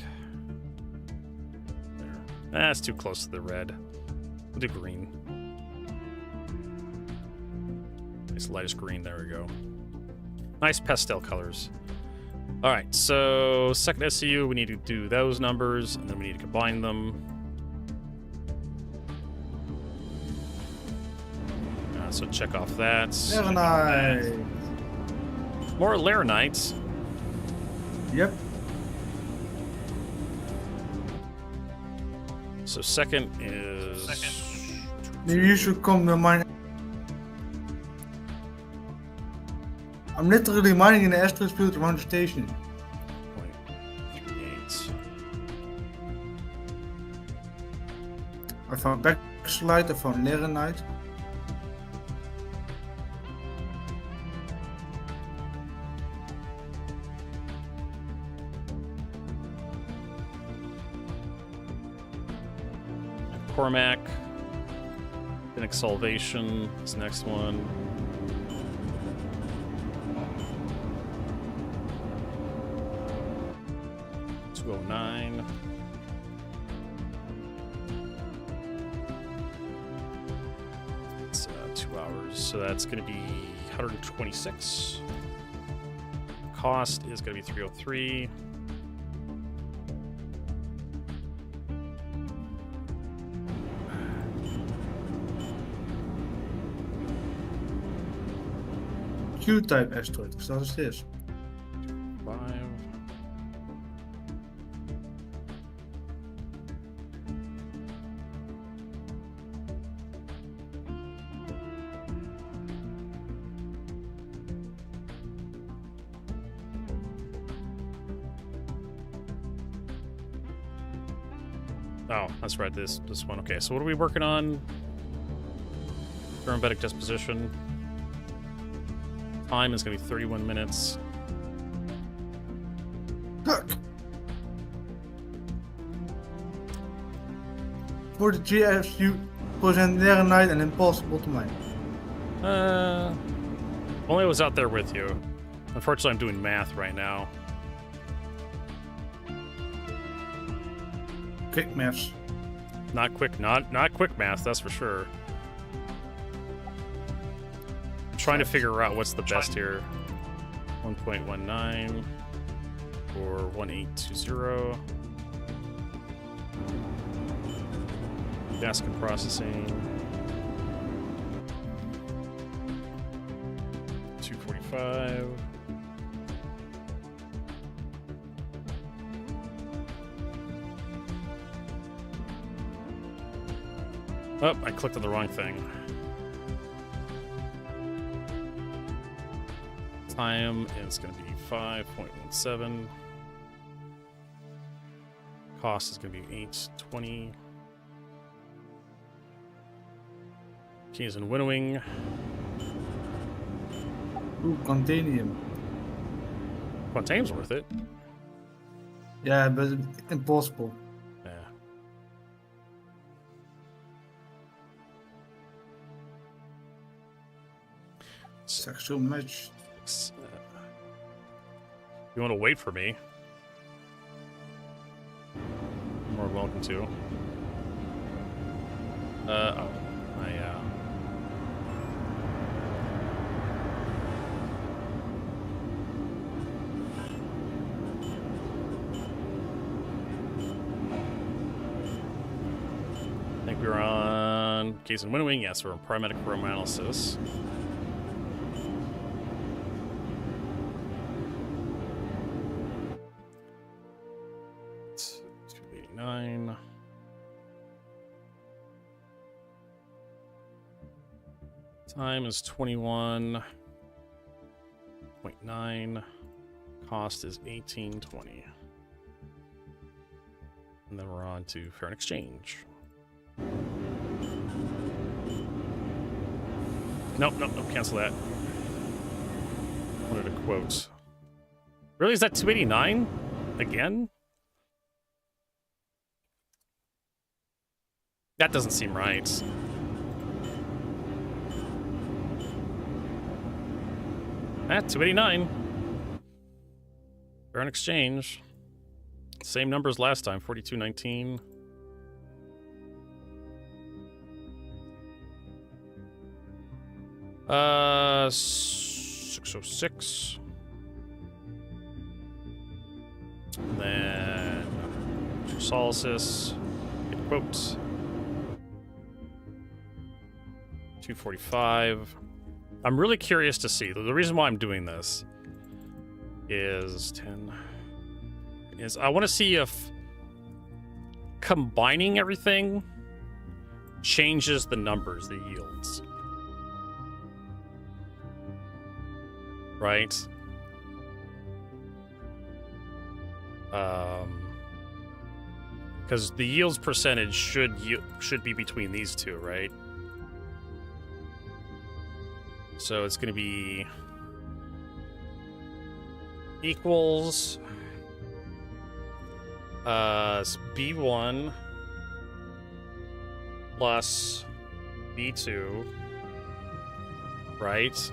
There. That's too close to the red. We'll do green. Nice lightest green, there we go. Nice pastel colors. All right, so second SCU, we need to do those numbers, and then we need to combine them. So check off that. Laranite. More Laranites. Yep. So second is... You should come to mine. I'm literally mining in the asteroid field around the station. 0.38. I found backslide, I found Laranite. Cormac. Phoenix Salvation. This next one. $209. It's 2 hours, so that's going to be 126. Cost is going to be 303. Q-type asteroid, because dat is this. 5. Oh, that's right, this one. Okay, so what are we working on? Thermobetic disposition. Time is going to be 31 minutes. Look! For the GFU, present Laranite and impossible to mine. Only I was out there with you. Unfortunately, I'm doing math right now. Quick maths. Not quick math, that's for sure. Trying to figure out what's the best here. 1.19 or 1820. Gas and processing. 245. Oh, I clicked on the wrong thing. Time is going to be 5.17. Cost is going to be 820. Keys and winnowing. Ooh, Contanium. Quantanium's worth it. Yeah, but impossible. Yeah. Sexual match. You want to wait for me? You're more welcome to. Oh. I think we're on case and winnowing. Yes, we're on paramedic room analysis. It's 289. Time is 21.9. Cost is 18.20. And then we're on to fair and exchange. Nope, cancel that. Wanted a quote. Really, is that 289? Again? That doesn't seem right. At 289. Fair and exchange. Same numbers last time, 42.19. Uh, 606. And then Solicus. Get quotes. 245. I'm really curious to see. The reason why I'm doing this is 10. Is I want to see if combining everything changes the numbers, the yields. Right? Because the yields percentage should be between these two, right? So it's going to be equals B1 plus B2, right?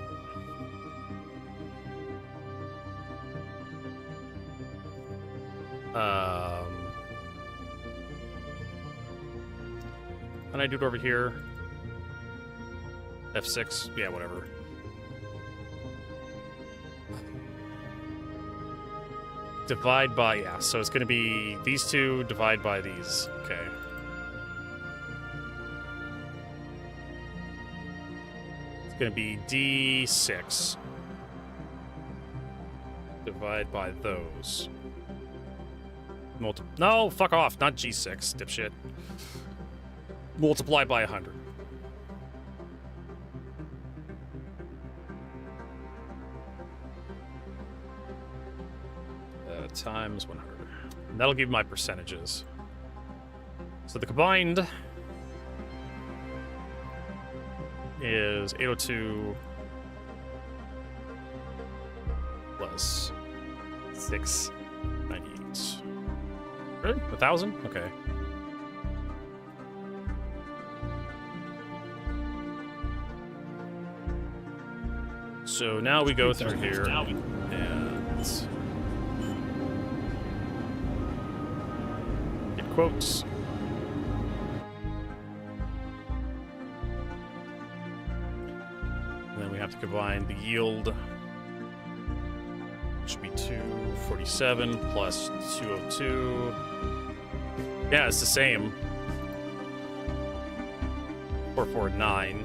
Can I do it over here? F6? Yeah, whatever. Divide by, yeah, so it's going to be these two divide by these. Okay. It's going to be D6. Divide by those. No, fuck off. Not G6, dipshit. Multiply by 100. Times 100. And that'll give my percentages. So the combined is 802 plus 698. Really? 1,000? Okay. So now we go through here and get quotes. And then we have to combine the yield. Should be 247 plus 202. Yeah, it's the same. 449.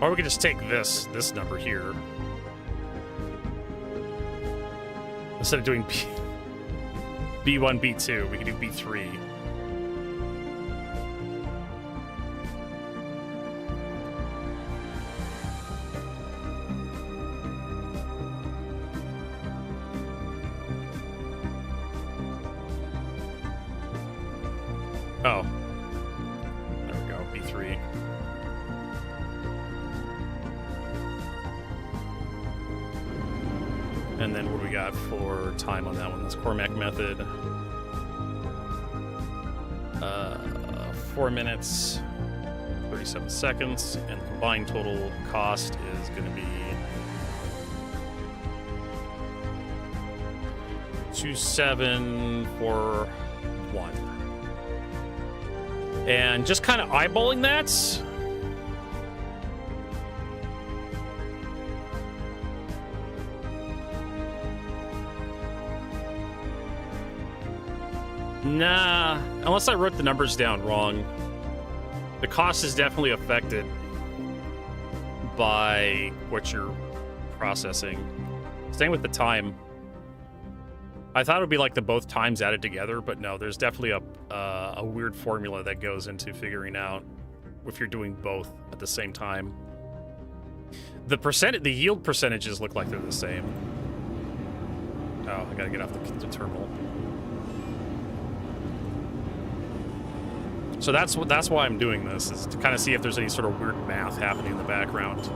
Or we could just take this number here. Instead of doing B1, B2, we can do B3. Oh. There we go, B3. And then what do we got for time on that one? That's Cormac method. 4 minutes, 37 seconds, and the combined total cost is going to be 2741. And just kind of eyeballing that, nah, unless I wrote the numbers down wrong, the cost is definitely affected by what you're processing. Same with the time. I thought it would be like the both times added together, but no, there's definitely a weird formula that goes into figuring out if you're doing both at the same time. The yield percentages look like they're the same. Oh, I gotta get off the terminal. So that's why I'm doing this, is to kind of see if there's any sort of weird math happening in the background.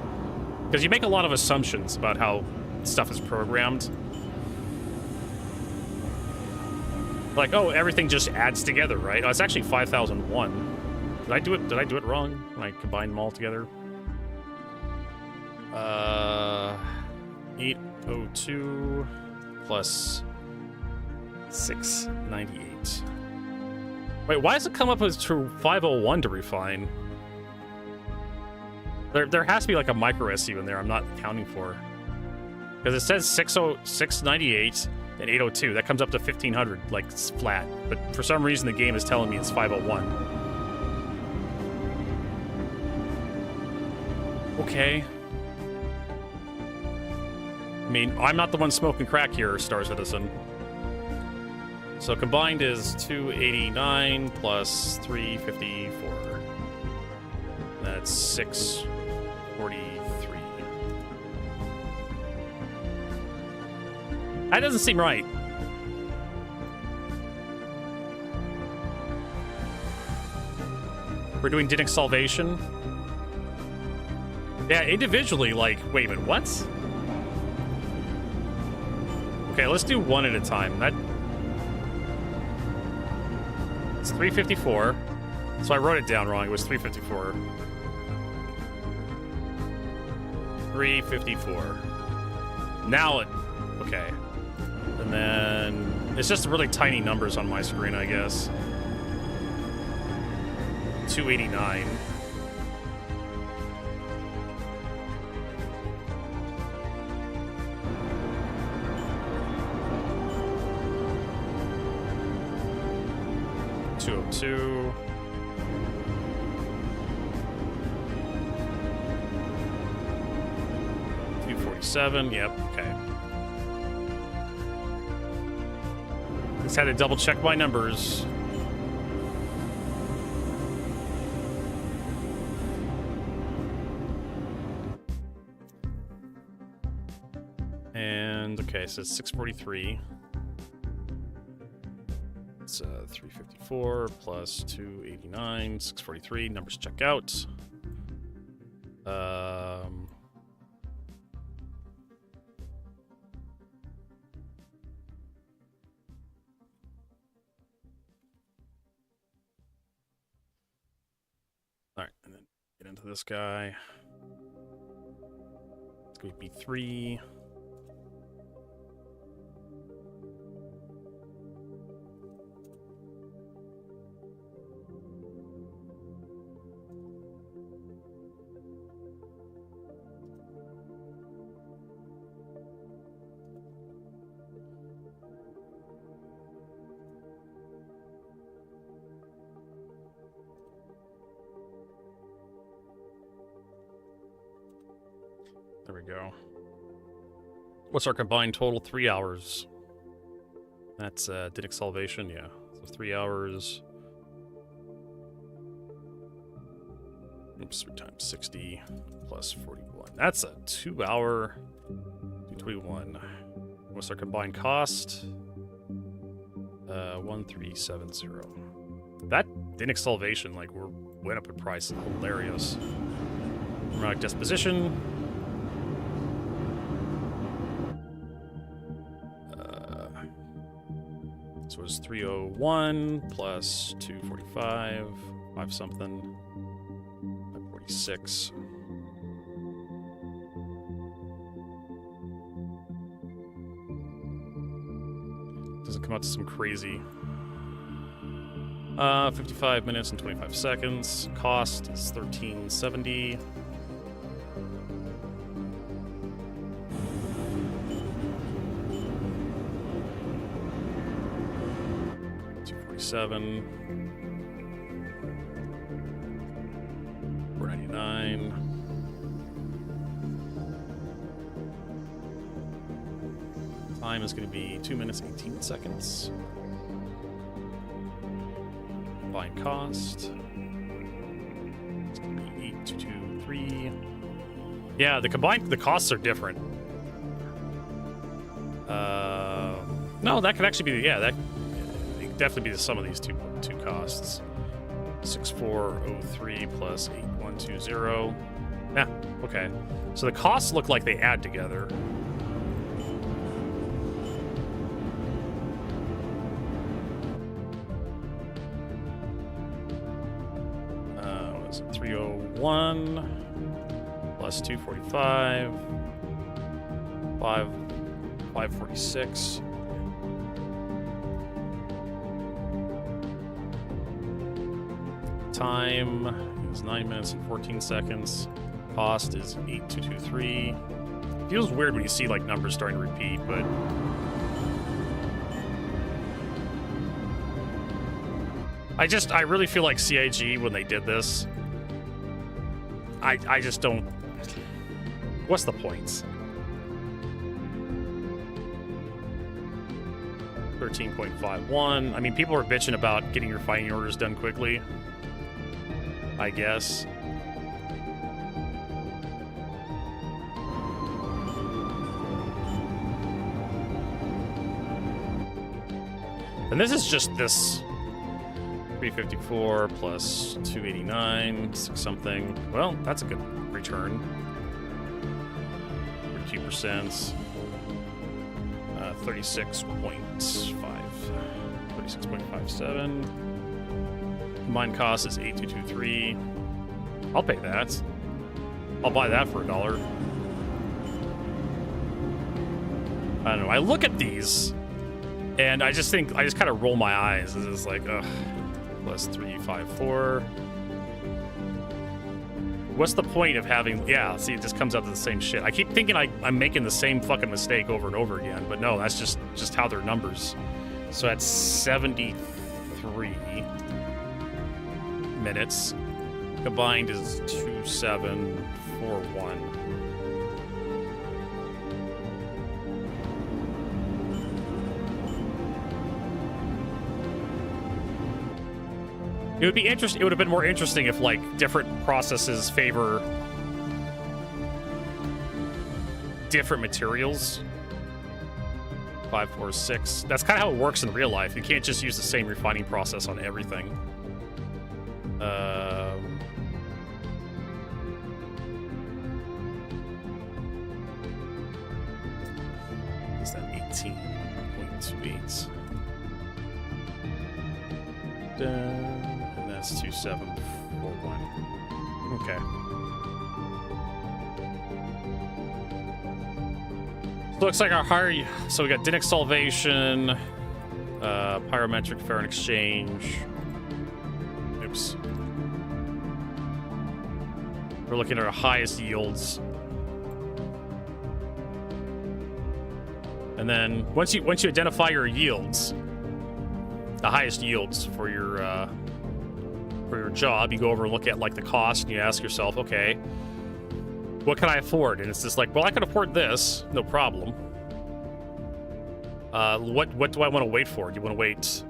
Because you make a lot of assumptions about how stuff is programmed. Like, oh, everything just adds together, right? Oh, it's actually 5001. Did I do it wrong when I combined them all together? 802 plus 698. Wait, why does it come up as 501 to refine? There has to be like a micro SU in there I'm not accounting for. Because it says 698 and 802. That comes up to 1500, like it's flat. But for some reason the game is telling me it's 501. Okay. I mean, I'm not the one smoking crack here, Star Citizen. So combined is 289 plus 354. That's 643. That doesn't seem right. We're doing Dinnick Salvation. Yeah, individually, like, wait a minute, what? Okay, let's do one at a time. It's 354. So I wrote it down wrong. It was 354. 354. Now it... Okay. And then... It's just really tiny numbers on my screen, I guess. 289. $202. $247. Yep. Okay. Just had to double check my numbers. And okay, so it's 643. It's 354 plus 289, 643. Numbers check out. All right, and then get into this guy. It's going to be 3. There we go. What's our combined total? 3 hours. That's Dinnick Salvation, yeah. So 3 hours. Oops, 3 times 60 plus 41. That's a 2 hour. 221. What's our combined cost? 1370. That Dinnick Salvation, like, went up in price. Hilarious. Rock disposition. So it's 301 plus 245, 5 something, 546. Doesn't come out to some crazy. 55 minutes and 25 seconds. Cost is $13.70. $247. $499. Time is going to be 2 minutes 18 seconds. Combined cost. It's going to be 8223. Yeah, the costs are different. No, that could actually be, yeah, that it could definitely be the sum of these two costs. 6403 plus 8120. Yeah, okay. So the costs look like they add together. What is it? 301 plus 245. 546. Time is 9 minutes and 14 seconds. Cost is 8223. Feels weird when you see like numbers starting to repeat, but I really feel like CIG when they did this. I just don't. What's the point? 13.51. I mean, people are bitching about getting your fighting orders done quickly, I guess. And this is just this 354 plus 289, 6 something. Well, that's a good return. 32%. 36.57. Combined cost is 8223. I'll pay that. I'll buy that for $1. I don't know. I look at these and I just kind of roll my eyes. It's just like, ugh. Plus 354. What's the point of having... Yeah, see, it just comes out to the same shit. I keep thinking I'm making the same fucking mistake over and over again, but no, that's just how they're numbers. So that's 73 minutes. Combined is 2741. It would be interesting. It would have been more interesting if, like, different processes favor different materials. 546. That's kind of how it works in real life. You can't just use the same refining process on everything. Is that 18.28? And that's 2741. Okay. So looks like our higher. So we got Dinnick Salvation, Pyrometric Fair and Exchange. Oops. We're looking at our highest yields. And then once you identify your yields, the highest yields for your job, you go over and look at like the cost and you ask yourself, okay, what can I afford? And it's just like, well, I can afford this, no problem. What do I want to wait for? Do you want to wait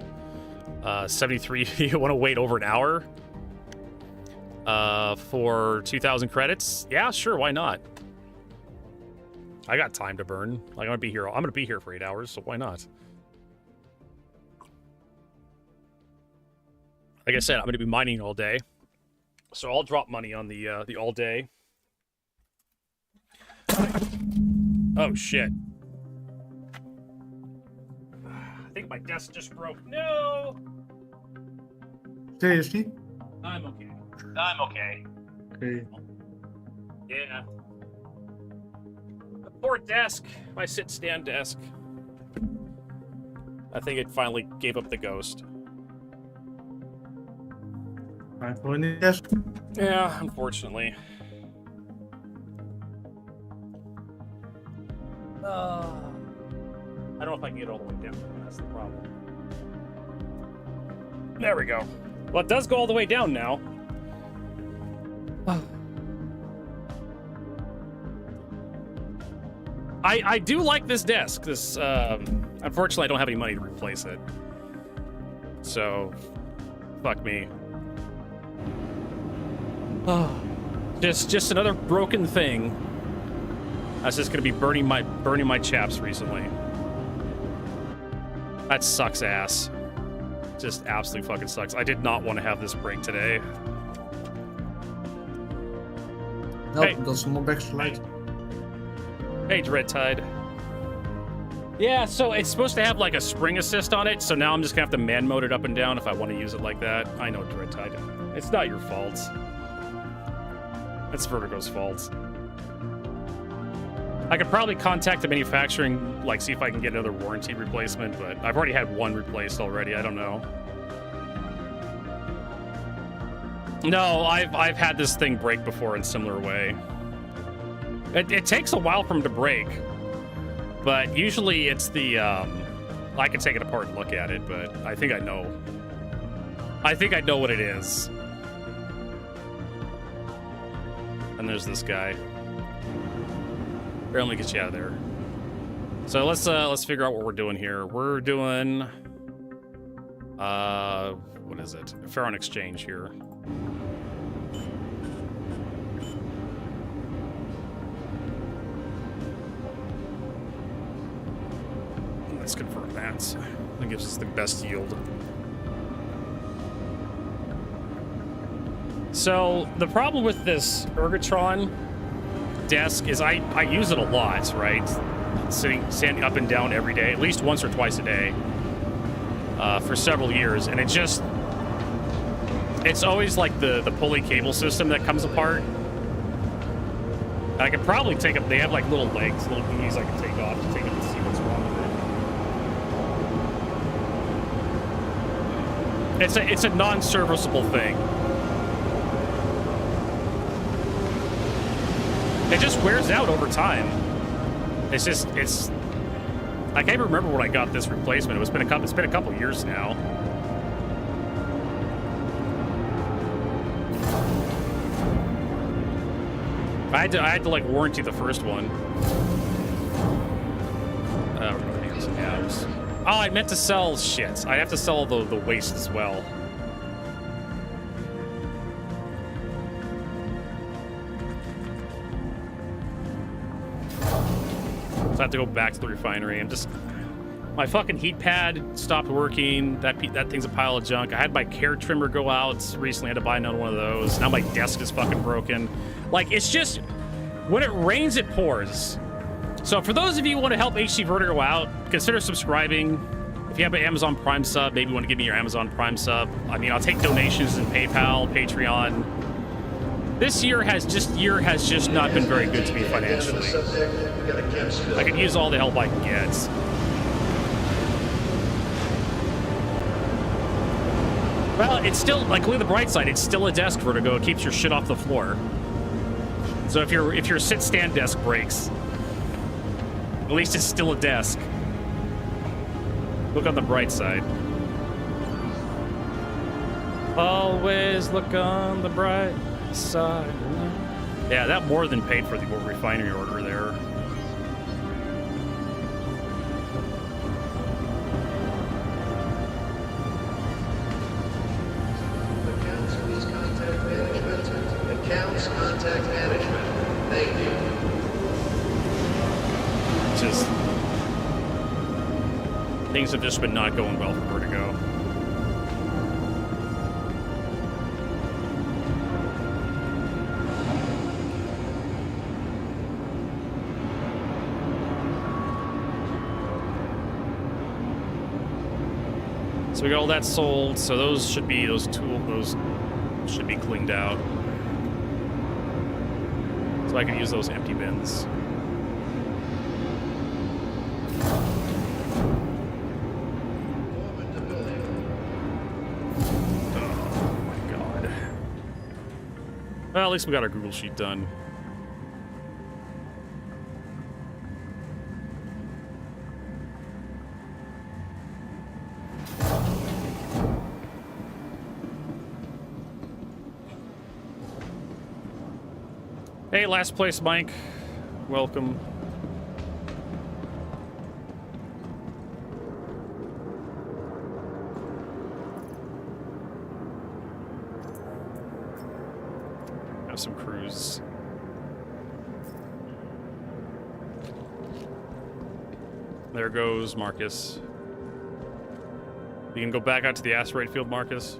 73? You want to wait over an hour for 2,000 credits? Yeah, sure, why not? I got time to burn. Like, I'm gonna be here for 8 hours, so why not? Like I said, I'm gonna be mining all day, so I'll drop money on the all day. Oh shit! think my desk just broke. No! Seriously? I'm okay. I'm okay. Okay. Yeah. The poor desk. My sit-stand desk. I think it finally gave up the ghost. Time for a new desk. Yeah, unfortunately. I don't know if I can get all the way down. That's the problem. There we go. Well, it does go all the way down now. I do like this desk. This unfortunately I don't have any money to replace it. So fuck me. Just another broken thing. I was just gonna be burning my chaps recently. That sucks ass. Just absolutely fucking sucks. I did not want to have this break today. Nope, Hey. that's some more backslide. Hey, Dreadtide. Yeah, so it's supposed to have like a spring assist on it, so now I'm just gonna have to man mode it up and down if I want to use it like that. I know, Dreadtide. It's not your fault. It's Vertigo's fault. I could probably contact the manufacturing, like see if I can get another warranty replacement, but I've already had one replaced already. I don't know. No, I've had this thing break before in a similar way. It takes a while for them to break, but usually it's the I can take it apart and look at it, but I think I know. I think I know what it is. And there's this guy. Here, let me get you out of there. So let's figure out what we're doing here. We're doing what is it? Fair on exchange here. Let's confirm that. That gives us the best yield. So the problem with this Ergotron desk is I use it a lot, right? Standing up and down every day, at least once or twice a day, for several years, and it's always like the pulley cable system that comes apart. I could probably take up. They have like little legs, little thingies I can take off to take it and see what's wrong with it. It's a non-serviceable thing. It just wears out over time. I can't even remember when I got this replacement. It's been a couple years now. I had to like warranty the first one. We're gonna need some abs. Oh, I meant to sell shit. I have to sell the waste as well. So I have to go back to the refinery. My fucking heat pad stopped working. That thing's a pile of junk. I had my care trimmer go out recently. I had to buy another one of those. Now my desk is fucking broken. Like, it's just, when it rains, it pours. So for those of you who want to help HC Vertigo out, consider subscribing. If you have an Amazon Prime sub, maybe you want to give me your Amazon Prime sub. I mean, I'll take donations in PayPal, Patreon. This year has just not been very good to me financially. I could use all the help I can get. Well, it's still, like, look at the bright side. It's still a desk, Vertigo. It keeps your shit off the floor. So if your sit-stand desk breaks, at least it's still a desk. Look on the bright side. Always look on the bright side. Yeah, that more than paid for the refinery order there. Accounts, please contact management. Accounts, contact management. Thank you. Just things have just been not going well for Vertigo. So we got all that sold. So those should be those should be cleaned out. So I can use those empty bins. Oh my god. Well, at least we got our Google Sheet done. Hey, last place, Mike. Welcome. Have some crews. There goes Marcus. You can go back out to the asteroid field, Marcus.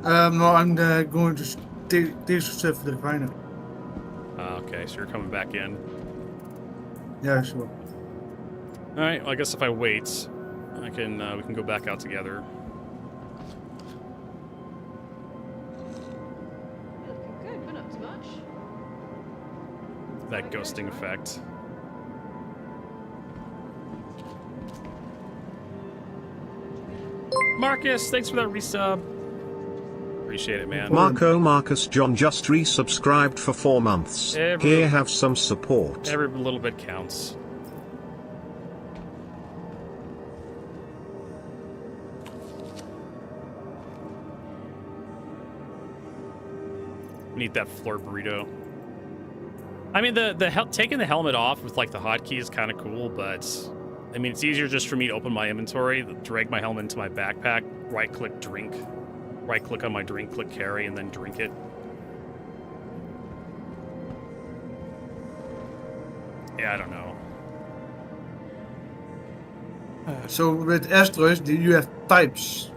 No, I'm going to take stuff for the refiner. Okay, so you're coming back in. Yeah, sure. All right. Well, I guess if I wait, I can we can go back out together. Looking good, but not too much. That ghosting effect. Marcus, thanks for that resub. Appreciate it, man. Marcus John just resubscribed for 4 months. Here, have some support. Every little bit counts. We need that floor burrito. I mean, taking the helmet off with like the hotkey is kind of cool, but I mean, it's easier just for me to open my inventory, drag my helmet into my backpack, right-click drink. Right-click on my drink, click carry, and then drink it. Yeah, I don't know. So with asteroids, you have types.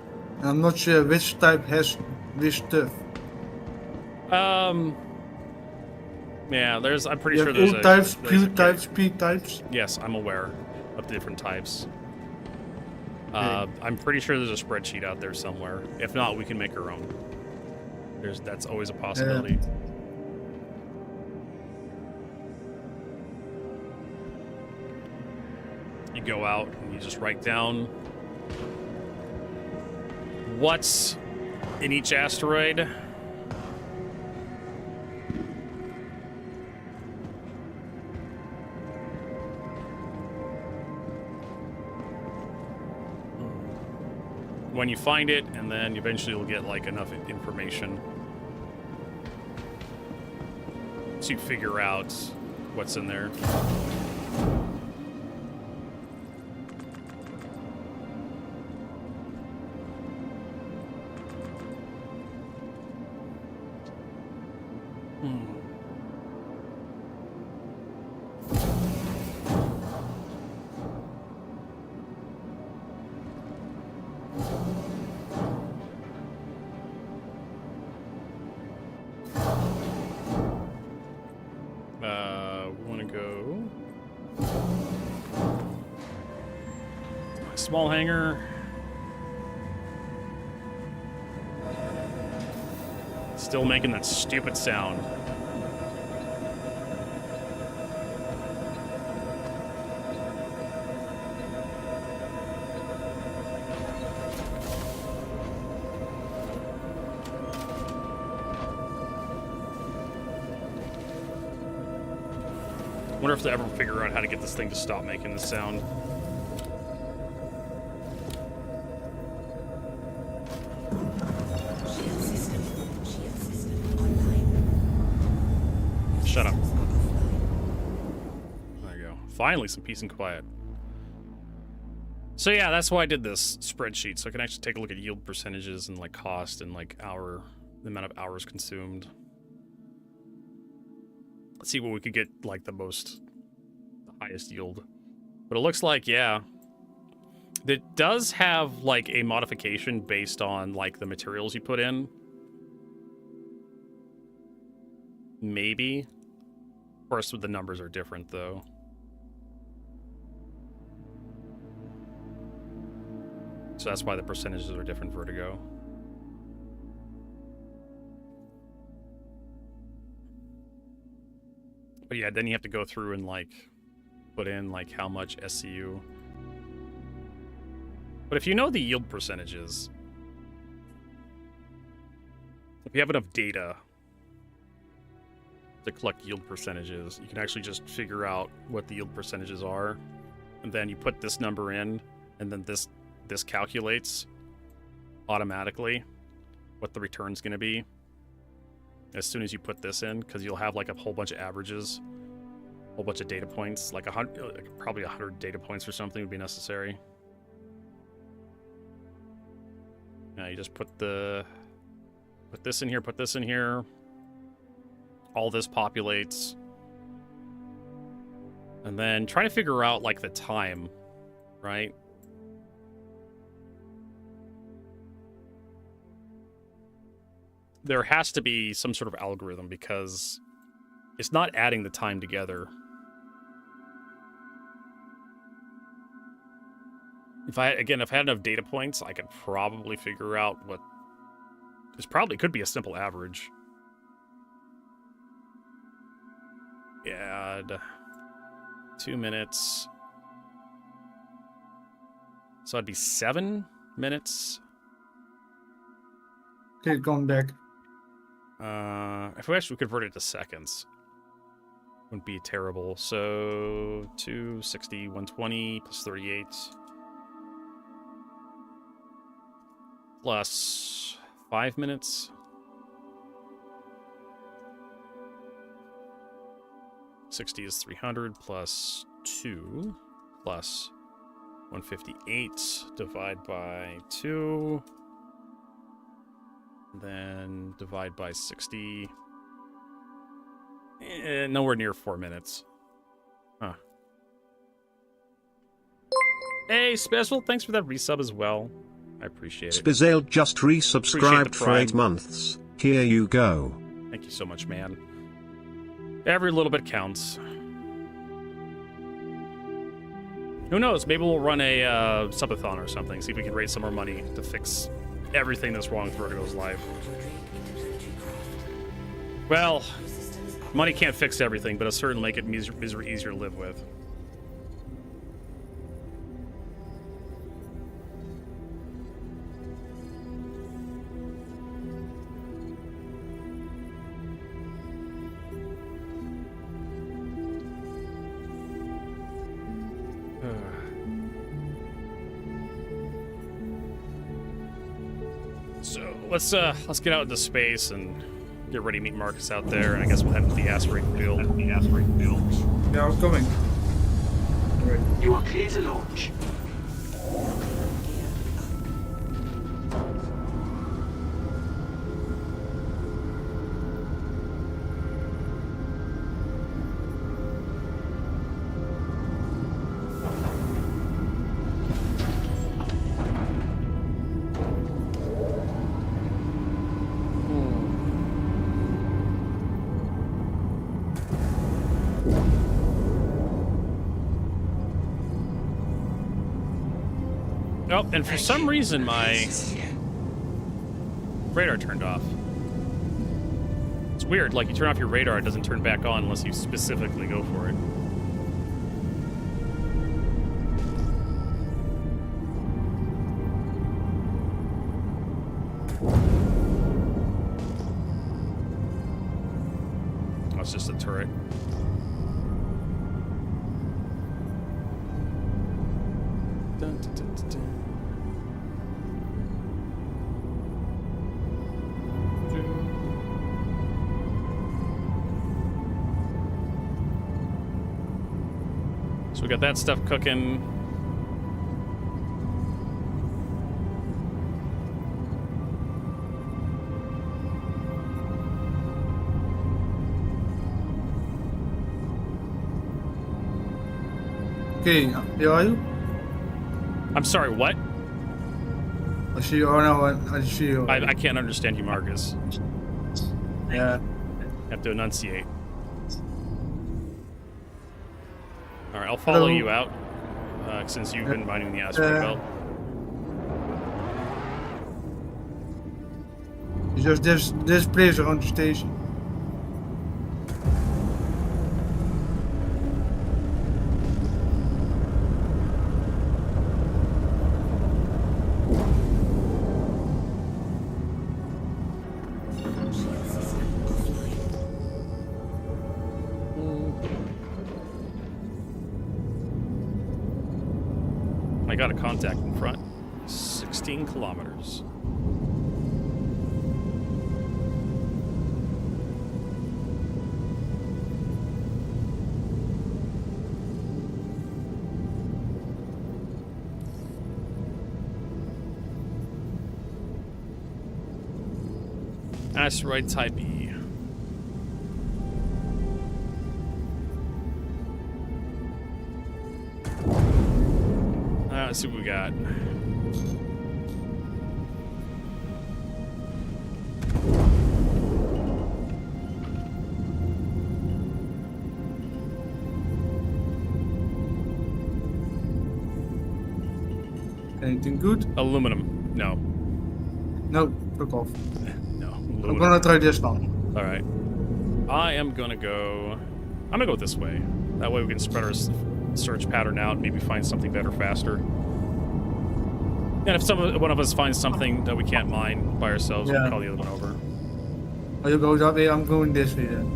I'm not sure which type has which stuff. Yeah, I'm pretty You sure have there's O types, there's Q types, P types. Yes, I'm aware of the different types. I'm pretty sure there's a spreadsheet out there somewhere. If not, we can make our own. That's always a possibility. You go out and you just write down what's in each asteroid. When you find it, and then eventually you'll get like enough information to figure out what's in there. Small hangar. Still making that stupid sound. Wonder if they ever figure out how to get this thing to stop making this sound. Shut up. There you go. Finally, some peace and quiet. So yeah, that's why I did this spreadsheet, so I can actually take a look at yield percentages and like cost and like the amount of hours consumed. Let's see what we could get like the highest yield. But it looks like, yeah, it does have like a modification based on like the materials you put in. Maybe. Of course, the numbers are different, though. So that's why the percentages are different, Vertigo. But yeah, then you have to go through and like put in like how much SCU. But if you know the yield percentages, if you have enough data to collect yield percentages, you can actually just figure out what the yield percentages are, and then you put this number in, and then this calculates automatically what the return's going to be as soon as you put this in, because you'll have like a whole bunch of averages, a whole bunch of data points, like probably 100 data points or something would be necessary. Now you just put this in here, put this in here. All this populates. And then try to figure out like the time, right? There has to be some sort of algorithm because it's not adding the time together. If I had enough data points, I could probably figure out what... This probably could be a simple average. Add 2 minutes. So it'd be 7 minutes. Okay, going back. If we actually convert it to seconds, wouldn't be terrible. So 260, 120 plus 38 plus 5 minutes. $60 is 300 plus 2 plus 158 divide by 2. Then divide by 60. Nowhere near 4 minutes. Huh. Hey, Special, thanks for that resub as well. I appreciate it. Spizale just resubscribed for 8 months. Here you go. Thank you so much, man. Every little bit counts. Who knows? Maybe we'll run a subathon or something. See if we can raise some more money to fix everything that's wrong with Vertigo's life. Well, money can't fix everything, but it'll certainly make it easier to live with. So let's get out into space and get ready to meet Marcus out there, and I guess we'll head to the asteroid field. Yeah, I'm coming. Right. You are clear to launch. Oh, and for some reason my radar turned off. It's weird, like you turn off your radar, it doesn't turn back on unless you specifically go for it. Oh, it's just a turret. Dun, dun, dun, dun, dun. So we got that stuff cooking. Okay, where are you? I'm sorry, what? I see you. Oh no, I see you. I can't understand you, Marcus. Yeah. Have to enunciate. Alright, I'll follow you out, since you've been mining the asteroid belt. It's just this place around the station. I got a contact in front. 16 kilometers. Asteroid Type E. Let's see what we got. Anything good? Aluminum. No. No, fuck off. No. I'm Aluminum. gonna try this one. All right. I'm gonna go this way. That way we can spread our search pattern out and maybe find something better faster. And if one of us finds something that we can't mine by ourselves, we'll call the other one over. Oh, you go that way, I'm going this way then.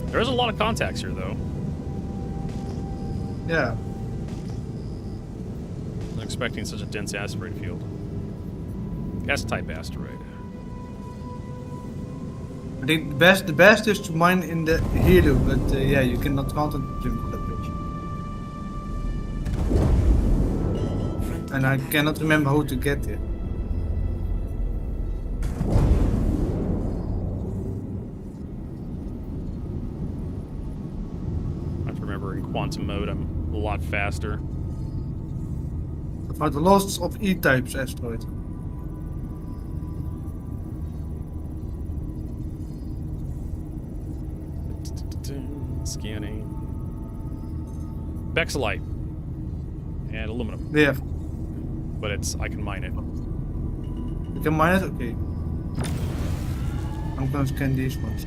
There's a lot of contacts here, though. Yeah. I'm not expecting such a dense asteroid field. S-type asteroid. I think the best is to mine in the helo, but yeah, you cannot concentrate on that place. And I cannot remember how to get there. I have to remember in quantum mode I'm a lot faster. I found the lost of E-types asteroid. Scanning. Bexelite. And aluminum. There. But I can mine it. You can mine it? Okay. I'm gonna scan these ones.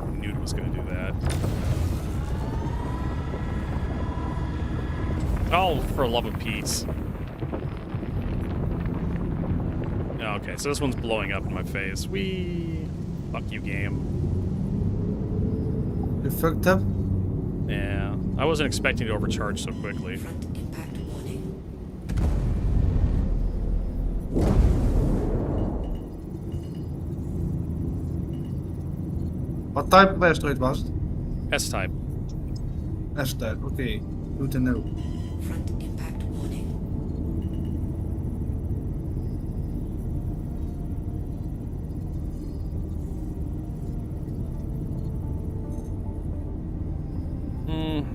I knew it was gonna do that. Oh, for love of peace. Okay, so this one's blowing up in my face. Fuck you, game. You fucked up? Yeah, I wasn't expecting to overcharge so quickly. Front impact warning. What type of asteroid was it? S-type. S-type, okay. Good to know. Front impact warning.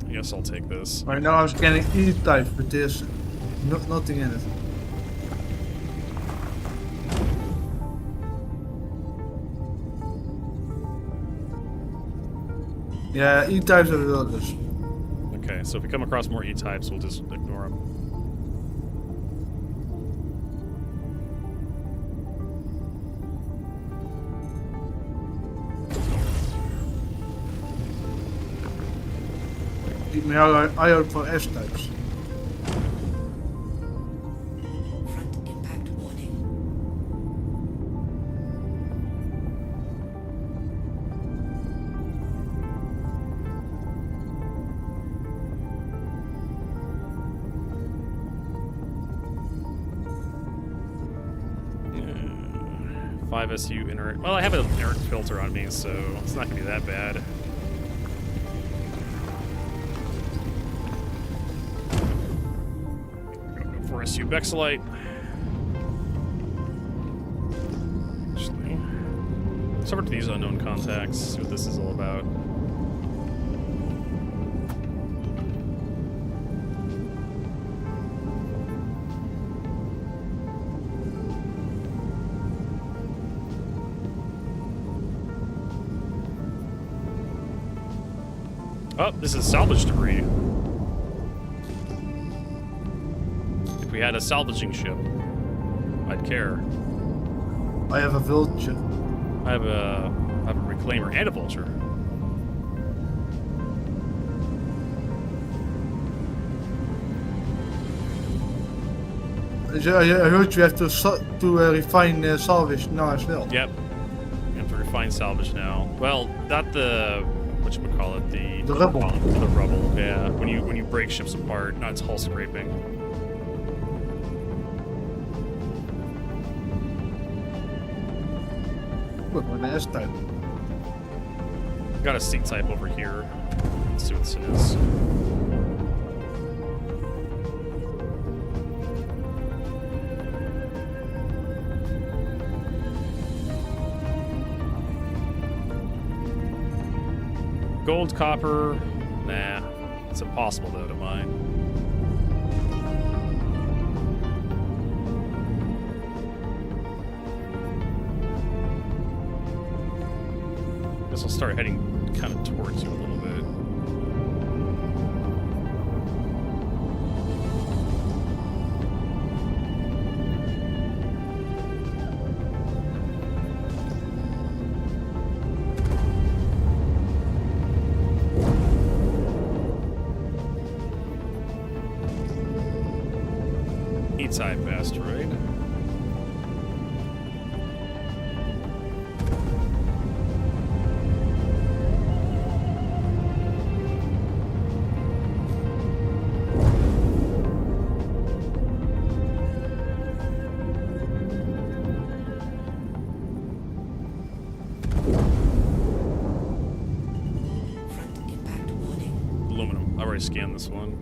I guess I'll take this. Right now I'm scanning E-type, but there's nothing in it. Yeah, E-types are the others. Okay, so if we come across more E-types, we'll just ignore them. Keep my eye out for S-types. Front impact warning. Yeah. 5 SU inert. Well, I have an inert filter on me, so it's not gonna be that bad. Go for SU Bexelite. Actually, let's over to these unknown contacts, see what this is all about. Oh, this is salvage debris. If we had a salvaging ship, I'd care. I have a vulture. I have a reclaimer and a vulture. I heard you have to refine salvage now as well. Yep. You have to refine salvage now. Well, not the whatchamacallit, the rubble. The rubble, yeah. When you break ships apart, not its hull scraping. Look, an S type. Got a C type over here. Let's see what this is. Gold, copper, nah. It's impossible though to mine. Guess I'll start heading kind of towards you a little bit. E-type asteroid. Front impact warning. Aluminum. I already scanned this one.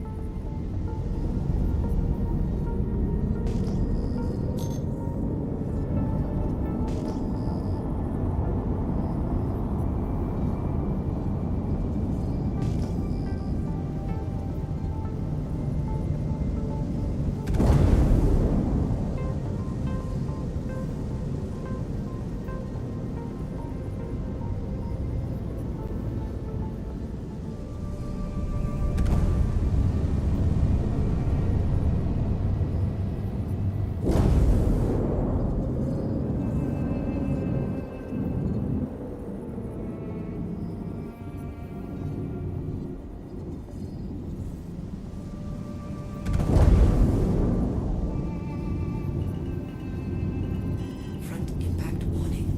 Front impact warning.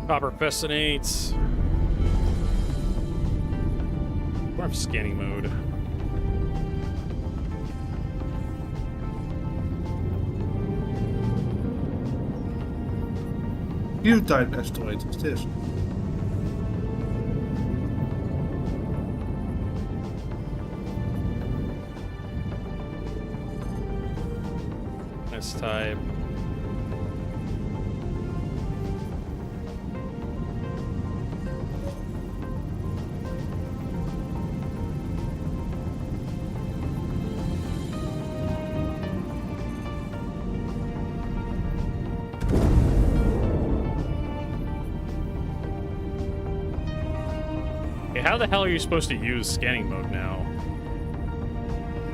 Copper fessinates. We're in scanning mode. Q-type asteroid is this. S-type. Hey, how the hell are you supposed to use scanning mode now?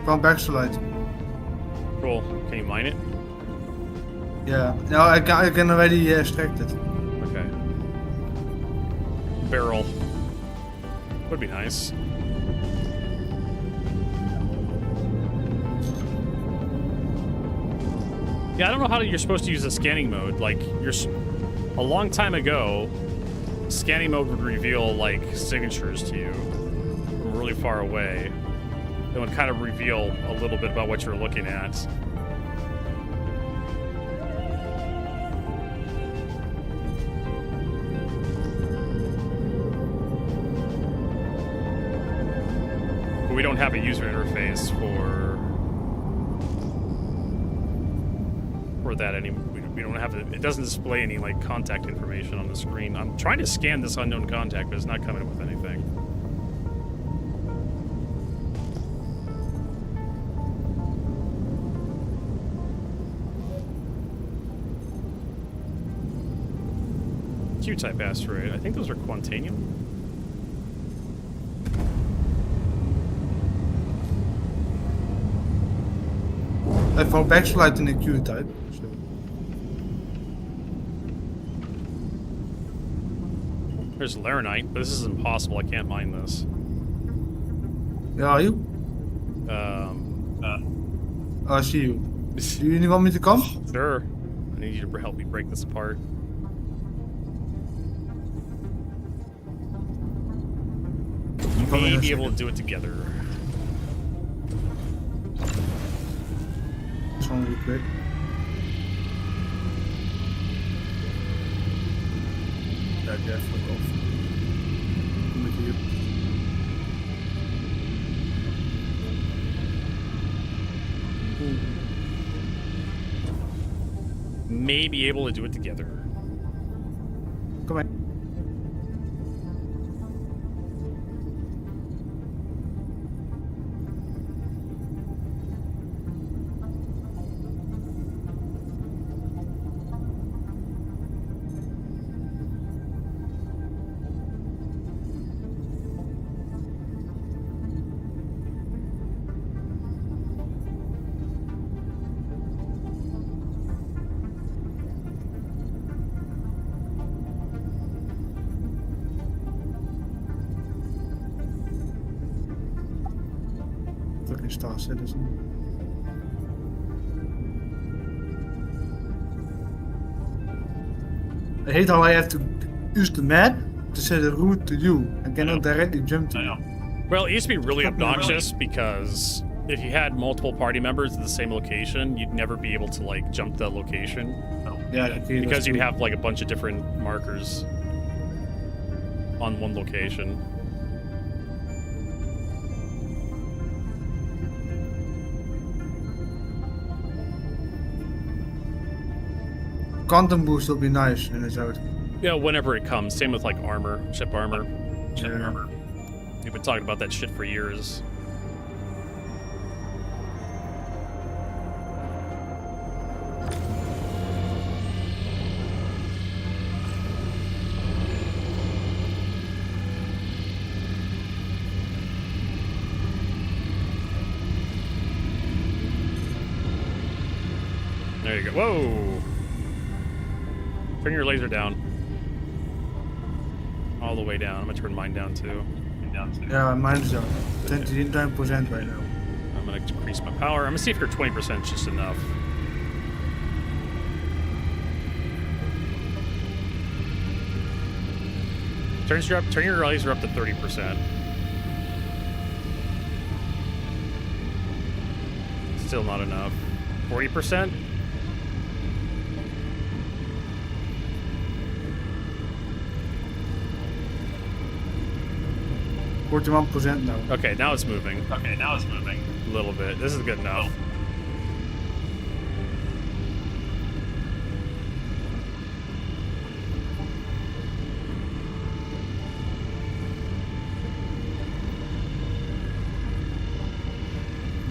From backslide. Cool. Can you mine it? Yeah. No, I can already extract it. Okay. Barrel. Would be nice. Yeah, I don't know how you're supposed to use the scanning mode. Like, a long time ago, scanning mode would reveal, like, signatures to you from really far away. It would kind of reveal a little bit about what you're looking at. But we don't have a user interface for that anymore. We don't have it doesn't display any like contact information on the screen. I'm trying to scan this unknown contact, but it's not coming up with anything. Q-type asteroid. I think those are Quantanium. I found backslide in a Q-type. So. There's Laranite, but this is impossible. I can't mine this. Yeah, are you? I see you. Do you want me to come? Sure. I need you to help me break this apart. We may be able to do it together. This one will be quick. Yeah, fuck off. I'm with you. May be able to do it together. Come on. Fucking Star Citizen. I hate how I have to use the map to set a route to you and cannot directly jump to you. Well, it used to be really obnoxious because if you had multiple party members at the same location, you'd never be able to like jump that location. Yeah, okay, because you'd have like a bunch of different markers on one location. Quantum boost will be nice in it's out. Yeah, whenever it comes. Same with like armor, ship armor. Yeah. We've been talking about that shit for years. There you go. Whoa! Turn your laser down. All the way down. I'm gonna turn mine down too. Yeah, mine's down. 29% right now. I'm gonna decrease my power. I'm gonna see if your 20% is just enough. Turn your laser up to 30%. Still not enough. 40%? %41% now. Okay, now it's moving. A little bit. This is good enough.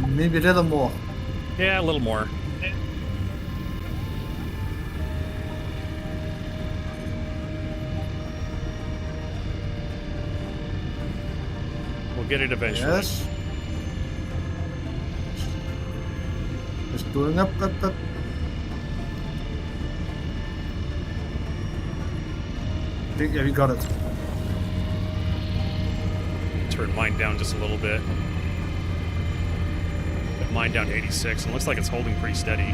Maybe a little more. Yeah, a little more. We'll get it eventually. Yes. It's going up. Yeah, we got it. Turn mine down just a little bit. Put mine down to 86, and it looks like it's holding pretty steady.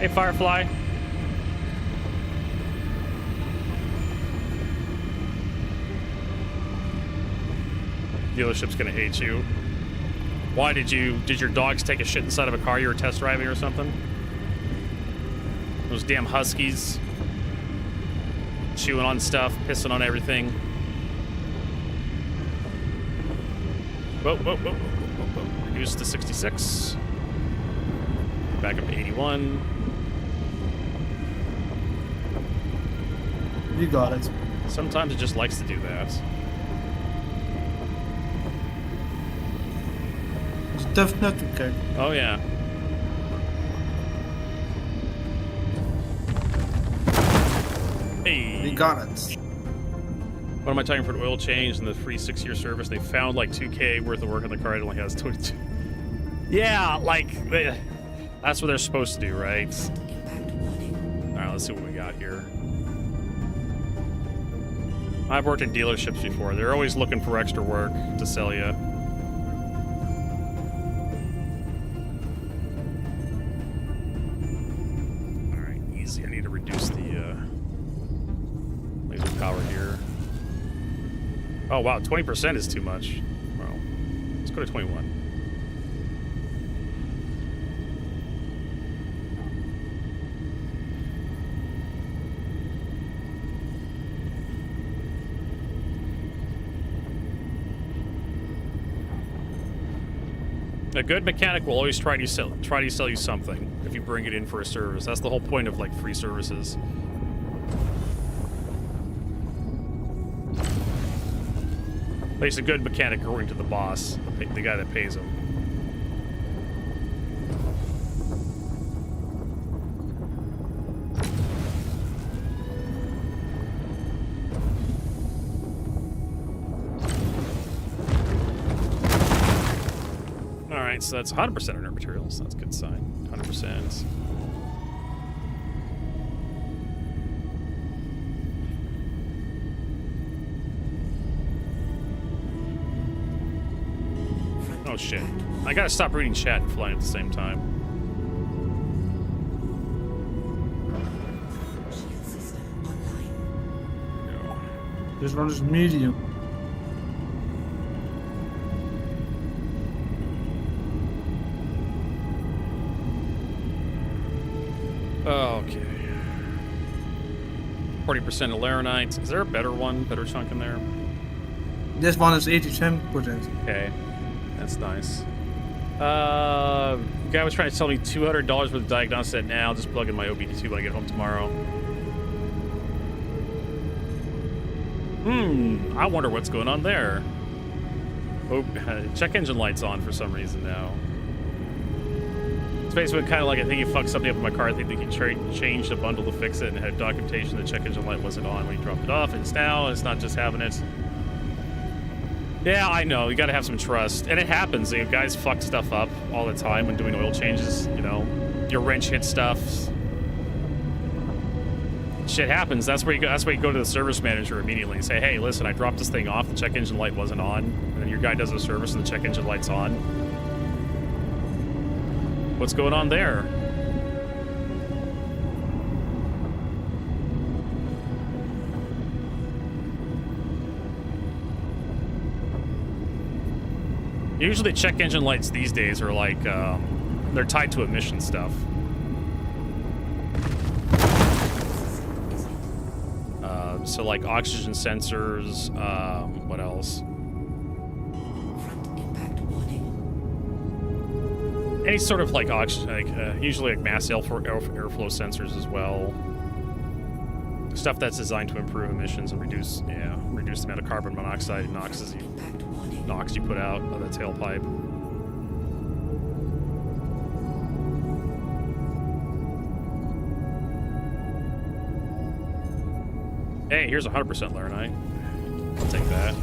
Hey, Firefly. Dealership's gonna hate you. Why did your dogs take a shit inside of a car you were test driving or something? Those damn huskies. Chewing on stuff, pissing on everything. Whoa. Reduce to 66. Back up to 81. You got it. Sometimes it just likes to do that. It's tough not to kick. Oh yeah. Hey. We got it. What am I talking for an oil change and the free 6-year service? They found like 2K worth of work on the car. It only has 22. Yeah, like, that's what they're supposed to do, right? Alright, let's see what we got here. I've worked in dealerships before. They're always looking for extra work to sell you. Alright, easy. I need to reduce the laser power here. Oh, wow, 20% is too much. Well, let's go to 21. A good mechanic will always try to sell you something if you bring it in for a service. That's the whole point of like free services. At least a good mechanic according to the boss, the guy that pays him. Alright, so that's 100% inert materials. That's a good sign. 100%. Oh shit. I gotta stop reading chat and flying at the same time. This one is medium. Okay. 40% of Laranite. Is there a better one? Better chunk in there? This one is 87%. Okay. That's nice. Guy was trying to sell me $200 worth of diagnostics. Said, nah, I'll just plug in my OBD2 when I get home tomorrow. I wonder what's going on there. Oh, check engine light's on for some reason now. It's basically kind of like I think you fucked something up in my car. I think you changed a bundle to fix it and had documentation the check engine light wasn't on when you dropped it off. It's now, it's not just having it. Yeah, I know. You gotta have some trust. And it happens. You know, guys fuck stuff up all the time when doing oil changes. You know, your wrench hits stuff. Shit happens. That's where you go. That's where you go to the service manager immediately and say, "Hey, listen, I dropped this thing off. The check engine light wasn't on." And then your guy does a service and the check engine light's on. What's going on there? Usually check engine lights these days are like, they're tied to emission stuff. So like oxygen sensors, what else? Front impact warning. Any sort of like oxygen, like usually like mass airflow sensors as well. Stuff that's designed to improve emissions and reduce the amount of carbon monoxide and NOx you put out of the tailpipe. Hey, here's 100% Laranite. I'll take that.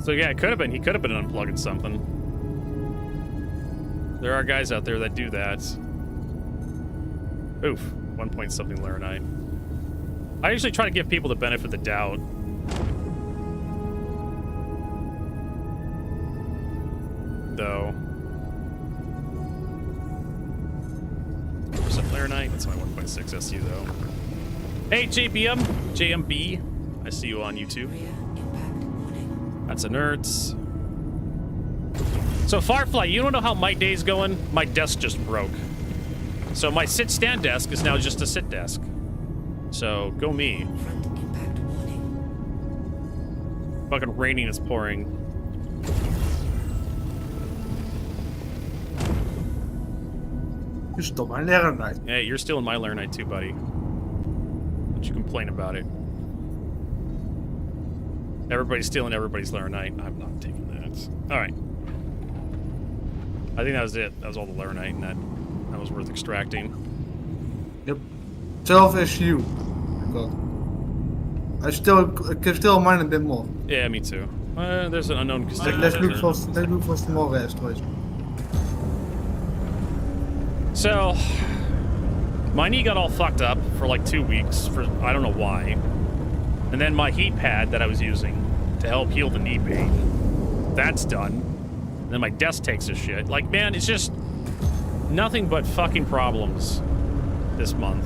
So yeah, it could have been. He could have been unplugging something. There are guys out there that do that. Oof, 1 point something Laranite. I usually try to give people the benefit of the doubt. Though. 1% Laranite. That's my 1.6 SU though. Hey JMB. I see you on YouTube. That's inerts. So Firefly, you don't know how my day's going? My desk just broke. So my sit-stand desk is now just a sit desk. So go me. Fucking raining is pouring. You stole my Laranite. Hey, you're stealing my Laranite too, buddy. Don't you complain about it. Everybody's stealing everybody's Laranite. I'm not taking that. All right. I think that was it. That was all the Laranite, and that was worth extracting. Yep. 12 SU. God. I can still mine a bit more. Yeah, me too. There's an unknown custodian. Let's look for some more asteroids. So, my knee got all fucked up for like 2 weeks. For I don't know why. And then my heat pad that I was using to help heal the knee pain, that's done. And then my desk takes a shit. Like, man, it's just nothing but fucking problems this month.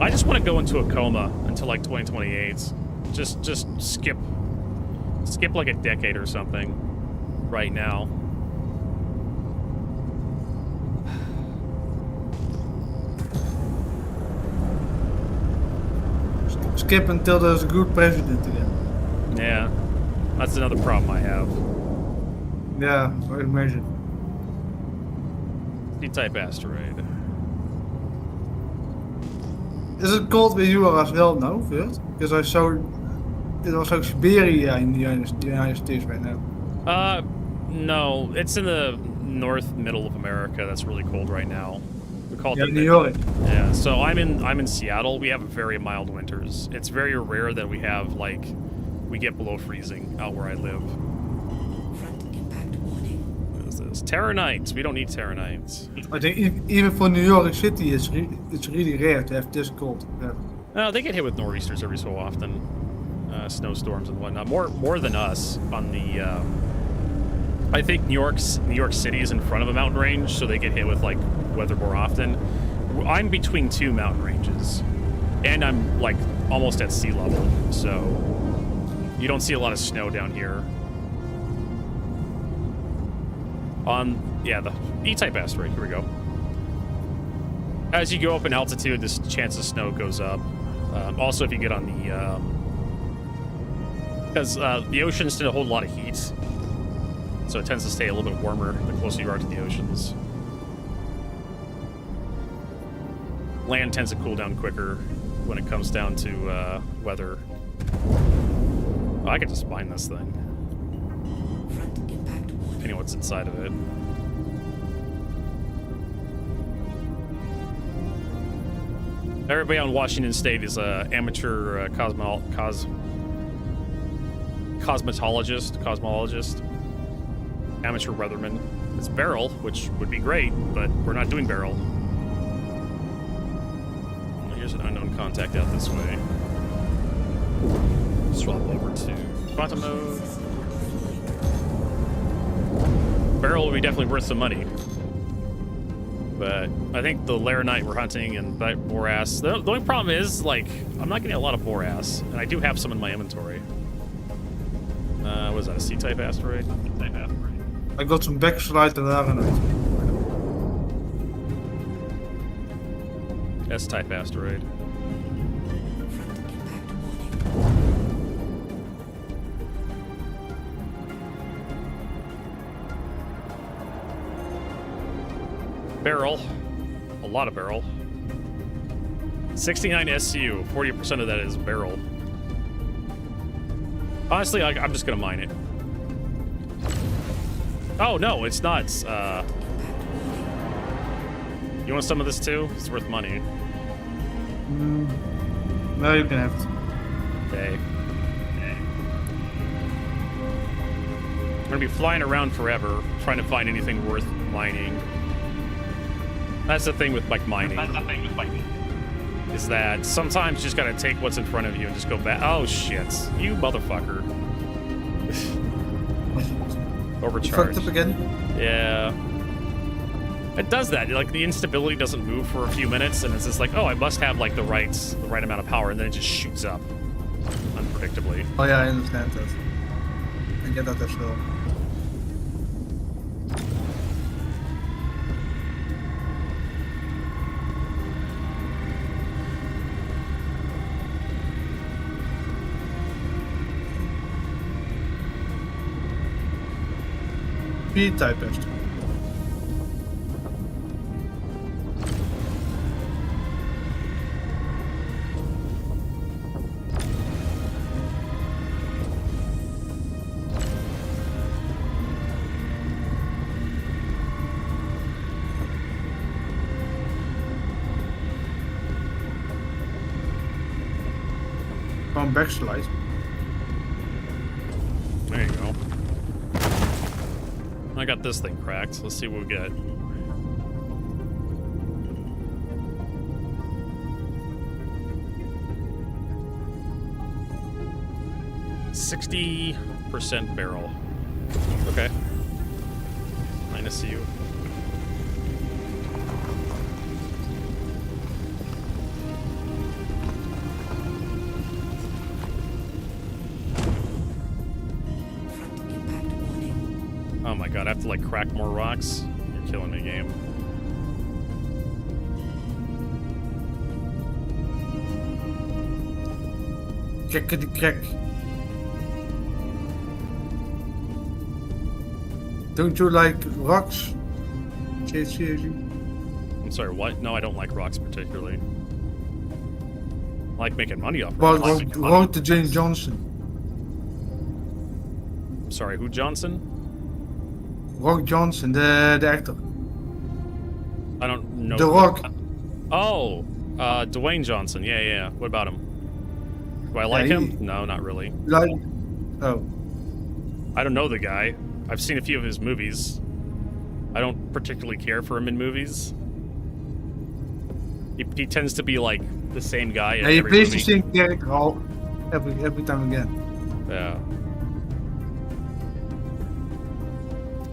I just want to go into a coma until like 2028. Just skip like a decade or something right now. Skip until there's a good president again. Yeah, that's another problem I have. Yeah, I imagine. C-type asteroid. Is it cold where you are as well now, Vert? Because I saw it was like Siberia in the United States right now. No, it's in the north middle of America. That's really cold right now. We call it New York. Yeah, so I'm in Seattle. We have very mild winters. It's very rare that we have we get below freezing out where I live. Front impact warning. What is this? Terranites. We don't need Terranites. I think even for New York City, it's really rare to have this cold. Yeah. No, they get hit with nor'easters every so often, snowstorms and whatnot. More than us on the. I think New York City is in front of a mountain range, so they get hit with like weather more often. I'm between two mountain ranges, and I'm like almost at sea level, so you don't see a lot of snow down here. The E-type asteroid. Here we go. As you go up in altitude, this chance of snow goes up. Also, if you get on the because the oceans tend to hold a lot of heat, so it tends to stay a little bit warmer the closer you are to the oceans. Land tends to cool down quicker when it comes down to weather. Oh, I could just mine this thing. Front impact warning. Depending on what's inside of it. Everybody on Washington State is a amateur cosmologist, amateur weatherman. It's Beryl, which would be great, but we're not doing Beryl. Well, here's an unknown contact out this way. Swap over to quantum mode. Beryl would be definitely worth some money. But I think the Laranite we're hunting and borax. The only problem is, like, I'm not getting a lot of borax, and I do have some in my inventory. What is that, a C-type asteroid? I got some backslide and Laranite. S-type asteroid. Front impact warning. Beryl. A lot of Beryl. 69 SU. 40% of that is Beryl. Honestly, I'm just gonna mine it. Oh, no, it's not. You want some of this too? It's worth money. No, you can have it. Okay. I'm gonna be flying around forever, trying to find anything worth mining. That's the thing with like mining. Is that sometimes you just gotta take what's in front of you and just go back. Oh shit, you motherfucker. Overcharged. Fucked up again? Yeah. It does that. Like the instability doesn't move for a few minutes, and it's just like, oh, I must have like the right amount of power, and then it just shoots up unpredictably. Oh yeah, I understand that. I get that as well. B-type asteroid. one backslide. There you go. I got this thing cracked. Let's see what we get. %60 barrel. Okay. Minus you. Oh my god, I have to like crack more rocks? You're killing me, game. Crackety crack. Don't you like rocks? Seriously? I'm sorry, what? No, I don't like rocks particularly. I like making money off But rocks. wrote to Jane Johnson. Sorry, who Johnson? Rock Johnson, the actor. I don't know. The Rock. Oh, Dwayne Johnson. Yeah, yeah. What about him? Do I like him? No, not really. Like, oh. I don't know the guy. I've seen a few of his movies. I don't particularly care for him in movies. He tends to be like the same guy in Yeah, he every plays movie. the same character every time again. Yeah.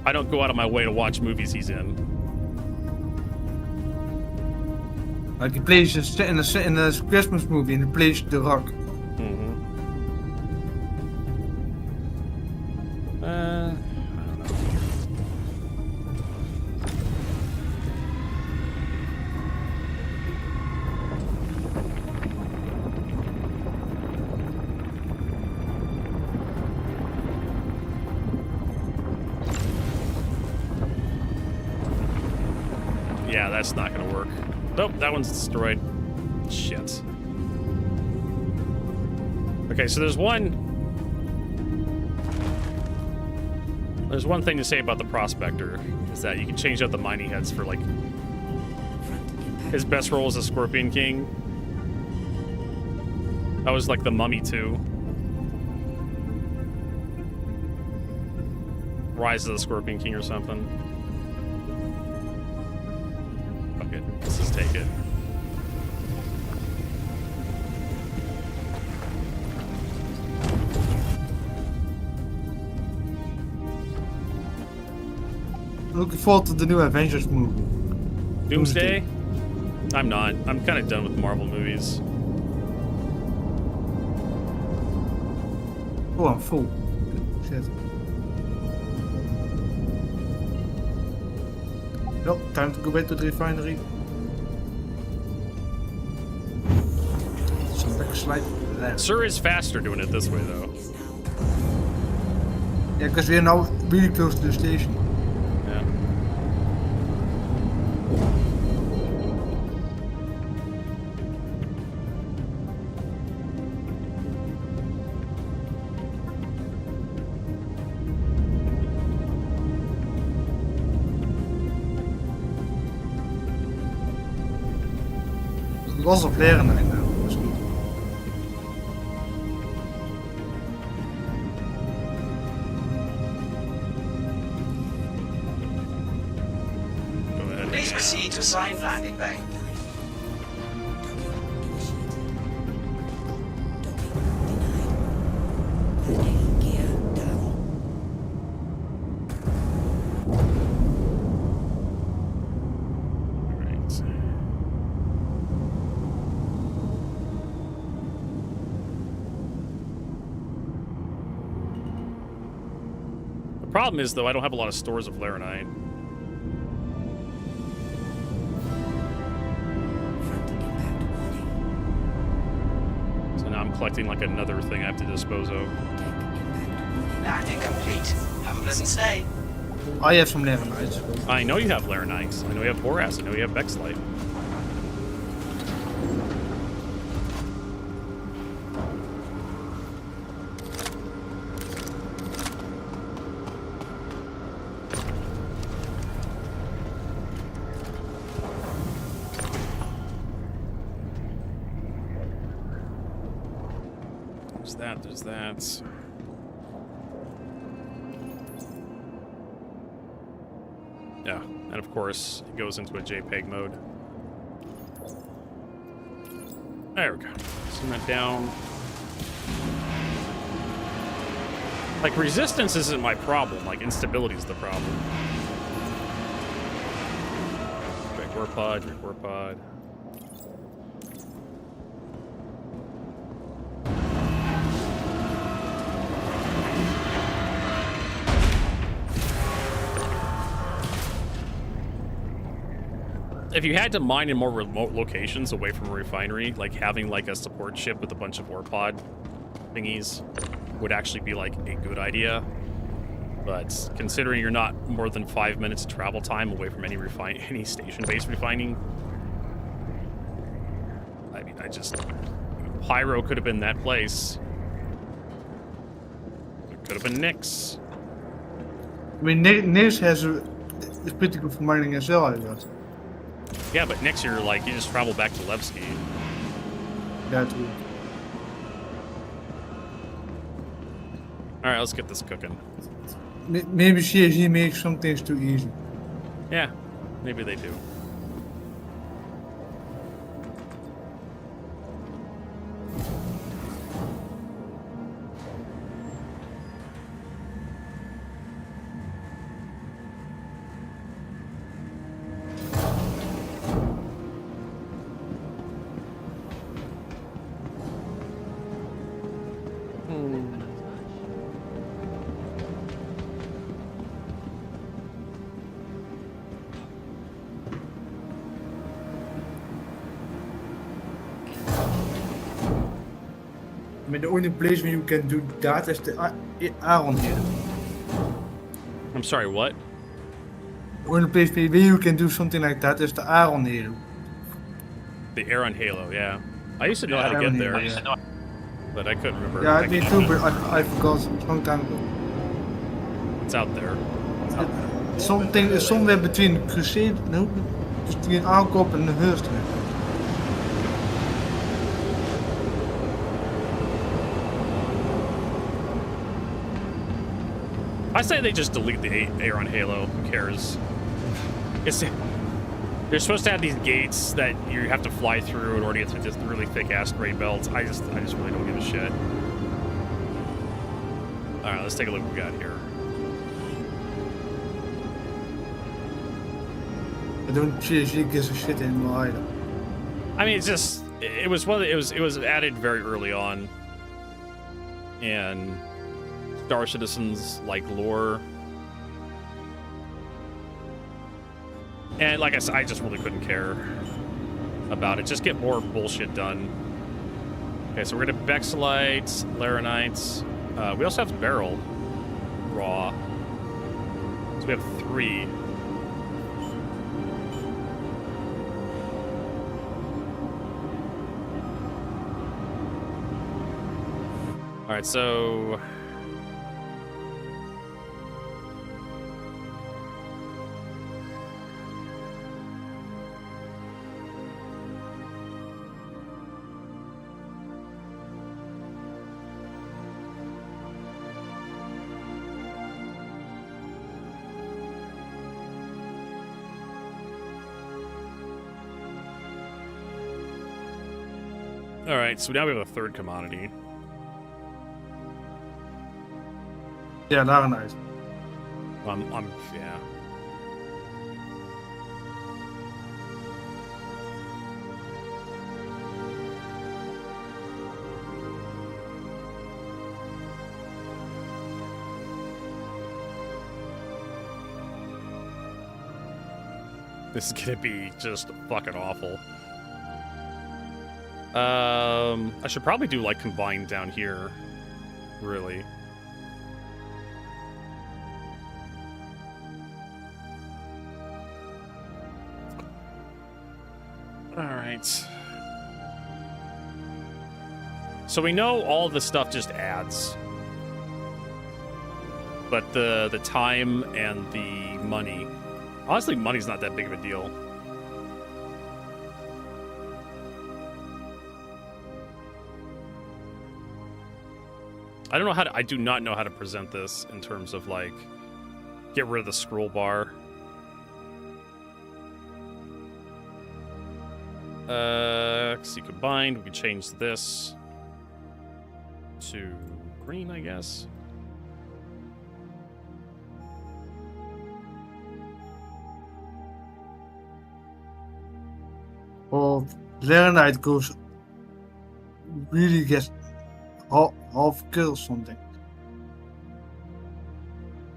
I don't go out of my way to watch movies he's in. Like he plays in a Christmas movie and he plays The Rock. Mm-hmm. I don't know. Yeah, that's not gonna work. Nope, that one's destroyed. Shit. Okay, so there's one thing to say about the Prospector, is that you can change out the mining heads for, like, his best role as a Scorpion King. That was like the Mummy 2. Rise of the Scorpion King or something. Fuck it, let's just take it. Looking forward to the new Avengers movie. Doomsday? I'm not. I'm kind of done with Marvel movies. Oh, I'm full. Shit. No, time to go back to the refinery. Some backslide there. Sure is faster doing it this way, though. Yeah, because we are now really close to the station. Yeah. Lots of leren right now. That's good. Go ahead. Please proceed to assigned landing bay. Problem is, though, I don't have a lot of stores of Laranite. So now I'm collecting like another thing I have to dispose of. Landing complete. Have a pleasant stay. I have some lerenites. I know you have Laranites. I know you have Boras. I know you have Bexlite. there's that, there's that. Yeah, and of course, it goes into a JPEG mode. There we go. Send that down. Like, resistance isn't my problem. Like, instability is the problem. Drink warp pod, drink warp pod. If you had to mine in more remote locations away from a refinery, like having like a support ship with a bunch of warp pod thingies would actually be like a good idea. But considering you're not more than 5 minutes of travel time away from any station-based refining, I mean, Pyro could have been that place. It could have been Nyx. I mean, Nyx is pretty good for mining as well, I guess. Yeah, but next year, like, you just travel back to Levski. Yeah, true. Alright, let's get this cooking. Maybe CSG makes some things too easy. Yeah, maybe they do. I mean, the only place where you can do that is the Iron Halo. I'm sorry, what? The only place where you can do something like that is the Iron Halo. The Aeron Halo, yeah. I used to know how to get there, but I couldn't remember. Yeah, me too, but I forgot a long time ago. It's out there. Something is somewhere between Crusade, no, between Aankop and Hearst. I say they just delete the Aeron Halo. Who cares? They're supposed to have these gates that you have to fly through in order to get to just really thick asteroid belts. I just really don't give a shit. All right, let's take a look what we got here. I don't CSG gives a shit anymore either. I mean, it was added very early on, and Star Citizens like lore. And like I said, I just really couldn't care about it. Just get more bullshit done. Okay, so we're gonna Bexelites, Laranites. We also have Beryl raw. So we have 3. All right, so all right, so now we have a 3rd commodity. Yeah, that's nice. Yeah. This is gonna be just fucking awful. I should probably do like combined down here, really. All right. So we know all the stuff just adds, but the time and the money. Honestly, money's not that big of a deal. I don't know how to, I do not know how to present this in terms of like, get rid of the scroll bar. See, combined, we could change this to green, I guess. Or Laranite goes really gets half kill something.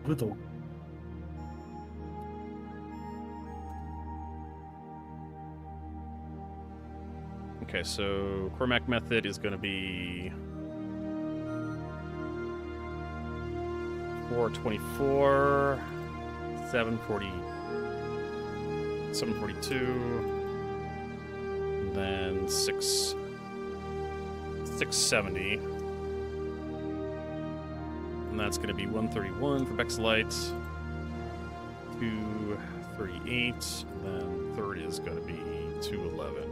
Brutal. Okay, so Cormac method is going to be 424, 740, 742. Then 670. And that's going to be 131 for Bexlite. 238. And then third is going to be 211.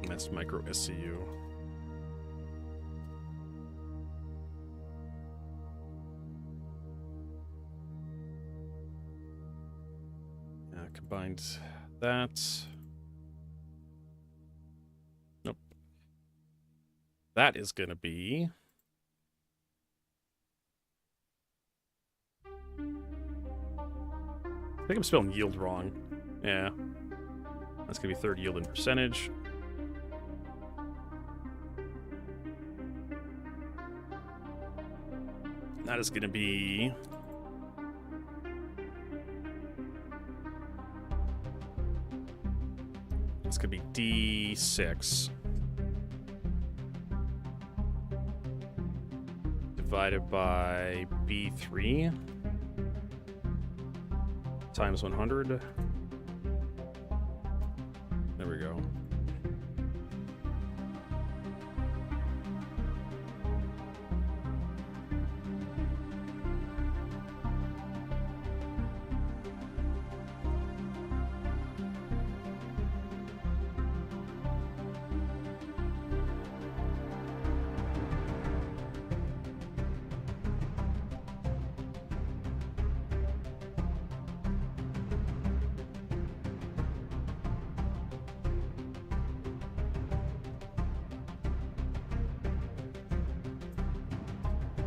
And that's micro SCU. Combined that. Nope. That is going to be... I think I'm spelling yield wrong. Yeah. That's going to be third yield in percentage. That is going to be... It's going to be D6 divided by B3 times 100. There we go.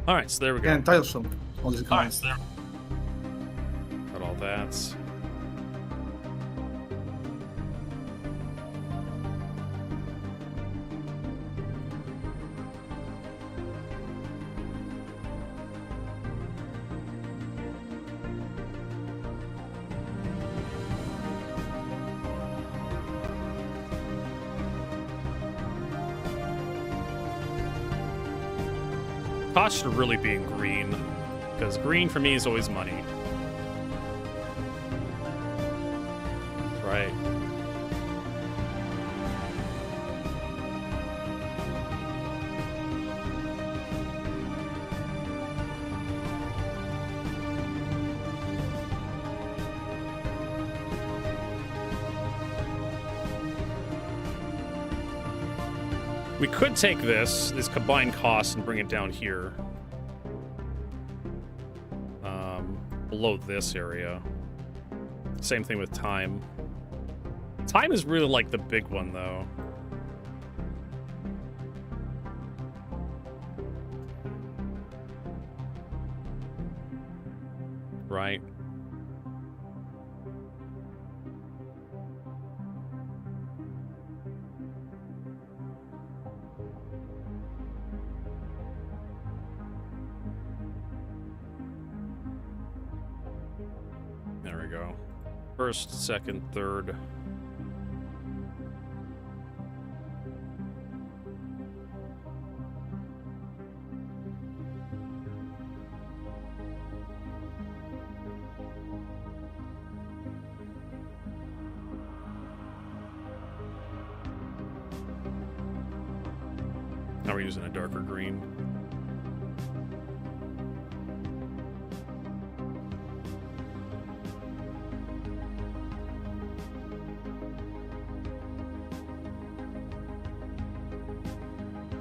All right, so there we go. And tiresome. All these guys. Got all that. Cost should really be in green, because green for me is always money. Right. We could take this combined cost, and bring it down here. Below this area. Same thing with time. Time is really like the big one, though. Right. There we go. First, second, third. Now we're using a darker green.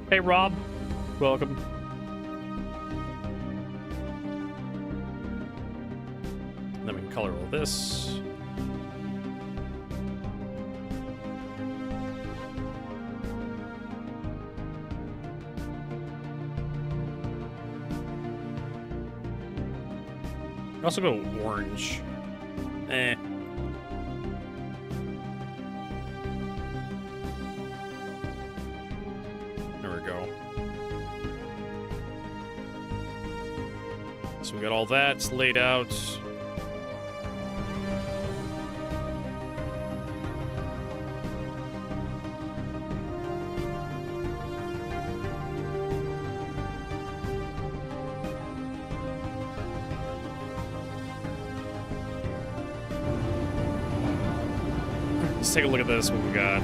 Hey, Rob. Welcome. And then we can color all this. Also go orange. Eh. There we go. So we got all that laid out. Let's take a look at this, what we got.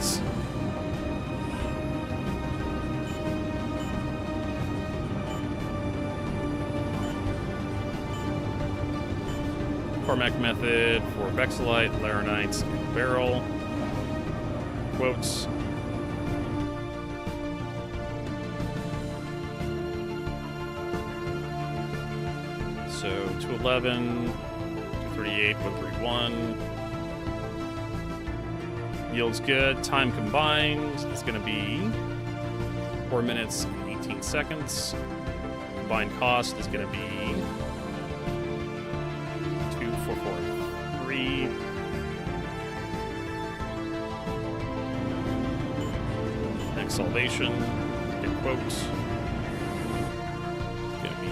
Cormac method for Vexillite, Laranite, barrel. Quotes. So 211, 238, 131. Yield's good. Time combined is going to be 4 minutes and 18 seconds. Combined cost is going to be 2443. Next salvation, get quotes. It's going to be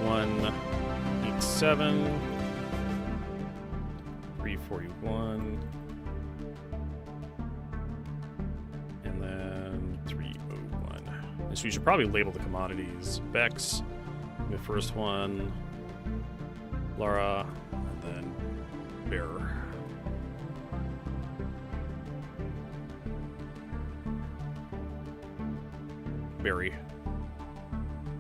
187, 341. So you should probably label the commodities. Bex, the first one, Lara, and then Bear. Berry.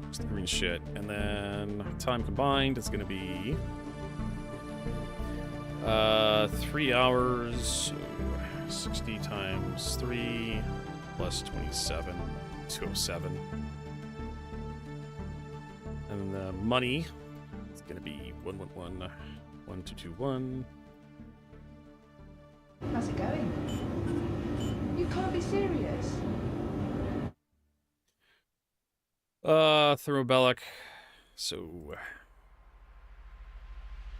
Just the green shit. And then time combined, it's gonna be 3 hours, so 60 times 3 plus 27. 207. And the money is going to be 111 1221. How's it going? You can't be serious. Thermobellic. So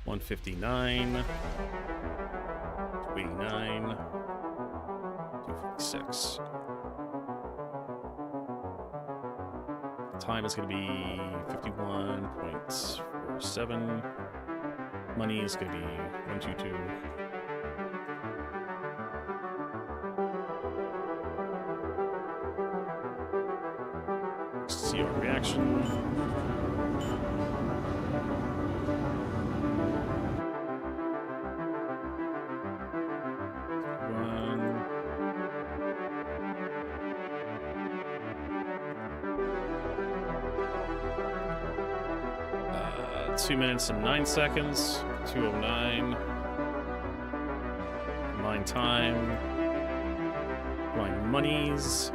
159, 289, 256. Time is going to be 51.47. Money is going to be 122. See our reaction. One. 2 minutes and 9 seconds. 209. Mine time. Mine monies.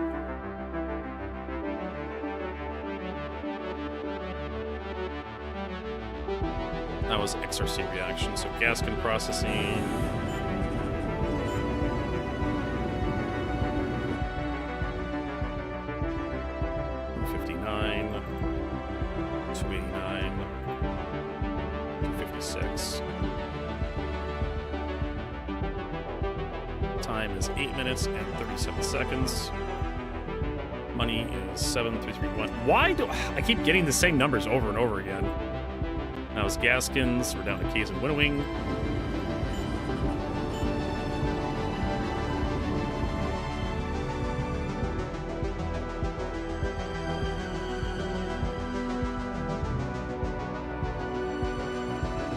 That was XRC reaction. So Gaskin processing. $59. 289. 256. Time is 8 minutes and 37 seconds. Money is 7331. Why do I keep getting the same numbers over and over again? Now it's Gaskins. We're down to K's and Winnowing.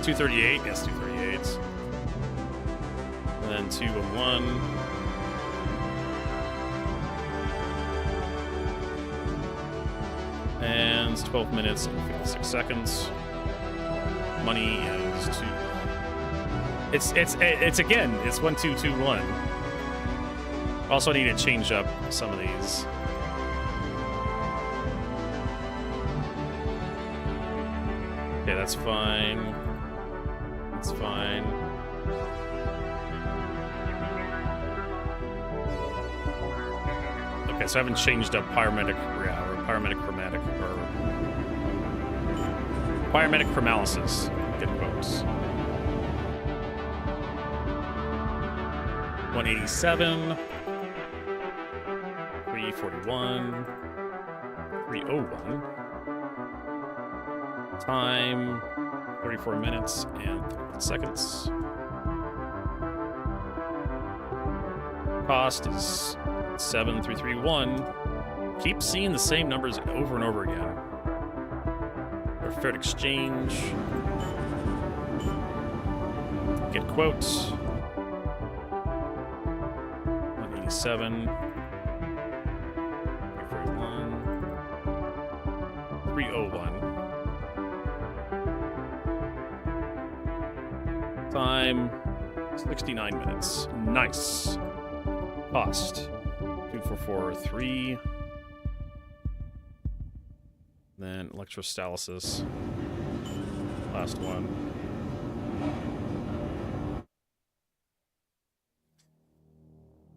$238. Yes, 238. And then 211. And it's 12 minutes and 56 seconds. Money is 2. It's again, it's 1221. Also, I need to change up some of these. Okay, that's fine. That's fine. Okay, so I haven't changed up paramedic, or paramedic chromatic, or paramedic chromalysis. Get quotes. 187, 341, 301. Time 34 minutes and 31 seconds. Cost is 7331. Keep seeing the same numbers over and over again. Preferred exchange. Get quotes. 187. 341. 301. Time 69 minutes. Nice. Cost 2443. Then electrostalysis. Last one.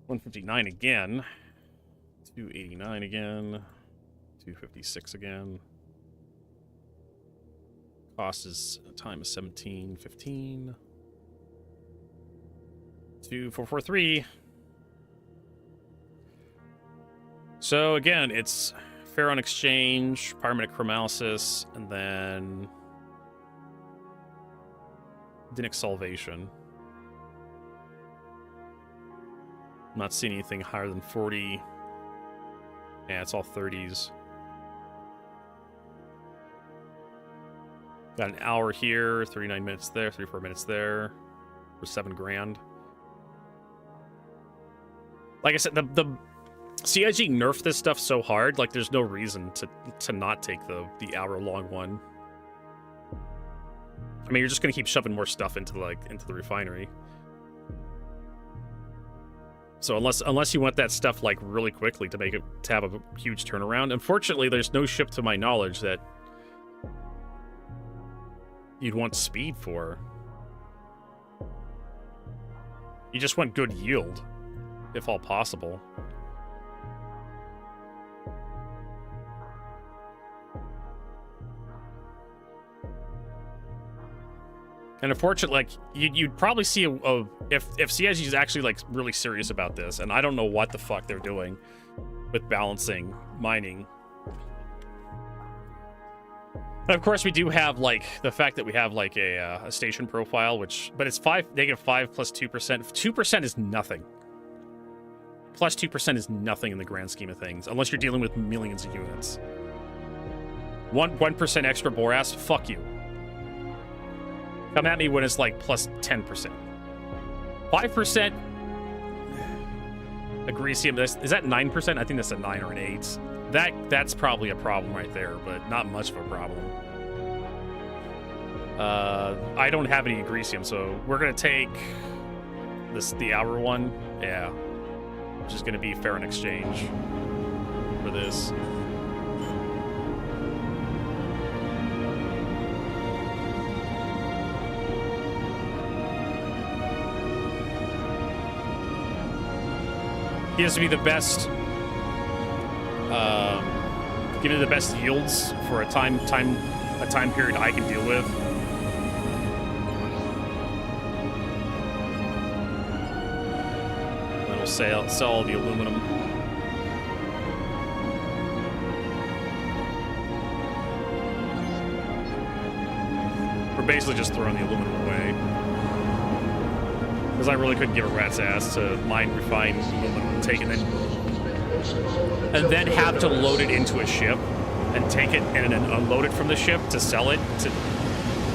$159 again. 289 again. 256 again. Cost is time is 1715. 2443. So again, it's ferron exchange, paramedic chromalysis, and then Dinic solvation. I'm not seeing anything higher than 40. Yeah, it's all 30s. Got an hour here, 39 minutes there, 34 minutes there, for $7,000. Like I said, the CIG nerfed this stuff so hard, like there's no reason to not take the hour-long one. I mean, you're just gonna keep shoving more stuff into the refinery. So unless you want that stuff like really quickly to have a huge turnaround, unfortunately, there's no ship to my knowledge that you'd want speed for. You just want good yield, if all possible. And unfortunately, like, you'd probably see if CIG is actually like really serious about this, and I don't know what the fuck they're doing with balancing mining. And of course, we do have like the fact that we have like a station profile, but it's -5 plus 2%. 2% is nothing. Plus 2% is nothing in the grand scheme of things, unless you're dealing with millions of units. 1% extra borax, fuck you. Come at me when it's like plus 10%. 5% agricium. Is that 9%? I think that's a 9 or an 8. That's probably a problem right there, but not much of a problem. I don't have any agricium, so we're gonna take the hour one. Yeah. Which is gonna be ferron exchange for this. He has to be the best, give me the best yields for a time period I can deal with. Then we'll sell the aluminum. We're basically just throwing the aluminum away. Because I really couldn't give a rat's ass to mine, refine, aluminum, take it, and then have to load it into a ship and take it and then unload it from the ship to sell it to...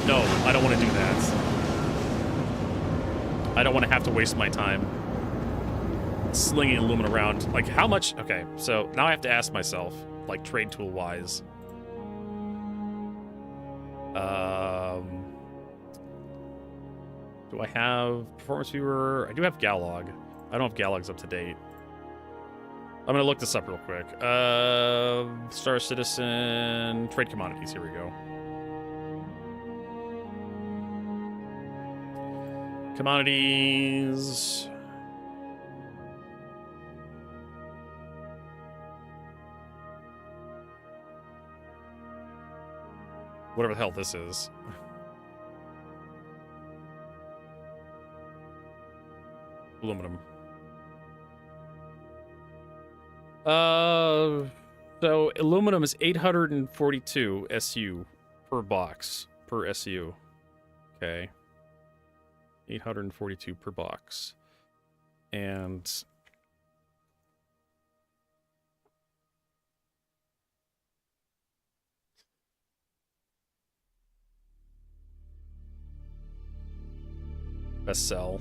No, I don't want to do that. I don't want to have to waste my time slinging aluminum around. Like, how much... Okay, so now I have to ask myself, like, trade tool wise. Do I have performance viewer? I do have Galog. I don't have Galog's up to date. I'm gonna look this up real quick. Star Citizen, trade commodities. Here we go. Commodities. Whatever the hell this is. Aluminum. So aluminum is 842 SU per box per SU. Okay. 842 per box. And best sell.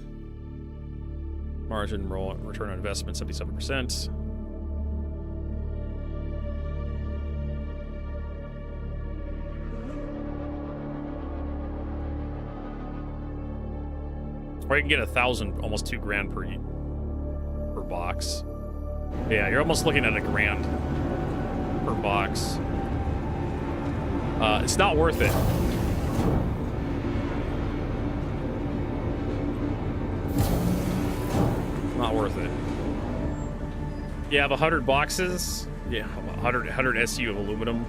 Margin roll return on investment 77%. Or you can get 1,000, almost $2,000 per box. Yeah, you're almost looking at $1,000 per box. It's not worth it. Not worth it. You have 100 boxes. Yeah, 100 SU of aluminum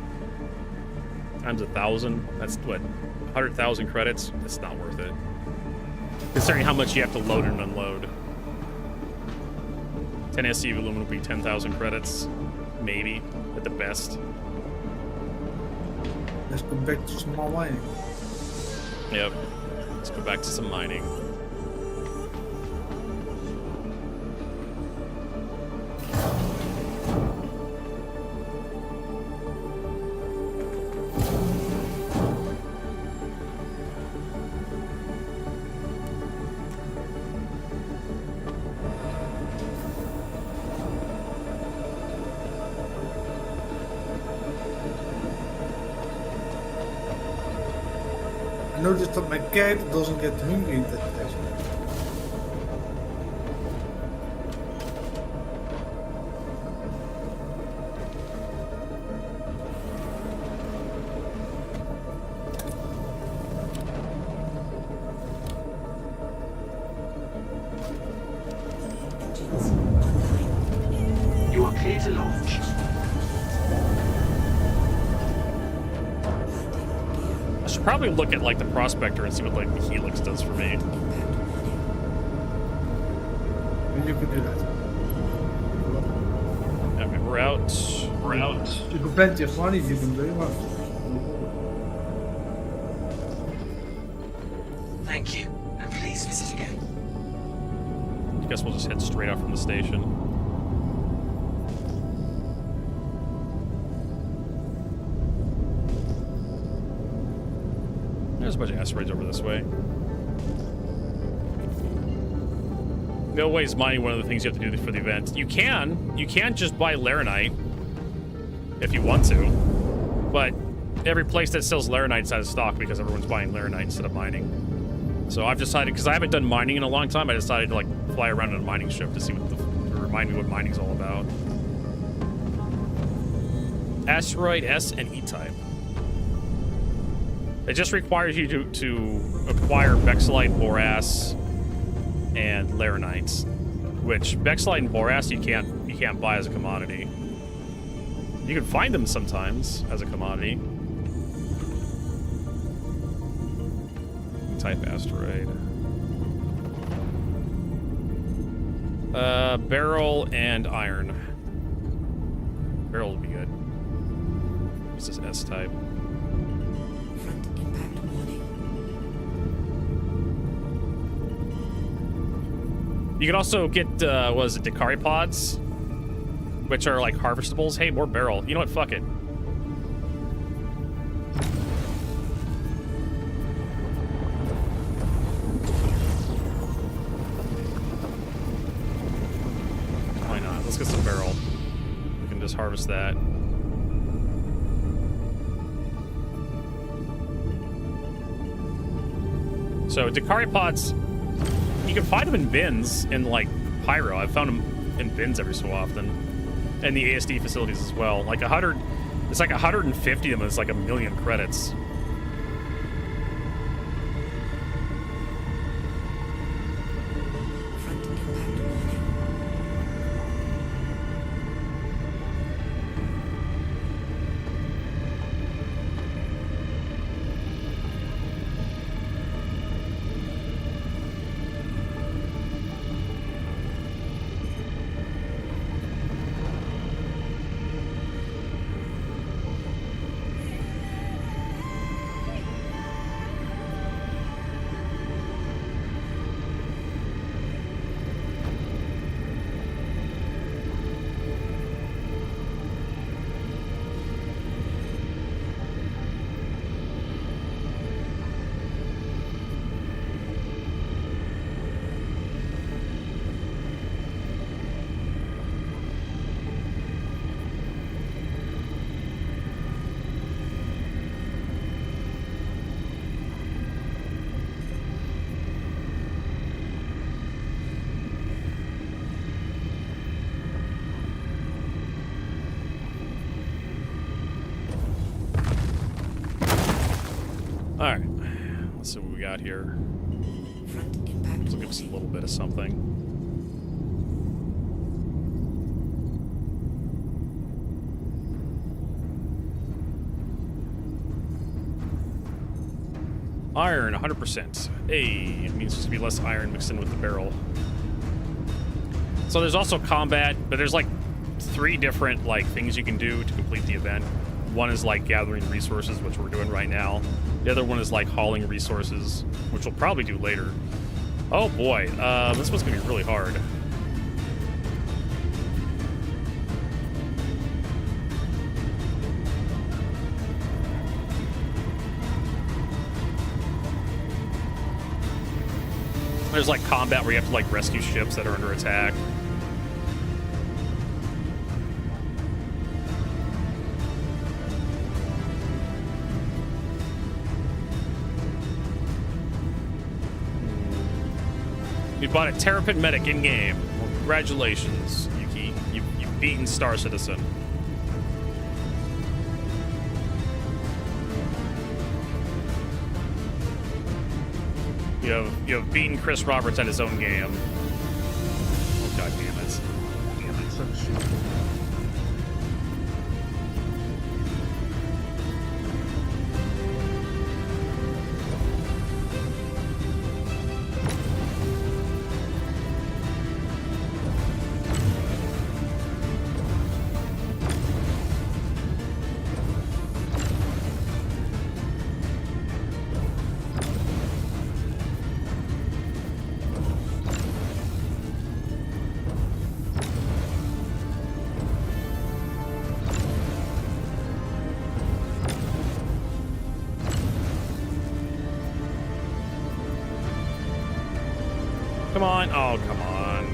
times 1,000. That's what, 100,000 credits. It's not worth it. Considering how much you have to load and unload. 10 SU of aluminum would be 10,000 credits, maybe at the best. Let's go back to some more mining. Yep. Let's go back to some mining. I noticed that my cat doesn't get hungry in that place. You are clear to launch. I should probably look at like the prospector and see what like the helix does for me. You could do that. Okay, we're out. We're out. You got plenty of money, you can do it. Thank you, and please visit again. I guess we'll just head straight out from the station. There's a bunch of asteroids over this way. No way is mining one of the things you have to do for the event. You can just buy Laranite if you want to, but every place that sells Laranite's out of stock because everyone's buying Laranite instead of mining. So I've decided, because I haven't done mining in a long time, I decided to like fly around on a mining ship to see what to remind me what mining's all about. Asteroid S and E-type. It just requires you to acquire Bexlite, Boras, and Laranites, which Bexlite and Boras you can't buy as a commodity. You can find them sometimes as a commodity. Type asteroid. Beryl and iron. Beryl would be good. This is S-type. Front impact warning. You can also get, what is it, Dakari pods? Which are like harvestables. Hey, more Beryl. You know what? Fuck it. Why not? Let's get some Beryl. We can just harvest that. So Dakari pods, you can find them in bins in like Pyro. I've found them in bins every so often, and the ASD facilities as well. Like 100, it's like 150 of them. It's like 1,000,000 credits. Alright. Let's see what we got here. Front impact. This will give us a little bit of something. Iron, 100%. Hey, it means there's gonna be less iron mixed in with the barrel. So there's also combat, but there's like 3 different like things you can do to complete the event. One is like gathering resources, which we're doing right now. The other one is like hauling resources, which we'll probably do later. Oh boy, this one's gonna be really hard. There's like combat where you have to like rescue ships that are under attack. You bought a Terrapin medic in game. Well, congratulations, Yuki. You've beaten Star Citizen. You have beaten Chris Roberts at his own game. Oh god damn it. Come on. Oh, come on.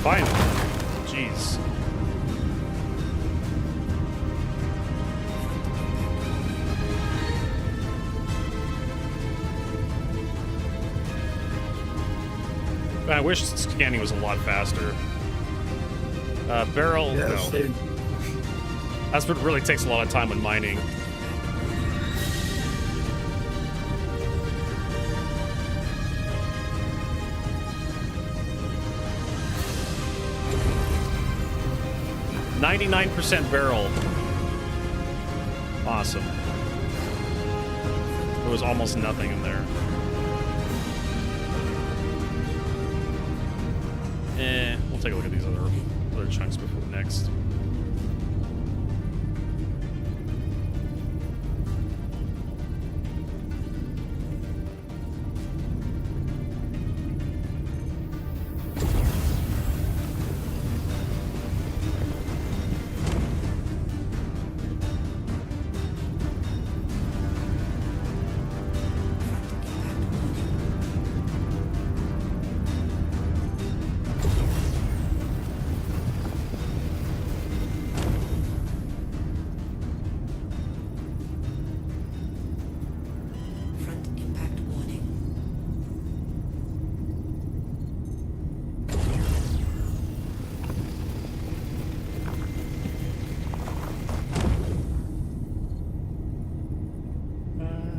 Finally. Jeez. I wish scanning was a lot faster. Barrel, Yeah, no. same. That's what really takes a lot of time when mining. %, barrel. Awesome. There was almost nothing in there. We'll take a look at these other chunks before next.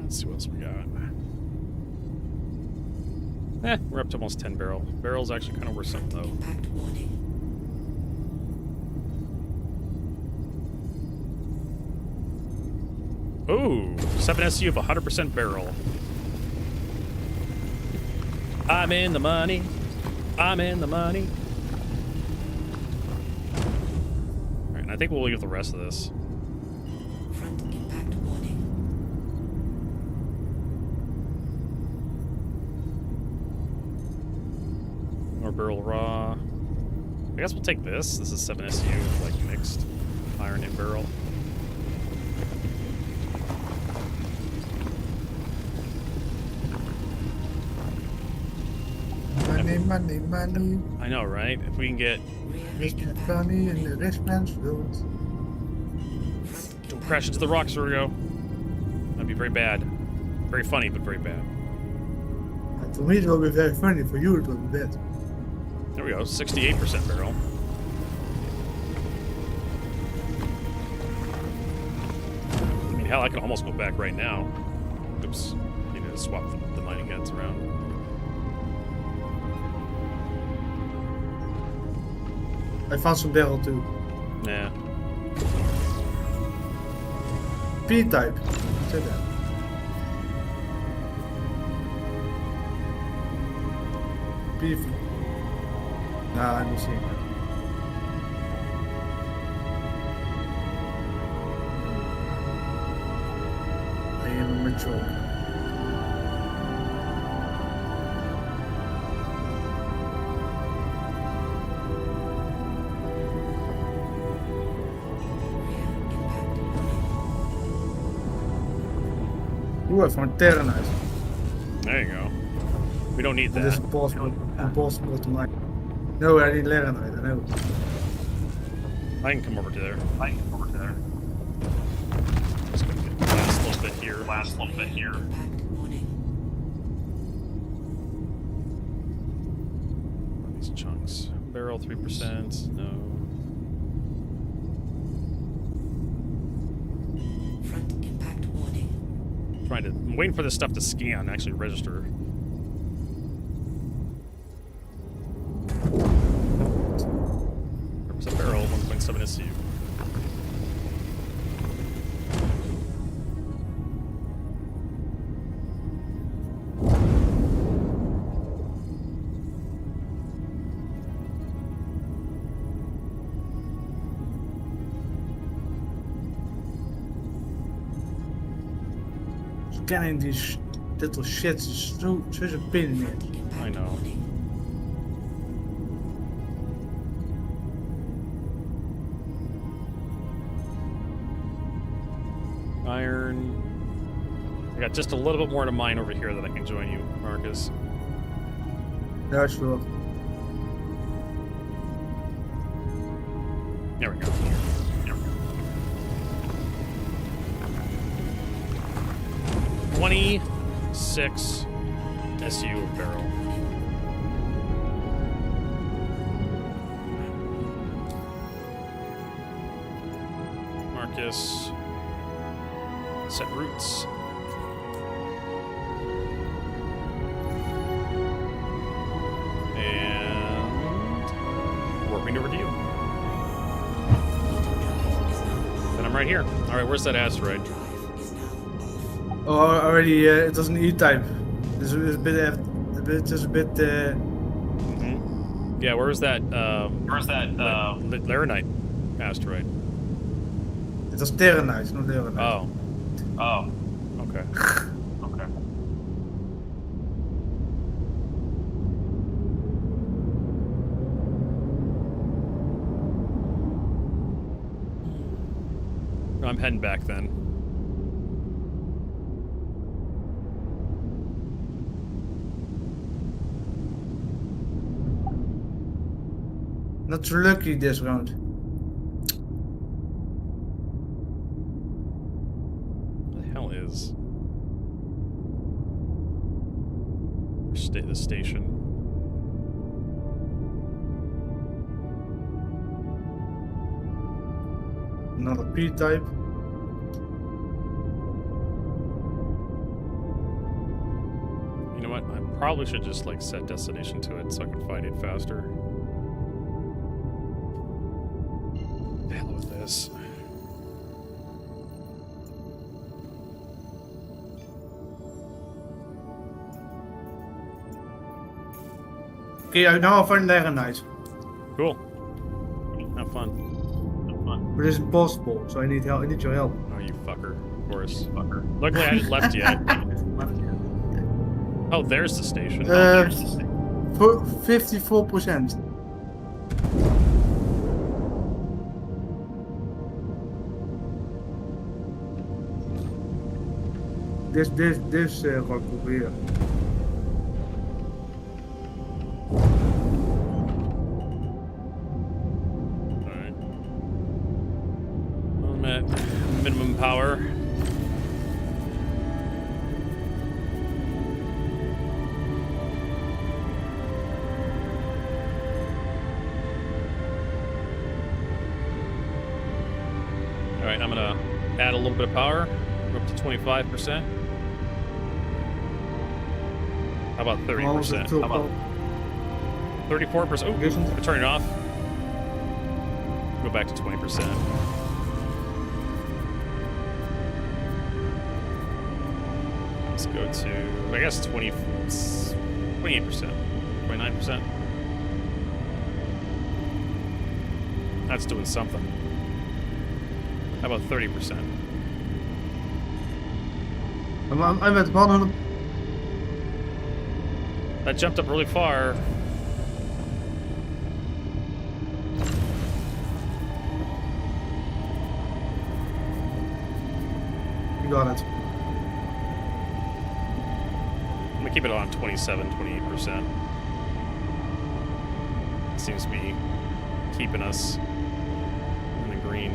Let's see what else we got. We're up to almost 10 barrel. Barrel's actually kind of worth something, though. Impact warning. Ooh, 7 SU of 100% barrel. I'm in the money. I'm in the money. All right, and I think we'll leave the rest of this. Front impact warning. More barrel raw. I guess we'll take this. This is 7 SU, like mixed iron and barrel. Money. I know, right? If we can get... Mr. Funny in the rich man's world. Don't crash into the rocks, Virgo. That'd be very bad. Very funny, but very bad. For me it will be very funny, for you it will be bad. There we go, 68% barrel. I mean, hell, I can almost go back right now. Oops. I need to swap the mining heads around. I found some barrel too. Nah. P-type. Say that. P. Nah, I'm not seeing that. I am mature. Ooh, I found Terranite. There you go. We don't need It is that. impossible to mine. No, I need Terranite, I know. I can come over to there. Just gonna get the last little bit here. These chunks. Barrel 3%. No. Front impact warning. I'm waiting for this stuff to scan, actually register. Represent barrel, 1.7 SCU. Scanning these little shits is such a pain in the ass. I know. Iron. I got just a little bit more to mine over here that I can join you, Marcus. Yeah, sure. There we go. 26 SU of barrel. Marcus. Set routes. And warping over to you. And I'm right here. Alright, where's that asteroid? Oh, already, it doesn't E-type. It's a bit, just a bit, Mm-hmm. Yeah, where's that, Laranite asteroid? It was Terranite, not Laranite. Oh, okay. Okay. I'm heading back then. Not so lucky this round. What the hell is the station? Another P-type. You know what? I probably should just like set destination to it so I can find it faster. The hell with this. Okay, now I find Laranite. Cool. Have fun. But it's impossible, so I need help. I need your help. Oh, you fucker. Of course. Luckily, I hadn't left yet. Oh, there's the station. 54%. This ga ik proberen. 20% minimum power. All right, I'm gonna add a little bit of power, go up to 25%. How about 30%? How about 34%? Oh, turn it off. Go back to 20%. Let's go to, I guess, 28%, 29%. That's doing something. How about 30%? I'm at 100. That jumped up really far. You got it. I'm gonna keep it on 27, 28%. Seems to be keeping us in the green.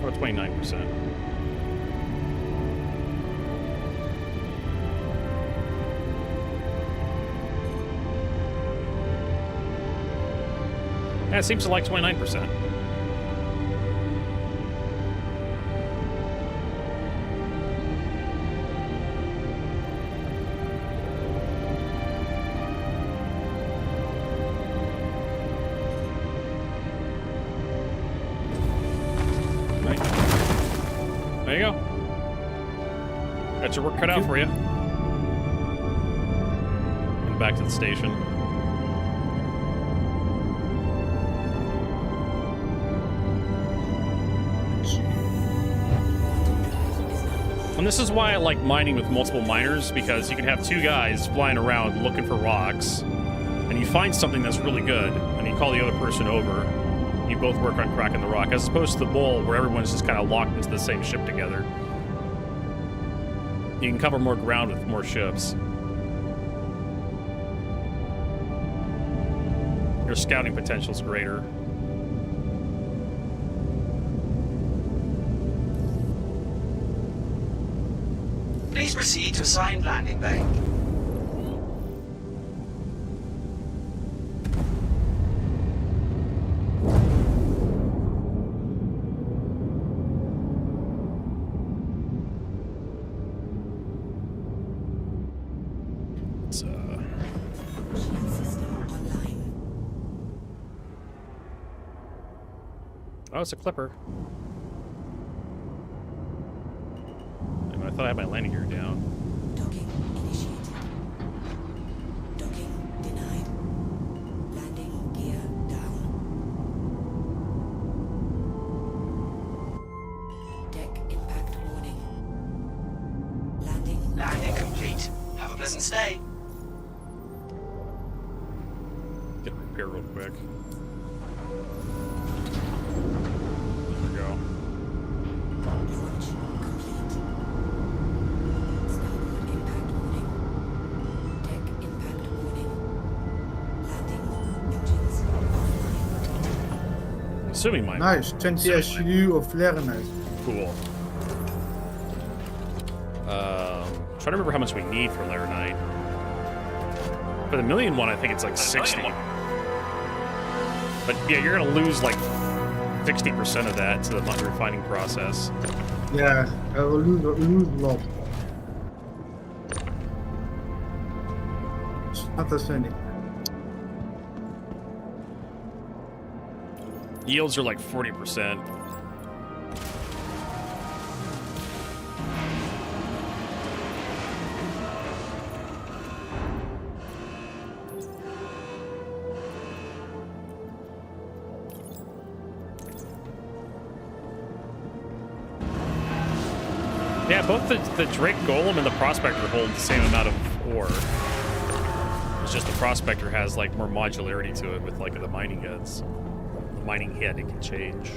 Or 29%. Yeah, it seems to like 29%. There you go. Got your work cut out for you. And back to the station. And this is why I like mining with multiple miners, because you can have two guys flying around looking for rocks, and you find something that's really good, and you call the other person over. You both work on cracking the rock, as opposed to the bowl where everyone's just kind of locked into the same ship together. You can cover more ground with more ships. Your scouting potential is greater. Please proceed to assigned landing bay. Oh, it's a clipper. I thought I had my landing gear down. Docking initiated. Docking denied. Landing gear down. Deck impact warning. Landing. Landing complete. Have a pleasant stay. Get repair real quick. Assuming mine. Nice, 20 SU of Hermes. Cool. Trying to remember how much we need for Laranite. For the million one, I think it's like 60. But yeah, you're gonna lose like 60% of that to the refining process. Yeah, I will lose a lot. It's not as funny. Yields are like 40%. Yeah, both the Drake Golem and the Prospector hold the same amount of ore. It's just the Prospector has like more modularity to it with like the mining heads. Mining head, it can change.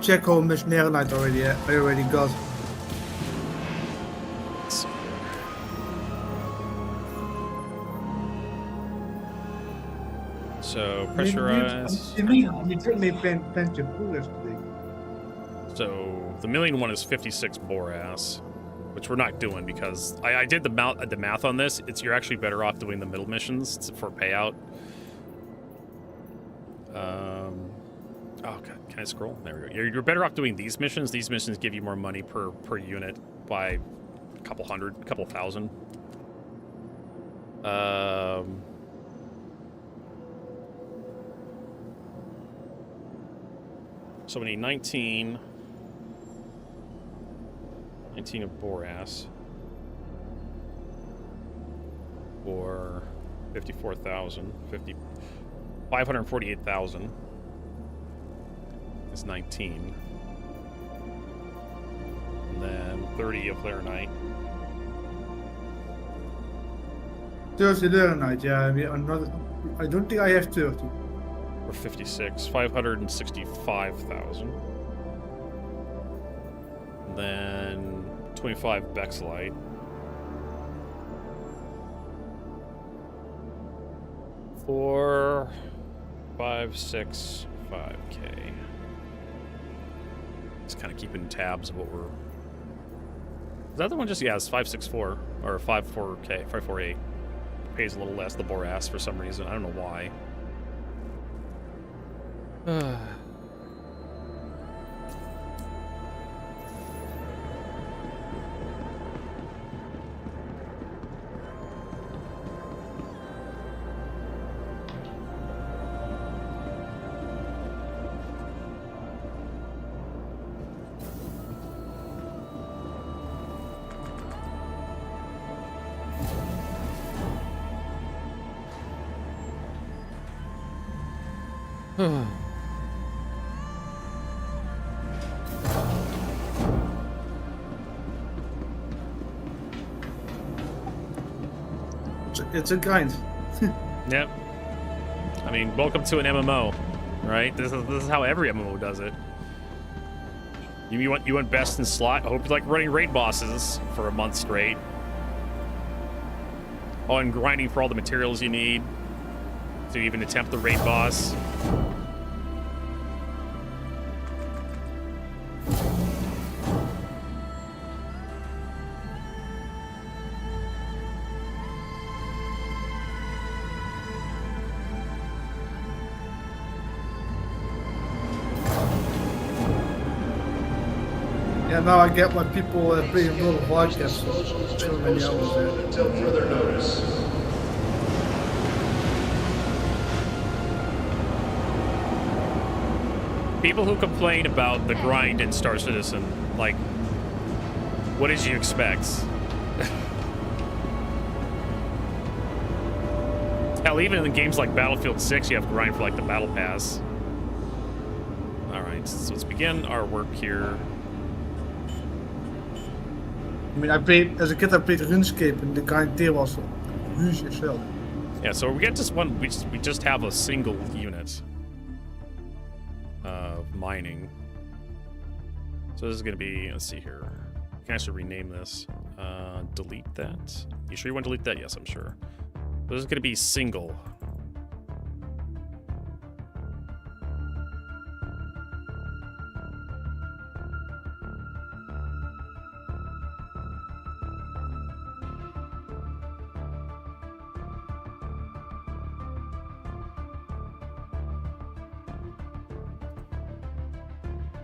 check how much Neronite I already got. So pressurized. You took me plenty of progress today. So the million one is 56 borass, which we're not doing because I did the math on this. You're actually better off doing the middle missions for payout. Oh god, can I scroll? There we go. You're better off doing these missions. These missions give you more money per unit by a couple thousand. So we need 19 of borass for 54,000, 548,000 is 19. And then 30 of Laranite. 30 Laranite, yeah. I don't think I have 30. For 56, 565,000. Then 25 Bexlite. For 565K. Just kind of keeping tabs of what we're. Is that the one? Just yeah, it's 564 or 54K, 548. Pays a little less the borass for some reason. I don't know why. It's a grind. Yep. I mean, welcome to an MMO, right? This is how every MMO does it. You want best in slot. I hope you like running raid bosses for a month straight. Oh, and grinding for all the materials you need to even attempt the raid boss. Yeah, now I get why people play a lot of podcasts for so many hours there. Until further notice. People who complain about the grind in Star Citizen, like, what did you expect? Hell, even in games like Battlefield 6, you have to grind for, like, the Battle Pass. Alright, so let's begin our work here. I mean, as a kid I played RuneScape and the grind there was huge as well. Yeah, so we get just one, we just have a single unit of mining. So this is gonna be, let's see here. I can actually rename this. Delete that. You sure you want to delete that? Yes, I'm sure. So this is gonna be single.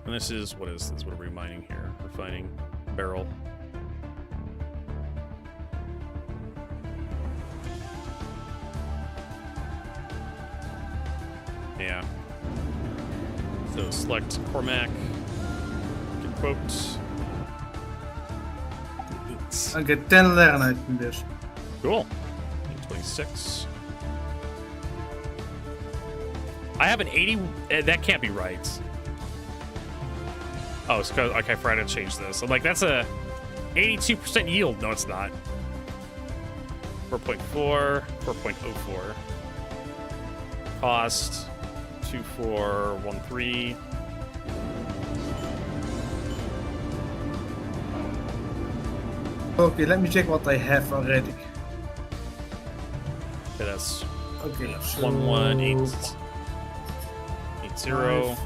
And this is, what is this? What are we mining here? Refining barrel. Yeah. So select Cormac. Get quotes. I get 10 Laranite from this. Cool. 26. I have an 80. That can't be right. Oh, it's because, okay, I forgot to change this. I'm like, that's a 82% yield. No, it's not. 4.4, 4.04. Cost 2413. Okay, let me check what I have already. Okay, that's Okay, so 11880.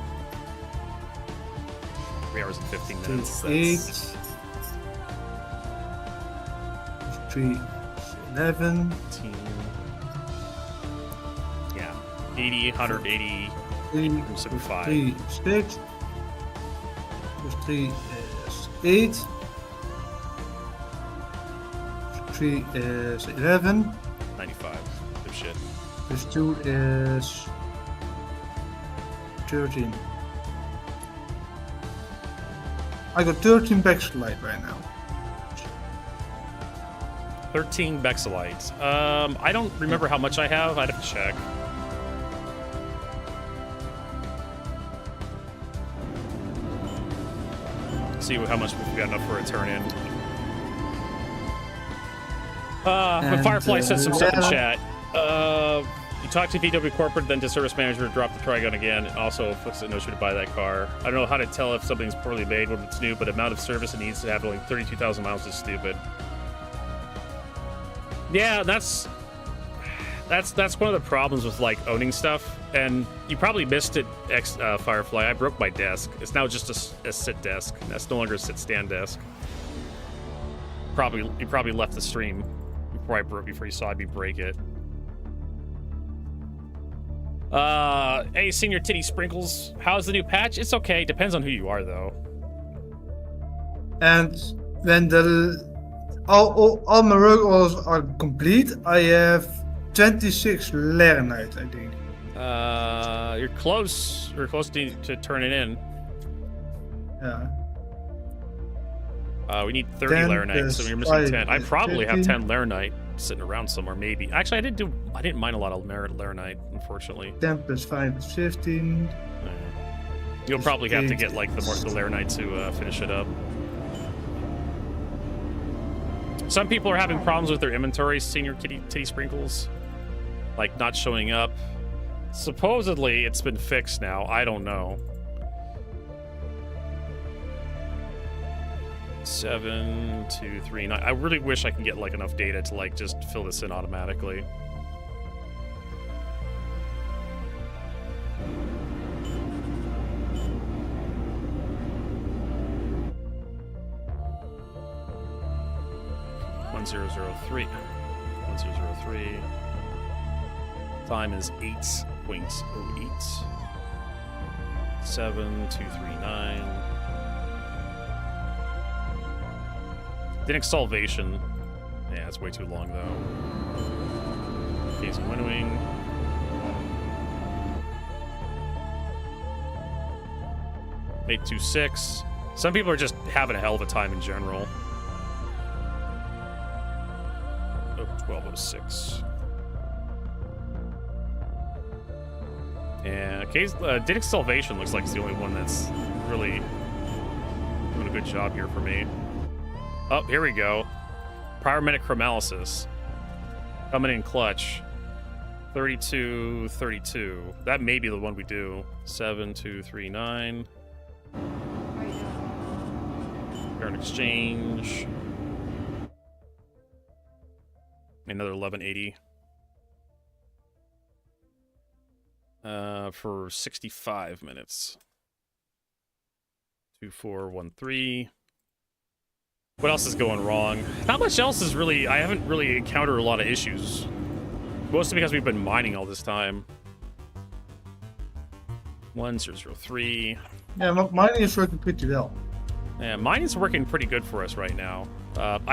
3 hours and 15 minutes. 8, That's 3, 11, 18. Yeah, 80, 180, 3, 175. 3, 6, plus 3 is 8, 3 is 11, 95. Good shit. plus 2 is 13. I got 13 backslide right now. 13 Bexelite. I don't remember how much I have. I'd have to check. See how much we've got enough for a turn in. But Firefly said some stuff in chat. You talk to VW corporate, then to service manager, drop the Trigon again. Also, flicks it no should buy that car. I don't know how to tell if something's poorly made when it's new, but amount of service it needs to have only 32,000 miles is stupid. Yeah, that's one of the problems with like owning stuff, and you probably missed it, Firefly. I broke my desk. It's now just a sit desk. That's no longer a sit stand desk. You probably left the stream before you saw me break it. Hey, Senior Titty Sprinkles, how's the new patch? It's okay. Depends on who you are, though. And when all my work orders are complete, I have 26 Laranite, I think. You're close. You're close to turn it in. Yeah. We need 30 Laranite, so you're missing 10. I probably have 10 Laranite sitting around somewhere, maybe. Actually, I didn't mine a lot of Laranite, unfortunately. 10 plus 5 is 15. You'll probably have to get like the Laranite to finish it up. Some people are having problems with their inventory, Senior Titty Sprinkles. Like, not showing up. Supposedly, it's been fixed now. I don't know. 7, 2, 3, 9. I really wish I can get like enough data to like just fill this in automatically. $1003. 1003. Time is 8.08. 7239. Didn't Salvation. Yeah, it's way too long though. Case Winnowing. $826. Some people are just having a hell of a time in general. 1206. Yeah, case Diddick Salvation looks like it's the only one that's really doing a good job here for me. Oh, here we go. Pyrometic Chromalysis. Coming in clutch. 32. That may be the one we do. 7239. Current exchange. Another 1180. For 65 minutes. 2413. What else is going wrong? Not much else is really... I haven't really encountered a lot of issues. Mostly because we've been mining all this time. 1003. Yeah, mining is working pretty well. Yeah, mining is working pretty good for us right now.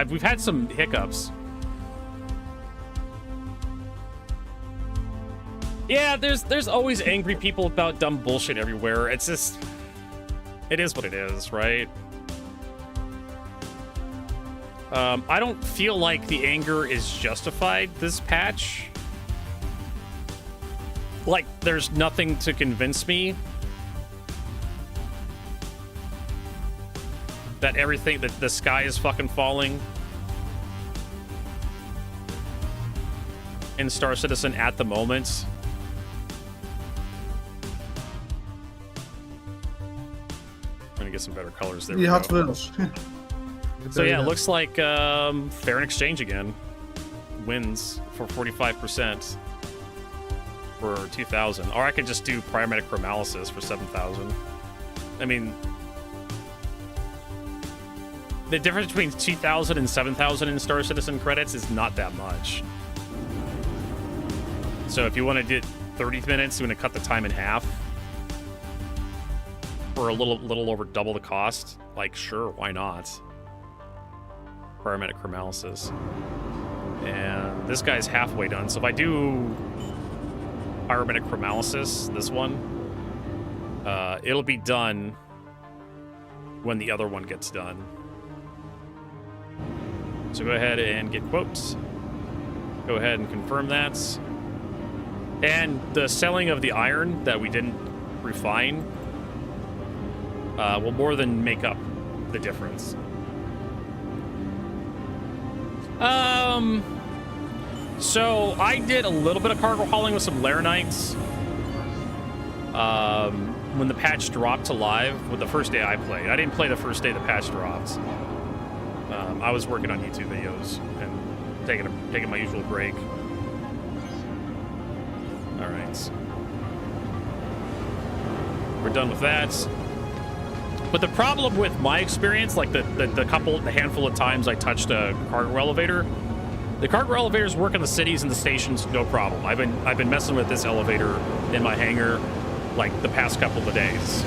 We've had some hiccups. Yeah, there's always angry people about dumb bullshit everywhere. It's just... It is what it is, right? I don't feel like the anger is justified this patch. Like, there's nothing to convince me that that the sky is fucking falling in Star Citizen at the moment. I'm gonna get some better colors there. Die Hot Wheels. So yeah, it looks like fair and exchange again wins for 45% for 2,000. Or I could just do paramedic chromalysis for 7,000. I mean, the difference between 2,000 and 7,000 in Star Citizen credits is not that much. So if you want to do 30 minutes, you want to cut the time in half for a little over double the cost. Like, sure, why not? Paramedic chromalysis. And this guy's halfway done. So if I do paramedic chromalysis, this one, it'll be done when the other one gets done. So go ahead and get quotes. Go ahead and confirm that. And the selling of the iron that we didn't refine will more than make up the difference. So I did a little bit of cargo hauling with some Laranites. When the patch dropped to live, with the first day I played. I didn't play the first day the patch dropped. I was working on YouTube videos and taking my usual break. All right. We're done with that. But the problem with my experience, like the handful of times I touched a cargo elevator, the cargo elevators work in the cities and the stations, no problem. I've been messing with this elevator in my hangar like the past couple of days,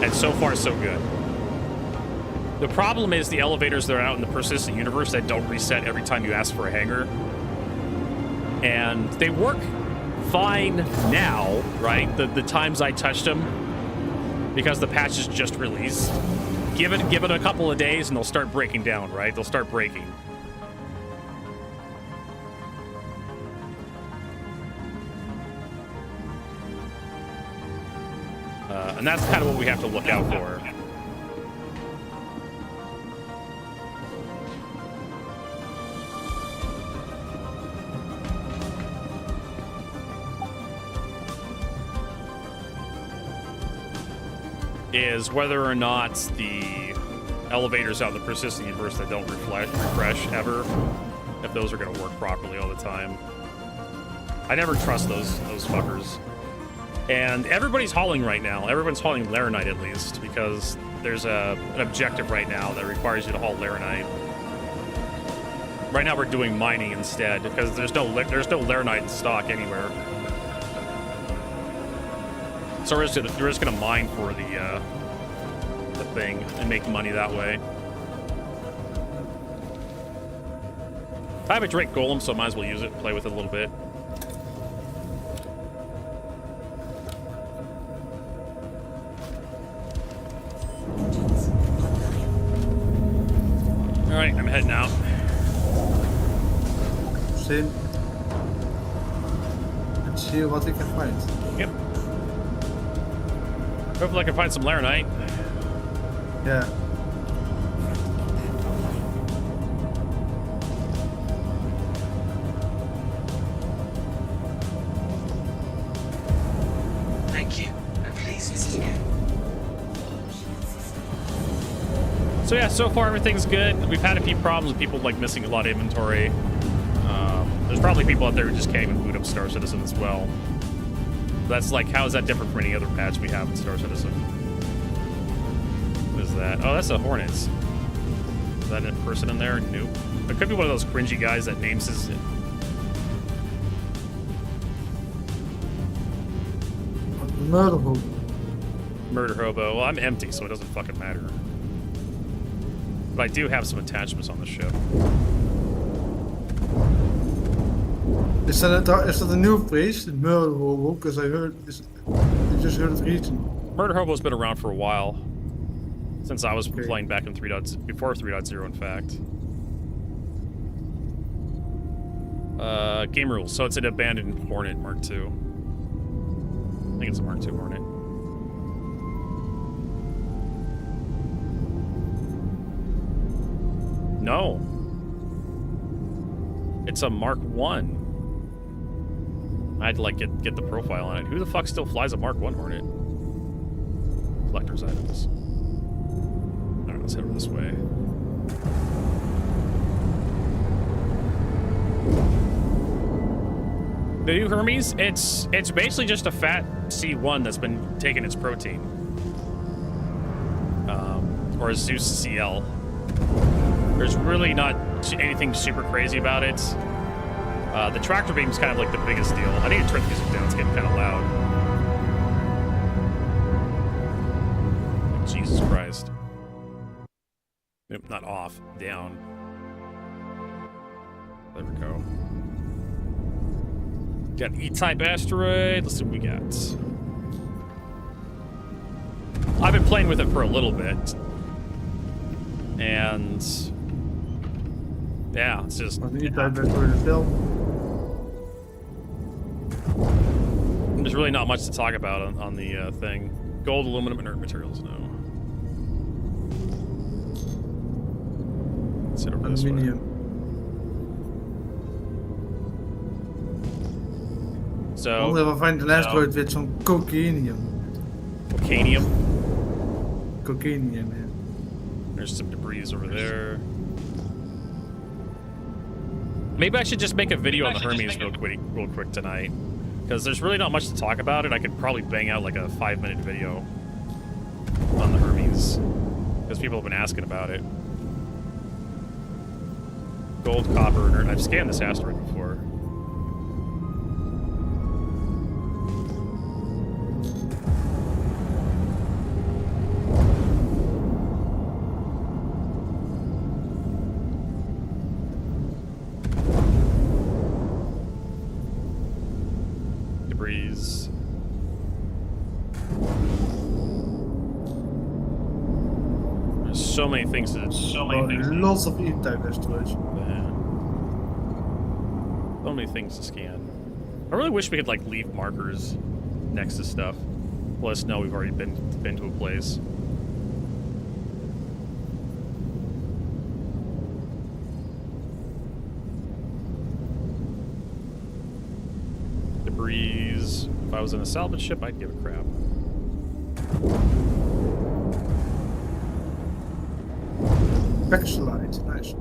and so far so good. The problem is the elevators that are out in the persistent universe that don't reset every time you ask for a hangar, and they work fine now, right? The times I touched them. Because the patch is just released. Give it a couple of days and they'll start breaking down, right? They'll start breaking. And that's kind of what we have to look out for. Is whether or not the elevators out in the persistent universe that don't refresh ever, if those are going to work properly all the time. I never trust those fuckers. And everybody's hauling right now. Everyone's hauling Laranite at least, because there's an objective right now that requires you to haul Laranite. Right now we're doing mining instead, because there's no Laranite in stock anywhere. So we're just gonna mine for the thing and make money that way. I have a Drake Golem, so I might as well use it and play with it a little bit. All right, I'm heading out. Same. Let's see what we can find. Yep. Hopefully I can find some Laranite. Yeah. Thank you, and please visit again. So yeah, so far everything's good. We've had a few problems with people like missing a lot of inventory. There's probably people out there who just can't even boot up Star Citizen as well. That's like, how is that different from any other patch we have in Star Citizen? What is that? Oh, that's a Hornet. Is that a person in there? Nope. It could be one of those cringy guys that names his... Murder hobo. Murder hobo. Well, I'm empty, so it doesn't fucking matter. But I do have some attachments on the ship. Is that a new phrase, the murder hobo? Because I just heard it recently. Murder hobo's been around for a while. Since I was playing back in before 3.0, in fact. Game rules. So it's an abandoned Hornet Mark II. I think it's a Mark II Hornet. No. It's a Mark I. I had to like get the profile on it. Who the fuck still flies a Mark I Hornet? Collector's items. Alright, let's head over this way. The new Hermes, it's basically just a fat C1 that's been taking its protein. Or a Zeus CL. There's really not anything super crazy about it. The tractor beam's kind of like the biggest deal. I need to turn the music down, it's getting kind of loud. Jesus Christ. Nope, not off, down. There we go. Got E-type asteroid. Let's see what we got. I've been playing with it for a little bit. And yeah, it's just E-type asteroid itself. There's really not much to talk about on the thing. Gold, aluminum, inert materials, no. Let's hit over this way. Aluminium. So, We'll never find an asteroid with some cocainium. Cocainium? Cocainium, yeah. There's some debris over there. Maybe I should just make a video on the Hermes real quick tonight. Because there's really not much to talk about it. I could probably bang out like a 5-minute video on the Hermes. Because people have been asking about it. Gold, copper, inert. I've scanned this asteroid before. So many things to Lots of E-type asteroids. Yeah. So many things to scan. I really wish we could like leave markers next to stuff. Let us know we've already been to a place. Debris. If I was in a salvage ship, I'd give a crap. Backslide, nice.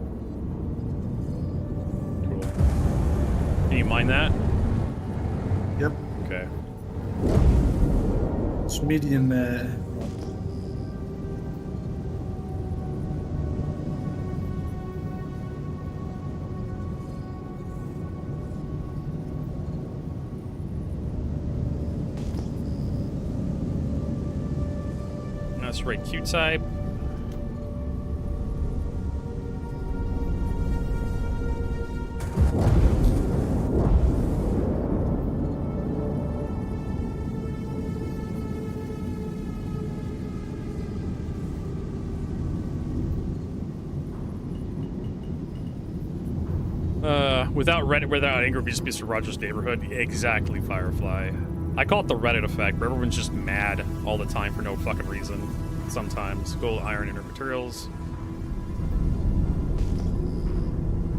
Cool. Can you mine that? Yep. Okay. It's medium. That's right, Q-type. Without anger, would just be Mr. Rogers' neighborhood. Exactly, Firefly. I call it the Reddit effect, where everyone's just mad all the time for no fucking reason. Sometimes. Gold, iron, inert materials.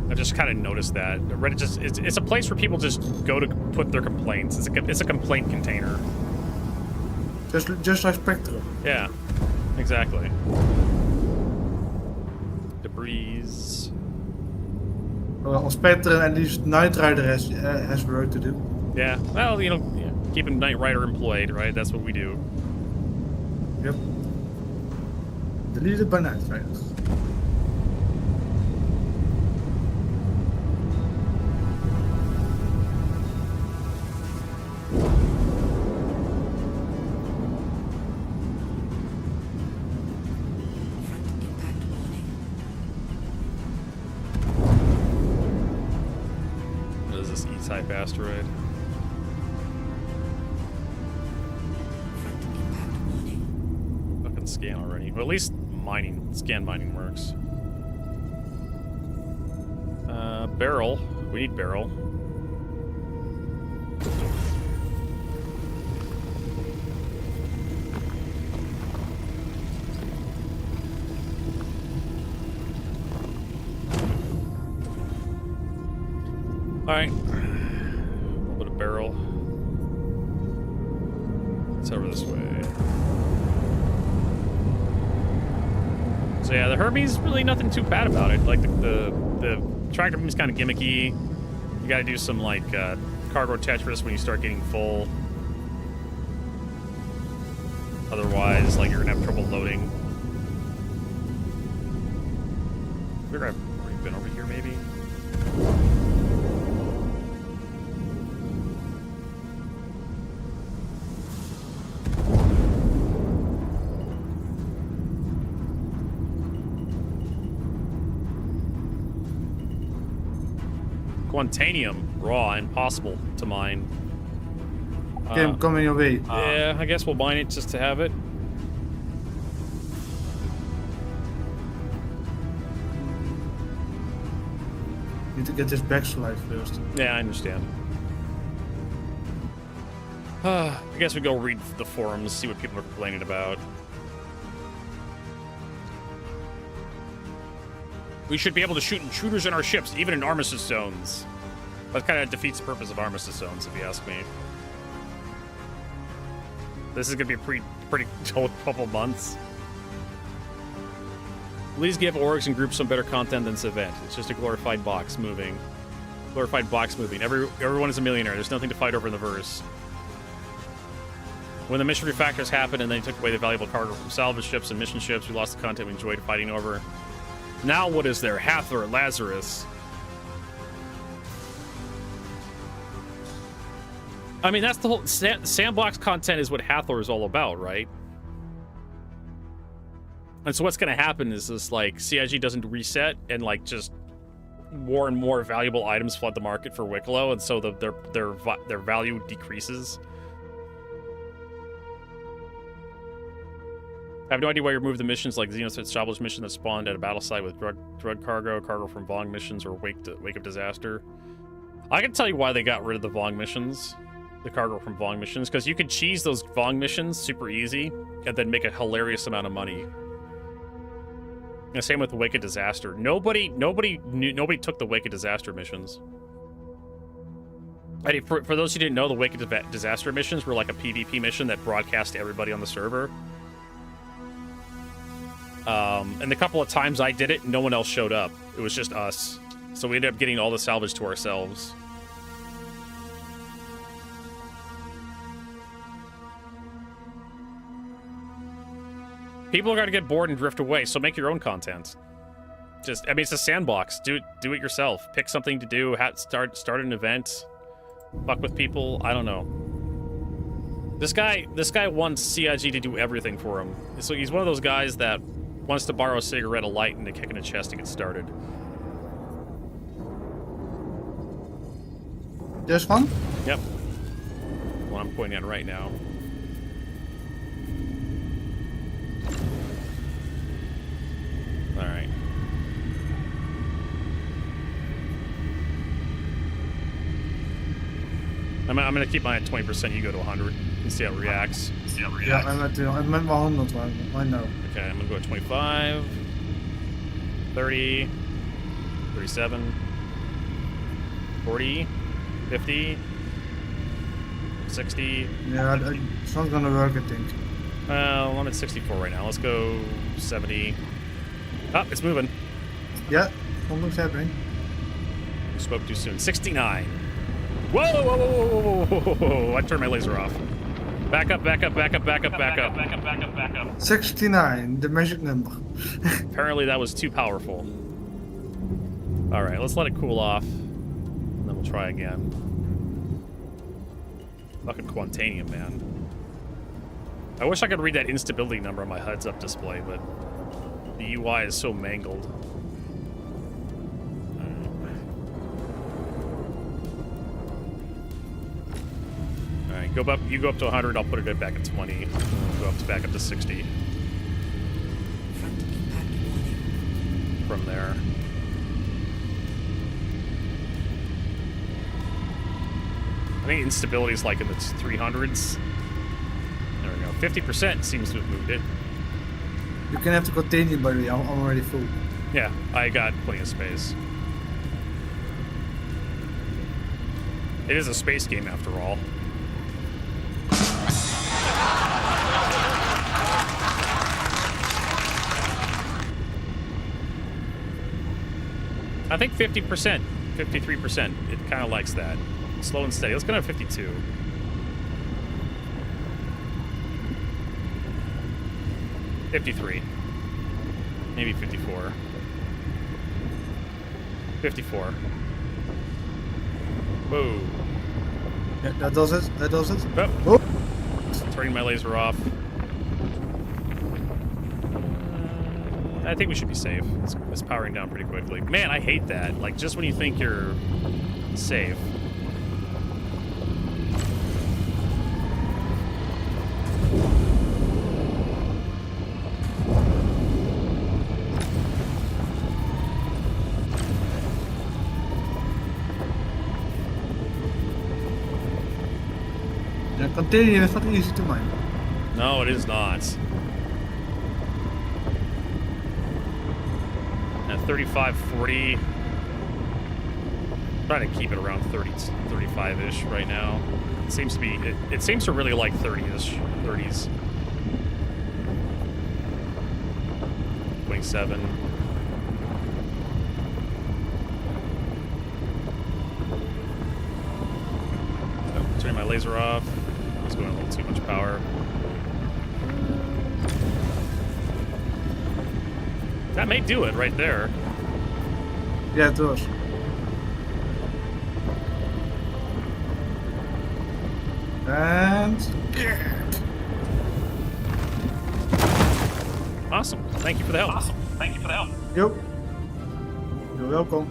I've just kind of noticed that. Reddit just, it's a place where people just go to put their complaints. It's a complaint container. Just like Spectrum. Yeah, exactly. Debris. Well, on Spectrum, at least Knight Rider has work to do. Yeah, well, you know, yeah, keeping Knight Rider employed, right? That's what we do. Yep. Deleted by Knight Riders. Type asteroid. Fucking scan already. Well, at least scan mining works. Barrel. We need barrel. All right. Barrel. It's over this way. So yeah, the Hermes, really nothing too bad about it. Like the tractor beam is kind of gimmicky. You gotta do some like cargo Tetris when you start getting full. Otherwise, like you're gonna have trouble loading. I figure I've already been over here, maybe. Quantanium, raw, impossible to mine. Okay, I'm coming your way. Yeah, I guess we'll mine it just to have it. Need to get this backslide first. Yeah, I understand. I guess we go read the forums, see what people are complaining about. We should be able to shoot intruders in our ships, even in armistice zones. That kind of defeats the purpose of armistice zones, if you ask me. This is going to be a pretty couple months. Please give orgs and groups some better content than this event. It's just a glorified box moving. Glorified box moving. Everyone is a millionaire. There's nothing to fight over in the verse. When the mission refactors happened and they took away the valuable cargo from salvage ships and mission ships, we lost the content we enjoyed fighting over. Now what is there? Hathor, Lazarus. I mean, that's the whole... Sandbox content is what Hathor is all about, right? And so what's going to happen is this, like, CIG doesn't reset and, like, just more and more valuable items flood the market for Wicklow, and so their value decreases. I have no idea why you removed the missions like Xenos established mission that spawned at a battle site with drug cargo from Vong missions, or Wake of Disaster. I can tell you why they got rid of the Vong missions, the cargo from Vong missions, because you could cheese those Vong missions super easy and then make a hilarious amount of money. And same with the Wake of Disaster. Nobody took the Wake of Disaster missions. For those who didn't know, the Wake of Disaster missions were like a PvP mission that broadcast to everybody on the server. And the couple of times I did it, no one else showed up. It was just us. So we ended up getting all the salvage to ourselves. People are going to get bored and drift away, so make your own content. I mean, it's a sandbox. Do it yourself. Pick something to do. Start an event. Fuck with people. I don't know. This guy wants CIG to do everything for him. So he's one of those guys that wants to borrow a cigarette, a light, and a kick in the chest to get started. There's one? Yep. Well, I'm pointing at right now. All right. I'm gonna keep mine at 20%. You go to 100 and see how it reacts. Yeah, I'm at 100 right now. Okay, I'm gonna go at 25, 30, 37, 40, 50, 60. Yeah, it's not gonna work, I think. Well, I'm at 64 right now. Let's go 70. Oh, it's moving. Yeah, something's happening. Spoke too soon. 69. Whoa, whoa, whoa, whoa, whoa, whoa, whoa. I turned my laser off. Back up, back up, back up, back up, back up. Back up, back up, back up. 69, the magic number. Apparently that was too powerful. Alright, let's let it cool off. And then we'll try again. Fucking Quantanium, man. I wish I could read that instability number on my heads-up display, but the UI is so mangled. Alright, you go up to 100, I'll put it back at 20. Go back up to 60. From there. I think instability is like in the 300s. There we go. 50% seems to have moved it. You can have to continue, by the way. I'm already full. Yeah, I got plenty of space. It is a space game after all. I think 50%, 53%. It kind of likes that. Slow and steady. Let's go to 52. $53. Maybe 54. 54. Whoa. Yeah, that does it. That does it. Oh. Turning my laser off. I think we should be safe. It's powering down pretty quickly. Man, I hate that. Like, just when you think you're safe. Yeah, container is not easy to mine. No, it is not. At 35, 40. Trying to keep it around 30, 35-ish right now. It seems to be. It seems to really like 30-ish, 30s. 27. Oh, turning my laser off. I was going a little too much power. That may do it right there. Yeah, it does. And Awesome. Thank you for the help. Awesome. Thank you for the help. Yep. You're welcome.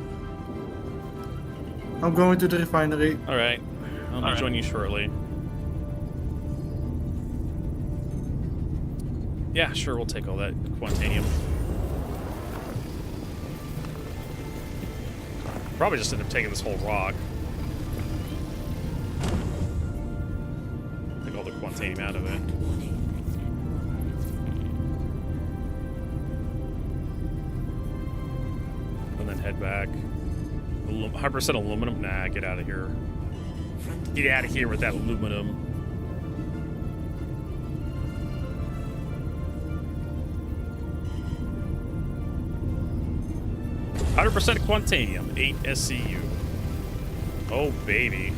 I'm going to the refinery. All right. I'll join you shortly. Yeah, sure. We'll take all that quantanium. Probably just end up taking this whole rock. Take all the quantanium out of it. And then head back. 100% aluminum? Nah, get out of here. Get out of here with that aluminum. %, quantanium, 8 SCU. Oh, baby.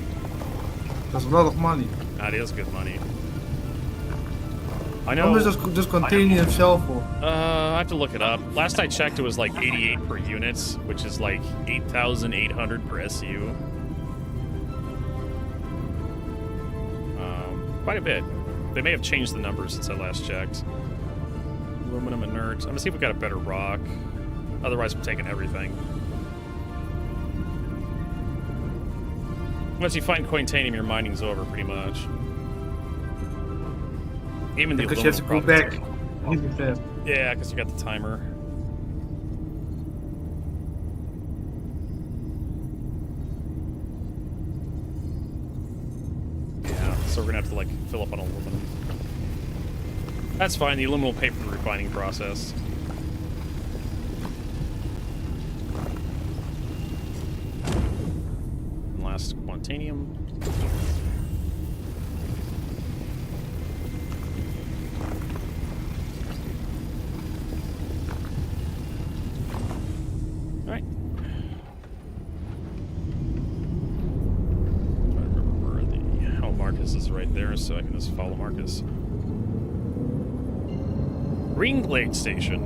That's a lot of money. That is good money. I know. How much does quantanium sell for? I have to look it up. Last I checked, it was like 88 per unit, which is like 8,800 per SCU. Quite a bit. They may have changed the numbers since I last checked. Aluminum inert. I'm gonna see if we got a better rock. Otherwise, I'm taking everything. Once you find quantanium, your mining's over, pretty much. Even the because you have to go back. Yeah, because you got the timer. Yeah, so we're gonna have to like fill up on aluminum. That's fine. The aluminum will pay for the refining process. Last quantanium. All right. I remember where the Marcus is right there, so I can just follow Marcus. Ringblade Station.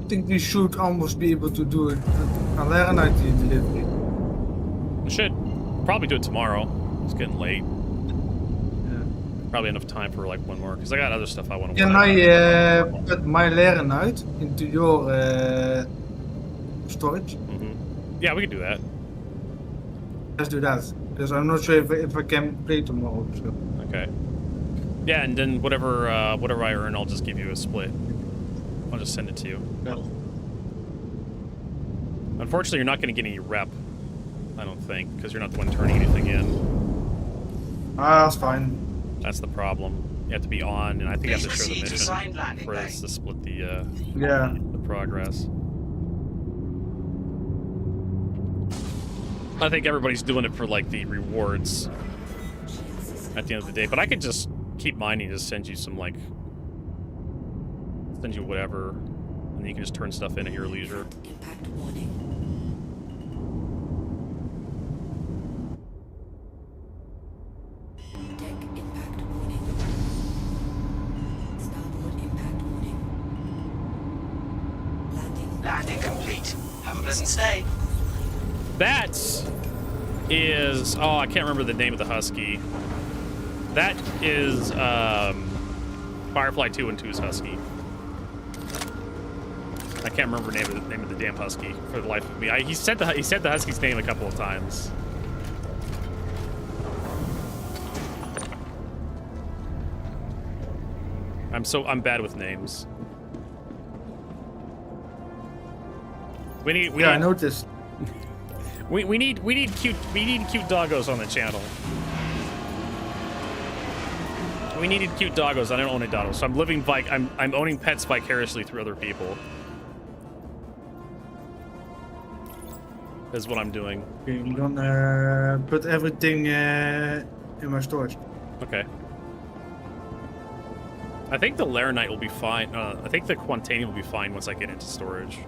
I think we should almost be able to do it a Lernite delivery. We should probably do it tomorrow. It's getting late. Yeah. Probably enough time for like one more, because I got other stuff I want to work on. Can I put my Lernite into your storage? Mm-hmm. Yeah, we can do that. Let's do that, because I'm not sure if I can play tomorrow. So. Okay. Yeah, and then whatever I earn, I'll just give you a split. I'll just send it to you. Yeah. Unfortunately, you're not going to get any rep, I don't think, because you're not the one turning anything in. That's fine. That's the problem. You have to be on, and I think you have to show the mission for us to split the the progress. I think everybody's doing it for like the rewards. at the end of the day. But I could just keep mining, just send you some, like, send you whatever, and then you can just turn stuff in at your leisure. Impact warning. Deck impact warning. Starboard impact warning. Landing complete. Have a pleasant stay. That is... Oh, I can't remember the name of the Husky. That is Firefly 2 and 2's Husky. I can't remember the name of the damn Husky for the life of me. He said the Husky's name a couple of times. I'm bad with names. I noticed. We need cute doggos on the channel. We needed cute doggos. I don't own a doggo, so I'm owning pets vicariously through other people. Is what I'm doing. Okay, I'm gonna put everything in my storage. Okay. I think the Laranite will be fine. I think the Quantanium will be fine once I get into storage.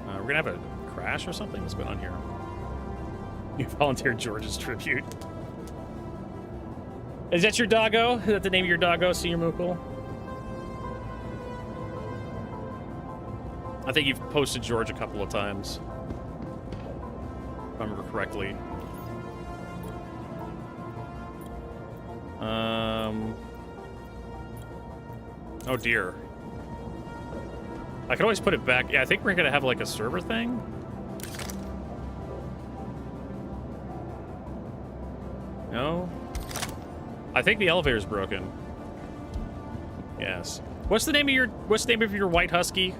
We're gonna have a crash or something? What's going on here? You volunteered George's tribute. Is that your doggo? Is that the name of your doggo, Senior Mukul? I think you've posted George a couple of times, if I remember correctly. Oh dear. I can always put it back. Yeah, I think we're gonna have like a server thing. No? I think the elevator's broken. Yes. What's the name of your white husky?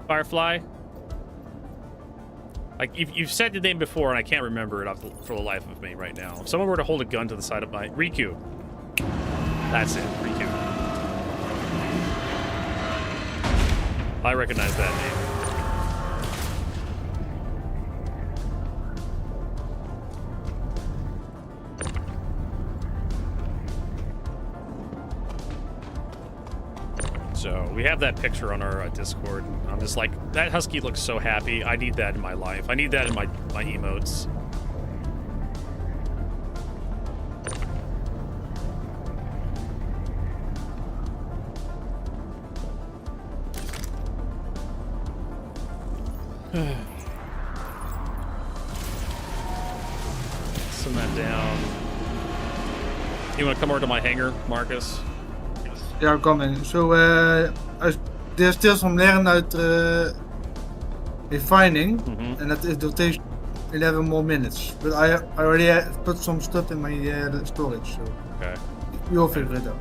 Firefly? Like, you've said the name before, and I can't remember it for the life of me right now. If someone were to hold a gun to the side of my... Riku. That's it, Riku. I recognize that name. So we have that picture on our Discord. And I'm just like, that husky looks so happy. I need that in my life. I need that in my emotes. Send that down. You want to come over to my hangar, Marcus? Yeah, I'm coming. So, there's still some Laranite refining, and that it will take 11 more minutes. But I already put some stuff in my storage, so okay. You'll figure it out.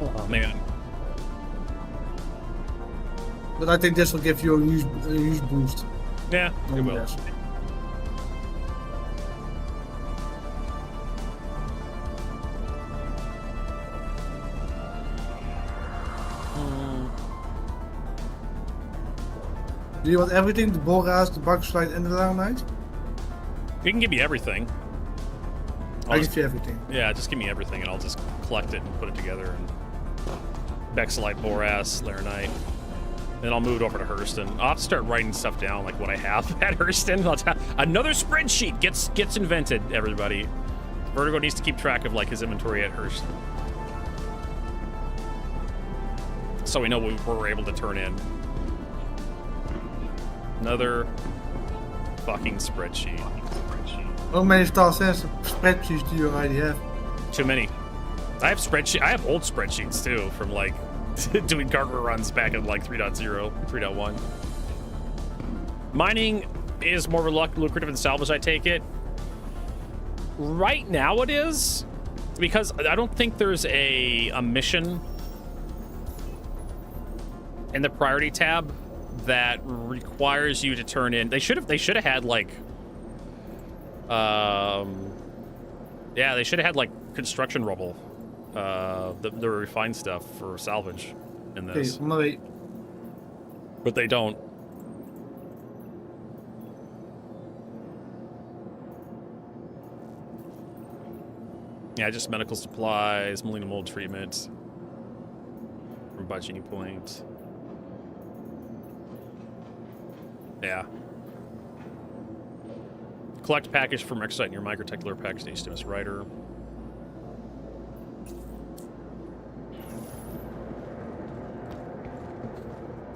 Oh man. But I think this will give you a huge boost. Yeah, it will. Do you want everything? The Boras, the Backslide, and the Laranite? You can give me everything. I'll give you everything. Yeah, just give me everything, and I'll just collect it and put it together. And Bexelite, Boras, Laranite. Then I'll move it over to Hurston. I'll have to start writing stuff down, like what I have at Hurston. Another spreadsheet gets invented, everybody. Vertigo needs to keep track of like his inventory at Hurston, so we know what we're able to turn in. Another fucking spreadsheet. How many spreadsheets do you already have? Too many. I have old spreadsheets too, from like doing cargo runs back in like 3.0, 3.1. Mining is more lucrative than salvage, I take it. Right now it is, because I don't think there's a mission in the priority tab that requires you to turn in. They should have had like yeah, they should have had like construction rubble the refined stuff for salvage in Okay, this. on my way. But they don't. Yeah, just medical supplies, millennium mold treatment from budgeting point. Yeah. Collect package from Exite in your microtecular package HTMS writer.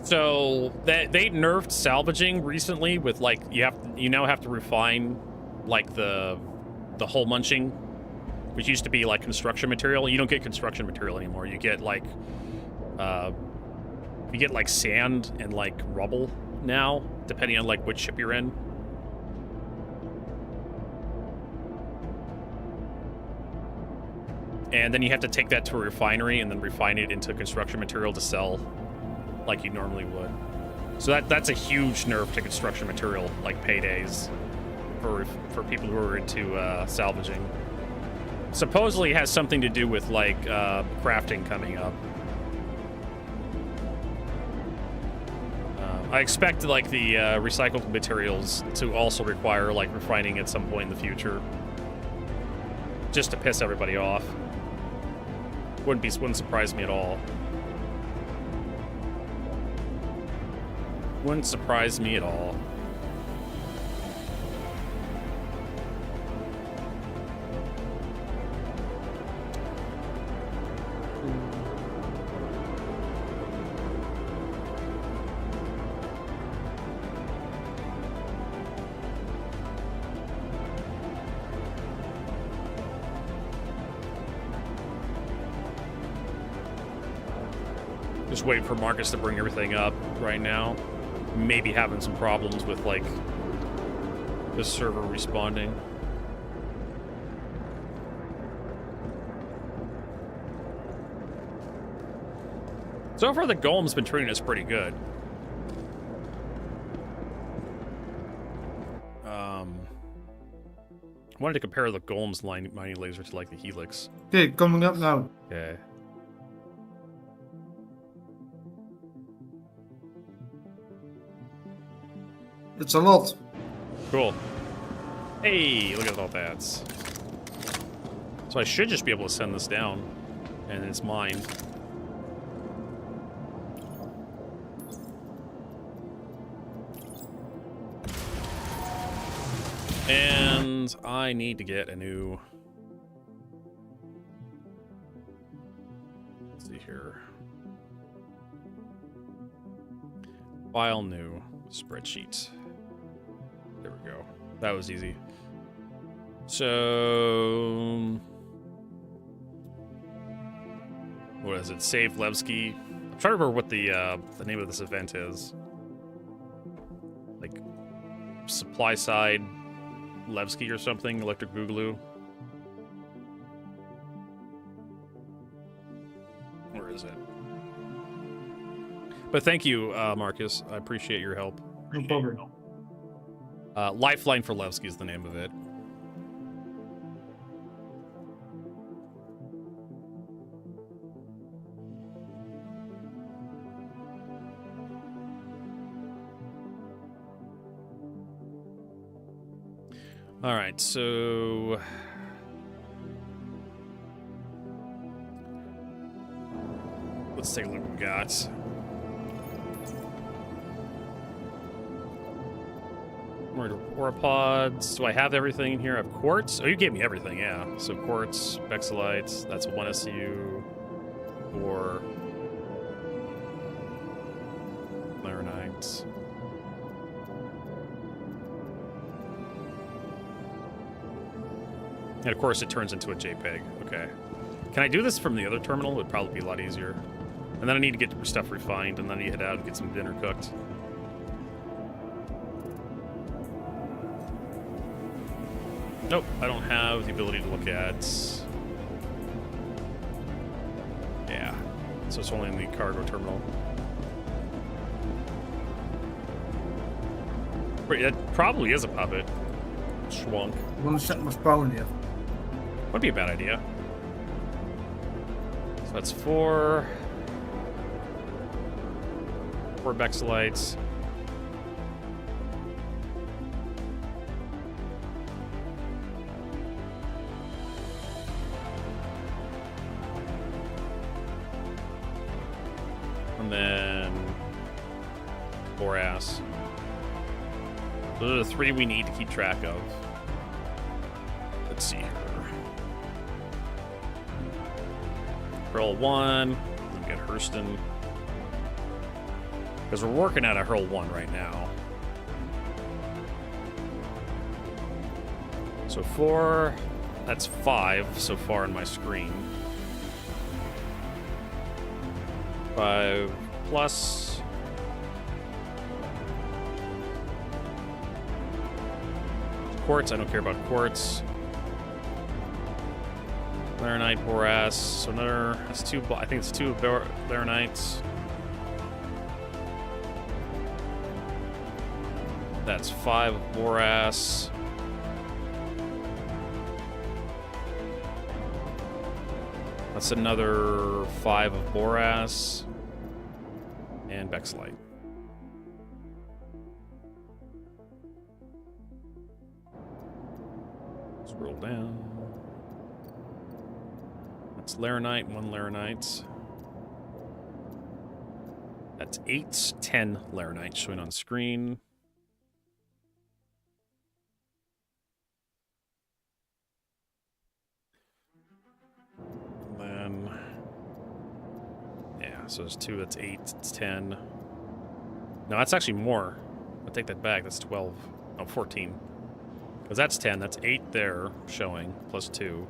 So they nerfed salvaging recently with like you now have to refine like the hole munching, which used to be like construction material. You don't get construction material anymore. You get like sand and like rubble now, depending on like which ship you're in. And then you have to take that to a refinery and then refine it into construction material to sell like you normally would. So that's a huge nerf to construction material, like paydays for people who are into salvaging. Supposedly it has something to do with like crafting coming up. I expect like the recycled materials to also require like refining at some point in the future, just to piss everybody off. Wouldn't surprise me at all. Wouldn't surprise me at all. Just waiting for Marcus to bring everything up right now. Maybe having some problems with like the server responding. So far the golem's been treating us pretty good. I wanted to compare the golem's mining laser to like the helix. Okay, coming up now. Okay. It's a lot. Cool. Hey, look at all that. So I should just be able to send this down, and it's mine. And I need to get a new... Let's see here. File new spreadsheet. There we go. That was easy. So... What is it? Save Levski. I'm trying to remember what the name of this event is. Like, supply side Levski or something? Electric Boogaloo. Where is it? But thank you, Marcus. I appreciate your help. No problem. Lifeline for Levski is the name of it. All right, so let's take a look what we got. Oropods. Do I have everything in here? I have quartz. Oh, you gave me everything, yeah. So quartz, bexalites, that's 1 SU, or laranite. And of course it turns into a JPEG. Okay. Can I do this from the other terminal? It would probably be a lot easier. And then I need to get stuff refined, and then I need to head out and get some dinner cooked. Nope, I don't have the ability to look at... Yeah, so it's only in the cargo terminal. Wait, that probably is a puppet. Schwunk. I'm gonna set my spawn here. Would be a bad idea. So that's 4. 4 Bexalites. And then Boras. Those are the 3 we need to keep track of. Let's see here. Hurl 1. We get Hurston. Because we're working at a Hurl 1 right now. So 4. That's 5 so far on my screen. 5 plus. Quartz, I don't care about quartz. Laranite, Boras. So another, that's 2, I think it's 2 Laranites. That's 5 Boras. That's another 5 of Boras. And Bexalite. Scroll down. That's Laranite, 1 Laranite. That's 8, 10 Laranite showing on screen. And then, yeah, so there's 2, that's 8, it's 10. No, that's actually more. I'll take that back, that's 12. No, 14. Because that's 10, that's 8 there showing, plus 2.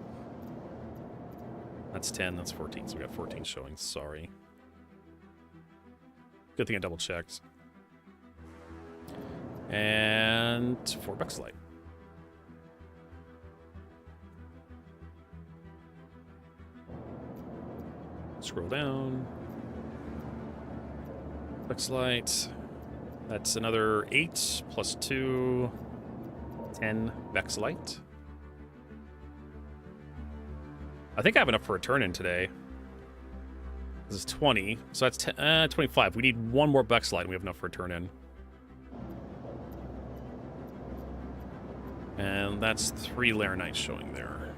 That's 10, that's 14, so we got 14 showing, sorry. Good thing I double checked. And 4 Bexalite. Scroll down. Bexalite. That's another 8 plus 2. 10 Bexalite. I think I have enough for a turn-in today. This is 20, so that's 25. We need 1 more Bexalite, and we have enough for a turn-in. And that's 3 Laranites showing there.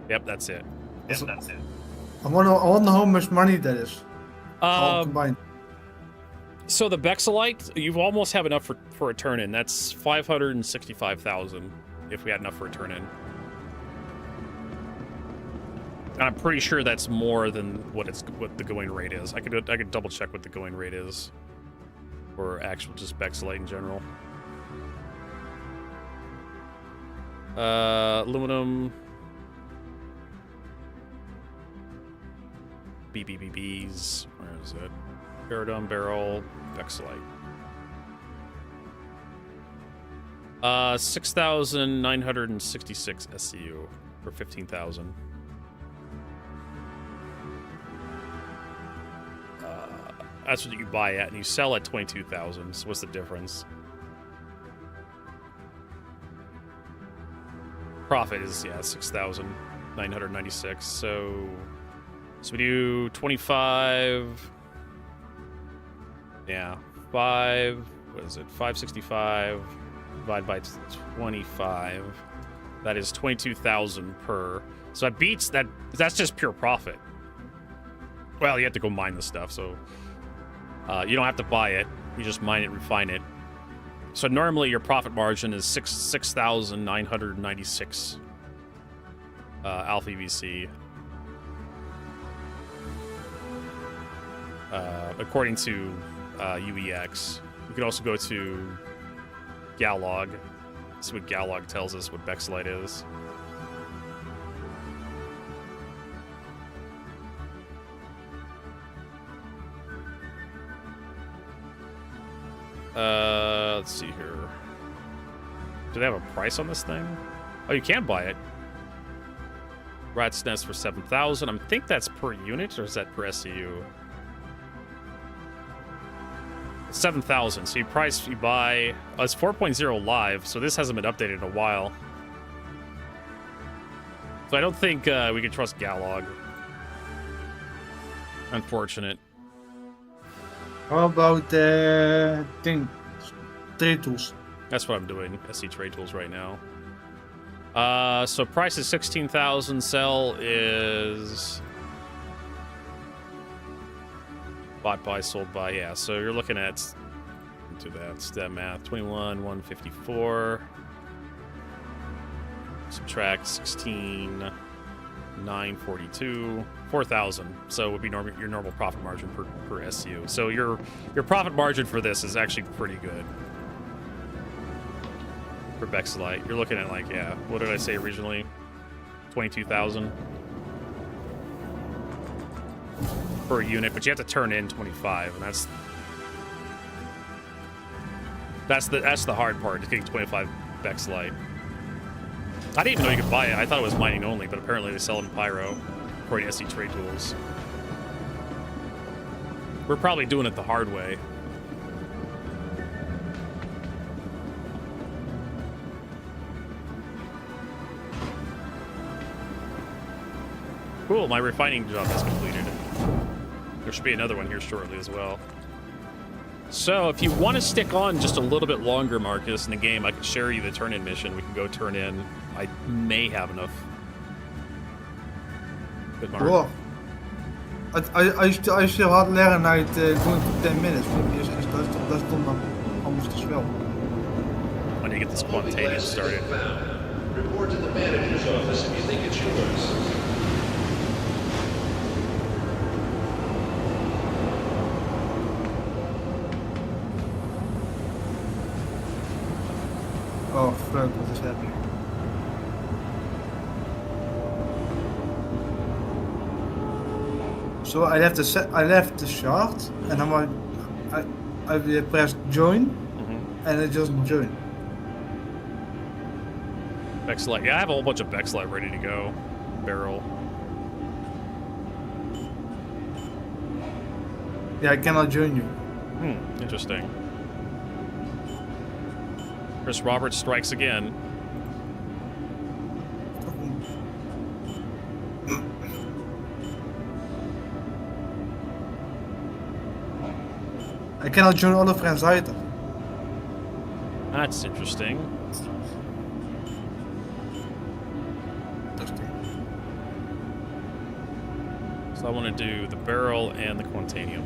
Yep, that's it. Yep, that's it. I wonder how much money that is. All combined. So the Bexalite, you almost have enough for a turn-in. That's 565,000 if we had enough for a turn-in. And I'm pretty sure that's more than what the going rate is. I could double check what the going rate is for actual just Bexalite in general. Aluminum. BBBs. Where is it? Paradon barrel, Bexalite. 6,966 SCU for 15,000. That's what you buy at, and you sell at 22,000. So what's the difference? Profit is 6,996. So we do 25. Yeah, 5. What is it? 565 divided by 25. That is 22,000 per. So that beats that. That's just pure profit. Well, you have to go mine the stuff, so you don't have to buy it. You just mine it, refine it. So normally your profit margin is 6,996 alpha EVC. According to UEX. You could also go to Galog. See what Galog tells us what Bexalite is. Let's see here. Do they have a price on this thing? Oh, you can buy it. Rat's Nest for 7,000. I think that's per unit, or is that per SCU? 7,000. So you buy. It's 4.0 live, so this hasn't been updated in a while. So I don't think we can trust Galog. Unfortunate. How about trade tools? That's what I'm doing. SC trade tools right now. So price is 16,000. Sell is bought by, sold by. Yeah. So you're looking at into that math. 21, 154. Subtract 16, 942, 4,000. So it would be your normal profit margin per SU. So your profit margin for this is actually pretty good. For Bexlite, you're looking at like, yeah, what did I say originally? 22,000 per unit, but you have to turn in 25, and that's the hard part, is getting 25 Bexlite. I didn't even know you could buy it. I thought it was mining only, but apparently they sell it in Pyro, according to SC Trade Tools. We're probably doing it the hard way. Cool, my refining job is completed. There should be another one here shortly as well. So, if you want to stick on just a little bit longer, Marcus, in the game, I can share you the turn-in mission. We can go turn in. I may have enough. Good, Mark. Wow. Als je had leren uit going to 10 minutes, dat is dan anders te snel. When you get this spontaneous started. Report to the manager's office if you think it's yours. Oh fuck, what is happening? So I left the shaft and I pressed join and it just joined. Bexlite. Yeah, I have a whole bunch of Bexlite ready to go. Barrel. Yeah, I cannot join you. Interesting. Chris Roberts strikes again. I cannot join all the friends either. That's interesting. So I want to do the barrel and the Quantanium.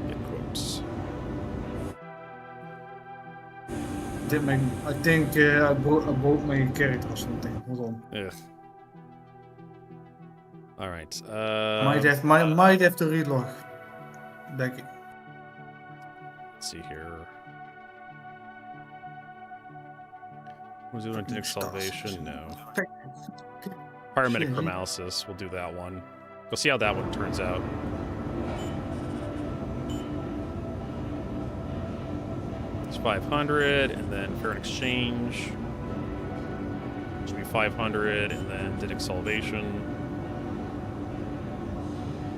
Get quotes. I think I broke my character or something. Hold on. Yeah. All right. Might have to relog. Back. Let's see here. Was it doing Salvation? No. Paramedic Chromalysis. We'll do that one. We'll see how that one turns out. It's 500, and then Fair and Exchange. Should be 500, and then Didic Salvation.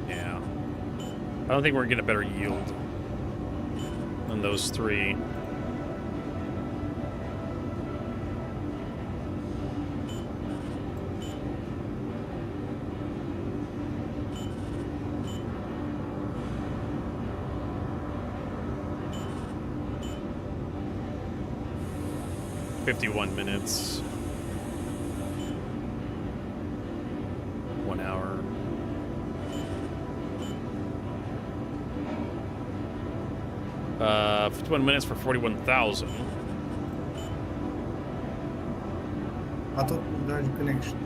Yeah. I don't think we're getting a better yield than those three. $51 minutes. 1 hour. Uh, 51 minutes for 41,000. I thought there's a connection.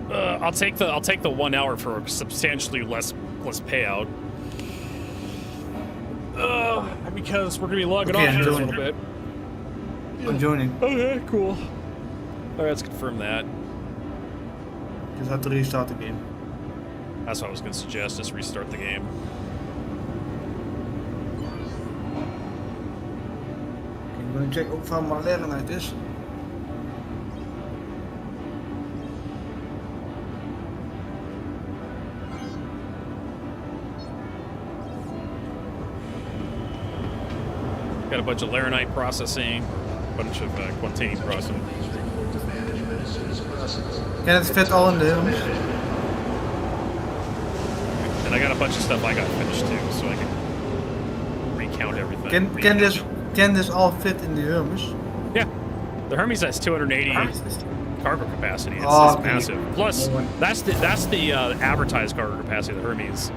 Okay. I'll take the 1 hour for a substantially less payout. Because we're gonna be logging off here a little bit. I'm joining. Okay, cool. All right, let's confirm that. Just have to restart the game. That's what I was gonna suggest. Just restart the game. I'm gonna check ook van mijn leren uit is. Got a bunch of Laranite processing, a bunch of Quantini processing. Management as soon as possible. Can it fit all in the Hermes? And I got a bunch of stuff I got finished too, so I can recount everything. Can this all fit in the Hermes? Yeah. The Hermes has 280 cargo capacity. It's, Oh, it's okay. massive. Plus, that's the advertised cargo capacity of the Hermes.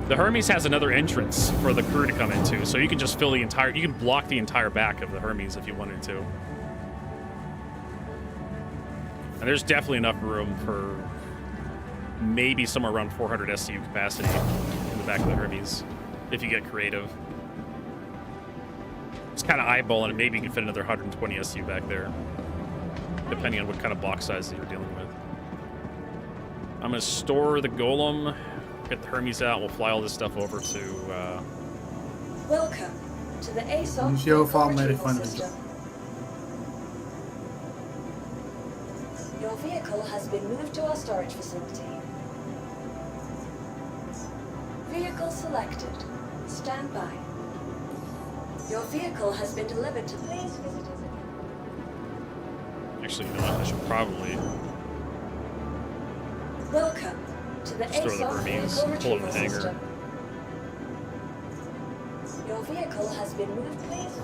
The Hermes has another entrance for the crew to come into, so you can just fill the entire. You can block the entire back of the Hermes if you wanted to. And there's definitely enough room for maybe somewhere around 400 SCU capacity in the back of the Hermes if you get creative. Just kind of eyeballing it. Maybe you can fit another 120 SCU back there, depending on what kind of box size that you're dealing with. I'm going to store the Golem, get the Hermes out, we'll fly all this stuff over to... Welcome to the ASOC Moet je heel vehicle vaak mee retrieval van system. Your vehicle has been moved to our storage facility. Vehicle selected. Stand by. Your vehicle has been delivered to please visit us again. Actually, you know what? I should probably Welcome to the just throw the ASOC Hermes, vehicle pull it in retrieval the hangar. system. Your vehicle has been moved, please.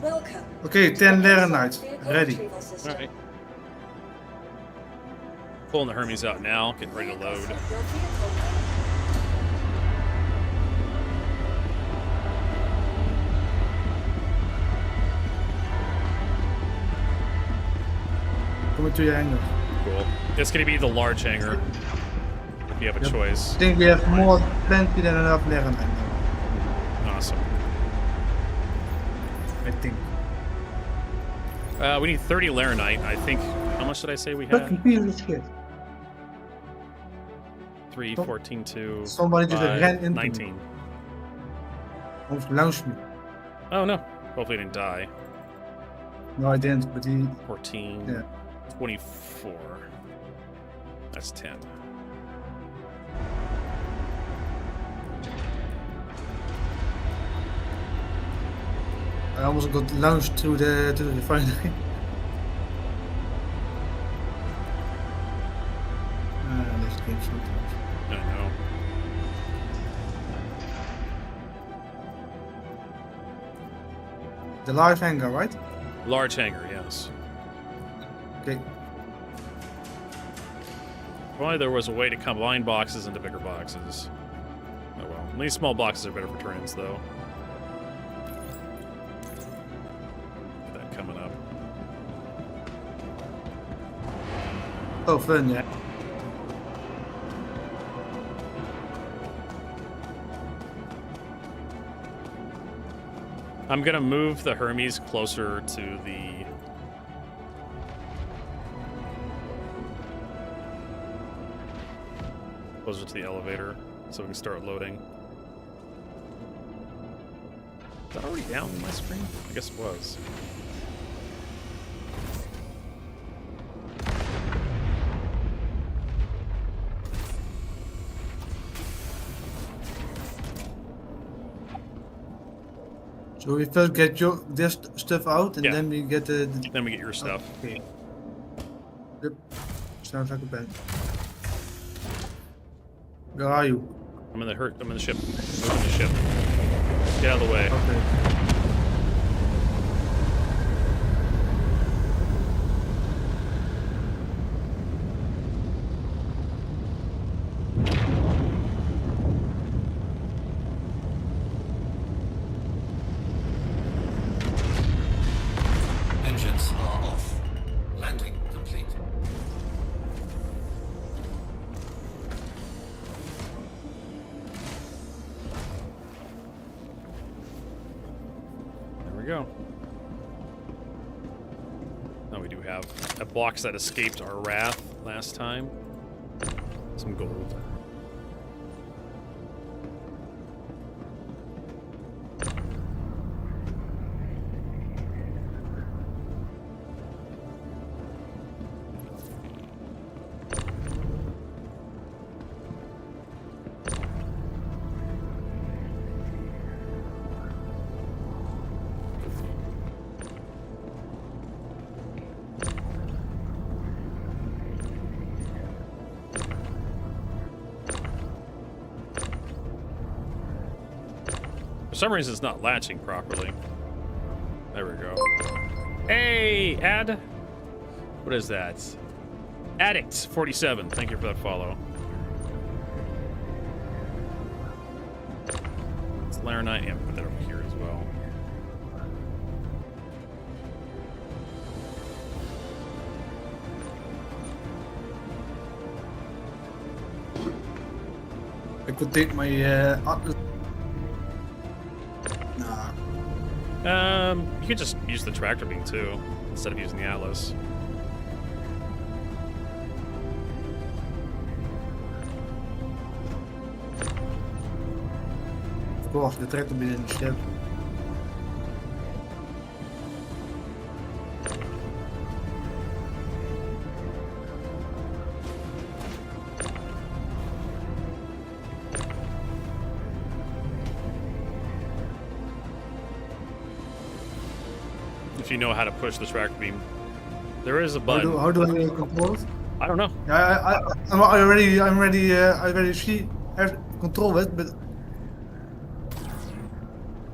Welcome. Okay, 10 Laranite. Vehicle Ready. retrieval system. Alright. Pulling the Hermes out now, getting ready to load. Your vehicle. Coming to your hangar. Cool. It's going to be the large hangar, if you have a choice. I think we have plenty than enough Laranite now. Awesome. I think. We need 30 Laranite. I think, how much did I say we had? Fucking piece of shit. 3, 14, 2, Somebody just 5, ran into me. 19. Almost launched me. Oh no. Hopefully he didn't die. No, I didn't, but he... 14, Yeah. 24. That's 10. I almost got launched to the refinery. This game sometimes. I know. The large hangar, right? Large hangar, yes. Okay. If only there was a way to combine boxes into bigger boxes. Oh well. These small boxes are better for turns, though. That coming up. Oh, fun, yeah. I'm gonna move the Hermes closer to the... closer to the elevator, so we can start loading. Is that already down on my screen? I guess it was. So we first get this stuff out, and Yeah. then we get the... Then we get your stuff. Okay. Yep. Sounds like a plan. Where are you? I'm in the ship. Moving the ship. Get out of the way. Okay. Engines are off. Landing complete. There we go. Now we do have a box that escaped our wrath last time. Some gold. For some reason, it's not latching properly. There we go. Hey, Ad. What is that? Addict 47. Thank you for that follow. It's Laranite. Yeah, put that over here as well. I could take my Atlas. Nah. You could just use the tractor beam too, instead of using the Atlas. Of course, the tractor beam in the ship. If you know how to push the tractor beam, there is a button. How do I control it? I don't know. Yeah, I already see control it, but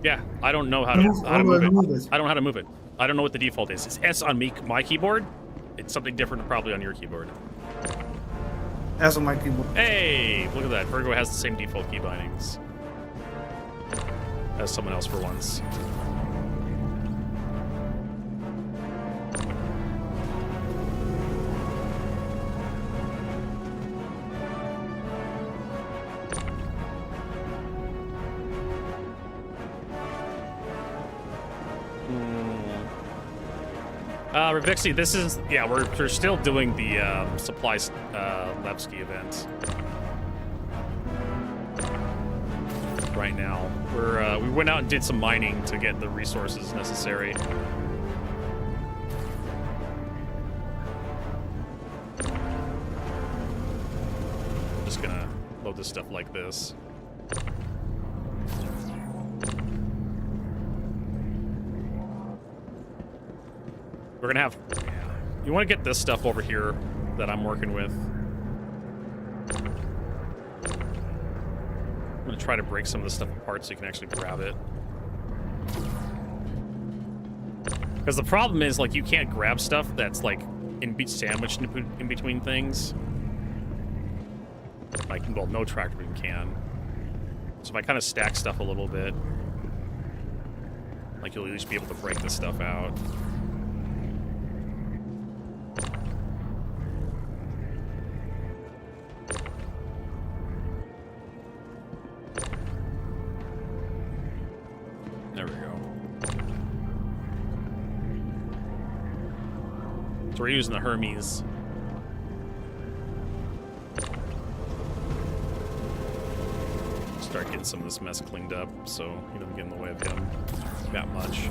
yeah, I don't know how to move it. I don't know how to move it. I don't know what the default is. It's S on my keyboard. It's something different probably on your keyboard. S on my keyboard. Hey, look at that. Virgo has the same default key bindings as someone else for once. Levski, this is, yeah, we're still doing the supplies Levski event right now. We went out and did some mining to get the resources necessary. Just gonna load this stuff like this. We're gonna have, you want to get this stuff over here that I'm working with. I'm gonna try to break some of this stuff apart so you can actually grab it. Because the problem is, like, you can't grab stuff that's like sandwiched in between things. Like, well, no tractor beam can. So if I kind of stack stuff a little bit, like, you'll at least be able to break this stuff out. There we go. So we're using the Hermes. Start getting some of this mess cleaned up so he doesn't get in the way of him that much.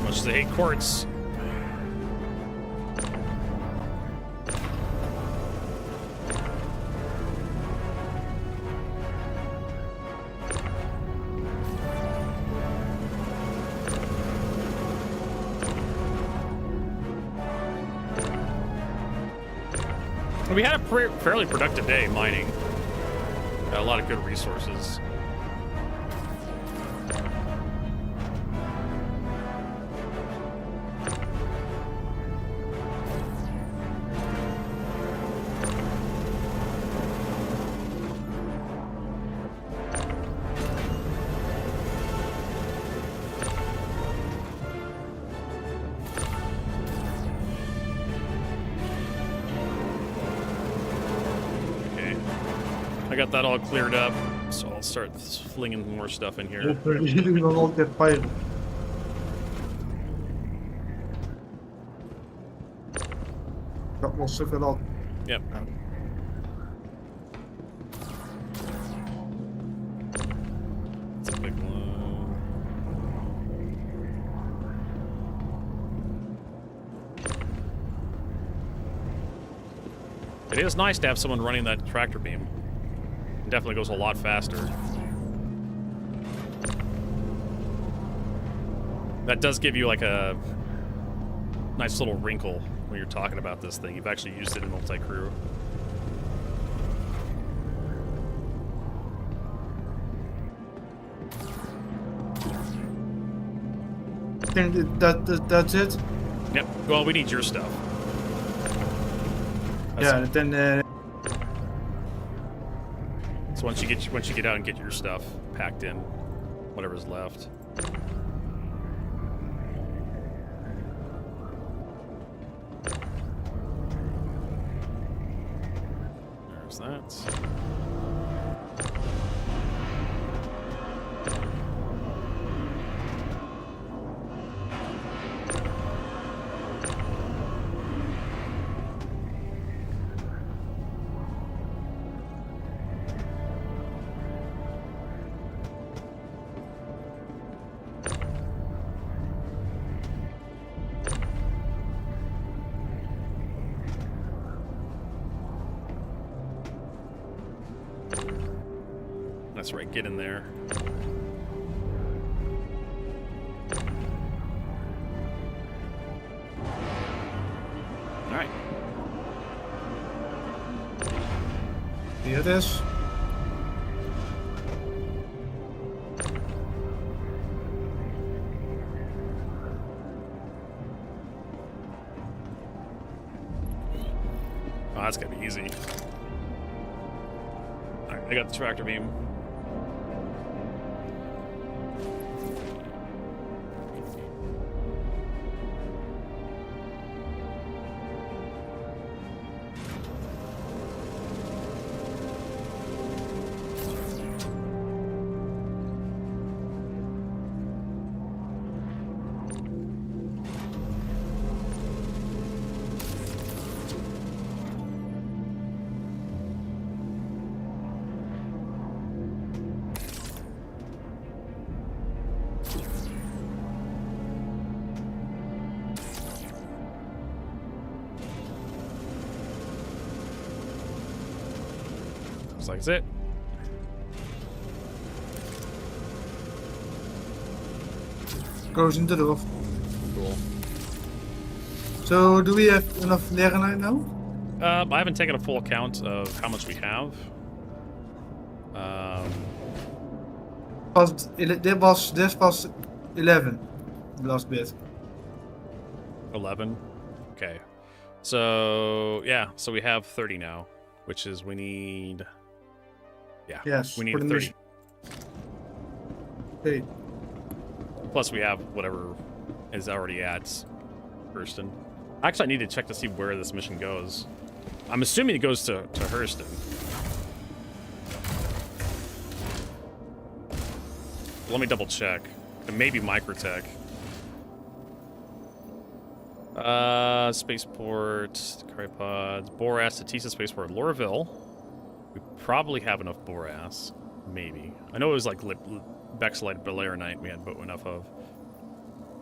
Much as I hate quartz. We had a fairly productive day mining. Got a lot of good resources. I got that all cleared up, so I'll start flinging more stuff in here. Dat was zoveel al. Yep. It's a big one. It is nice to have someone running that tractor beam. It definitely goes a lot faster. That does give you like a nice little wrinkle when you're talking about this thing. You've actually used it in multi-crew. I think that's it. Yep. Well, we need your stuff. Yeah, then So once you get out and get your stuff packed in, whatever's left. There's that. That's right, get in there. All right. Here it is. Oh, that's gonna be easy. All right, I got the tractor beam. Looks like it's it. Goes into the roof. Cool. So, do we have enough Lerenite now? I haven't taken a full count of how much we have. This was 11. The last bit. 11. Okay. So yeah, so we have 30 now, which is we need. Yeah. Yes. We need for the 30. mission. Okay. Plus we have whatever is already at Hurston. Actually, I need to check to see where this mission goes. I'm assuming it goes to Hurston. Let me double check. It may be Microtech. Spaceport, Crypods, Boras, Tatisa Spaceport, Lorville. We probably have enough Boras. Maybe. I know it was like Bexlite Belaronite we had enough of.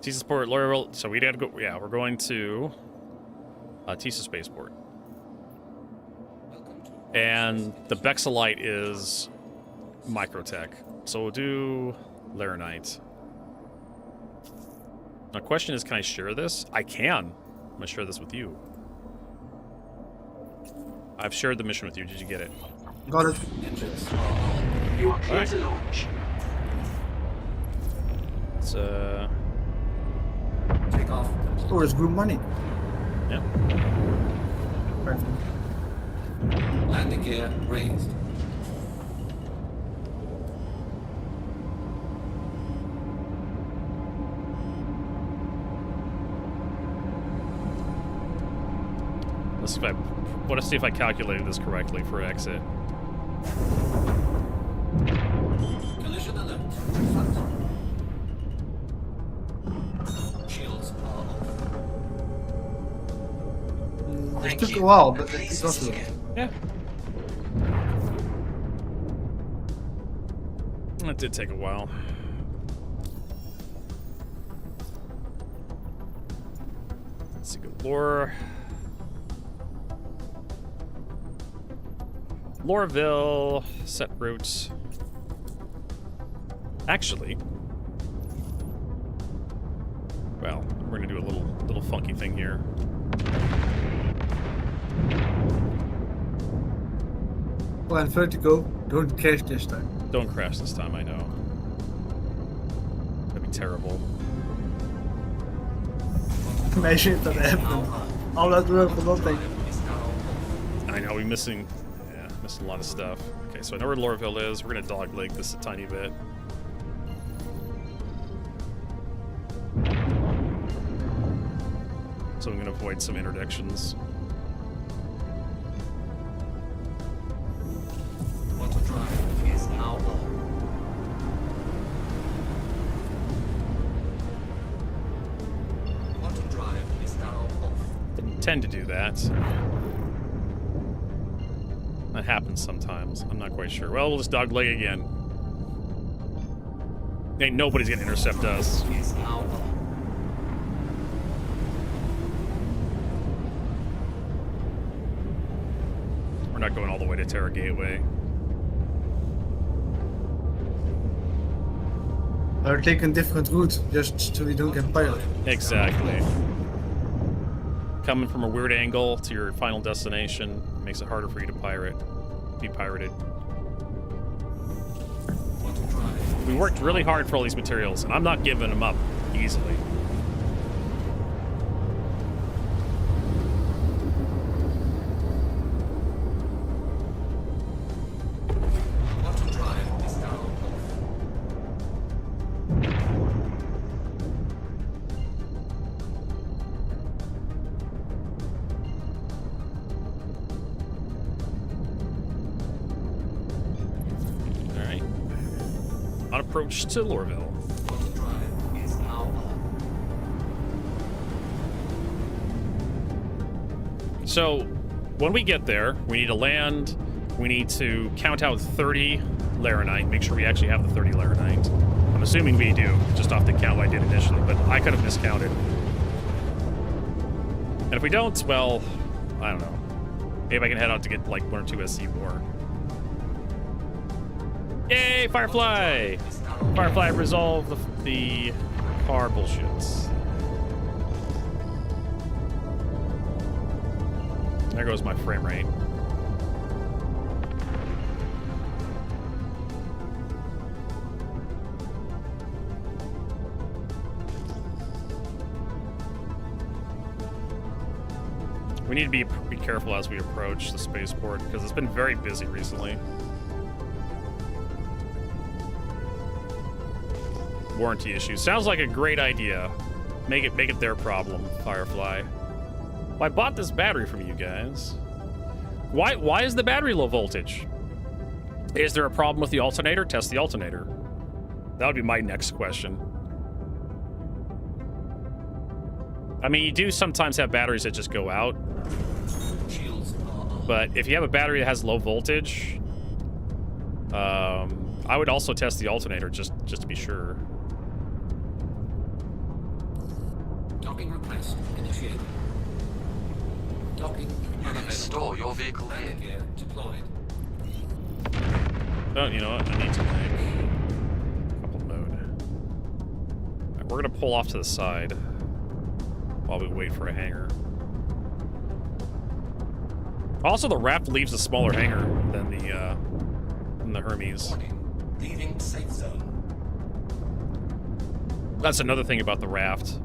Tisa Sport, Lorville. So we had to go. Yeah, we're going to Tisa Spaceport. And the Bexlite is Microtech. So we'll do Laranite. My question is, can I share this? I can. I'm gonna share this with you. I've shared the mission with you. Did you get it? Got it. You are clear to launch. It's Take off. Oh, it's good money. yeah. Perfect. Landing gear raised. Let's see if I want to see if I calculated this correctly for exit. Collision alert. Front. Shields are off. It took a while, but it was good. Yeah. It did take a while. Let's see, good lore. Loreville, set routes. Actually, well, we're gonna do a little funky thing here. Well, and Vertigo, don't crash this time. Don't crash this time, I know. That'd be terrible. Imagine that happened. All that work for nothing. I know, we're missing a lot of stuff. Okay, so I know where Loreville is. We're gonna dogleg this a tiny bit. So I'm gonna avoid some interdictions. Auto drive is now on. Auto drive is now off. Didn't intend to do that. That happens sometimes. I'm not quite sure. Well, we'll just dogleg again. Ain't nobody's gonna intercept us. Is now on. We're not going all the way to Terra Gateway. Or take a different route, just so we don't get pirated. Exactly. Coming from a weird angle to your final destination makes it harder for you to be pirated. We worked really hard for all these materials, and I'm not giving them up easily. Auto drive is now off. Alright. On approach to Loreville. Auto drive is now on. So, when we get there, we need to land, we need to count out 30 Laranite, make sure we actually have the 30 Laranite. I'm assuming we do, just off the count I did initially, but I could have miscounted. And if we don't, well, I don't know. Maybe I can head out to get like 1 or 2 SC more. Yay, Firefly! Firefly resolved the car bullshits. There goes my frame rate. We need to be careful as we approach the spaceport because it's been very busy recently. Warranty issues. Sounds like a great idea. Make it their problem, Firefly. Well, I bought this battery from you guys. Why is the battery low voltage? Is there a problem with the alternator? Test the alternator. That would be my next question. I mean, you do sometimes have batteries that just go out. But if you have a battery that has low voltage, I would also test the alternator just to be sure. Docking request initiated. Docking. You can store your vehicle here. Landing gear deployed. Oh, you know what? I need to like couple mode. Right, we're gonna pull off to the side while we wait for a hangar. Also, the raft leaves a smaller hangar than the Hermes. Leaving safe zone. That's another thing about the raft.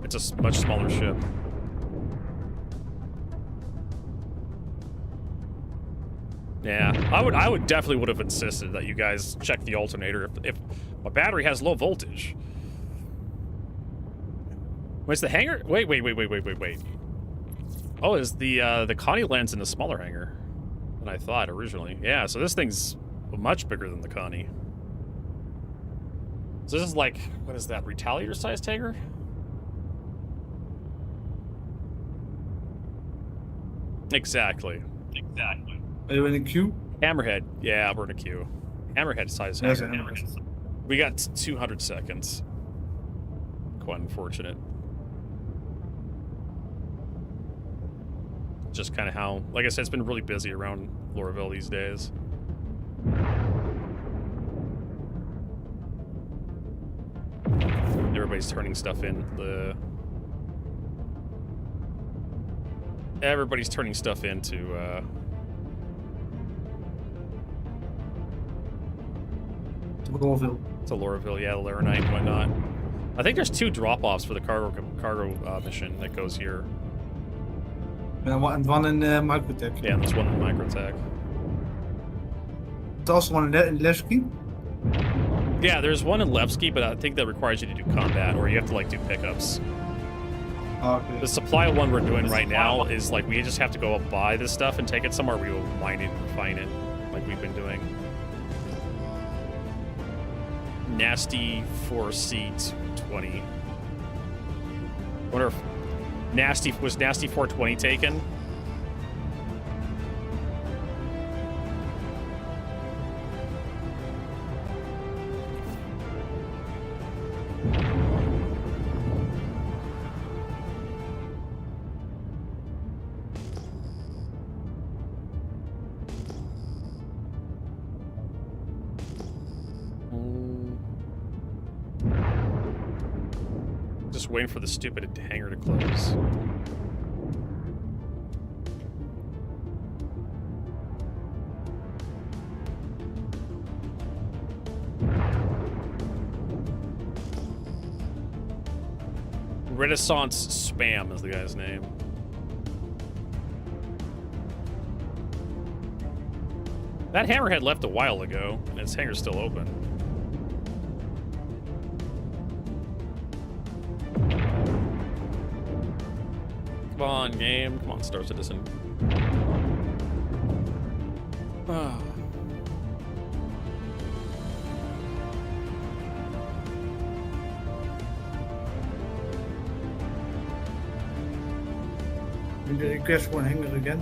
It's a much smaller ship. Yeah, I would definitely have insisted that you guys check the alternator if my battery has low voltage. Wait, is the hangar? Wait. Oh, is the Connie lands in a smaller hangar than I thought originally. Yeah, so this thing's much bigger than the Connie. So this is like, what is that, Retaliator-sized hangar? Exactly. Are you in a queue? Hammerhead. Yeah, we're in a queue. Hammerhead size. Yes, Hammerhead. We got 200 seconds. Quite unfortunate. Just kind of how, like I said, it's been really busy around Lorville these days. Everybody's turning stuff in. Everybody's turning stuff into Lorville. to Lorville, yeah, Laranite and whatnot. I think there's 2 drop-offs for the cargo mission that goes here. And one in Microtech. Yeah, and there's one in Microtech. There's also one in Levski. Yeah, there's one in Levski, but I think that requires you to do combat, or you have to like do pickups. Okay. The supply one we're doing right now is like we just have to go up buy this stuff and take it somewhere. We will mine it and refine it, like we've been doing. Nasty 4C 20. Wonder if was Nasty 420 taken? Just waiting for the stupid hangar to close. Renaissance Spam is the guy's name. That hammerhead left a while ago, and its hangar's still open. Come on, game. Come on, Star Citizen. Oh. Did you request for a hangar again?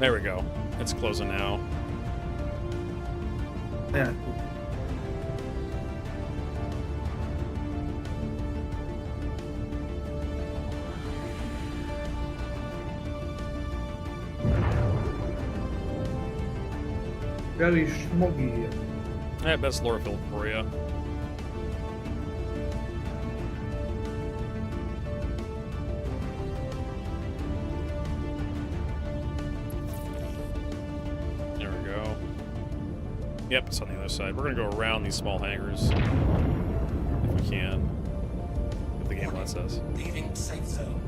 There we go. It's closing now. Yeah. Very smoggy here. Yeah, best Lorville for you. There we go. Yep, it's on the other side. We're gonna go around these small hangars if we can. If the game lets us. Leaving safe zone.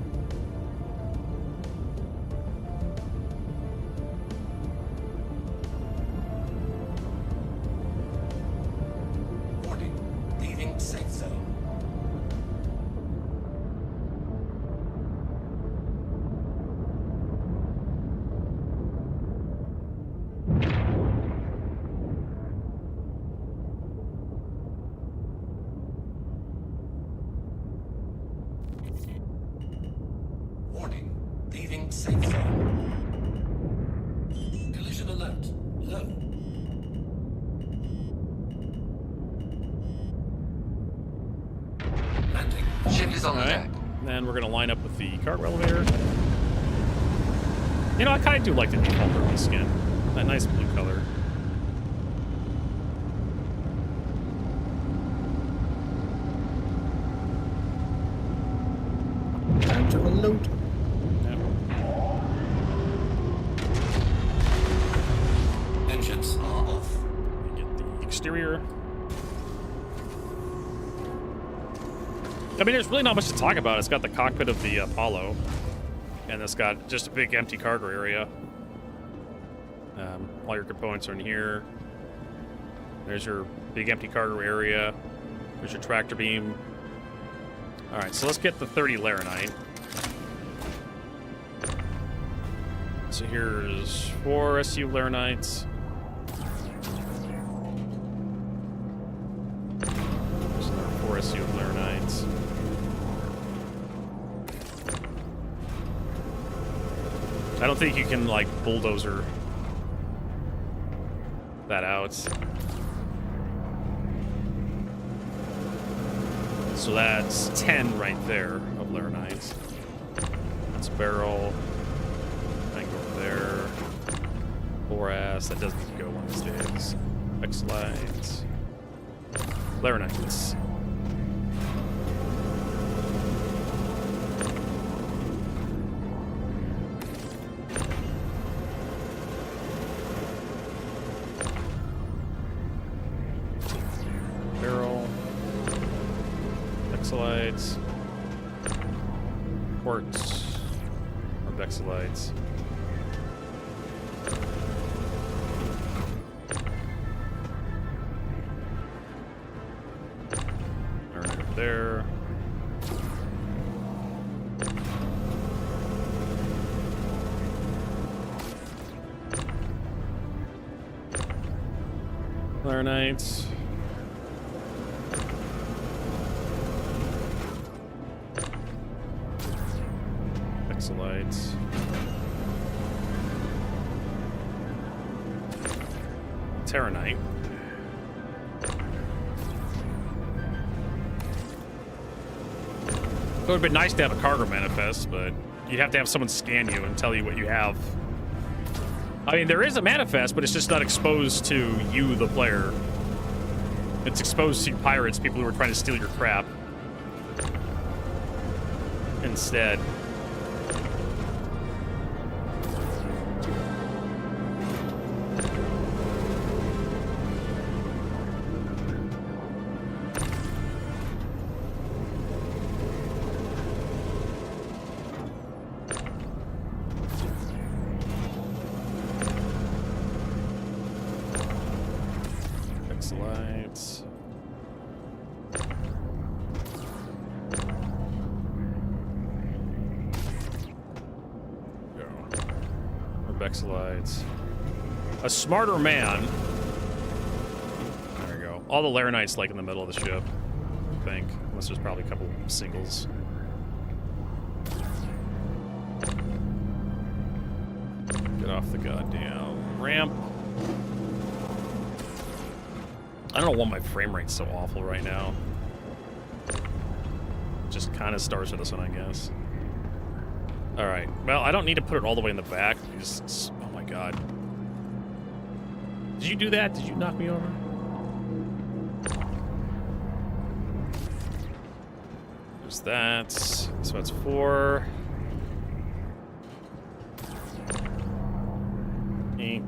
Warning. Leaving safe zone. Warning. Leaving safe zone. Collision alert. Low. Landing. Ship is on the deck. Then we're gonna line up with the cargo elevator. You know, I kind of do like the default Hermes skin. That nice blue color. Time to unload. Yep. Engines are off. Get the exterior. I mean, there's really not much to talk about. It's got the cockpit of the Apollo, and it's got just a big empty cargo area. All your components are in here. There's your big empty cargo area. There's your tractor beam. All right, so let's get the 30 Laranite. So here's 4 SU Laranites. There's another 4 SU I don't think you can, like, bulldozer that out. So that's 10 right there of Laranite. That's barrel. I can go over there. Boras, that doesn't need to go one of these days. X-Light. Laranites. Barrel. X-Lights. Quartz. Or Bexalites. There. Laranites. Exolites. Terranite. It would have been nice to have a cargo manifest, but you'd have to have someone scan you and tell you what you have. I mean, there is a manifest, but it's just not exposed to you, the player. It's exposed to pirates, people who are trying to steal your crap. Instead. A smarter man. There we go. All the Laranites like in the middle of the ship, I think. Unless there's probably a couple singles. Get off the goddamn ramp. I don't know why my frame rate's so awful right now. Just kind of starts with this one, I guess. Alright. Well, I don't need to put it all the way in the back. Just, oh my god. Did you do that? Did you knock me over? There's that. So that's 4. 8.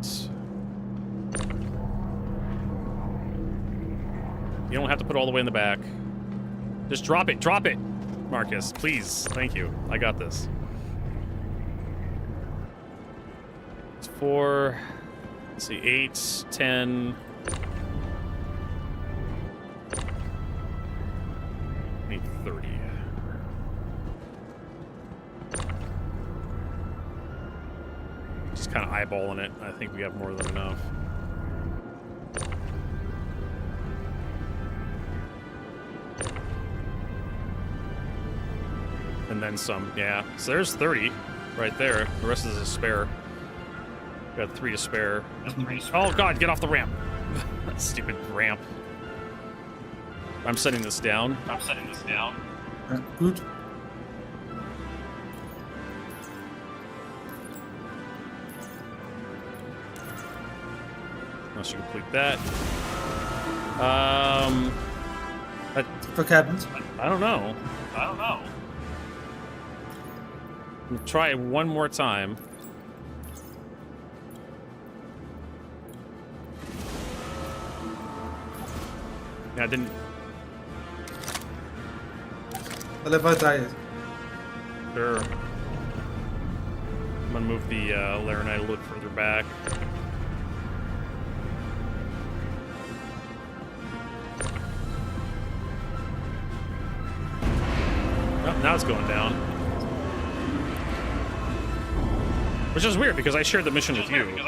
You don't have to put it all the way in the back. Just drop it, Marcus, please. Thank you. I got this. It's 4. Let's see, 8, 10. 8, 30. Just kind of eyeballing it. I think we have more than enough. And then some, yeah. So there's 30 right there. The rest is a spare. Got 3 to spare. Oh god, get off the ramp. That stupid ramp. I'm setting this down. Good. Once you complete that. What happened? I don't know. I'm gonna try it one more time. Yeah, I didn't. Well, if I die. Sure. I'm gonna move the Laranite a little further back. Oh, now it's going down. Which is weird because I shared the mission with you.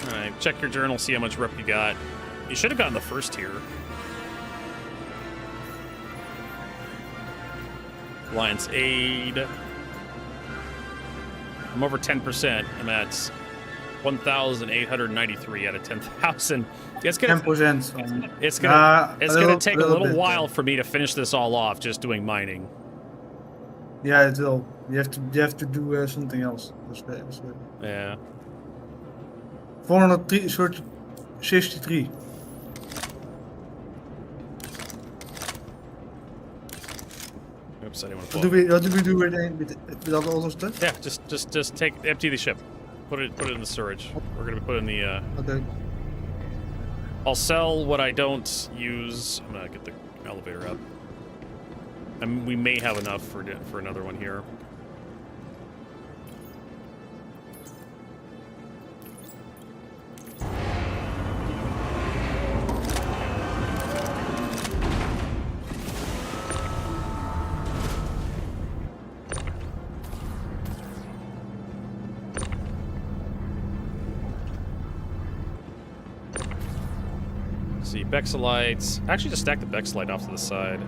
Alright, check your journal, see how much rep you got. You should have gotten the first tier. Alliance aid. I'm over 10%. I'm at 1,893 out of 10,000. It's gonna 10%. it's gonna take a little bit, while for me to finish this all off just doing mining. Yeah, it will. You have to do something else. Yeah. 463. Oops, I didn't want to. What do we do with all those stuff? Yeah, just empty the ship. Put it in the storage. We're gonna put in the. Okay. I'll sell what I don't use. I'm gonna get the elevator up. We may have enough for another one here. See, Bexelites. Actually, just stack the Bexelite off to the side.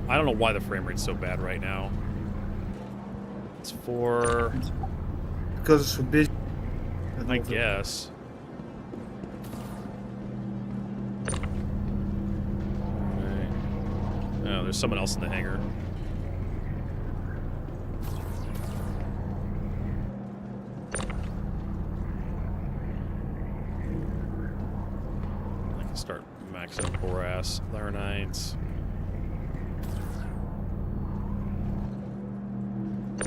I don't know why the frame rate's so bad right now. It's for... Because it's for busy. I guess. Right. Oh, there's someone else in the hangar. I can start maxing up Boras, Laranites.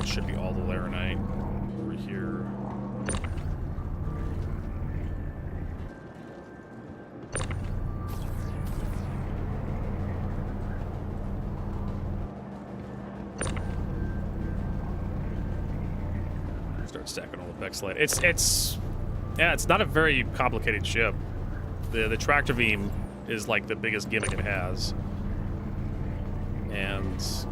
Should be all the Laranite over here. Start stacking all the Bexelite. It's not a very complicated ship. The tractor beam is like the biggest gimmick it has, and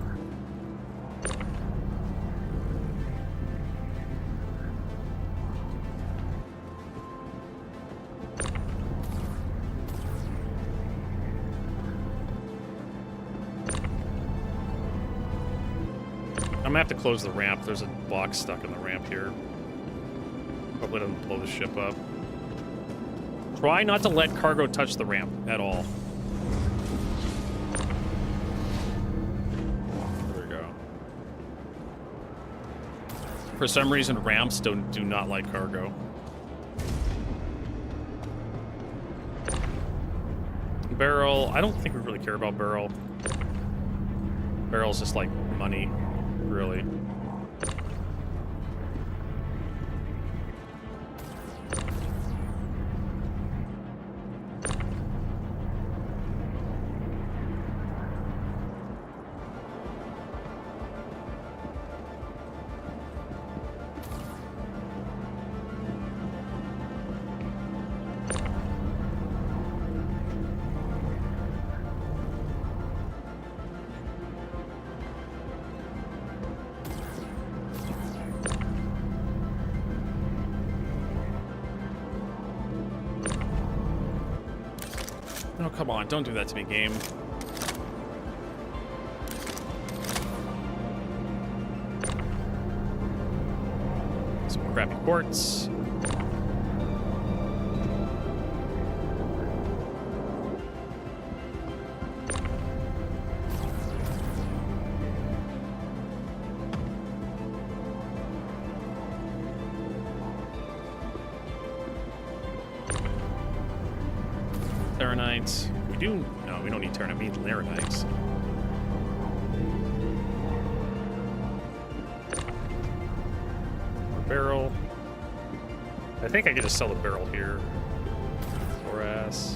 I'm gonna have to close the ramp. There's a box stuck in the ramp here. Hopefully it doesn't blow the ship up. Try not to let cargo touch the ramp at all. There we go. For some reason, ramps do not like cargo. Barrel, I don't think we really care about barrel. Barrel's just like money. Really. Oh, come on. Don't do that to me, game. Some more crappy quartz. Laranites. We do... No, we don't need Terranite. We need Laranites. More barrel. I think I could just sell the barrel here. Boras.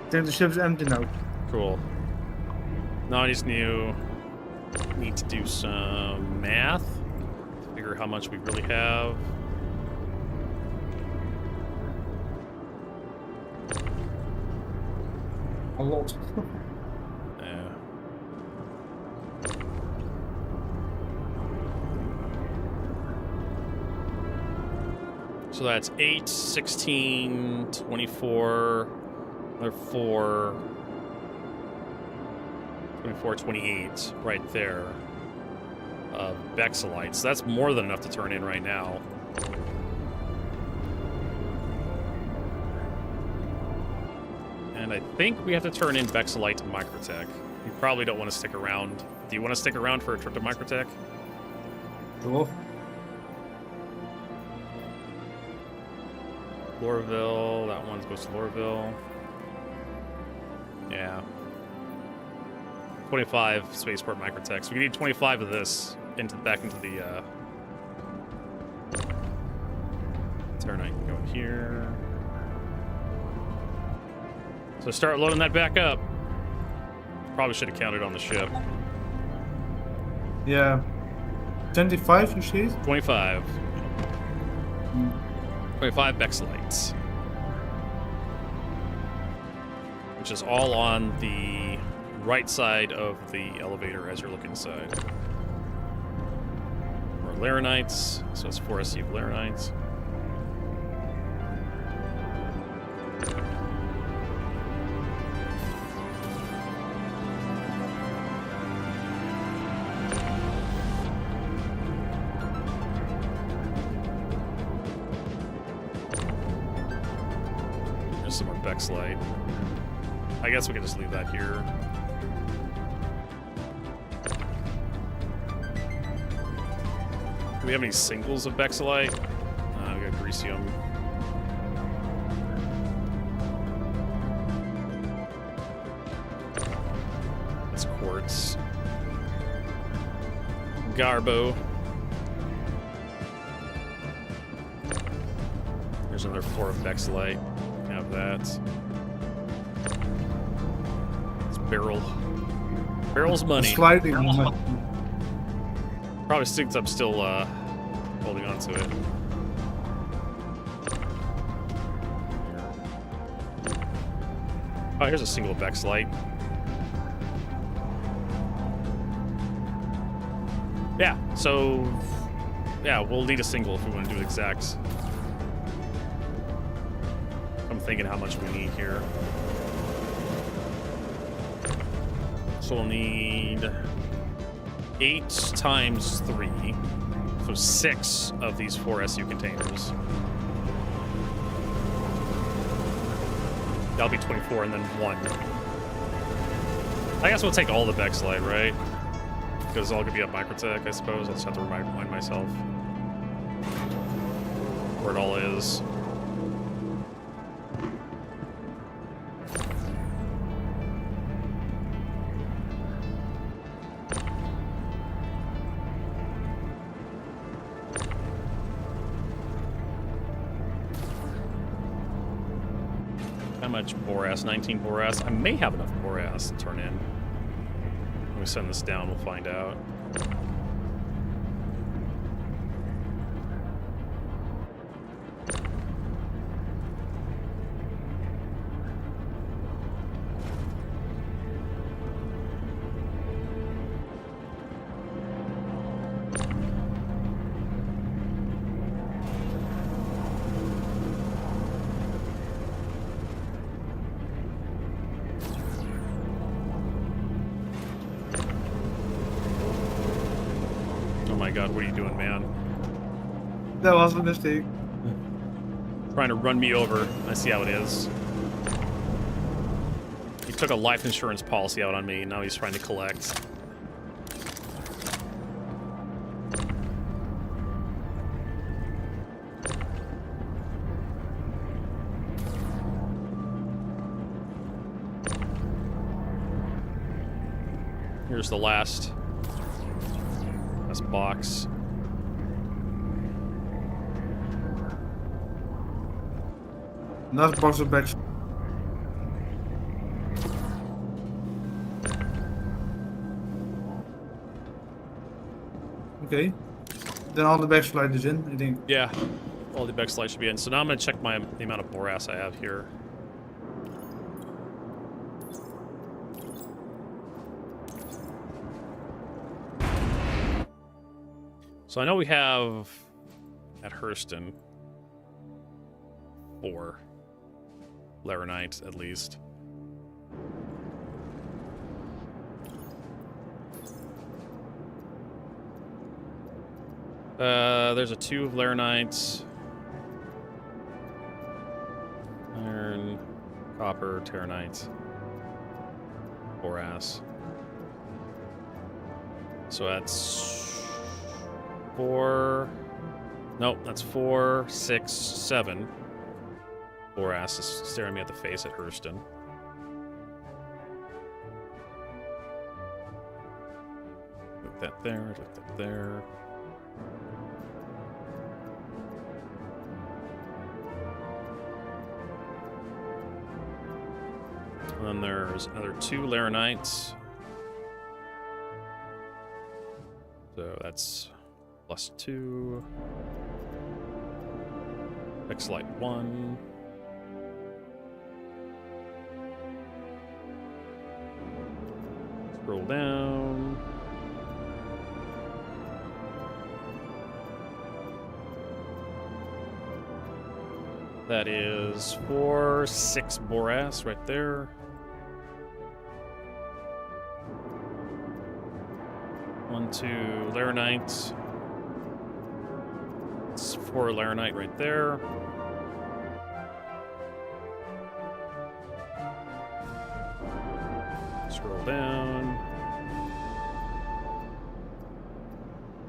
I think the ship's empty now. Cool. Now I just need to do some math to figure how much we really have. A lot. Yeah. So that's 8, 16, 24, another 4, 24, 28 right there. Bexelites. So that's more than enough to turn in right now. And I think we have to turn in Bexelite to Microtech. You probably don't want to stick around. Do you want to stick around for a trip to Microtech? Cool. Lorville, that one goes to Lorville. Yeah. 25 Spaceport Microtech. So we need 25 of this back into the Terranite can go in here. So start loading that back up. Probably should have counted on the ship. Yeah. 25 you say? 25. 25 Bexelites. Which is all on the right side of the elevator as you're looking inside. More Laranites, so it's 4 SU Laranites. There's some more Bexlite. I guess we can just leave that here. Do we have any singles of Bexelite? We got Grecium. That's quartz. Garbo. There's another 4 of Bexelite. Have that. It's barrel. Barrel's money. Sliding. Probably stinks I'm still holding on to it. Oh, here's a single Bexelite. Yeah, so yeah, we'll need a single if we want to do exacts. I'm thinking how much we need here. So we'll need 8 times 3, so 6 of these 4 SU containers. That'll be 24 and then 1. I guess we'll take all the Bexelite, right? Because it's all gonna be up Microtech, I suppose. I'll just have to remind myself where it all is. How much Boras? 19 Boras. I may have enough Boras to turn in. When we send this down, we'll find out. Oh my god, what are you doing, man? That was a mistake. Trying to run me over. I see how it is. He took a life insurance policy out on me, now he's trying to collect. Here's the last box. Another box of bags. Okay. Then all the Bexelite is in, I think. Yeah, all the Bexelite should be in. So now I'm going to check the amount of Boras I have here. So I know we have at Hurston 4 Laranites at least. There's a 2 of Laranites. Iron, copper, Terranite, Boras. So that's 4. Nope, that's 4, 6, 7. Boras is staring me at the face at Hurston. Look that there, look that there. And then there's another 2 Laranites. So that's +2. X-Light 1. Scroll down. That is 4, 6 Boras right there. 1, 2 Laranite. It's 4 Laranite right there. Scroll down.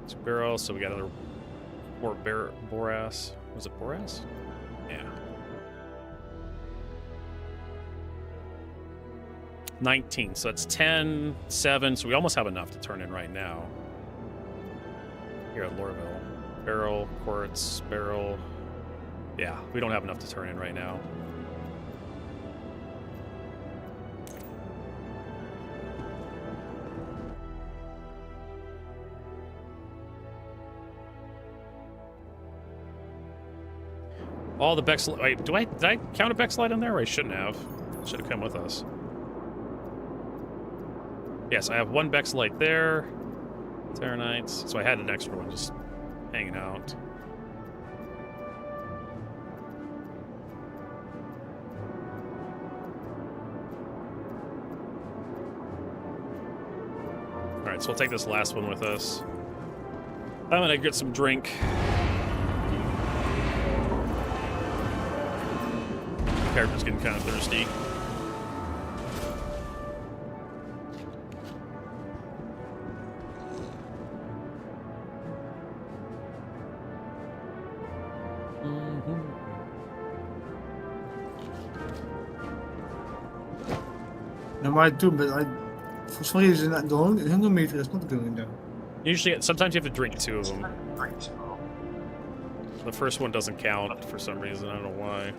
It's barrel, so we got another 4 Boras. Was it Boras? Yeah. 19, so that's 10, 7, so we almost have enough to turn in right now. Here at Lorville. Barrel, quartz, barrel. Yeah, we don't have enough to turn in right now. All the Bexlite. Wait, did I count a Bexlite in there? Or I shouldn't have. Should have come with us. Yes, I have 1 Bexlite there. Terranites. So I had an extra one just hanging out. Alright, so we'll take this last one with us. I'm gonna get some drink. Character's getting kind of thirsty. I might do, but for some reason the hunger meter is not doing that. Usually, sometimes you have to drink 2 of them. The first one doesn't count for some reason. I don't know why.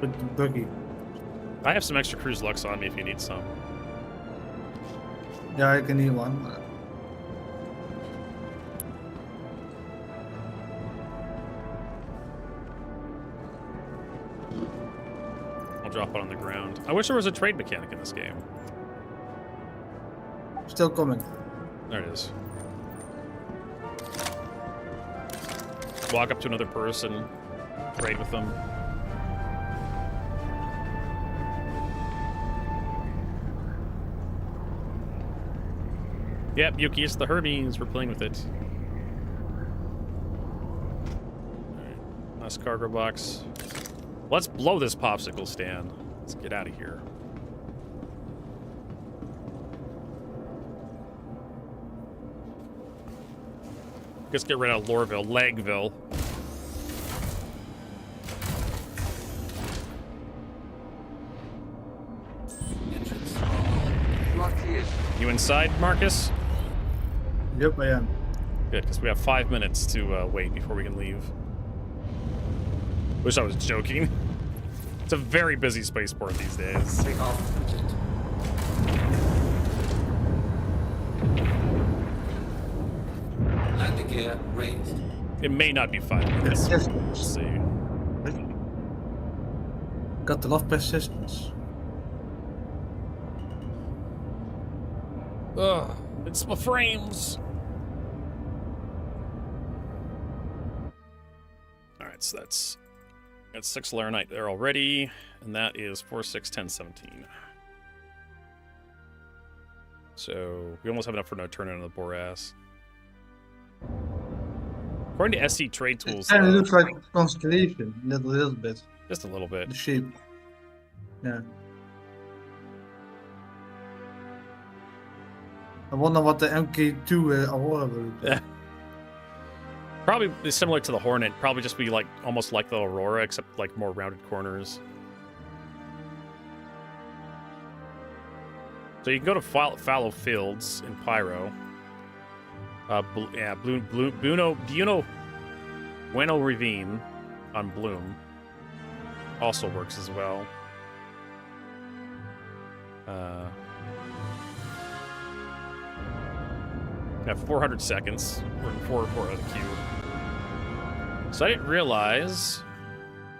With the buggy. I have some extra cruise lux on me if you need some. Yeah, I can need one. I'll drop it on the ground. I wish there was a trade mechanic in this game. Still coming. There it is. Walk up to another person, trade with them. Yep, Yuki, it's the Hermes. We're playing with it. Alright, last cargo box. Let's blow this popsicle stand. Let's get out of here. Let's get rid of Lorville, Legville. You inside, Marcus? Yep, I am. Good, because we have 5 minutes to wait before we can leave. Wish I was joking. It's a very busy spaceport these days. Take off. Landing gear raised. It may not be 5 minutes. Yes. We'll see. Got the love persistence. Ugh. It's my frames. All right, so that's 6 Laranite there already, and that is 4, 6, 10, 17. So we almost have enough for no turn into the Boras. According to SC Trade Tools, It kind of looks like a constellation, a little bit. Just a little bit. The shape. Yeah. I wonder what the MK2 Aurora will look like. Probably similar to the Hornet. Probably just be like almost like the Aurora, except like more rounded corners. So you can go to fallow fields in Pyro. Bueno Ravine on Bloom also works as well. Have 400 seconds. We're in 4 out of the queue. So I didn't realize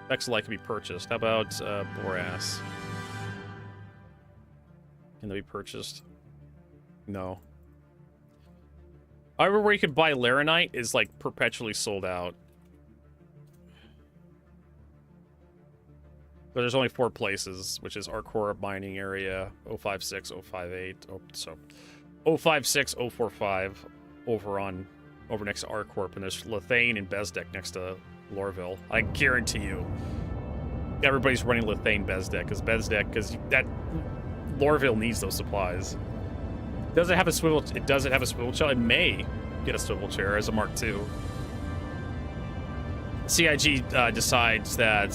Vexilite can be purchased. How about Boras? Can they be purchased? No. However, where you could buy Laranite is like perpetually sold out. But there's only 4 places, which is Arcora Mining Area, 056, 058. Oh, so 056, 045 over next to Arcorp, and there's Lethane and Bezdek next to Lorville. I guarantee you, everybody's running Lethane Bezdek because that Lorville needs those supplies. Does it have a swivel? It doesn't have a swivel chair. It may get a swivel chair as a Mark II. CIG decides that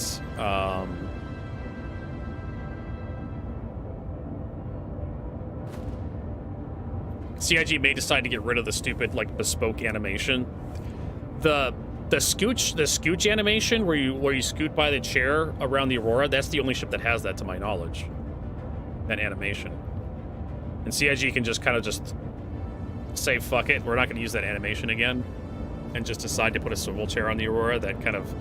CIG may decide to get rid of the stupid like bespoke animation. The scooch animation where you scoot by the chair around the Aurora, that's the only ship that has that to my knowledge. That animation. And CIG can just kind of just say fuck it, we're not going to use that animation again, and just decide to put a swivel chair on the Aurora that kind of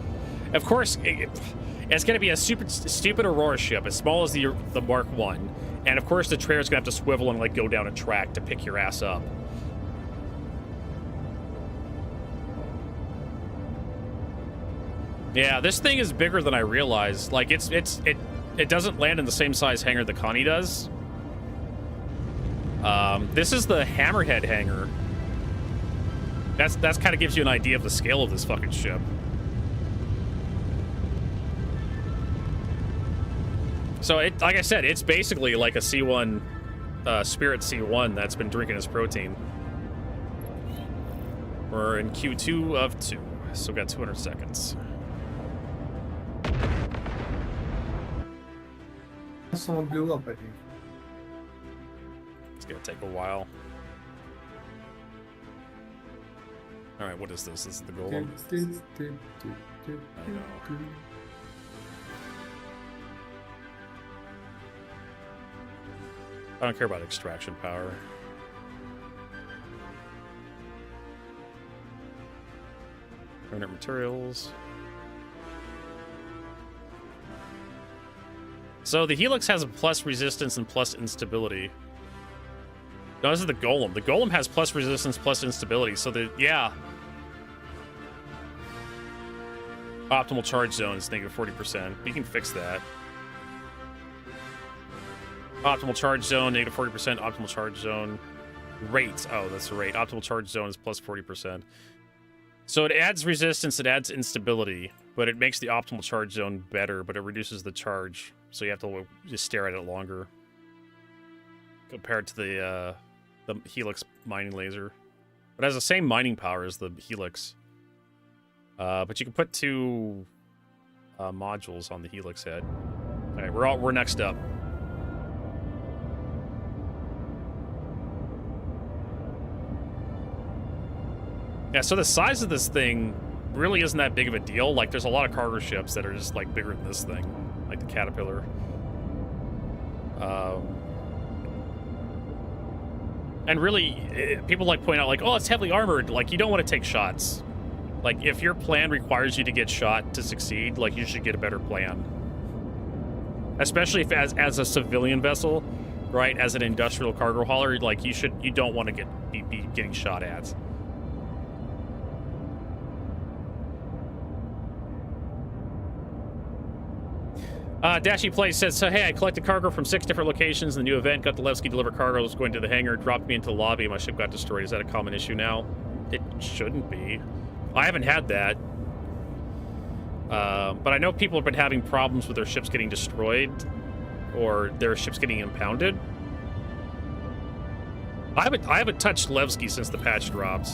course it's going to be a stupid Aurora ship as small as the Mark I. And of course the chair's gonna have to swivel and like go down a track to pick your ass up. Yeah, this thing is bigger than I realized. Like it doesn't land in the same size hangar the Connie does. This is the Hammerhead hangar. That's kind of gives you an idea of the scale of this fucking ship. So, like I said, it's basically like a C1, Spirit C1 that's been drinking his protein. We're in Q2 of 2, so we've got 200 seconds. Someone blew up, I think. It's gonna take a while. Alright, what is this? This is the golem. I know. I don't care about extraction power. Permanent materials. So the Helix has a plus resistance and plus instability. No, this is the Golem. The Golem has plus resistance, plus instability. So yeah. Optimal charge zone is negative 40%. You can fix that. Optimal charge zone, negative 40%. Optimal charge zone rate. Oh, that's the rate. Optimal charge zone is plus 40%. So it adds resistance, it adds instability, but it makes the optimal charge zone better, but it reduces the charge. So you have to just stare at it longer. Compared to the Helix mining laser. But it has the same mining power as the Helix. But you can put 2 modules on the Helix head. Alright, we're next up. Yeah, so the size of this thing really isn't that big of a deal. Like, there's a lot of cargo ships that are just, like, bigger than this thing. Like the Caterpillar. And really, people like point out, like, oh, it's heavily armored. Like, you don't want to take shots. Like, if your plan requires you to get shot to succeed, like, you should get a better plan. Especially if as a civilian vessel right? As an industrial cargo hauler, like you don't want to be getting shot at. Dashy Play says, so hey, I collected cargo from 6 different locations in the new event, got the Levski deliver cargo, was going to the hangar, dropped me into the lobby, my ship got destroyed. Is that a common issue now? It shouldn't be. I haven't had that. But I know people have been having problems with their ships getting destroyed or their ships getting impounded. I haven't touched Levski since the patch dropped.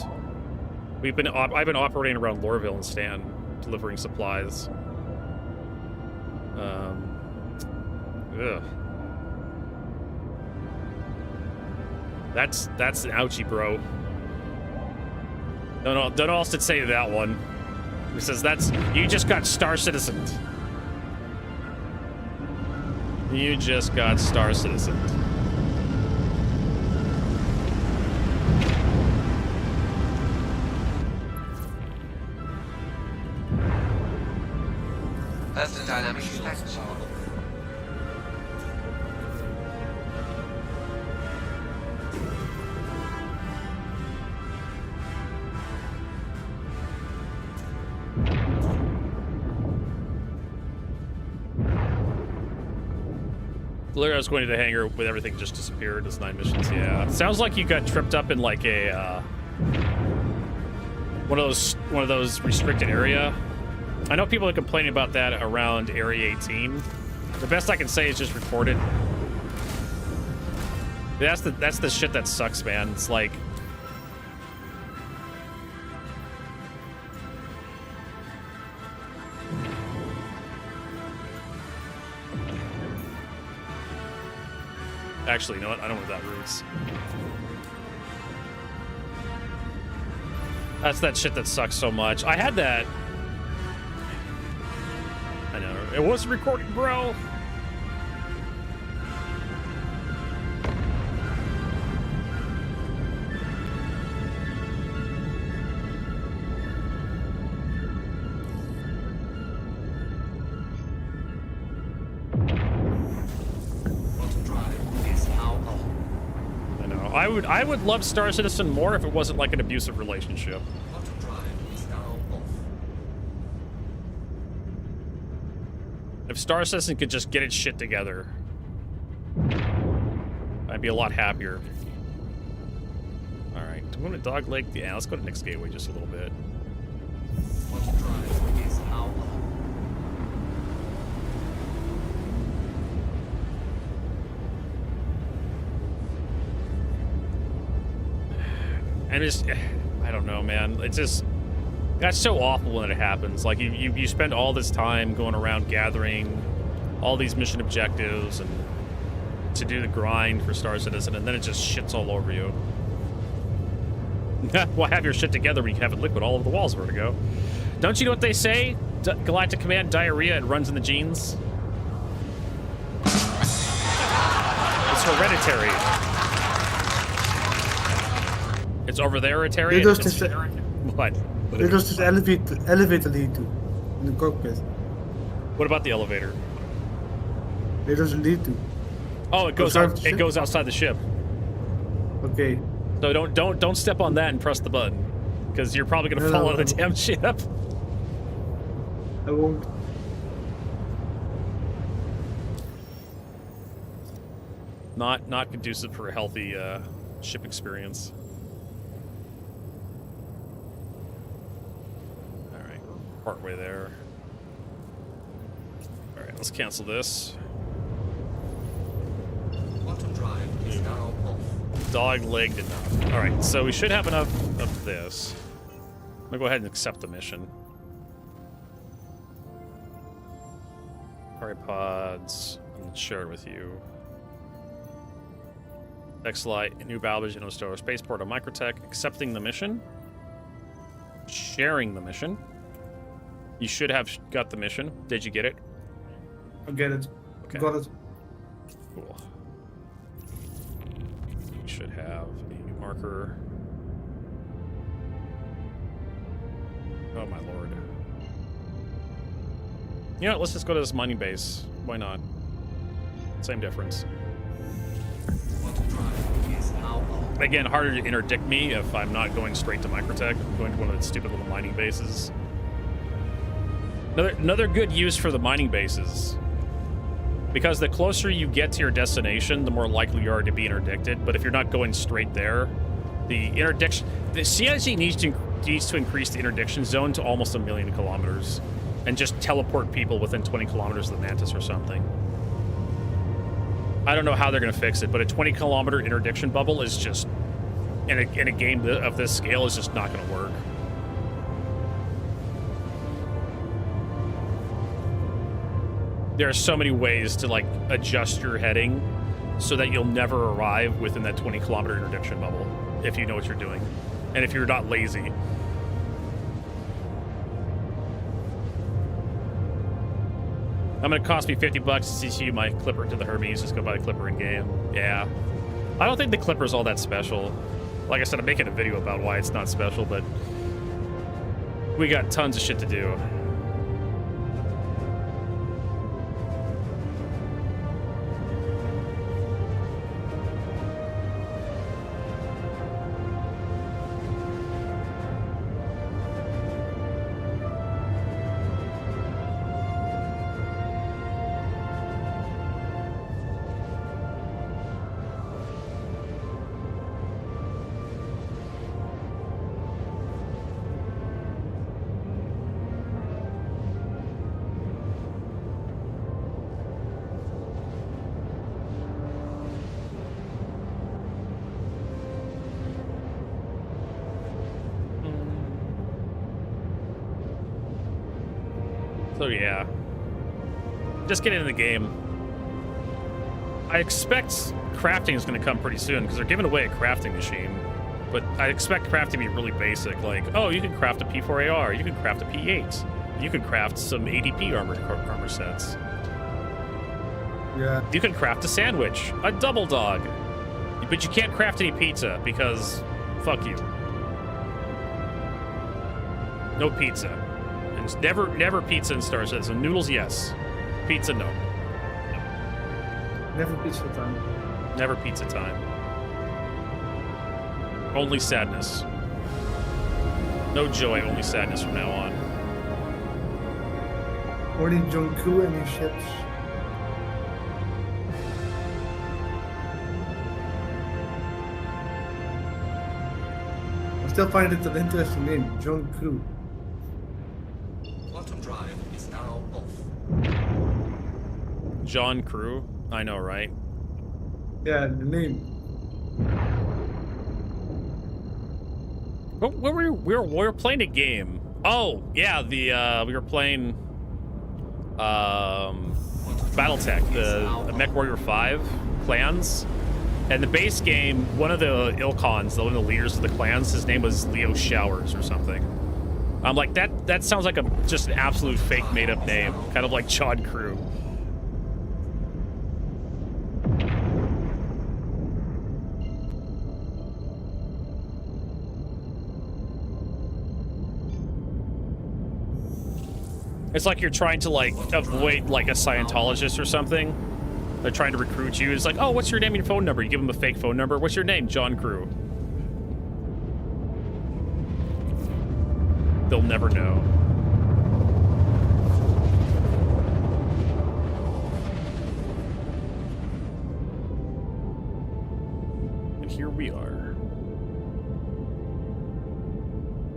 I've been operating around Lorville and Stan, delivering supplies. Ugh. That's an ouchie, bro. Don't know else to say to that one. He says you just got Star Citizened. You just got Star Citizened. That's the dynamic effect. Literally, I was going to the hangar with everything just disappeared. It's 9 missions. Yeah, sounds like you got tripped up in like a one of those restricted area. I know people are complaining about that around Area 18. The best I can say is just report it. That's the shit that sucks, man. It's like actually, you know what? I don't know that routes. That's that shit that sucks so much. I had that. I know. It wasn't recording, bro. I would love Star Citizen more if it wasn't like an abusive relationship. If Star Citizen could just get its shit together, I'd be a lot happier. All right, I'm going to dogleg. Yeah, let's go to next gateway just a little bit. And it's, I don't know, man. It's just, that's so awful when it happens. Like, you spend all this time going around gathering all these mission objectives and to do the grind for Star Citizen, and then it just shits all over you. Well, have your shit together when you can have it liquid all over the walls, Vertigo. Don't you know what they say? Galactic Command diarrhea, it runs in the genes. It's hereditary. It's over there, hereditary. What? Where does this elevator lead to? In the cockpit. What about the elevator? Where does it lead to? Oh, it goes out. It goes outside the ship. Okay. So don't step on that and press the button, because you're probably gonna fall out of the damn ship. I won't. Not conducive for a healthy ship experience. All right, we're partway there. All right, let's cancel this. Dog-legged enough. All right, so we should have enough of this. I'm gonna go ahead and accept the mission. Party pods. I'll share it with you. X-Light, New Balbage, Innostower, Spaceport, a Microtech. Accepting the mission. Sharing the mission. You should have got the mission. Did you get it? I get it. Okay. Got it. Cool. We should have a marker. Oh my lord. You know what, let's just go to this mining base. Why not? Same difference. again, harder to interdict me if I'm not going straight to Microtech. I'm going to one of the stupid little mining bases. Another good use for the mining bases. Because the closer you get to your destination, the more likely you are to be interdicted. But if you're not going straight there, the interdiction... The CIG needs to increase the interdiction zone to almost 1 million kilometers. And just teleport people within 20 kilometers of the Mantis or something. I don't know how they're going to fix it, but a 20-kilometer interdiction bubble is just... In a game of this scale, is just not going to work. There are so many ways to, like, adjust your heading so that you'll never arrive within that 20-kilometer interdiction bubble, if you know what you're doing, and if you're not lazy. I'm gonna cost me 50 bucks to CC my Clipper to the Hermes. Just go buy the Clipper in game. Yeah, I don't think the Clipper's all that special. Like I said, I'm making a video about why it's not special, but we got tons of shit to do. So yeah, just get into the game. I expect crafting is going to come pretty soon because they're giving away a crafting machine. But I expect crafting to be really basic, like, oh, you can craft a P4AR, you can craft a P8, you can craft some ADP armor sets. Yeah. You can craft a sandwich, a double dog, but you can't craft any pizza because fuck you. No pizza. And never pizza in Star Citizen. Noodles, yes. Pizza, no. Never pizza time. Never pizza time. Only sadness. No joy, only sadness from now on. Only John Crew and his ships. I still find it an interesting name, John Crew. Quantum drive is now off. John Crew? I know, right? Yeah, the name. We were playing a game. Oh, yeah, we were playing BattleTech, the MechWarrior 5 clans. And the base game, one of the Ilkhans, one of the leaders of the clans, his name was Leo Showers or something. I'm like, that sounds like just an absolute fake made-up name, kind of like John Crew. It's like you're trying to, like, avoid, like, a Scientologist or something. They're trying to recruit you. It's like, oh, what's your name and phone number? You give them a fake phone number. What's your name? John Crew. They'll never know. And here we are.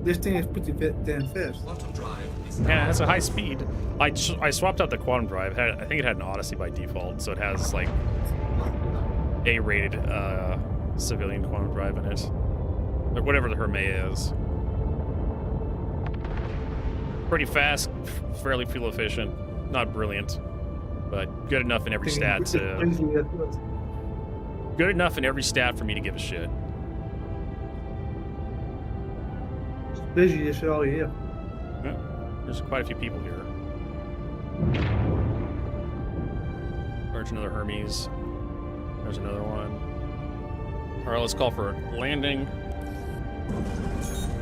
This thing is pretty damn fast. Quantum drive is Yeah, it has a high speed. I swapped out the quantum drive. I think it had an Odyssey by default, so it has like A-rated civilian quantum drive in it, or whatever the Hermes is. Pretty fast, fairly fuel efficient, not brilliant, but good enough in every stat to good enough in every stat for me to give a shit. Busy as hell here. Yeah, there's quite a few people here. There's another Hermes. There's another one. All right, let's call for a landing.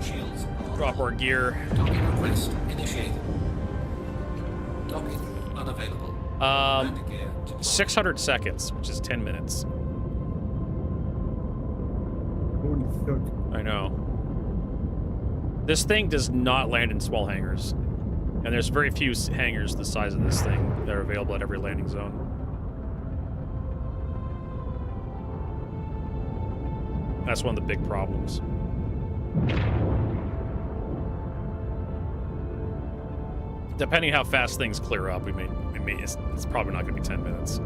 shields. Drop our gear. Docking request initiated. Docking unavailable. Landing gear deployed. 600 seconds, which is 10 minutes. fuck? I know. This thing does not land in small hangars. And there's very few hangars the size of this thing that are available at every landing zone. That's one of the big problems. Depending how fast things clear up, it's probably not going to be 10 minutes.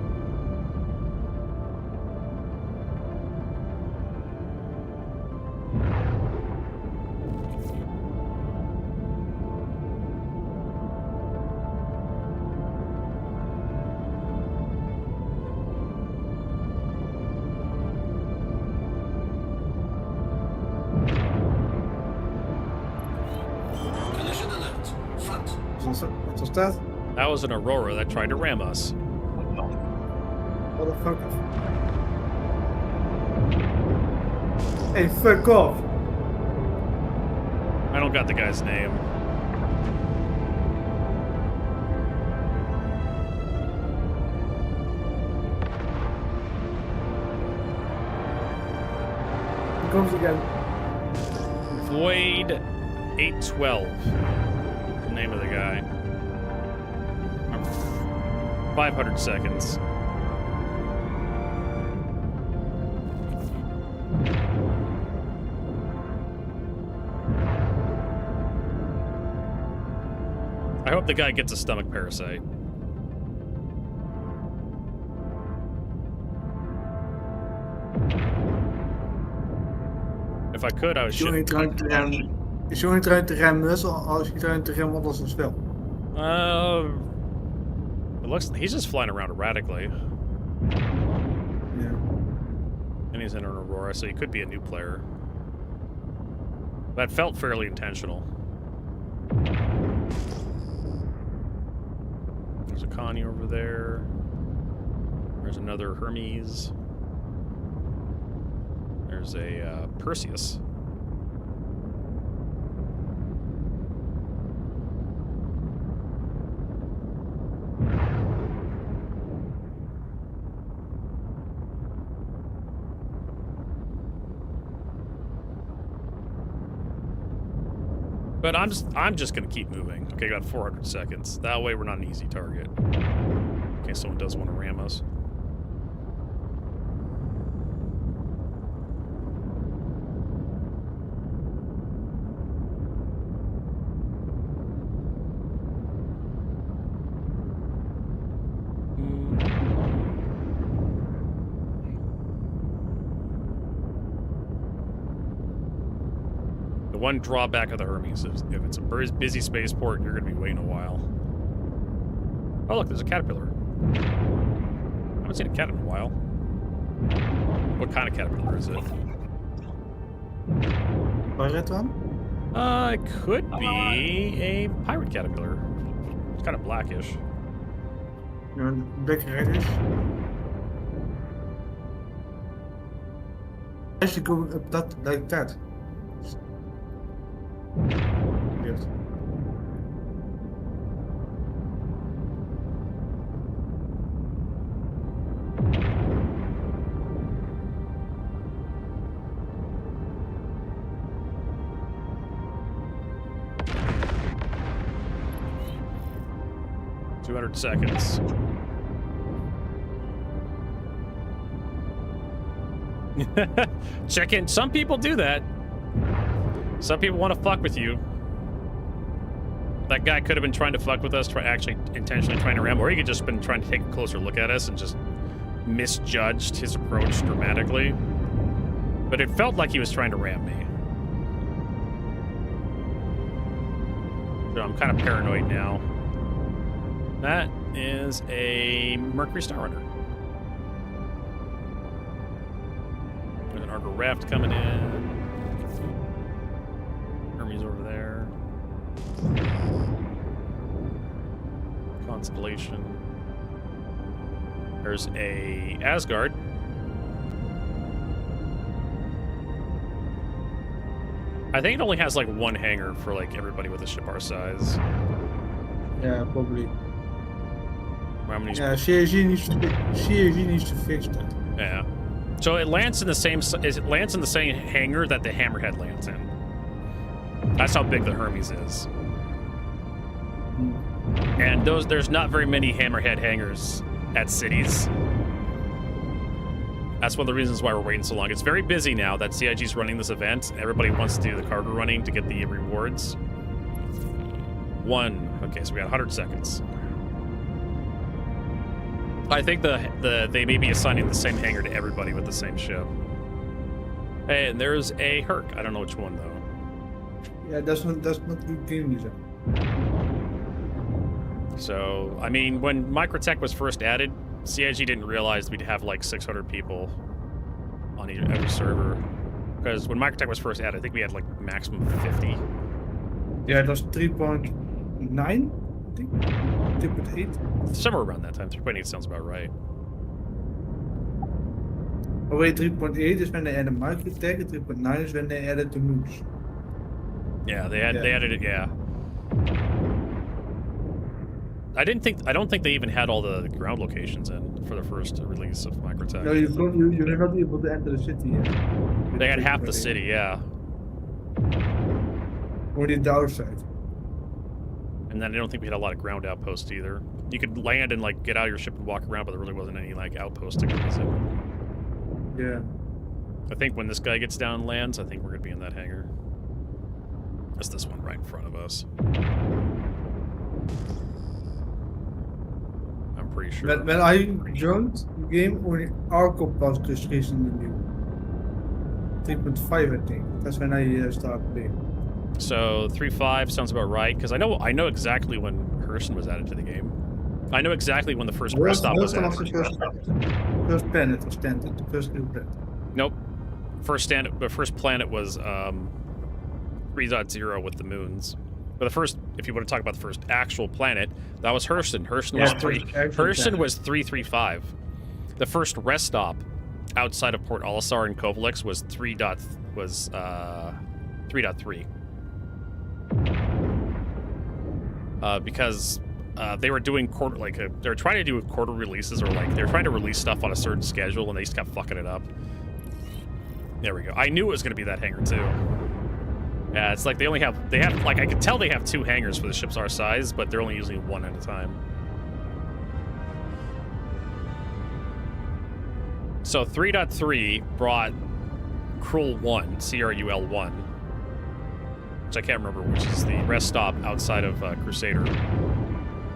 Collision alert. Front. What was that? That was an Aurora that tried to ram us. Motherfucker. Hey, fuck off. I don't got the guy's name. Here comes again. Void 812. The name of the guy. 500 seconds. I hope the guy gets a stomach parasite. If I could, I would shoot. Is je trying to ram us, or is he trying to ram others as well? It looks he's just flying around erratically. Yeah. And he's in an Aurora, so he could be a new player. That felt fairly intentional. There's a Connie over there. There's another Hermes. There's a Perseus. But I'm just gonna keep moving. Okay, got 400 seconds. That way we're not an easy target. In case someone does want to ram us. The one drawback of the Hermes is if it's a busy spaceport, you're going to be waiting a while. Oh, look, there's a caterpillar. I haven't seen a cat in a while. What kind of caterpillar is it? Pirate one? It could be a pirate caterpillar. It's kind of blackish. Black reddish. Actually going up that like that. Yes. Seconds. Check in. Some people do that. Some people want to fuck with you. That guy could have been trying to fuck with us, actually intentionally trying to ram, or he could just been trying to take a closer look at us and just misjudged his approach dramatically. But it felt like he was trying to ram me. So I'm kind of paranoid now. That is a Mercury Star Runner. There's an Argo Raft coming in. Hermes over there. Constellation. There's a Asgard. I think it only has like one hangar for like everybody with a ship our size. Yeah, probably. How many? Yeah, CAG needs to fix that. Yeah. So it lands in the same hangar that the Hammerhead lands in. That's how big the Hermes is. And there's not very many Hammerhead hangars at cities. That's one of the reasons why we're waiting so long. It's very busy now that CIG's running this event. Everybody wants to do the cargo running to get the rewards. Okay, so we got 100 seconds. I think they may be assigning the same hangar to everybody with the same ship. Hey, and there's a Herc. I don't know which one though. Yeah, that's not good game user. So, I mean, when Microtech was first added, CIG didn't realize we'd have like 600 people on every server. Because when Microtech was first added, I think we had like maximum 50. Yeah, it was 3.9, I think. 3.8. Somewhere around that time. 3.8 sounds about right. Oh wait, 3.8 is when they added Microtech, and 3.9 is when they added the Moose. Yeah, they added it, yeah. I don't think they even had all the ground locations in for the first release of Microtech. No, you're not able to enter the city yet. They had half the city, yeah. Only the outside. And then I don't think we had a lot of ground outposts either. You could land and like get out of your ship and walk around, but there really wasn't any like outposts to go visit. Yeah. I think when this guy gets down and lands, I think we're gonna be in that hangar. That's this one right in front of us. I'm pretty sure. When I joined the game, only Arco was just recently new. 3.5, I think. That's when I started playing. So 3.5 sounds about right, because I know exactly when Hurston was added to the game. I know exactly when the first rest stop was added. First planet was tented, the first new planet. Nope. The first planet was 3.0 with the moons. But the first, if you want to talk about the first actual planet, that was Hurston. Hurston was 3.35. The first rest stop outside of Port Olisar and Kovalex was 3.3. Because they were doing they were trying to do quarter releases, or like they were trying to release stuff on a certain schedule, and they just kept fucking it up. There we go. I knew it was going to be that hangar too. Yeah, it's like they have like, I could tell they have 2 hangars for the ships our size, but they're only using one at a time. So 3.3 brought Krul 1, CRUL1, which I can't remember, which is the rest stop outside of Crusader.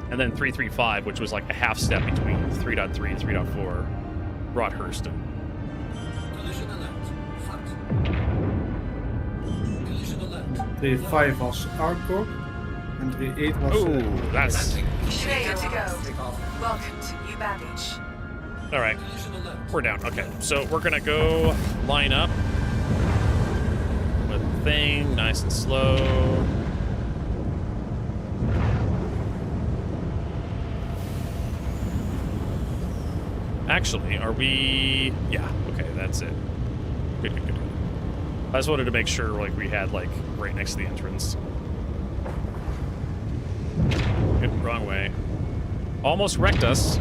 And then 3.35, which was like a half step between 3.3 and 3.4, brought Hurston. 3.5 was Arco, and 3.8 was... Ooh, that's... Clear to go. Welcome to New Baggage. Alright, we're down. Okay, so we're gonna go line up with the thing, nice and slow. Actually, are we... Yeah, okay, that's it. Good. I just wanted to make sure like we had like right next to the entrance. Yep, wrong way. Almost wrecked us.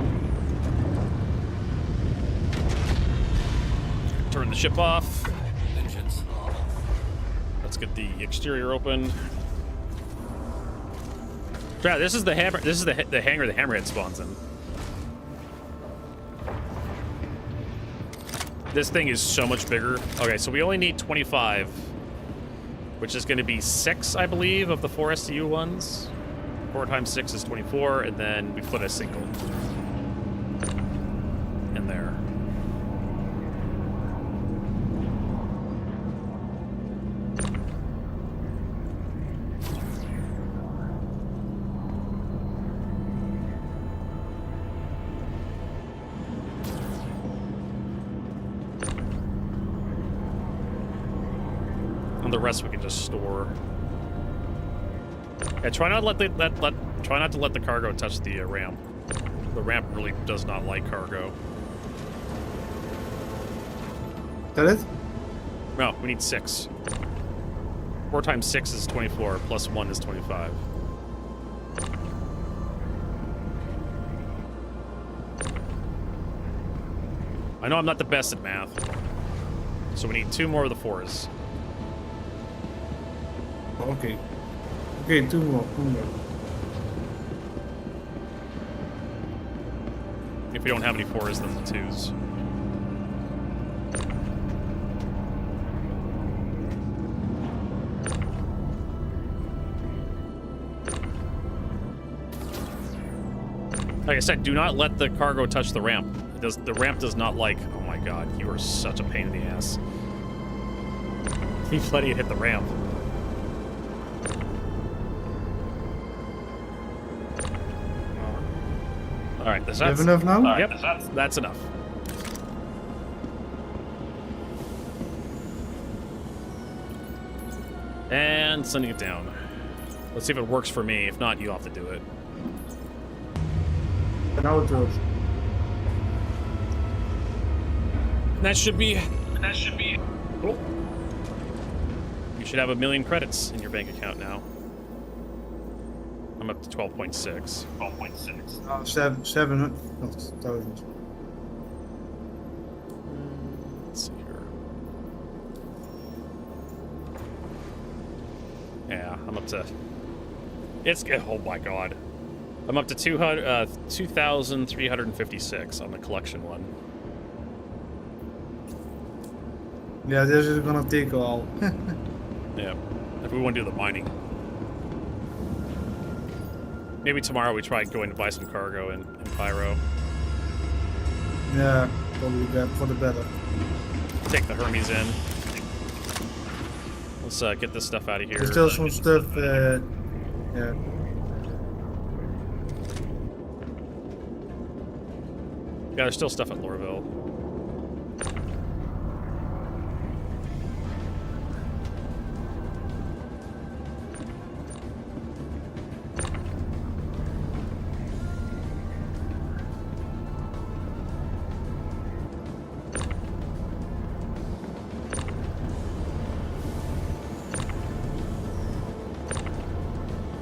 Turn the ship off. Engines off. Let's get the exterior open. Yeah, this is the hangar the Hammerhead spawns in. This thing is so much bigger. Okay, so we only need 25, which is going to be 6, I believe, of the 4 STU ones. 4 times 6 is 24, and then we put a single in there. The rest we can just store. Yeah, try not to let the cargo touch the ramp. The ramp really does not like cargo. That it? No, we need 6. 4 times 6 is 24, plus 1 is 25. I know I'm not the best at math. So we need 2 more of the 4s. Okay. Okay, 2 more. 2 more. If we don't have any 4s, then the 2s. Like I said, do not let the cargo touch the ramp. The ramp does not like... Oh my god, you are such a pain in the ass. Keep letting it hit the ramp. Alright, that's enough now? Right, yep, that's enough. And sending it down. Let's see if it works for me. If not, you'll have to do it. Now it works. That should be cool. You should have 1 million credits in your bank account now. I'm up to 12.6. 12.6. 700,000. Let's see here. Yeah, I'm up to... It's... Oh my god. I'm up to 2,356 on the collection one. Yeah, this is gonna take a while. Yeah, if we want to do the mining. Maybe tomorrow we try going to buy some cargo in Pyro. Yeah, probably for the better. Take the Hermes in. Let's get this stuff out of here. There's still some stuff, yeah. Yeah, there's still stuff at Lorville.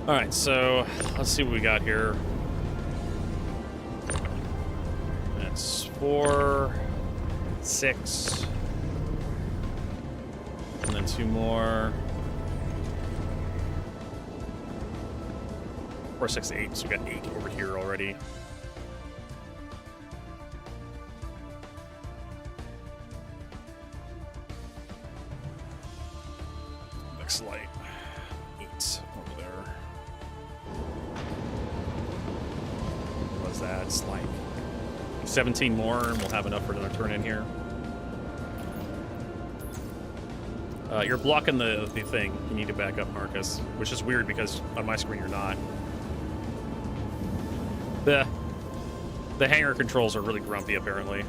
Alright, so let's see what we got here. That's 4, 6, and then 2 more. 4, 6, 8. So we got 8 over here already. Next light. 8 over there. What was that? It's like 17 more, and we'll have enough for another turn in here. You're blocking the thing. You need to back up, Marcus, which is weird because on my screen you're not. The hangar controls are really grumpy, apparently.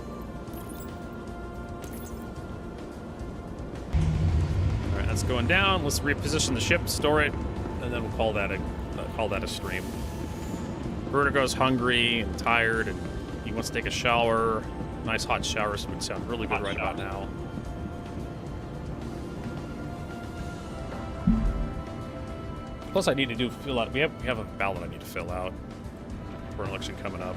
All right, that's going down. Let's reposition the ship, store it, and then we'll call that a stream. Vertigo's hungry and tired, and he wants to take a shower. Nice hot showers would sound really good right about now. Plus, I need to fill out. We have a ballot I need to fill out for an election coming up.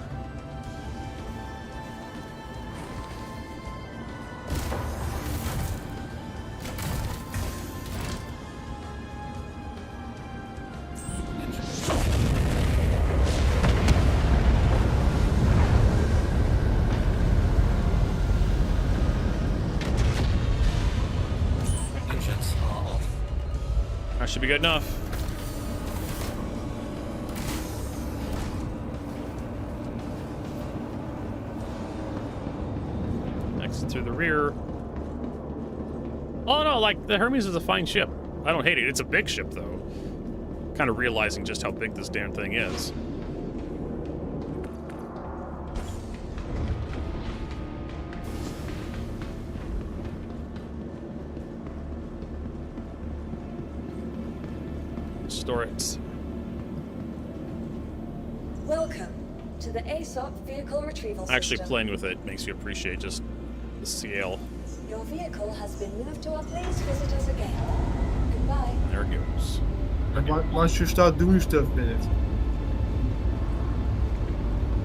Engines are off. That should be good enough. Through the rear. Oh no, like the Hermes is a fine ship. I don't hate it. It's a big ship though. Kind of realizing just how big this damn thing is. Store it. Welcome to the ASOP vehicle retrieval system. Actually playing with it makes you appreciate just the scale. Your vehicle has been moved to a please visit us again. Goodbye. There it goes. And once you start doing stuff with it.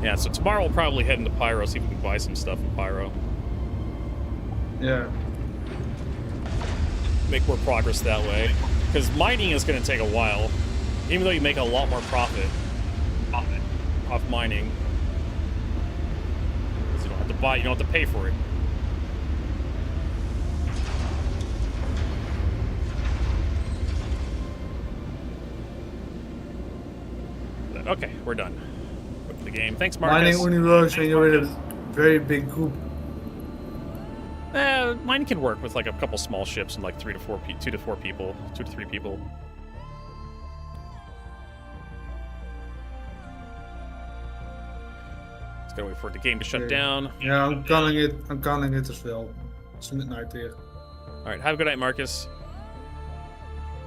Yeah, so tomorrow we'll probably head into Pyro, see if we can buy some stuff in Pyro. Yeah. Make more progress that way. Because mining is going to take a while. Even though you make a lot more profit off mining. Because you don't have to buy, you don't have to pay for it. Okay, we're done with the game. Thanks, Marcus. Mining only works when you're in a very big group. Mine can work with like a couple small ships and like 2 to 4 people, 2 to 3 people. Just gotta wait for the game to shut down. Yeah, I'm gunning it. I'm gunning it as well. It's midnight here. All right, have a good night, Marcus.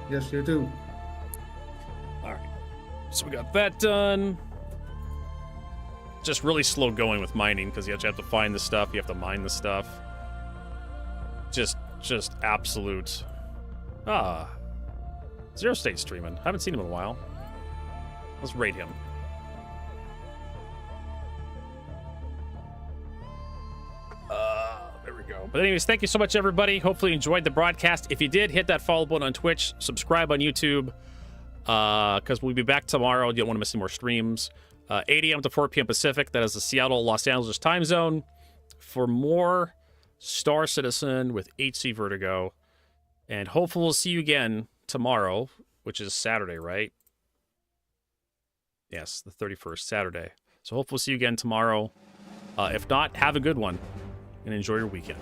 Yes, you do. All right, so we got that done. Just really slow going with mining because you have to find the stuff, you have to mine the stuff. Just absolute. Zero State streaming. Haven't seen him in a while. Let's raid him. There we go. But anyways, thank you so much, everybody. Hopefully you enjoyed the broadcast. If you did, hit that follow button on Twitch, subscribe on YouTube, because we'll be back tomorrow. You don't want to miss any more streams. 8 a.m. to 4 p.m. Pacific. That is the Seattle, Los Angeles time zone. For more Star Citizen with hcvertigo. And hopefully we'll see you again tomorrow, which is Saturday, right? Yes, the 31st, Saturday. So hopefully we'll see you again tomorrow. If not, have a good one and enjoy your weekend.